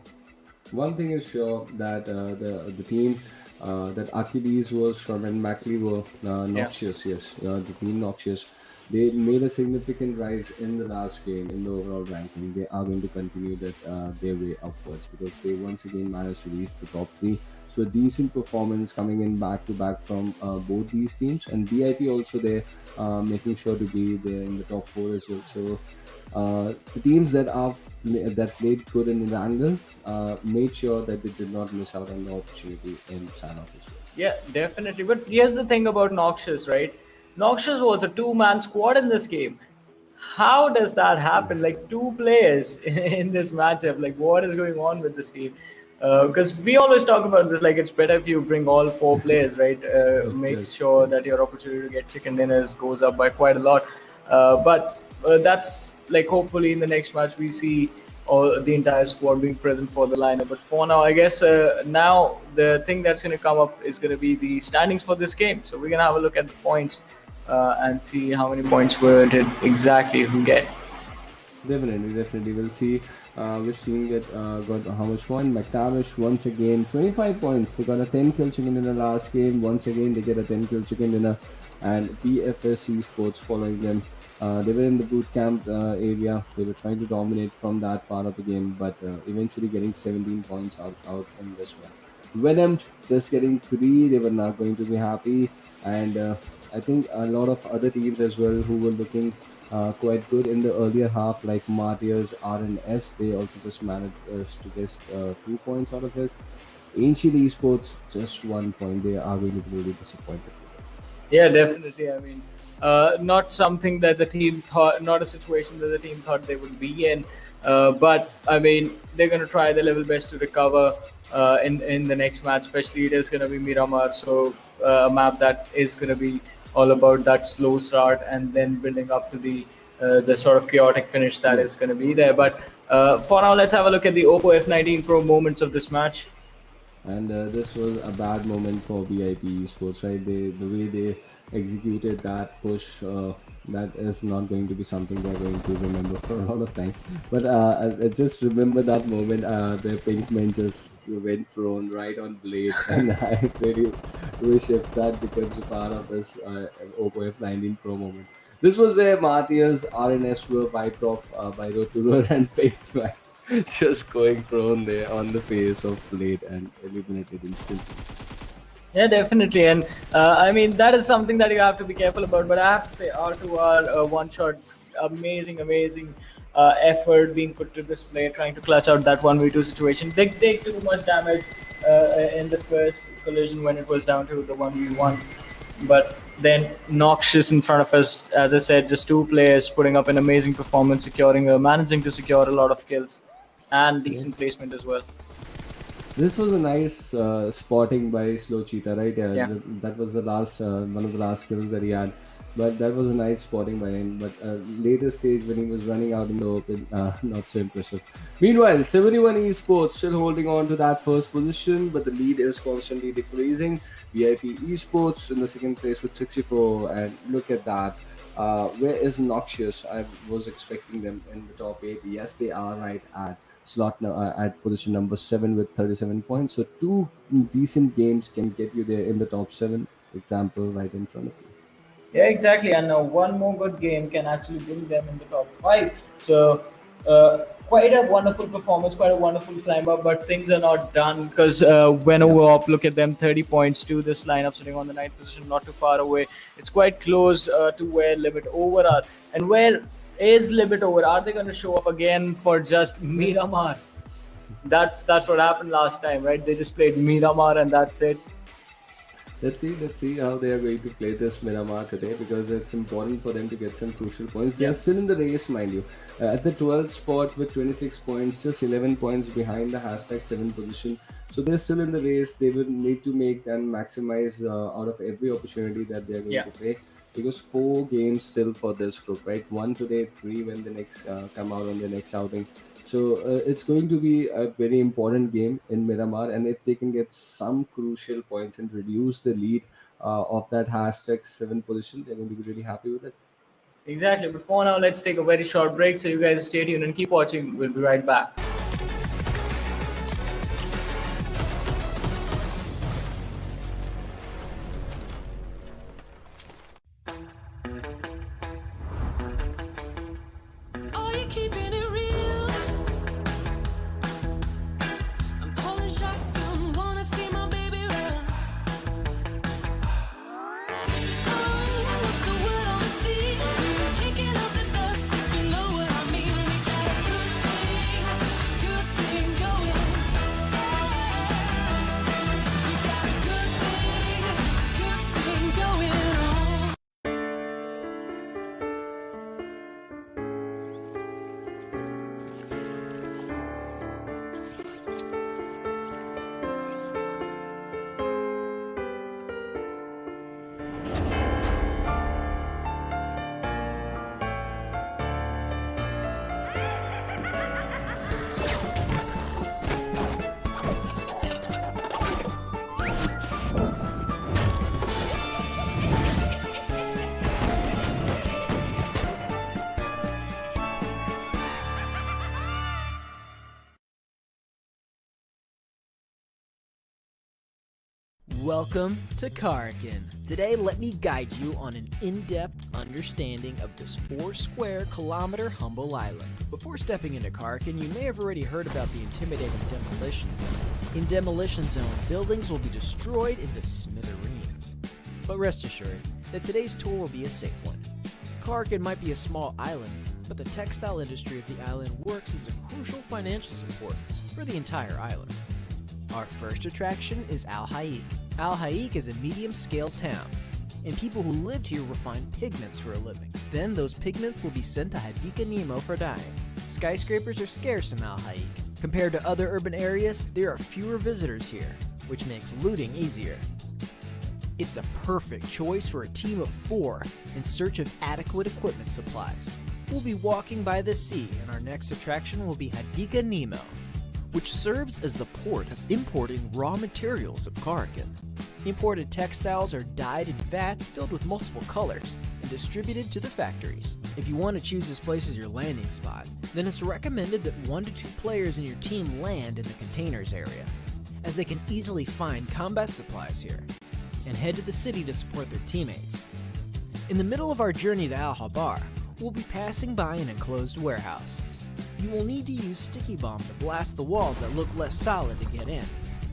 One thing is sure that the team that Achilles was from and Mackley were NOXiOUS, the team NOXiOUS. They made a significant rise in the last game in the overall ranking. They are going to continue their way upwards because they once again managed to reach the top 3. So a decent performance coming in back to back from both these teams, and BIP also there making sure to be there in the top 4 as well. So the teams that played good in Erangel made sure that they did not miss out on the opportunity in Sanhok as well. Yeah, definitely. But here's the thing about NOXiOUS, right? NOXiOUS was a 2-man squad in this game. How does that happen? Like 2 players in this matchup. Like what is going on with this team? Because we always talk about this, like it's better if you bring all 4 players, right? Makes sure that your opportunity to get chicken dinners goes up by quite a lot. But that's like hopefully in the next match we see all the entire squad being present for the lineup. But for now, I guess now the thing that's going to come up is going to be the standings for this game. So we're going to have a look at the points and see how many points were did exactly who get. Definitely. We'll see which team got how much point. Mactavish once again 25 points. They got a 10 kill chicken in the last game. Once again they get a 10 kill chicken dinner, and TFS Esports following them. They were in the boot camp area. They were trying to dominate from that part of the game, but eventually getting 17 points out in this one. Venomed just getting 3. They were not going to be happy, and I think a lot of other teams as well who were looking quite good in the earlier half, like MARTYRS, RNS. They also just managed to get 2 points out of it. Ancient Esports just 1 point. They are really disappointed. Yeah, definitely. I mean, not something that the team thought, not a situation that the team thought they would be in. But I mean, they're going to try their level best to recover in the next match. Especially it is going to be Miramar, so a map that is going to be all about that slow start and then building up to the sort of chaotic finish that is going to be there. But for now, let's have a look at the Oppo F19 Pro moments of this match. And this was a bad moment for BIP Esports, right? The way they executed that push, that is not going to be something they're going to remember for a lot of time. But I just remember that moment, the Pinkman just went thrown right on Blade, and I really wish if that becomes a part of this Oppo F19 Pro moments. This was where MARTYRS, RNS were wiped off by Roturer and Pinkman. Just going prone there on the face of Blade and eliminated instantly. Yeah, definitely. And I mean, that is something that you have to be careful about. But I have to say, R2R one shot, amazing effort being put to display, trying to clutch out that 1v2 situation. They take too much damage in the first collision when it was down to the 1v1. But then NOXiOUS in front of us, as I said, just 2 players putting up an amazing performance, managing to secure a lot of kills and decent placement as well. This was a nice spotting by Slow Cheetah, right? Yeah. That was the last one of the last kills that he had. But that was a nice spotting by him. But later stage when he was running out in the open, not so impressive. Meanwhile, 71 Esports still holding on to that first position, but the lead is constantly decreasing. BIP Esports in the second place with 64, and look at that. Where is NOXiOUS? I was expecting them in the top 8. Yes, they are right at at position number 7 with 37 points. So 2 decent games can get you there in the top 7. Example right in front of you. Yeah, exactly. And one more good game can actually bring them in the top 5. So quite a wonderful performance, quite a wonderful climb up, but things are not done because when up, look at them, 30 points to this lineup sitting on the 9th position, not too far away. It's quite close to where Limit Over are. And where is Limit Over? Are they going to show up again for just Miramar? That's what happened last time, right? They just played Miramar and that's it. Let's see how they are going to play this Miramar today, because it's important for them to get some crucial points. They are still in the race, mind you. At the 12th spot with 26 points, just 11 points behind the #7 position. So they're still in the race. They will need to make and maximize out of every opportunity that they're going to play. Because 4 games still for this group, right? 1 today, 3 when the next come out on the next outing. So it's going to be a very important game in Miramar, and if they can get some crucial points and reduce the lead of that #7 position, they're going to be really happy with it. Exactly. But for now, let's take a very short break. So you guys stay tuned and keep watching. We'll be right back. Are you keeping it real? I'm calling shotgun, wanna see my baby run. Oh, what's the word on the sea? Kicking up the dust, if you know what I mean. We got a good thing Welcome to Karkin. Today, let me guide you on an in-depth understanding of this 4 square kilometer humble island. Before stepping into Karkin, you may have already heard about the intimidating demolition zone. In demolition zone, buildings will be destroyed into smithereens. But rest assured that today's tour will be a safe one. Karkin might be a small island, but the textile industry of the island works as a crucial financial support for the entire island. Our first attraction is Al Haik. Al Haik is a medium-scale town, and people who lived here refine pigments for a living. Then those pigments will be sent to Hadika Nemo for dyeing. Skyscrapers are scarce in Al Haik. Compared to other urban areas, there are fewer visitors here, which makes looting easier. It's a perfect choice for a team of 4 in search of adequate equipment supplies. We'll be walking by the sea, and our next attraction will be Hadika Nemo, which serves as the port of importing raw materials of Karkin. Imported textiles are dyed in vats filled with multiple colors and distributed to the factories. If you want to choose this place as your landing spot, then it's recommended that 1 to 2 players in your team land in the containers area, as they can easily find combat supplies here, and head to the city to support their teammates. In the middle of our journey to Al Habar, we'll be passing by an enclosed warehouse. You will need to use sticky bomb to blast the walls that look less solid to get in.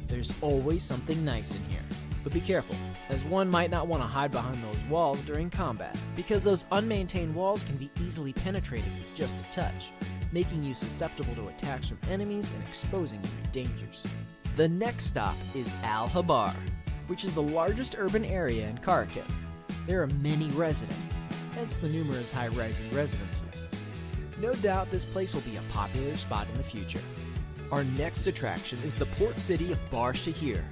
There's always something nice in here. But be careful, as one might not want to hide behind those walls during combat, because those unmaintained walls can be easily penetrated with just a touch, making you susceptible to attacks from enemies and exposing you to dangers. The next stop is Al Habar, which is the largest urban area in Karkin. There are many residents, hence the numerous high-rising residences. No doubt this place will be a popular spot in the future. Our next attraction is the port city of Bar Shahir,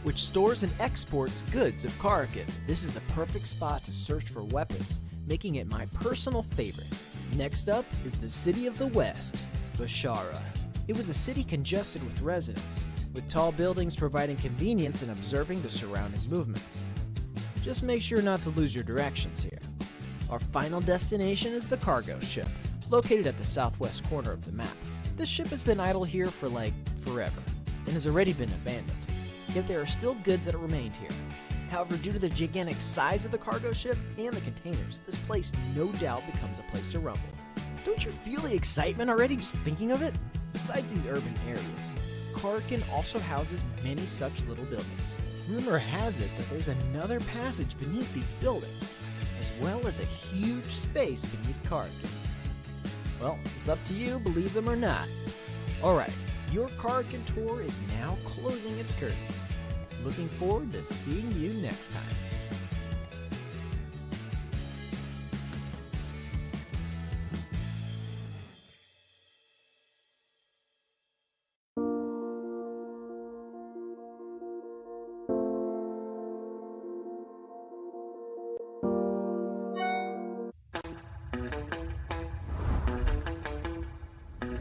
which stores and exports goods of Karkin. This is the perfect spot to search for weapons, making it my personal favorite. Next up is the city of the West, Bashara. It was a city congested with residents, with tall buildings providing convenience in observing the surrounding movements. Just make sure not to lose your directions here. Our final destination is the cargo ship, located at the southwest corner of the map. This ship has been idle here for forever, and has already been abandoned. Yet there are still goods that remained here. However, due to the gigantic size of the cargo ship and the containers, this place no doubt becomes a place to rumble. Don't you feel the excitement already just thinking of it? Besides these urban areas, Karkin also houses many such little buildings. Rumor has it that there's another passage beneath these buildings, as well as a huge space beneath Karkin. Well, it's up to you, believe them or not. Alright, your Karkin tour is now closing its curtains. Looking forward to seeing you next time.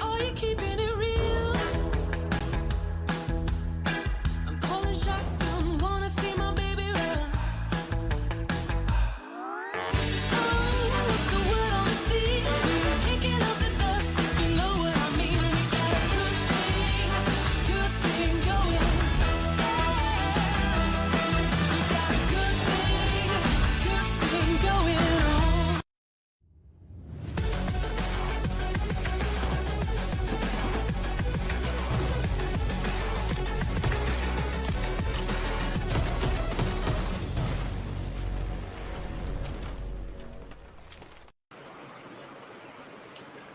Are you keeping it real? I'm calling shotgun, wanna see my baby run. Oh, what's the word on the sea? Kicking up the dust, if you know what I mean. We got a good thing going. We got a good thing going on.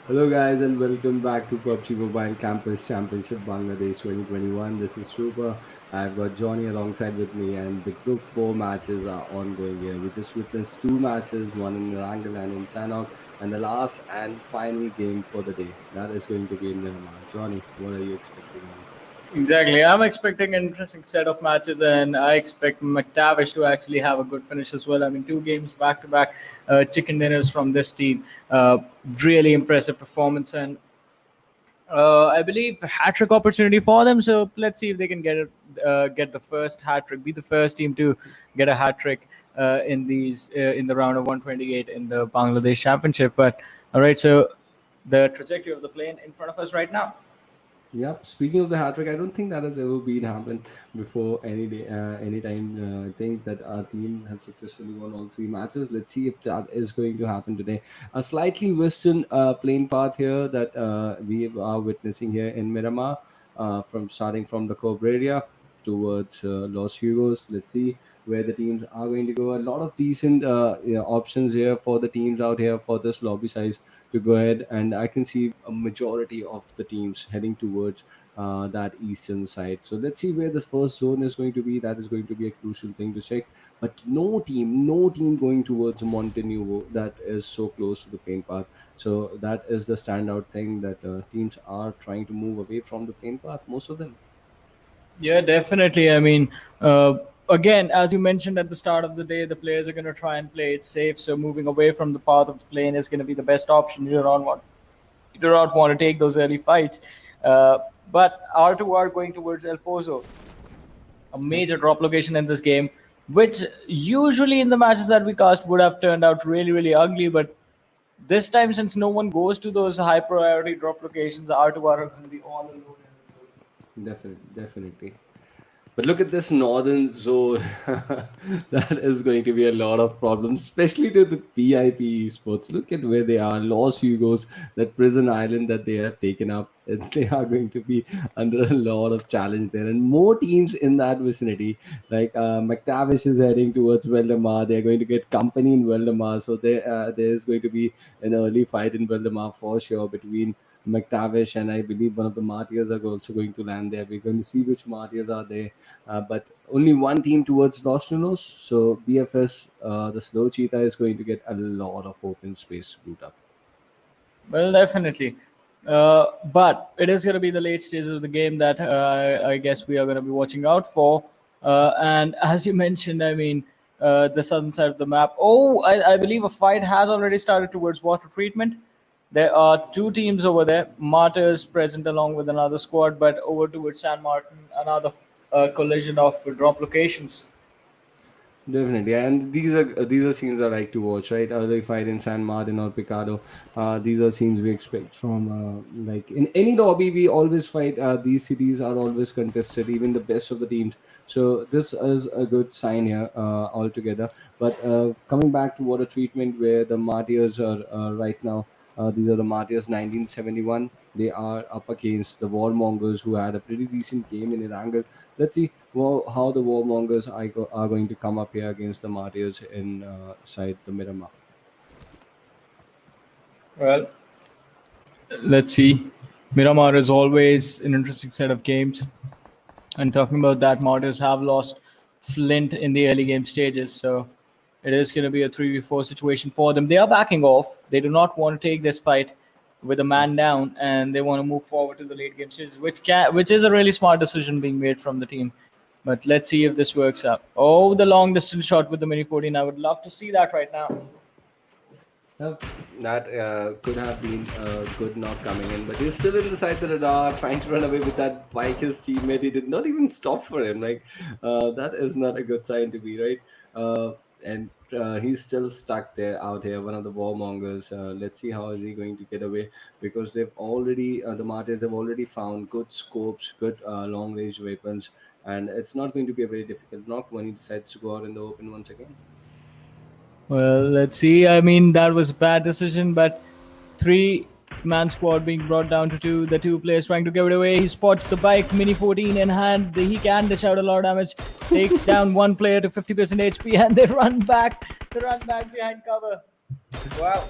Hello guys and welcome back to PUBG Mobile Campus Championship Bangladesh 2021. This is Shrupa. I've got Johnny alongside with me and the group 4 matches are ongoing here. We just witnessed 2 matches, one in Erangel and in Sanhok, and the last and final game for the day. That is going to be in Miramar. Johnny, what are you expecting? Exactly. I'm expecting an interesting set of matches, and I expect Mactavish to actually have a good finish as well. I mean, 2 games back-to-back chicken dinners from this team. Really impressive performance, and I believe hat-trick opportunity for them. So let's see if they can get the first hat-trick, be the first team to get a hat-trick in the round of 128 in the Bangladesh Championship. But all right, so the trajectory of the plane in front of us right now. Yep. Speaking of the hat trick, I don't think that has ever been happened before any day, any time. I think that our team has successfully won all three matches. Let's see if that is going to happen today. A slightly western plane path here that we are witnessing here in Miramar, from starting from the Cobra area towards Los Hugos. Let's see where the teams are going to go. A lot of decent options here for the teams out here for this lobby size to go ahead, and I can see a majority of the teams heading towards that eastern side. So let's see where the first zone is going to be. That is going to be a crucial thing to check. But no team going towards Montenegro that is so close to the plane path. So that is the standout thing, that teams are trying to move away from the plane path. Most of them. Yeah, definitely. I mean, again, as you mentioned at the start of the day, the players are going to try and play it safe. So moving away from the path of the plane is going to be the best option. You do not want to take those early fights. But R2 are going towards El Pozo, a major drop location in this game, which usually in the matches that we cast would have turned out really, really ugly. But this time, since no one goes to those high priority drop locations, R2 are going to be all alone. Definitely. But look at this northern zone. That is going to be a lot of problems, especially to the BIP Esports. Look at where they are. Los Hugos, that prison island that they have taken up. They are going to be under a lot of challenge there. And more teams in that vicinity. Like Mactavish is heading towards Valdemar. They're going to get company in Valdemar. So there's going to be an early fight in Valdemar for sure between Mactavish, and I believe one of the Martyrs are also going to land there. We're going to see which Martyrs are there, but only one team towards Los Lunos. So BFS, the Slow Cheetah, is going to get a lot of open space boot up. Well, definitely. But it is going to be the late stages of the game that I guess we are going to be watching out for. And as you mentioned, I mean, the southern side of the map. Oh, I believe a fight has already started towards water treatment. There are two teams over there. Martyrs present along with another squad, but over towards San Martin, another collision of drop locations. Definitely, and these are scenes I like to watch, right? Early fight in San Martin or Picado. These are scenes we expect from like in any lobby. We always fight. These cities are always contested, even the best of the teams. So this is a good sign here altogether. But coming back to water treatment, where the Martyrs are right now. These are the Martyrs 1971. They are up against the Warmongers, who had a pretty decent game in Erangel. Let's see how the Warmongers are going to come up here against the Martyrs inside the Miramar. Well, let's see. Miramar is always an interesting set of games. And talking about that, Martyrs have lost Flint in the early game stages, so it is going to be a 3v4 situation for them. They are backing off. They do not want to take this fight with a man down, and they want to move forward to the late game stages, which is a really smart decision being made from the team. But let's see if this works out. Oh, the long distance shot with the Mini 14. I would love to see that right now. That could have been a good knock coming in, but he's still in the side of the radar, trying to run away with that bike. His teammate, he did not even stop for him. Like that is not a good sign to be, right? And he's still stuck there out here, one of the warmongers. Let's see how is he going to get away, because they've already the Martyrs, they've already found good scopes, good long range weapons, and it's not going to be a very difficult knock when he decides to go out in the open once again. Well, let's see. I mean, that was a bad decision, but 3-man squad being brought down to 2. The 2 players trying to give it away. He spots the bike, Mini 14 in hand. He can dish out a lot of damage. Takes down 1 player to 50% HP, and they run back. They run back behind cover. Wow.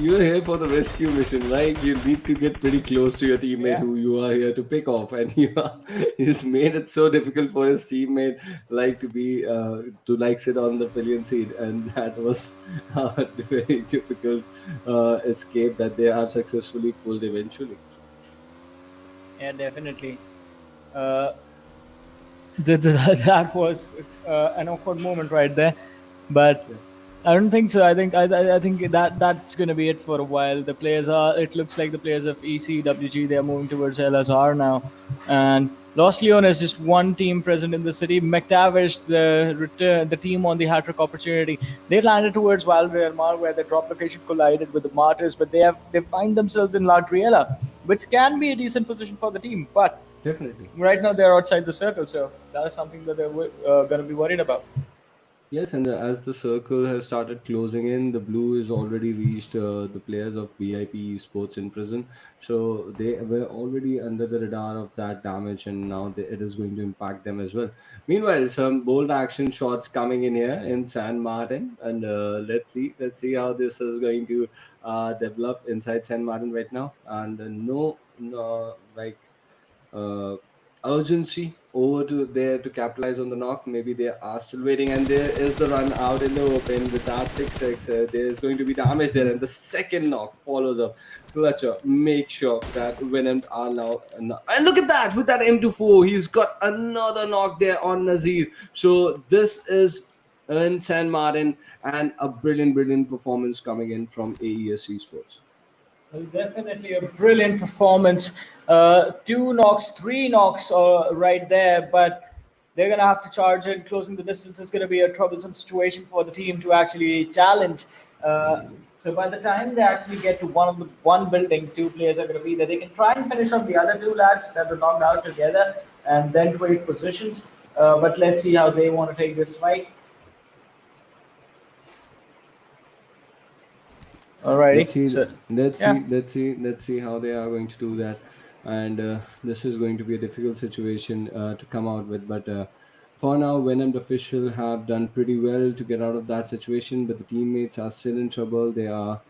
You're here for the rescue mission, right? You need to get pretty close to your teammate who you are here to pick off, and he's made it so difficult for his teammate, like to be to like sit on the pillion seat, and that was a very difficult escape that they have successfully pulled eventually. Yeah, definitely. That was an awkward moment right there, but. I don't think so. I think that's going to be it for a while. The players are. It looks like the players of ECWG, they are moving towards LSR now, and Los Leones, just one team present in the city. Mactavish, the team on the hat-trick opportunity, they landed towards Miramar, where their drop location collided with the MARTYRS, but they find themselves in La Triela, which can be a decent position for the team. But Definitely. right now they're outside the circle, so that is something that they're going to be worried about. Yes, and as the circle has started closing in, the blue is already reached the players of BIP Esports in prison. So they were already under the radar of that damage, and now it is going to impact them as well. Meanwhile, some bold action shots coming in here in San Martin, and let's see how this is going to develop inside San Martin right now. And no, like uh, urgency over to there to capitalize on the knock. Maybe they are still waiting, and there is the run out in the open with that 6-6. There is going to be damage there, and the second knock follows up. Clutcher, make sure that Venomed are now. And look at that with that M24, he's got another knock there on Nazir. So this is in San Martin, and a brilliant performance coming in from AES Esports. Well, definitely a brilliant performance. Two knocks, three knocks right there, but they're going to have to charge in. Closing the distance is going to be a troublesome situation for the team to actually challenge. So by the time they actually get to one building, two players are going to be there. They can try and finish off the other two lads that were knocked out together and then trade positions. But let's see how they want to take this fight. Alrighty. Let's see. So, Let's yeah. see. Let's see how they are going to do that. And this is going to be a difficult situation to come out with. But for now, Venomed official have done pretty well to get out of that situation. But the teammates are still in trouble. They are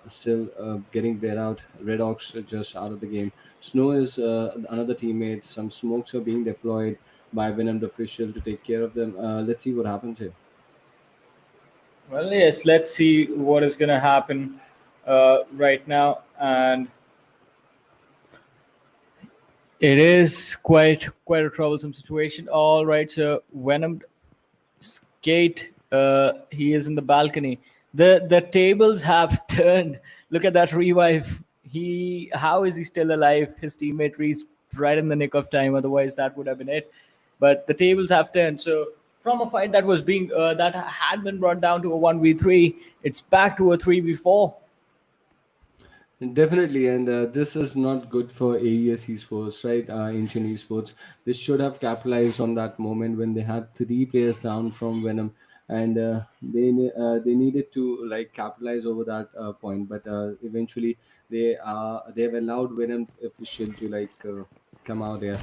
still getting bailed out. Red Ox are just out of the game. Snow is another teammate. Some smokes are being deployed by Venomed official to take care of them. Let's see what happens here. Well, yes, let's see what is going to happen right now. And it is quite a troublesome situation. All right, so Venom skate, he is in the balcony. The tables have turned. Look at that revive. How is he still alive? His teammate reached right in the nick of time. Otherwise, that would have been it. But the tables have turned. So from a fight that was being that had been brought down to a 1v3, it's back to a 3v4. Definitely, and this is not good for AES Esports, right? Ancient Esports. They should have capitalized on that moment when they had three players down from Venom, and they needed to like capitalize over that point. But eventually, they've allowed Venom official to come out here.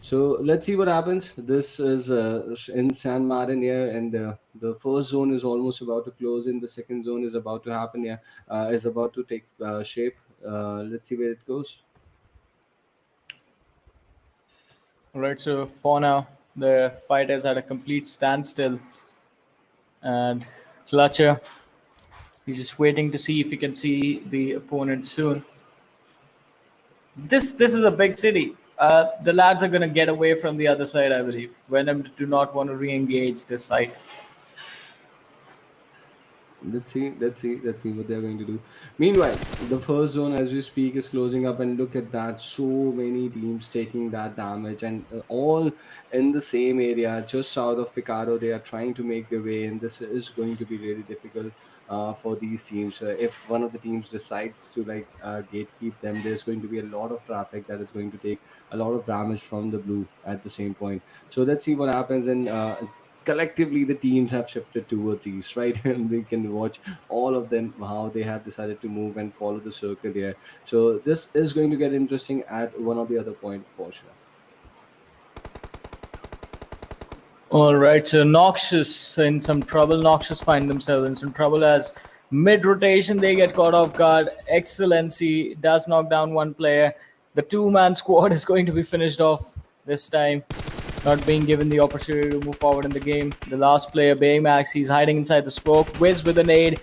So let's see what happens. This is in San Martin here, and the first zone is almost about to close in. The second zone is about to happen here, is about to take shape. Let's see where it goes. All right, so for now, the fight is at a complete standstill, and Clutcher, he's just waiting to see if he can see the opponent soon. This is a big city. The lads are going to get away from the other side, I believe. Venom do not want to re-engage this fight. Let's see what they're going to do. Meanwhile, the first zone as we speak is closing up, and look at that, so many teams taking that damage, and all in the same area just south of Picado. They are trying to make their way, and this is going to be really difficult for these teams. If one of the teams decides to gatekeep them, there's going to be a lot of traffic that is going to take a lot of damage from the blue at the same point. So let's see what happens. And collectively the teams have shifted towards east, right? And we can watch all of them how they have decided to move and follow the circle here. So this is going to get interesting at one or the other point for sure. All right, so NOXiOUS in some trouble. NOXiOUS find themselves in some trouble as mid-rotation they get caught off guard. Excellency does knock down one player. The two-man squad is going to be finished off this time, not being given the opportunity to move forward in the game. The last player, Baymax, he's hiding inside the smoke. Wiz with a nade.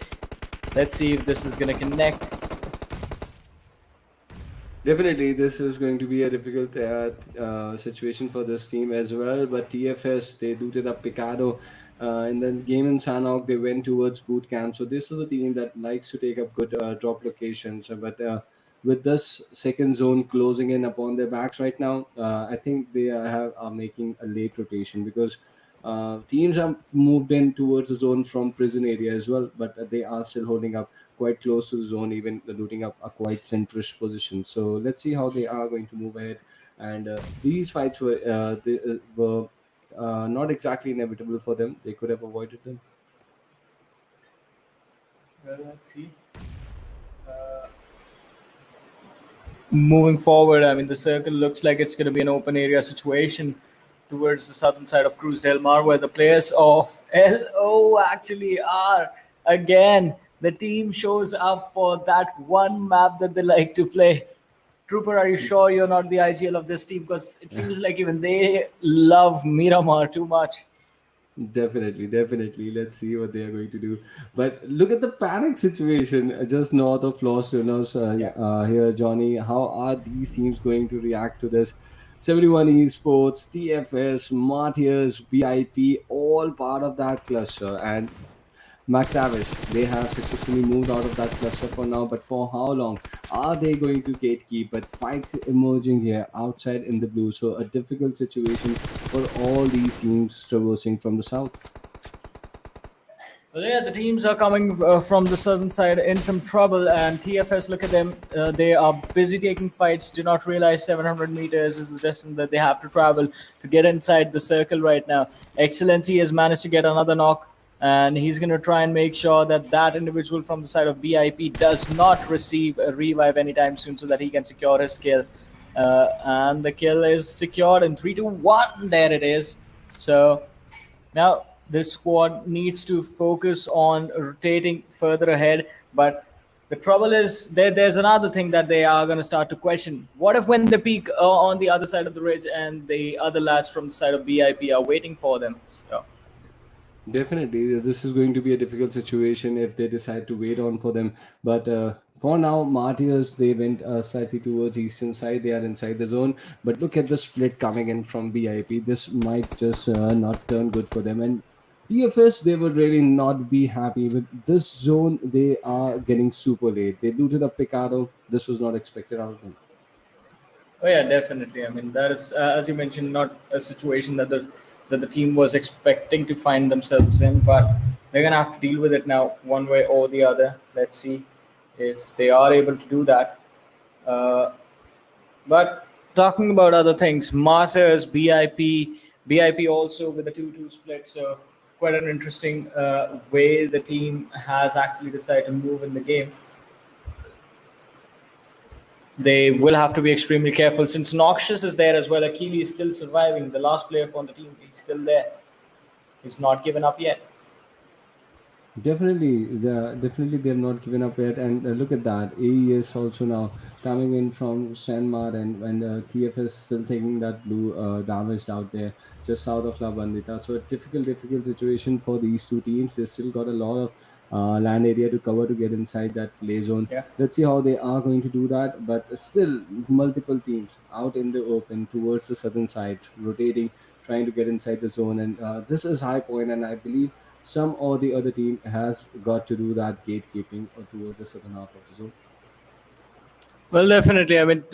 Let's see if this is going to connect. Definitely, this is going to be a difficult situation for this team as well. But TFS, they looted up Picado. And then game in Sanhok, they went towards boot camp. So this is a team that likes to take up good drop locations. But with this second zone closing in upon their backs right now, I think they are making a late rotation, because teams have moved in towards the zone from prison area as well, but they are still holding up quite close to the zone, even looting up a quite centrish position. So let's see how they are going to move ahead. And these fights were not exactly inevitable for them. They could have avoided them. Well, let's see. Moving forward, I mean, the circle looks like it's going to be an open area situation towards the southern side of Cruz del Mar, where the players of LO actually are. Again, the team shows up for that one map that they like to play. Trooper, are you sure you're not the IGL of this team? Because it feels like even they love Miramar too much. Definitely, definitely. Let's see what they are going to do. But look at the panic situation just north of Los Lunas here, Johnny. How are these teams going to react to this? 71 Esports, TFS, MARTYRS, BIP, all part of that cluster. And Mactavish, they have successfully moved out of that cluster for now, but for how long are they going to gatekeep? But fights emerging here outside in the blue, so a difficult situation for all these teams traversing from the south. Well, yeah, the teams are coming from the southern side in some trouble, and TFS, look at them. They are busy taking fights, do not realize 700 meters is the distance that they have to travel to get inside the circle right now. Excellency has managed to get another knock, and he's going to try and make sure that that individual from the side of BIP does not receive a revive anytime soon, so that he can secure his kill. And the kill is secured in 3, 2, 1. There it is. So now this squad needs to focus on rotating further ahead, but the trouble is there's another thing that they are going to start to question. What if when they peak on the other side of the ridge and the other lads from the side of BIP are waiting for them? So Definitely, this is going to be a difficult situation if they decide to wait on for them. But for now, Martyrs, they went slightly towards eastern side. They are inside the zone. But look at the split coming in from BIP. This might just not turn good for them. And TFS, they would really not be happy with this zone. They are getting super late. They looted up Picado. This was not expected out of them. oh yeah, definitely. I mean, that is, as you mentioned, not a situation that the team was expecting to find themselves in, but they're gonna have to deal with it now, one way or the other. Let's see if they are able to do that. But talking about other things, Martyrs, BIP also with a 2-2 split. So quite an interesting way the team has actually decided to move in the game. They will have to be extremely careful since NOXiOUS is there as well. Akili is still surviving. The last player from the team, he's still there. He's not given up yet. Definitely they have not given up yet. And look at that, AES also now coming in from Sanmar, and TFS still taking that blue damage out there just south of La Bandita. So a difficult situation for these two teams. They still got a lot of land area to cover to get inside that play zone. Yeah. Let's see how they are going to do that. But still, multiple teams out in the open towards the southern side, rotating, trying to get inside the zone. And this is high point, and I believe some or the other team has got to do that gatekeeping towards the southern half of the zone. Well, definitely. I mean,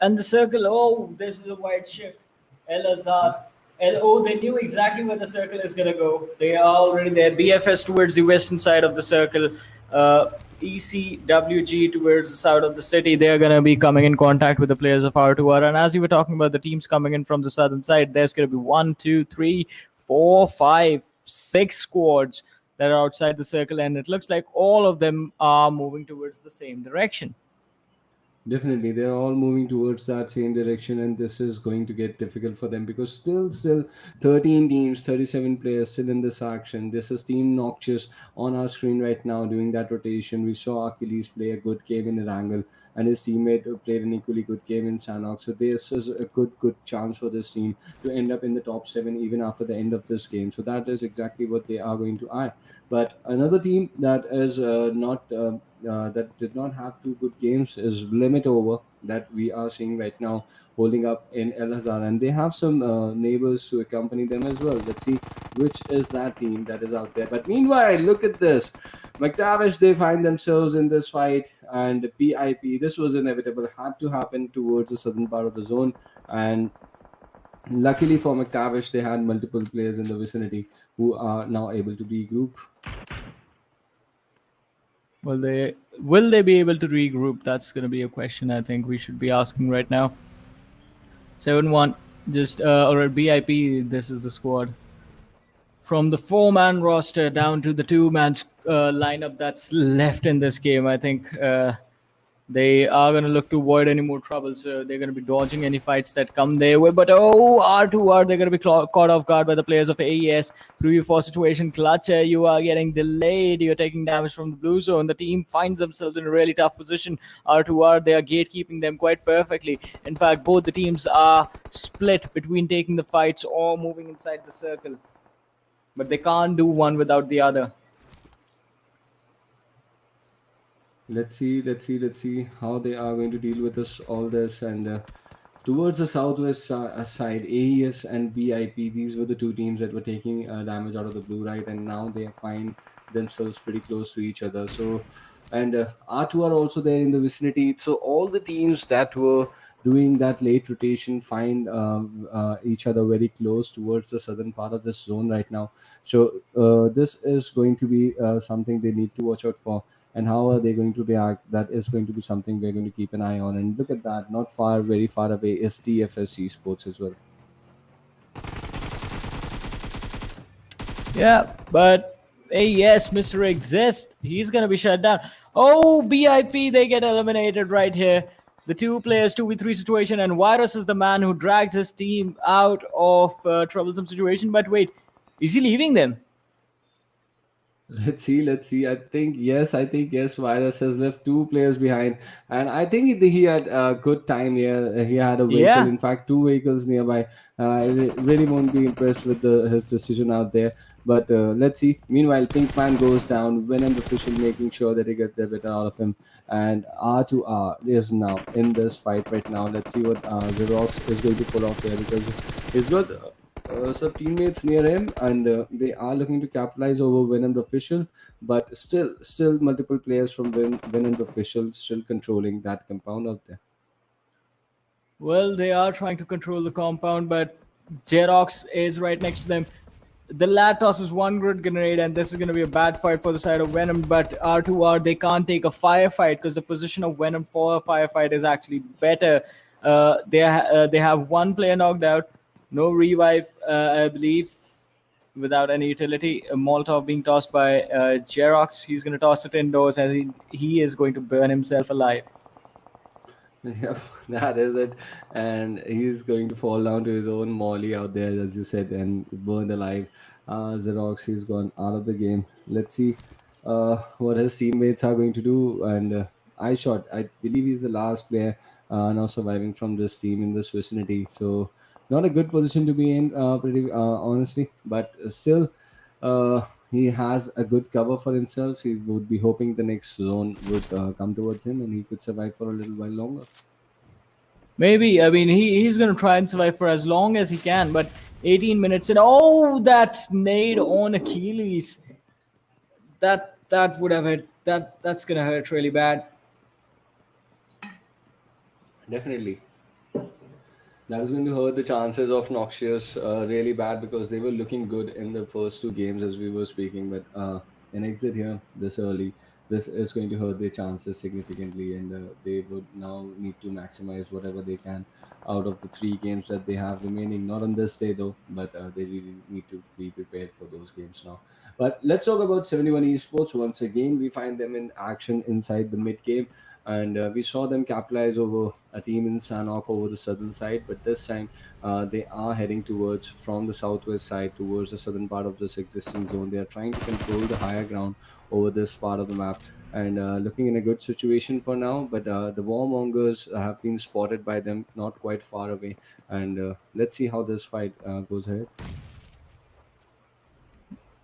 and the circle. Oh, this is a wide shift. El Azhar. LO, they knew exactly where the circle is going to go. They are already there. BFS towards the western side of the circle. ECWG towards the south of the city. They are going to be coming in contact with the players of R2R. And as you were talking about the teams coming in from the southern side, there's going to be 1, 2, 3, 4, 5, 6 squads that are outside the circle. And it looks like all of them are moving towards the same direction. Definitely, they're all moving towards that same direction, and this is going to get difficult for them because still 13 teams, 37 players still in this action. This is Team NOXiOUS on our screen right now doing that rotation. We saw Achilles play a good game in Erangel, and his teammate played an equally good game in Sanhok. So this is a good chance for this team to end up in the top 7 even after the end of this game. So that is exactly what they are going to eye. But another team that is not that did not have two good games is Limit Over that we are seeing right now holding up in El Hazar, and they have some neighbors to accompany them as well. Let's see which is that team that is out there. But meanwhile, look at this. Mactavish, they find themselves in this fight, and BIP, this was inevitable, had to happen towards the southern part of the zone. And luckily for Mactavish, they had multiple players in the vicinity who are now able to regroup. Will they be able to regroup? That's going to be a question I think we should be asking right now. 7-1, just or BIP. This is the squad from the 4-man roster down to the 2-man lineup that's left in this game. I think they are going to look to avoid any more trouble, so they're going to be dodging any fights that come their way. But R2R, they're going to be caught off guard by the players of AES. 3v4 situation, Clutcher, you are getting delayed. You're taking damage from the blue zone. The team finds themselves in a really tough position. R2R, they are gatekeeping them quite perfectly. In fact, both the teams are split between taking the fights or moving inside the circle. But they can't do one without the other. Let's see how they are going to deal with all this. And towards the southwest side, AES and BIP, these were the two teams that were taking damage out of the blue, right? And now they find themselves pretty close to each other. So, and R2 are also there in the vicinity. So all the teams that were doing that late rotation find each other very close towards the southern part of this zone right now. So this is going to be something they need to watch out for. And how are they going to react? That is going to be something we're going to keep an eye on. And look at that, not far, very far away is TFS Esports as well. Yeah, but yes, Mr. Exist, he's going to be shut down. Oh, BIP, they get eliminated right here. The two players 2v3 situation, and Virus is the man who drags his team out of troublesome situation. But wait, is he leaving them? Let's see. I think yes. Virus has left two players behind, and I think he had a good time here. He had a vehicle, Yeah. in fact, two vehicles nearby. I really won't be impressed with his decision out there. But let's see. Meanwhile, Pinkman goes down. Venom official making sure that he gets the better out of him, and R2R is now in this fight right now. Let's see what Xerox is going to pull off there, because he's got some teammates near him, and they are looking to capitalize over Venom official, but still multiple players from Venom official still controlling that compound out there. Well, they are trying to control the compound, but Xerox is right next to them. The lad tosses one grenade, and this is going to be a bad fight for the side of Venom. But R2R, they can't take a firefight because the position of Venom for a firefight is actually better. They have one player knocked out, no revive, I believe, without any utility. A Molotov being tossed by Xerox. He's going to toss it indoors, and he is going to burn himself alive. Yep, that is it. And he's going to fall down to his own molly out there, as you said, and burned alive. Xerox, he's gone out of the game. Let's see what his teammates are going to do. And I believe he's the last player now surviving from this team in this vicinity. So, not a good position to be in, pretty honestly. But still, he has a good cover for himself. He would be hoping the next zone would come towards him, and he could survive for a little while longer. Maybe. I mean, he's going to try and survive for as long as he can, but 18 minutes in. Oh, that nade on Achilles. That would have hurt. That's going to hurt really bad. Definitely. That is going to hurt the chances of NOXiOUS really bad, because they were looking good in the first two games as we were speaking. But an exit here this early, this is going to hurt their chances significantly, and they would now need to maximize whatever they can out of the three games that they have remaining. Not on this day though, but they really need to be prepared for those games now. But let's talk about 71 Esports. Once again, we find them in action inside the mid game. And we saw them capitalize over a team in Sanhok over the southern side, but this time they are heading towards from the southwest side towards the southern part of this existing zone. They are trying to control the higher ground over this part of the map, and looking in a good situation for now. But the warmongers have been spotted by them not quite far away, and let's see how this fight goes ahead.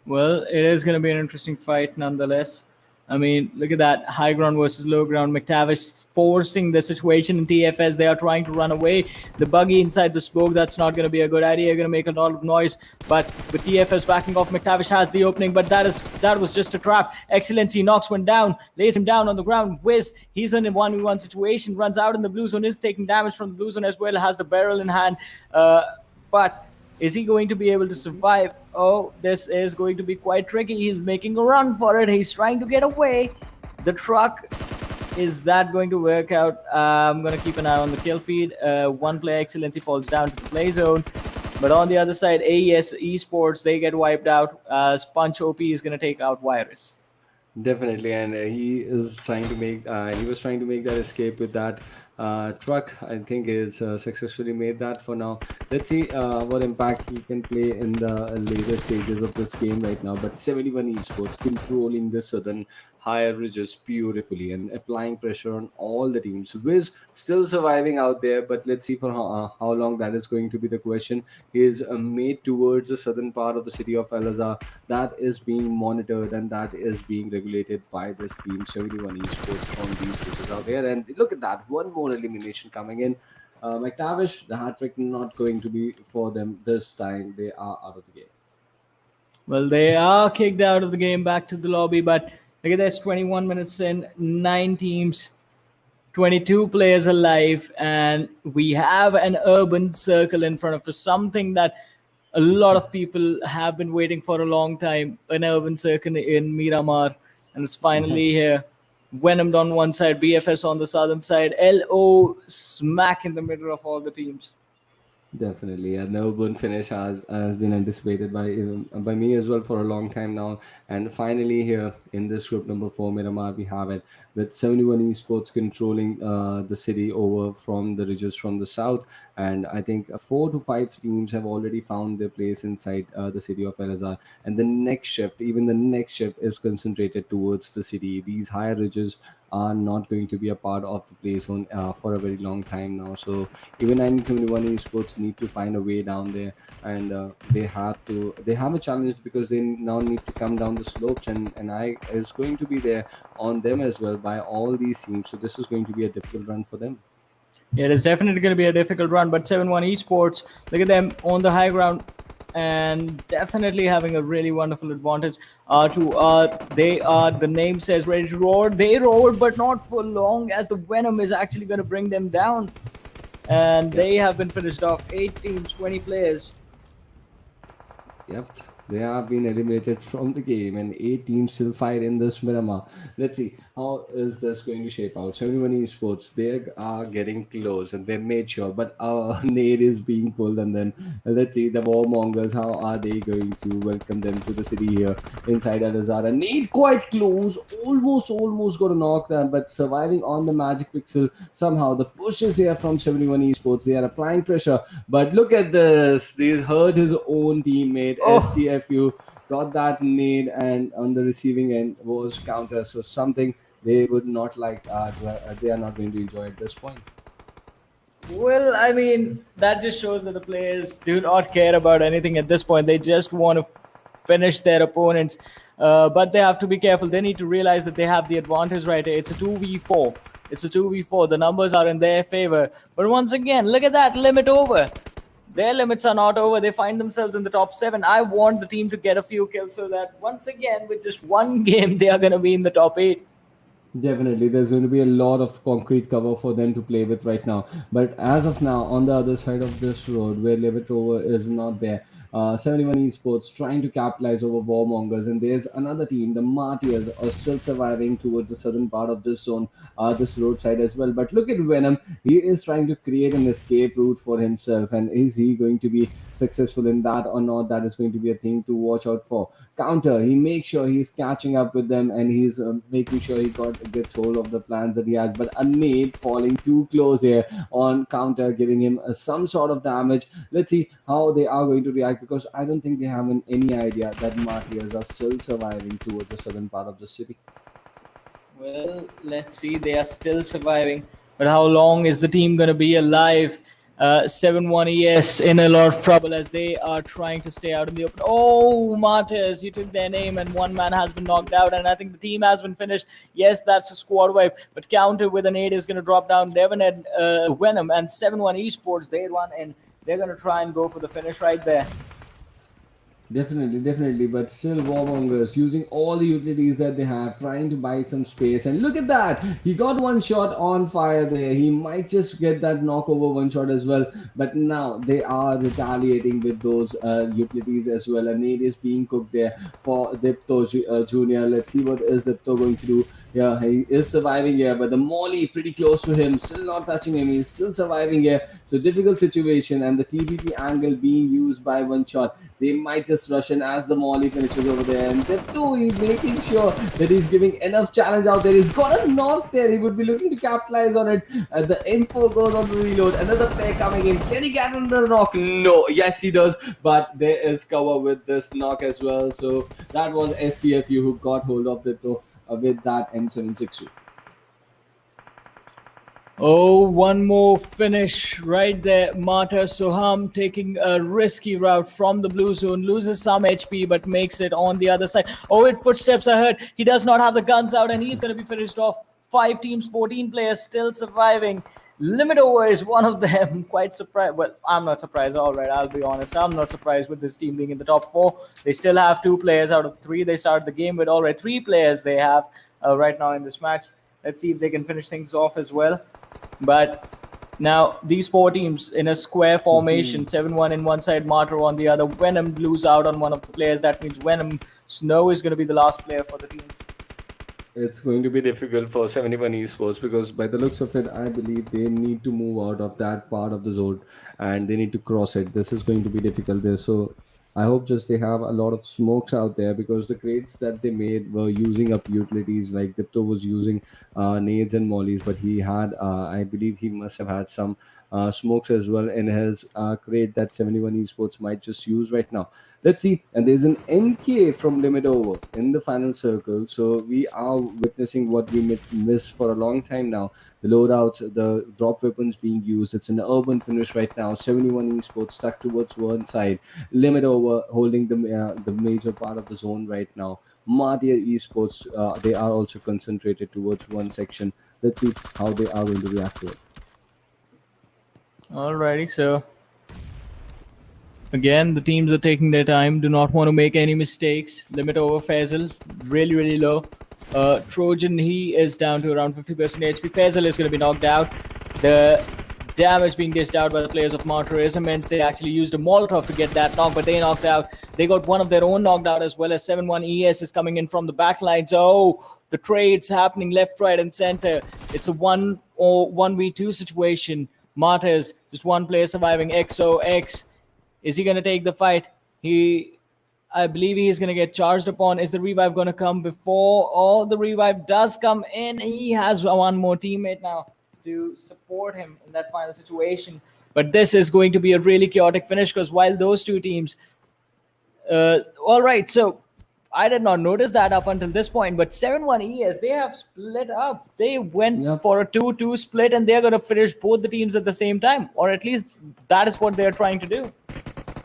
Well, it is going to be an interesting fight nonetheless. I mean, look at that. High ground versus low ground. Mactavish forcing the situation in TFS. They are trying to run away. The buggy inside the smoke, that's not going to be a good idea. You're going to make a lot of noise. But with TFS backing off, Mactavish has the opening. But that was just a trap. Excellency knocks one down, lays him down on the ground. Wiz, he's in a 1v1 situation, runs out in the blue zone, is taking damage from the blue zone as well, has the barrel in hand. But is he going to be able to survive? Oh, this is going to be quite tricky. He's making a run for it. He's trying to get away. The truck, is that going to work out? I'm going to keep an eye on the kill feed. One player, Excellency, falls down to the play zone. But on the other side, AES Esports, they get wiped out. Punch OP is going to take out Virus. Definitely, and he was trying to make that escape with that truck. I think is successfully made that for now. Let's see what impact he can play in the later stages of this game right now. But 71 Esports controlling the southern higher ridges beautifully and applying pressure on all the teams. Wiz still surviving out there, but let's see for how long that is going to be the question. He is made towards the southern part of the city of Al-Azhar. That is being monitored and that is being regulated by this team, 71 Esports, from these ridges out there. And look at that, one more elimination coming in. Mactavish, the hat trick not going to be for them this time. They are out of the game. Well, they are kicked out of the game, back to the lobby, but look at this, 21 minutes in, 9 teams, 22 players alive, and we have an urban circle in front of us, something that a lot of people have been waiting for a long time, an urban circle in Miramar, and it's finally here. Venomed on one side, BFS on the southern side, LO smack in the middle of all the teams. Definitely, an urban finish has been anticipated by me as well for a long time now. And finally, here in this group number 4, Miramar, we have it with 71 Esports controlling the city over from the ridges from the south. And I think 4 to 5 teams have already found their place inside the city of Al-Azhar. And the next shift, is concentrated towards the city. These higher ridges are not going to be a part of the play zone for a very long time now. So even 1971 Esports need to find a way down there, and they have a challenge because they now need to come down the slopes, and I is going to be there on them as well by all these teams. So this is going to be a difficult run for them. Yeah, it's definitely going to be a difficult run, but 7-1 Esports, look at them on the high ground and definitely having a really wonderful advantage. R2R, they are, the name says, ready to roar. They roared, but not for long, as the Venom is actually going to bring them down. And they have been finished off. 8 teams, 20 players. Yep, they have been eliminated from the game, and 8 teams still fight in this Miramar. Let's see how is this going to shape out. 71 Esports, they are getting close and they made sure, but our nade is being pulled, and then let's see the warmongers, how are they going to welcome them to the city here inside Al-Azhar. And nade quite close, almost got a knock them, but surviving on the magic pixel somehow. The push is here from 71 Esports. They are applying pressure, but look at this. He's hurt his own teammate. SCFU got that nade, and on the receiving end was counter. So something they would not like. They are not going to enjoy at this point. Well, I mean, that just shows that the players do not care about anything at this point. They just want to finish their opponents. But they have to be careful. They need to realize that they have the advantage right here. It's a 2v4. It's a 2v4. The numbers are in their favor. But once again, look at that, limit over. Their limits are not over. They find themselves in the top 7. I want the team to get a few kills so that once again, with just one game, they are going to be in the top 8. Definitely, there's going to be a lot of concrete cover for them to play with right now. But as of now, on the other side of this road, where limit over is not there, 71 Esports trying to capitalize over warmongers, and there's another team, the MARTYRS, are still surviving towards the southern part of this zone, this roadside as well. But look at Venom, he is trying to create an escape route for himself, and is he going to be successful in that or not? That is going to be a thing to watch out for. Counter, he makes sure he's catching up with them, and he's making sure he gets hold of the plans that he has. But a nade falling too close here on counter, giving him some sort of damage. Let's see how they are going to react, because I don't think they have any idea that MARTYRS are still surviving towards the southern part of the city. Well, let's see. They are still surviving. But how long is the team going to be alive? 71ES in a lot of trouble as they are trying to stay out in the open. Oh, MARTYRS, you took their name and one man has been knocked out, and I think the team has been finished. Yes, that's a squad wipe, but counter with an 8 is going to drop down Defiant, Venomed, and 71 Esports. They run in. They're going to try and go for the finish right there. Definitely, but still Warmongers using all the utilities that they have, trying to buy some space. And look at that, he got one shot on fire there. He might just get that knockover one shot as well, but now they are retaliating with those utilities as well. A nade is being cooked there for DICTATORS Jr. Let's see what is DICTATORS going to do. Yeah, he is surviving here, but the Molly pretty close to him, still not touching him. He's still surviving here. So difficult situation, and the TPP angle being used by one shot. They might just rush in as the Molly finishes over there, and DICTATORS, he's making sure that he's giving enough challenge out there. He's got a knock there. He would be looking to capitalize on it. The info goes on the reload. Another player coming in. Can he get another knock? No. Yes, he does, but there is cover with this knock as well. So that was STFU who got hold of DICTATORS with that M762. Oh, one more finish right there. MARTYRS Soham taking a risky route from the blue zone, loses some HP but makes it on the other side. Oh, it footsteps are heard. He does not have the guns out and he's going to be finished off. 5 teams, 14 players still surviving. Limit Over is one of them. Quite surprised. Well, I'm not surprised. All right, I'll be honest. I'm not surprised with this team being in the top 4. They still have 2 players out of 3 they started the game with. All right, 3 players they have right now in this match. Let's see if they can finish things off as well. But now these 4 teams in a square formation, 7-1 in one side, MARTYRS on the other. Venomed lose out on one of the players. That means Venomed Snow is going to be the last player for the team. It's going to be difficult for 71 Esports because by the looks of it, I believe they need to move out of that part of the zone and they need to cross it. This is going to be difficult there. So I hope just they have a lot of smokes out there because the crates that they made were using up utilities. Like DICTATORS was using nades and mollies, but he had, I believe he must have had some smokes as well in his crate that 71 Esports might just use right now. Let's see. And there's an MK from Limit Over in the final circle. So we are witnessing what we missed for a long time now. The loadouts, the drop weapons being used. It's an urban finish right now. 71 Esports stuck towards one side. Limit Over holding the major part of the zone right now. MARTYRS Esports, they are also concentrated towards one section. Let's see how they are going to react to it. Alrighty, so again, the teams are taking their time, do not want to make any mistakes. Limit Over Faisal, really low. Trojan, he is down to around 50% HP. Faisal is going to be knocked out. The damage being dished out by the players of MARTYRS means they actually used a Molotov to get that knock, but they knocked out. They got one of their own knocked out as well as 7-1 ES is coming in from the backlines. Oh, the trades happening left, right, and center. It's a 1v2 situation. MARTYRS, just one player surviving. XOX, is he going to take the fight? I believe he is going to get charged upon. Is the revive going to come before? Oh, the revive does come in. He has one more teammate now to support him in that final situation. But this is going to be a really chaotic finish because while those 2 teams... all right, so I did not notice that up until this point, but 7-1 ES, they have split up. They went for a 2-2 split and they're going to finish both the teams at the same time, or at least that is what they're trying to do.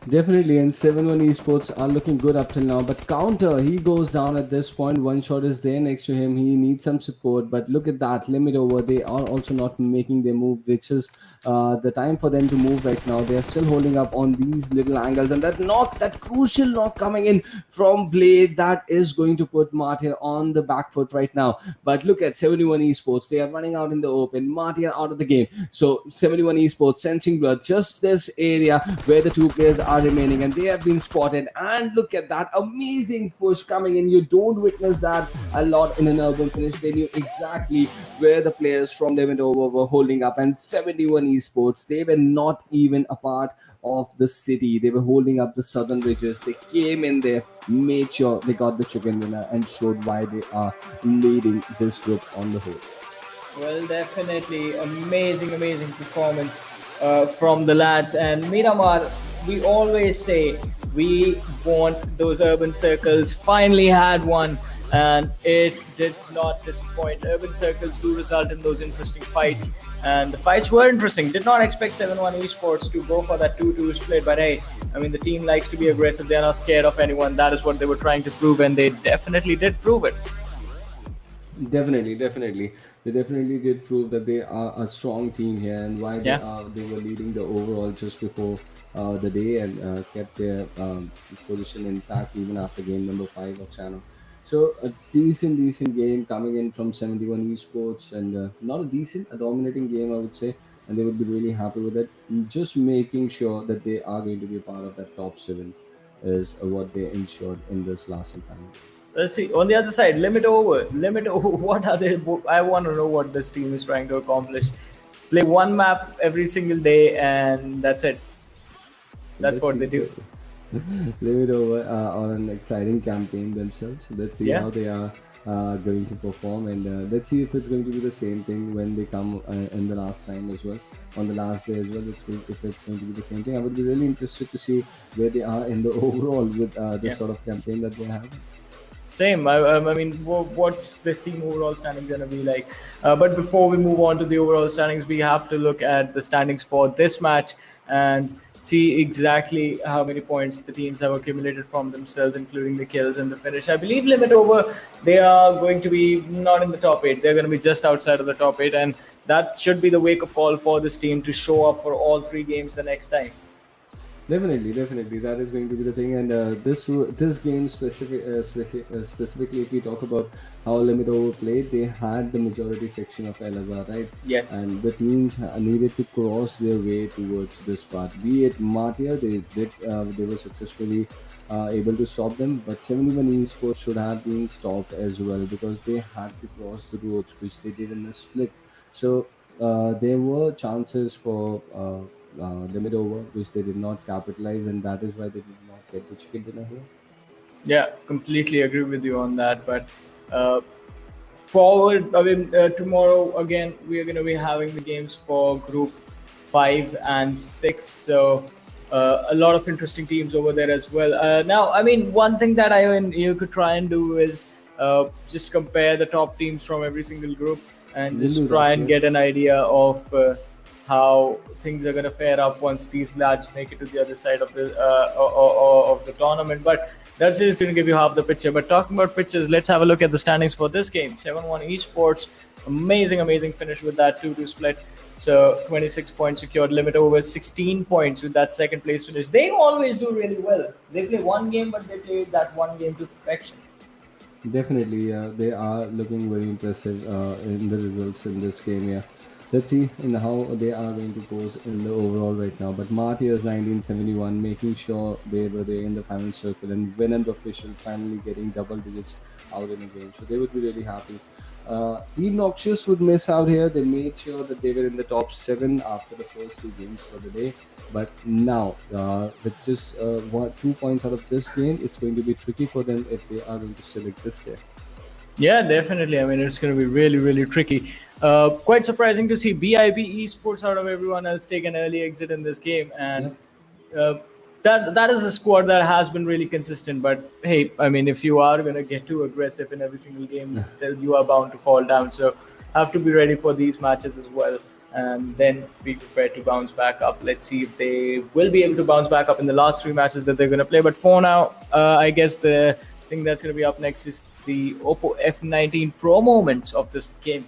Definitely, and 7-1 Esports are looking good up till now, but Counter, he goes down at this point. One shot is there next to him. He needs some support, but look at that. Limit Over, they are also not making their move, which is the time for them to move right now. They are still holding up on these little angles, and that knock, that crucial knock coming in from Blade, that is going to put MARTYRS on the back foot right now. But look at 71 Esports. They are running out in the open. MARTYRS out of the game. So 71 Esports sensing blood, just this area where the 2 players are remaining, and they have been spotted. And look at that amazing push coming in. You don't witness that a lot in an urban finish. They knew exactly where the players from Limit Over were holding up, and 71 Esports, they were not even a part of the city. They were holding up the southern ridges. They came in there, made sure they got the chicken winner, and showed why they are leading this group on the whole. Well, definitely amazing performance from the lads. And Miramar, we always say we want those urban circles. Finally had one, and it did not disappoint. Urban circles do result in those interesting fights. and the fights were interesting. Did not expect 7-1 Esports to go for that 2-2 split, but hey, I mean, the team likes to be aggressive. They're not scared of anyone. That is what they were trying to prove, and they definitely did prove it. Definitely. They definitely did prove that they are a strong team here, and why they were leading the overall just before the day, and kept their position intact even after game number 5 of Sanhok. So a decent game coming in from 71 Esports, and not a dominating game, I would say, and they would be really happy with it. Just making sure that they are going to be part of that top 7 is what they ensured in this last and final. Let's see. On the other side, limit over. What are they? I want to know what this team is trying to accomplish. Play one map every single day, and that's it. That's what they do. Leave it over on an exciting campaign themselves. Let's see how they are going to perform, and let's see if it's going to be the same thing when they come in the last time as well, on the last day as well. If it's going to be the same thing, I would be really interested to see where they are in the overall with this sort of campaign that they have. Same. I mean, what's this team overall standings going to be like? But before we move on to the overall standings, we have to look at the standings for this match and see exactly how many points the teams have accumulated from themselves, including the kills and the finish. I believe limit over, they are going to be not in the top 8. They're going to be just outside of the top 8, and that should be the wake-up call for this team to show up for all 3 games the next time. Definitely, that is going to be the thing. And this game specifically, if we talk about how Limit Over played, they had the majority section of Al-Azhar, right? Yes. And the teams needed to cross their way towards this part. Be it Martyr, they were successfully able to stop them, but 71 Esports should have been stopped as well, because they had to cross the roads, which they did in a split. So there were chances for Limit Over, which they did not capitalize, and that is why they did not get the chicken dinner here. Yeah, completely agree with you on that. But forward, I mean, tomorrow again we are going to be having the games for Group 5 and 6. So a lot of interesting teams over there as well. Now, I mean, one thing that you could try and do is just compare the top teams from every single group and just try and get an idea of how things are going to fare up once these lads make it to the other side of the tournament. But that's just going to give you half the picture. But talking about pictures, let's have a look at the standings for this game. 7-1 Esports, amazing finish with that 2-2 split. So 26 points secured, Limit Over 16 points with that second place finish. They always do really well. They play one game, but they play that one game to perfection. Definitely, they are looking very impressive in the results in this game. Yeah, let's see in how they are going to pose in the overall right now. But MARTYRS 1971 making sure they were there in the final circle, and Venomed official finally getting double digits out in the game. So they would be really happy. Team NOXiOUS would miss out here. They made sure that they were in the top 7 after the first 2 games for the day. But now, with just 2 points out of this game, it's going to be tricky for them if they are going to still exist there. Yeah, definitely. I mean, it's going to be really tricky. Quite surprising to see BIP Esports out of everyone else take an early exit in this game, and that is a squad that has been really consistent. But hey, I mean, if you are going to get too aggressive in every single game, then you are bound to fall down. So have to be ready for these matches as well, and then be prepared to bounce back up. Let's see if they will be able to bounce back up in the last 3 matches that they're going to play. But for now, I guess the thing that's going to be up next is the Oppo F19 Pro moments of this game.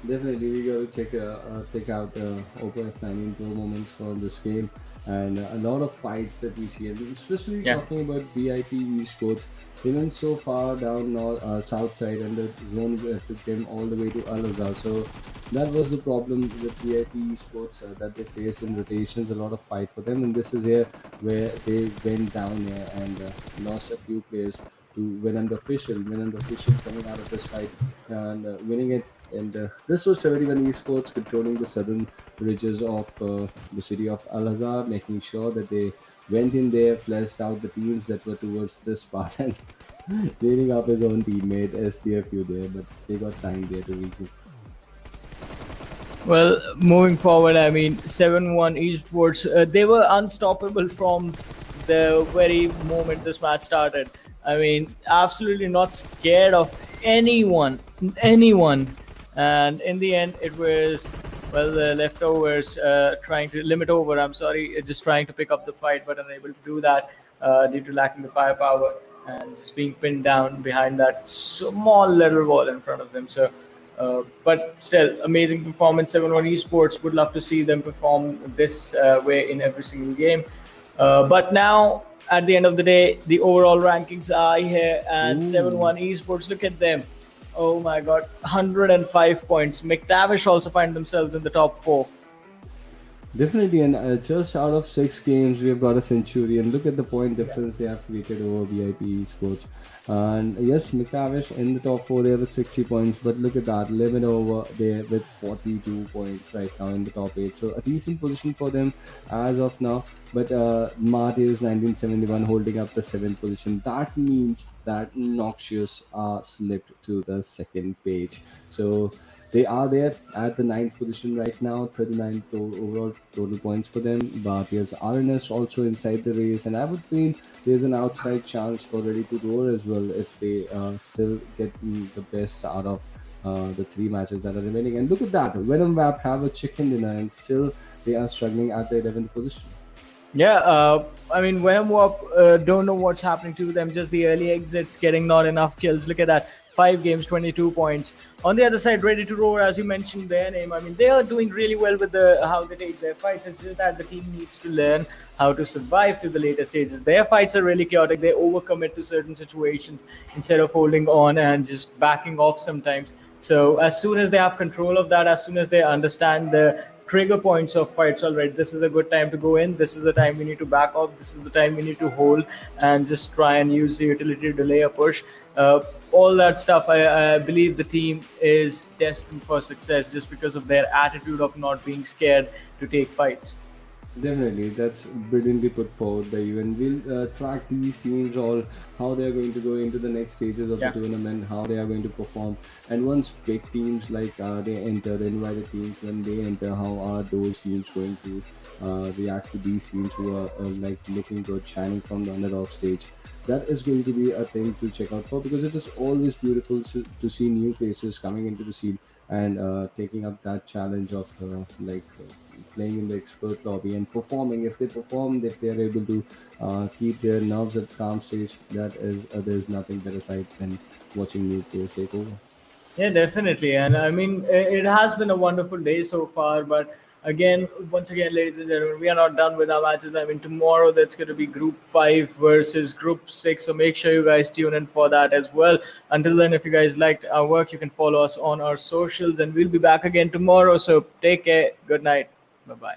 Definitely, we got to check out Oppo F19 Pro moments for this game, and a lot of fights that we see, and especially talking about BIP Esports. They went so far down south side, and the zone took them all the way to Al-Azhar. So that was the problem with VIP Esports that they faced in rotations. A lot of fight for them, and this is here where they went down there and lost a few players to Venomed official coming out of this fight and winning it. And this was 71 Esports controlling the southern ridges of the city of Al-Azhar, making sure that they went in there, fleshed out the teams that were towards this path, and cleaning up his own teammate STFU there, but they got time there to regroup. Well, moving forward, I mean, 7-1 Esports, they were unstoppable from the very moment this match started. I mean, absolutely not scared of anyone. And in the end, it was the leftovers trying to limit over. I'm sorry, just trying to pick up the fight, but unable to do that due to lacking the firepower and just being pinned down behind that small little wall in front of them. So, but still, amazing performance. 7-1 Esports, would love to see them perform this way in every single game. But now, at the end of the day, the overall rankings are here, and 7-1 Esports, look at them. Oh my god, 105 points. Mactavish also find themselves in the top 4. Definitely, and just out of 6 games, we have got a century. And look at the point difference they have created over BIP Esports. And yes, Mactavish in the top 4 there with 60 points, but look at that, limit over there with 42 points right now in the top 8. So a decent position for them as of now. But MARTYRS 1971 holding up the 7th position. That means that NOXiOUS slipped to the 2nd page. So they are there at the 9th position right now, 39 overall total points for them. But there's RNS also inside the race, and I would feel there's an outside chance for Ready to Roar as well if they still get the best out of the 3 matches that are remaining. And look at that, Venomed have a chicken dinner, and still they are struggling at the 11th position. Yeah, I mean, Venomed don't know what's happening to them. Just the early exits, getting not enough kills. Look at that. 5 games, 22 points. On the other side, Ready to Roar, as you mentioned their name, I mean, they are doing really well with how they take their fights. It's just that the team needs to learn how to survive to the later stages. Their fights are really chaotic. They overcommit to certain situations instead of holding on and just backing off sometimes. So as soon as they have control of that, as soon as they understand the trigger points of fights, all right, this is a good time to go in, this is the time we need to back off, this is the time we need to hold and just try and use the utility to delay a push. All that stuff, I believe the team is destined for success just because of their attitude of not being scared to take fights. Definitely, that's brilliantly put forward by you, and we'll track these teams all how they are going to go into the next stages of the tournament, how they are going to perform, and once big teams like they enter, the invited teams, when they enter, how are those teams going to react to these teams who are like looking good, shining from the underdog stage. That is going to be a thing to check out for, because it is always beautiful to see new faces coming into the scene and taking up that challenge of playing in the expert lobby and performing. If they perform, if they are able to keep their nerves at calm stage, that is there's nothing better sight than watching new players take over. Yeah, definitely. And I mean, it has been a wonderful day so far. But once again, ladies and gentlemen, we are not done with our matches. I mean, tomorrow that's going to be Group 5 versus Group 6. So make sure you guys tune in for that as well. Until then, if you guys liked our work, you can follow us on our socials. And we'll be back again tomorrow. So take care. Good night. Bye-bye.